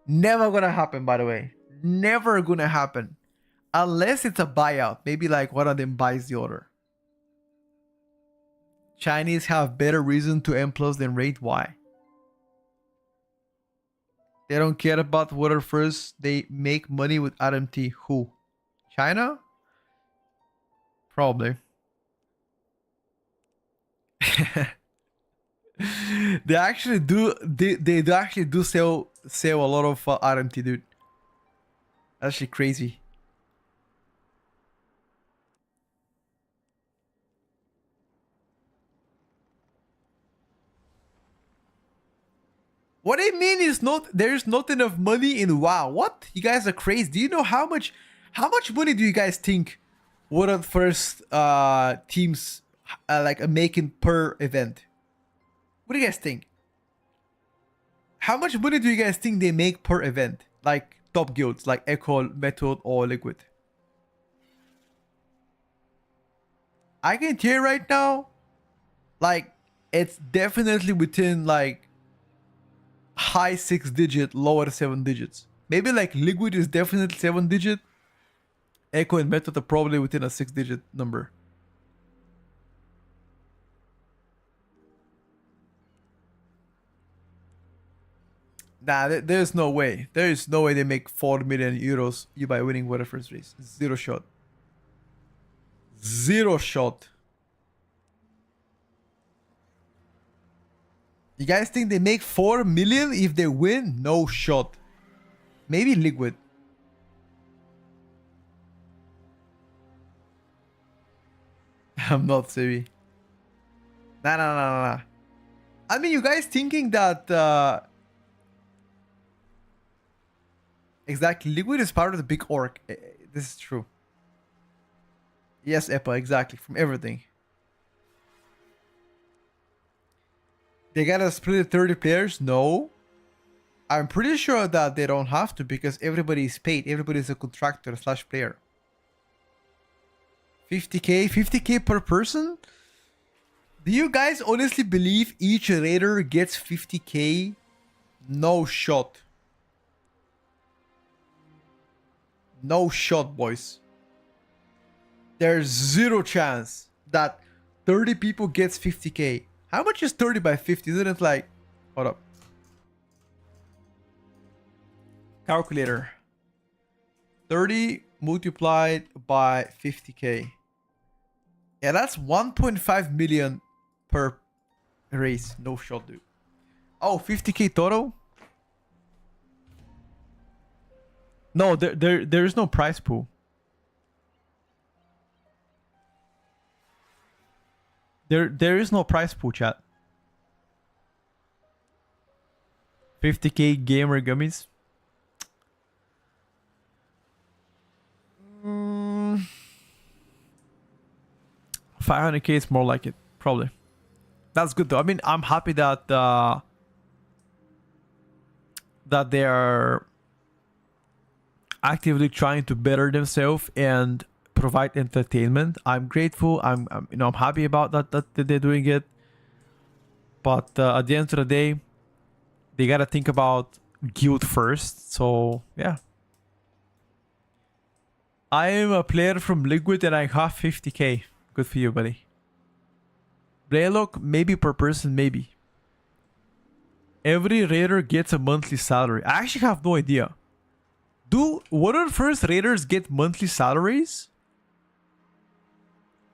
Never gonna happen, by the way. Never gonna happen. Unless it's a buyout. Maybe like one of them buys the other. Chinese have better reason to M+ than rate. Why? They don't care about water first. They make money with RMT. Who? China? Probably. They actually do. They do actually do sell a lot of RMT, dude. Actually crazy. What I mean is there's not enough money in WoW. What? You guys are crazy. Do you know how much money do you guys think World First teams like are making per event? What do you guys think? How much money do you guys think they make per event? Like top guilds like Echo, Method, or Liquid? I can tell you right now, like it's definitely within like high 6 digit, lower 7 digits. Maybe like Liquid is definitely 7 digit. Echo and Method are probably within a 6 digit number. Nah, there's no way. There is no way they make 4 million euros by winning Water First race. Zero shot. Zero shot. You guys think they make 4 million if they win? No shot. Maybe Liquid. I'm not silly. Nah. I mean, you guys thinking that exactly, Liquid is part of the big orc. This is true. Yes, Epa, exactly. From everything. They gotta split it 30 players? No. I'm pretty sure that they don't have to because everybody is paid. Everybody is a contractor / player. 50k? 50k per person? Do you guys honestly believe each raider gets 50k? No shot. No shot, boys. There's zero chance that 30 people gets 50k. How much is 30 by 50? Isn't it like... Hold up. Calculator. 30 multiplied by 50k. Yeah, that's 1.5 million per race. No shot, dude. Oh, 50k total? No, there is no prize pool. There is no prize pool, chat. 50k gamer gummies. 500k is more like it, probably. That's good though. I mean, I'm happy that that they are actively trying to better themselves and provide entertainment. I'm grateful. I'm happy about that they're doing it. But at the end of the day, they gotta think about guild first. So yeah, I am a player from Liquid and I have 50k. Good for you, buddy. Blaylock, maybe per person, maybe. Every raider gets a monthly salary. I actually have no idea. Do Water First raiders get monthly salaries?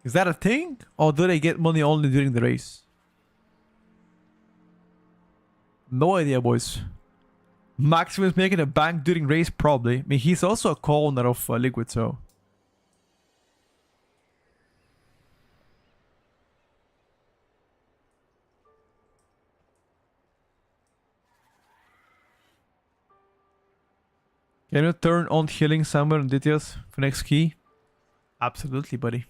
Is that a thing? Or do they get money only during the race? No idea, boys. Maximus making a bank during race, probably. I mean, he's also a co-owner of Liquid, so... Can you turn on healing somewhere in details for next key? Absolutely, buddy.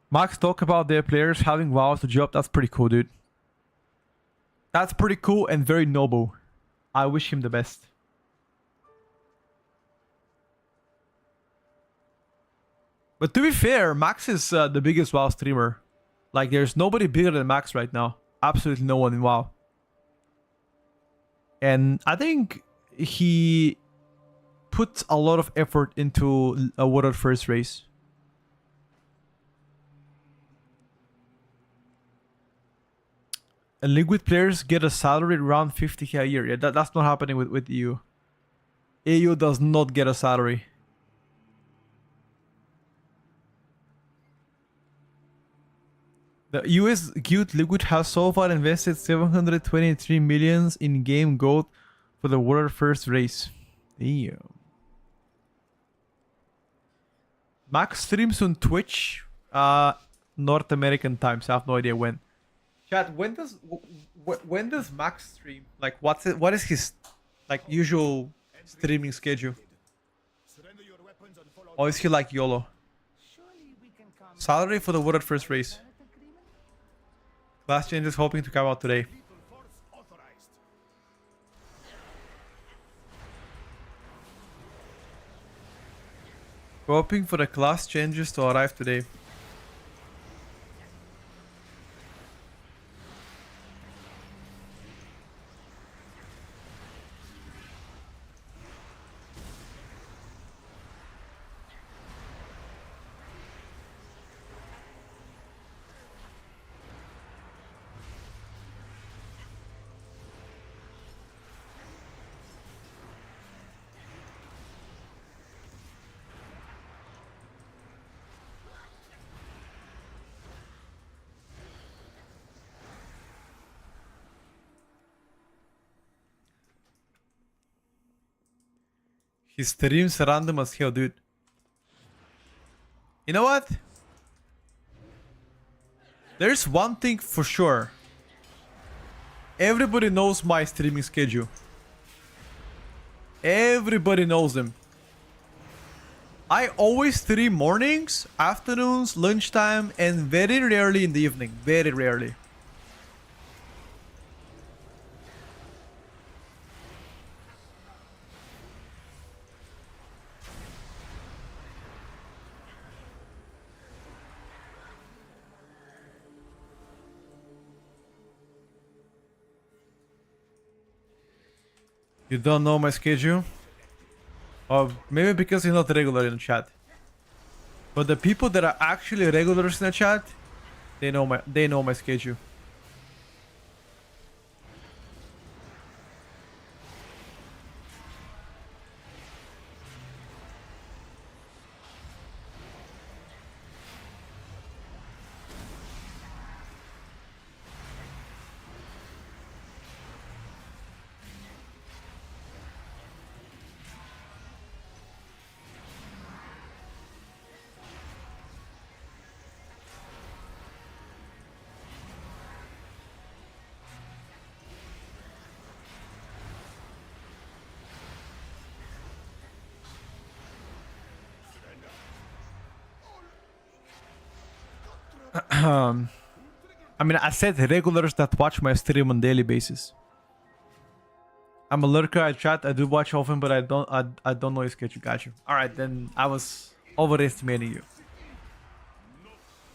Max talk about their players having WoW as a job. That's pretty cool, dude. That's pretty cool and very noble. I wish him the best. But to be fair, Max is the biggest WoW streamer. Like, there's nobody bigger than Max right now. Absolutely no one in WoW. And I think he put a lot of effort into a World First race. And Liquid players get a salary around 50k a year. Yeah, that's not happening with EU. EU does not get a salary. The US guild Liquid has so far invested 723 millions in game gold for the World First race. Damn. Max streams on Twitch, North American times. I have no idea when. Chat, when does Max stream? Like, what is his like usual streaming schedule? Or is he like YOLO? Salary for the World First race. Class changes hoping to come out today. Hoping for the class changes to arrive today. His streams are random as hell, dude. You know what? There's one thing for sure. Everybody knows my streaming schedule. Everybody knows them. I always stream mornings, afternoons, lunchtime, and very rarely in the evening. Very rarely. You don't know my schedule? Or maybe because you're not regular in the chat. But the people that are actually regulars in the chat, they know my schedule. I mean, I said regulars that watch my stream on daily basis. I'm a lurker. I chat. I do watch often, but I don't know your schedule. Got you. All right, then I was overestimating you.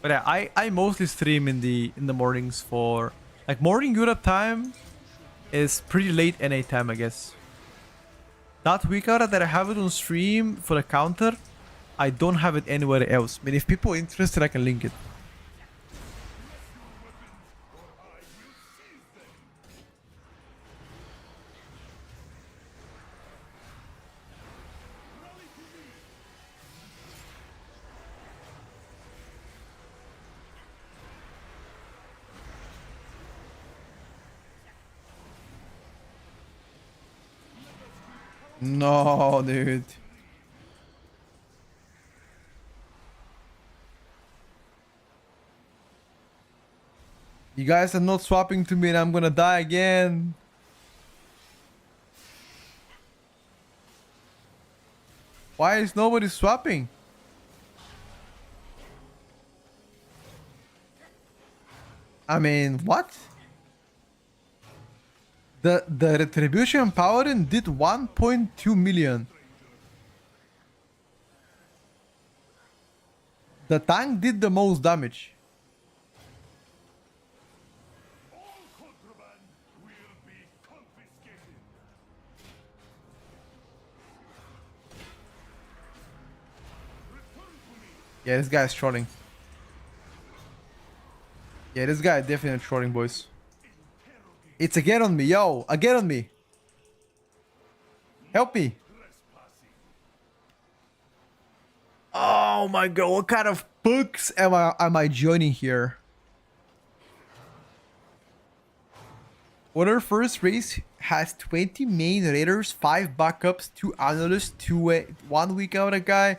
But yeah, I mostly stream in the mornings for like morning Europe time is pretty late NA time, I guess. That week out that I have it on stream for the counter, I don't have it anywhere else. I mean, if people are interested, I can link it. No, dude. You guys are not swapping to me and I'm gonna die again. Why is nobody swapping? I mean, what? The retribution paladin did 1.2 million. The tank did the most damage. Yeah, this guy is trolling. Yeah, this guy is definitely trolling, boys. It's a get on me, yo! A get on me! Help me! Oh my god, what kind of books am I joining here? Our first race has 20 main raiders, 5 backups, 2 analysts, 1 week out a guy,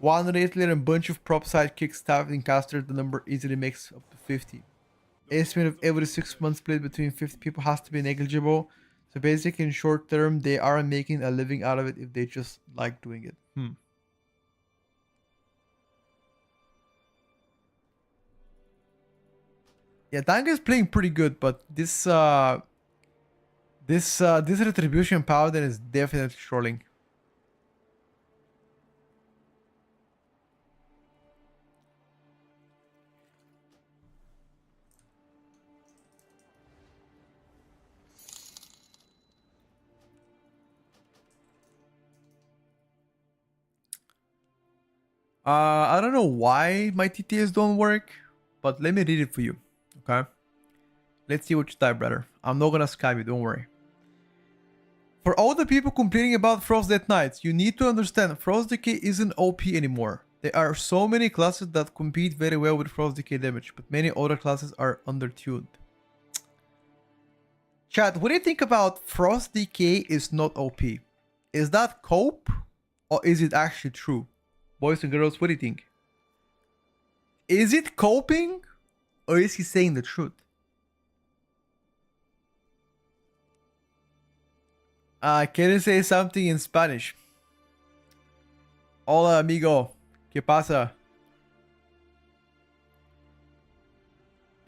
1 raid leader, and a bunch of prop side kick staff and casters. The number easily makes up to 50. Estimate of every 6 months split between 50 people has to be negligible. So basically in short term, they aren't making a living out of it if they just like doing it. Yeah, Tank is playing pretty good, but this retribution paladin is definitely trolling. I don't know why my TTS don't work, but let me read it for you, okay? Let's see what you type, brother. I'm not gonna scam you, don't worry. For all the people complaining about Frost Death Knights, you need to understand Frost Decay isn't OP anymore. There are so many classes that compete very well with Frost Decay damage, but many other classes are undertuned. Chat, what do you think about Frost Decay is not OP? Is that cope, or is it actually true? Boys and girls, what do you think? Is it coping, or is he saying the truth? Can you say something in Spanish? Hola, amigo. ¿Qué pasa?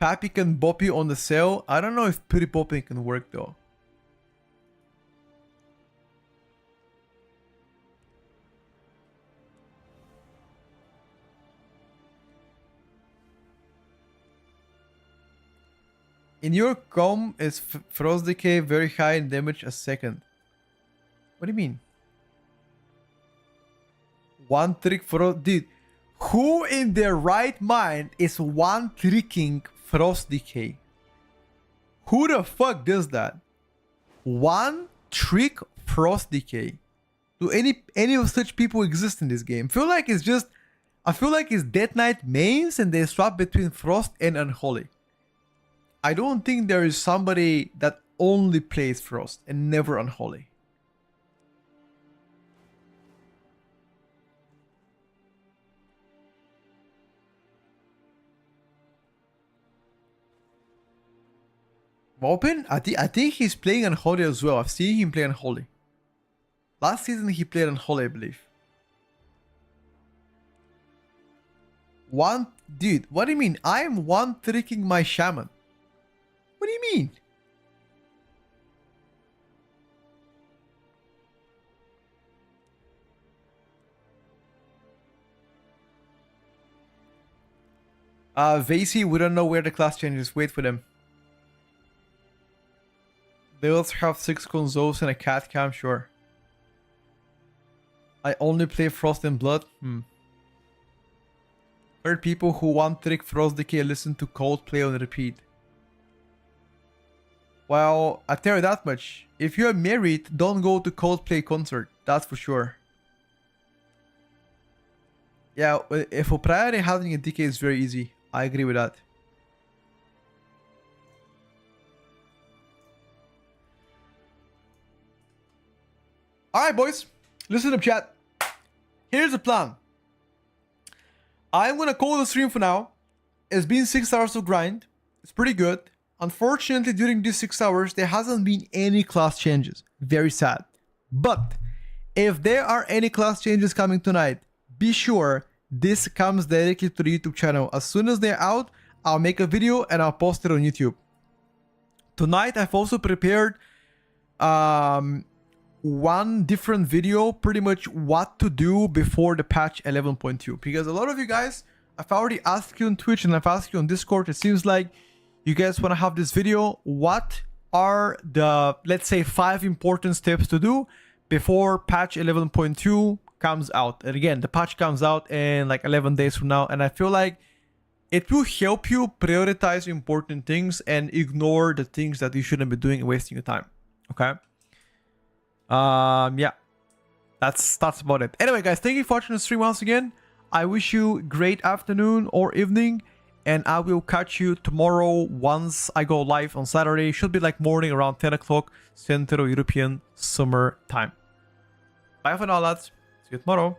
Papi can bop you on the cell? I don't know if pretty bopping can work though. In your com is Frost Decay very high in damage a second. What do you mean? One trick Frost... Dude, who in their right mind is one tricking Frost Decay? Who the fuck does that? One trick Frost Decay. Do any of such people exist in this game? I feel like it's Death Knight mains and they swap between Frost and Unholy. I don't think there is somebody that only plays Frost and never Unholy. Open? I think he's playing Unholy as well. I've seen him play Unholy. Last season he played Unholy, I believe. Dude, what do you mean? I'm one tricking my shaman. What do you mean? Vasey, we don't know where the class changes. Wait for them. They also have 6 consoles and a cat cam, sure. I only play Frost and Blood. Heard people who want trick Frost Decay listen to Coldplay on repeat. Well, I tell you that much. If you're married, don't go to Coldplay concert. That's for sure. Yeah, for priority having a decay is very easy. I agree with that. Alright, boys. Listen up, chat. Here's the plan. I'm gonna call the stream for now. It's been 6 hours of grind. It's pretty good. Unfortunately, during these 6 hours, there hasn't been any class changes. Very sad. But if there are any class changes coming tonight, be sure this comes directly to the YouTube channel. As soon as they're out, I'll make a video and I'll post it on YouTube. Tonight, I've also prepared one different video, pretty much what to do before the patch 11.2. Because a lot of you guys, I've already asked you on Twitch and I've asked you on Discord. It seems like you guys want to have this video. What are the, let's say, 5 important steps to do before patch 11.2 comes out? And again, the patch comes out in like 11 days from now. And I feel like it will help you prioritize important things and ignore the things that you shouldn't be doing and wasting your time. Okay. Yeah. That's about it. Anyway, guys, thank you for watching the stream once again. I wish you great afternoon or evening, and I will catch you tomorrow once I go live on Saturday. Should be like morning around 10 o'clock Central European Summer Time. Bye for now, lads. See you tomorrow.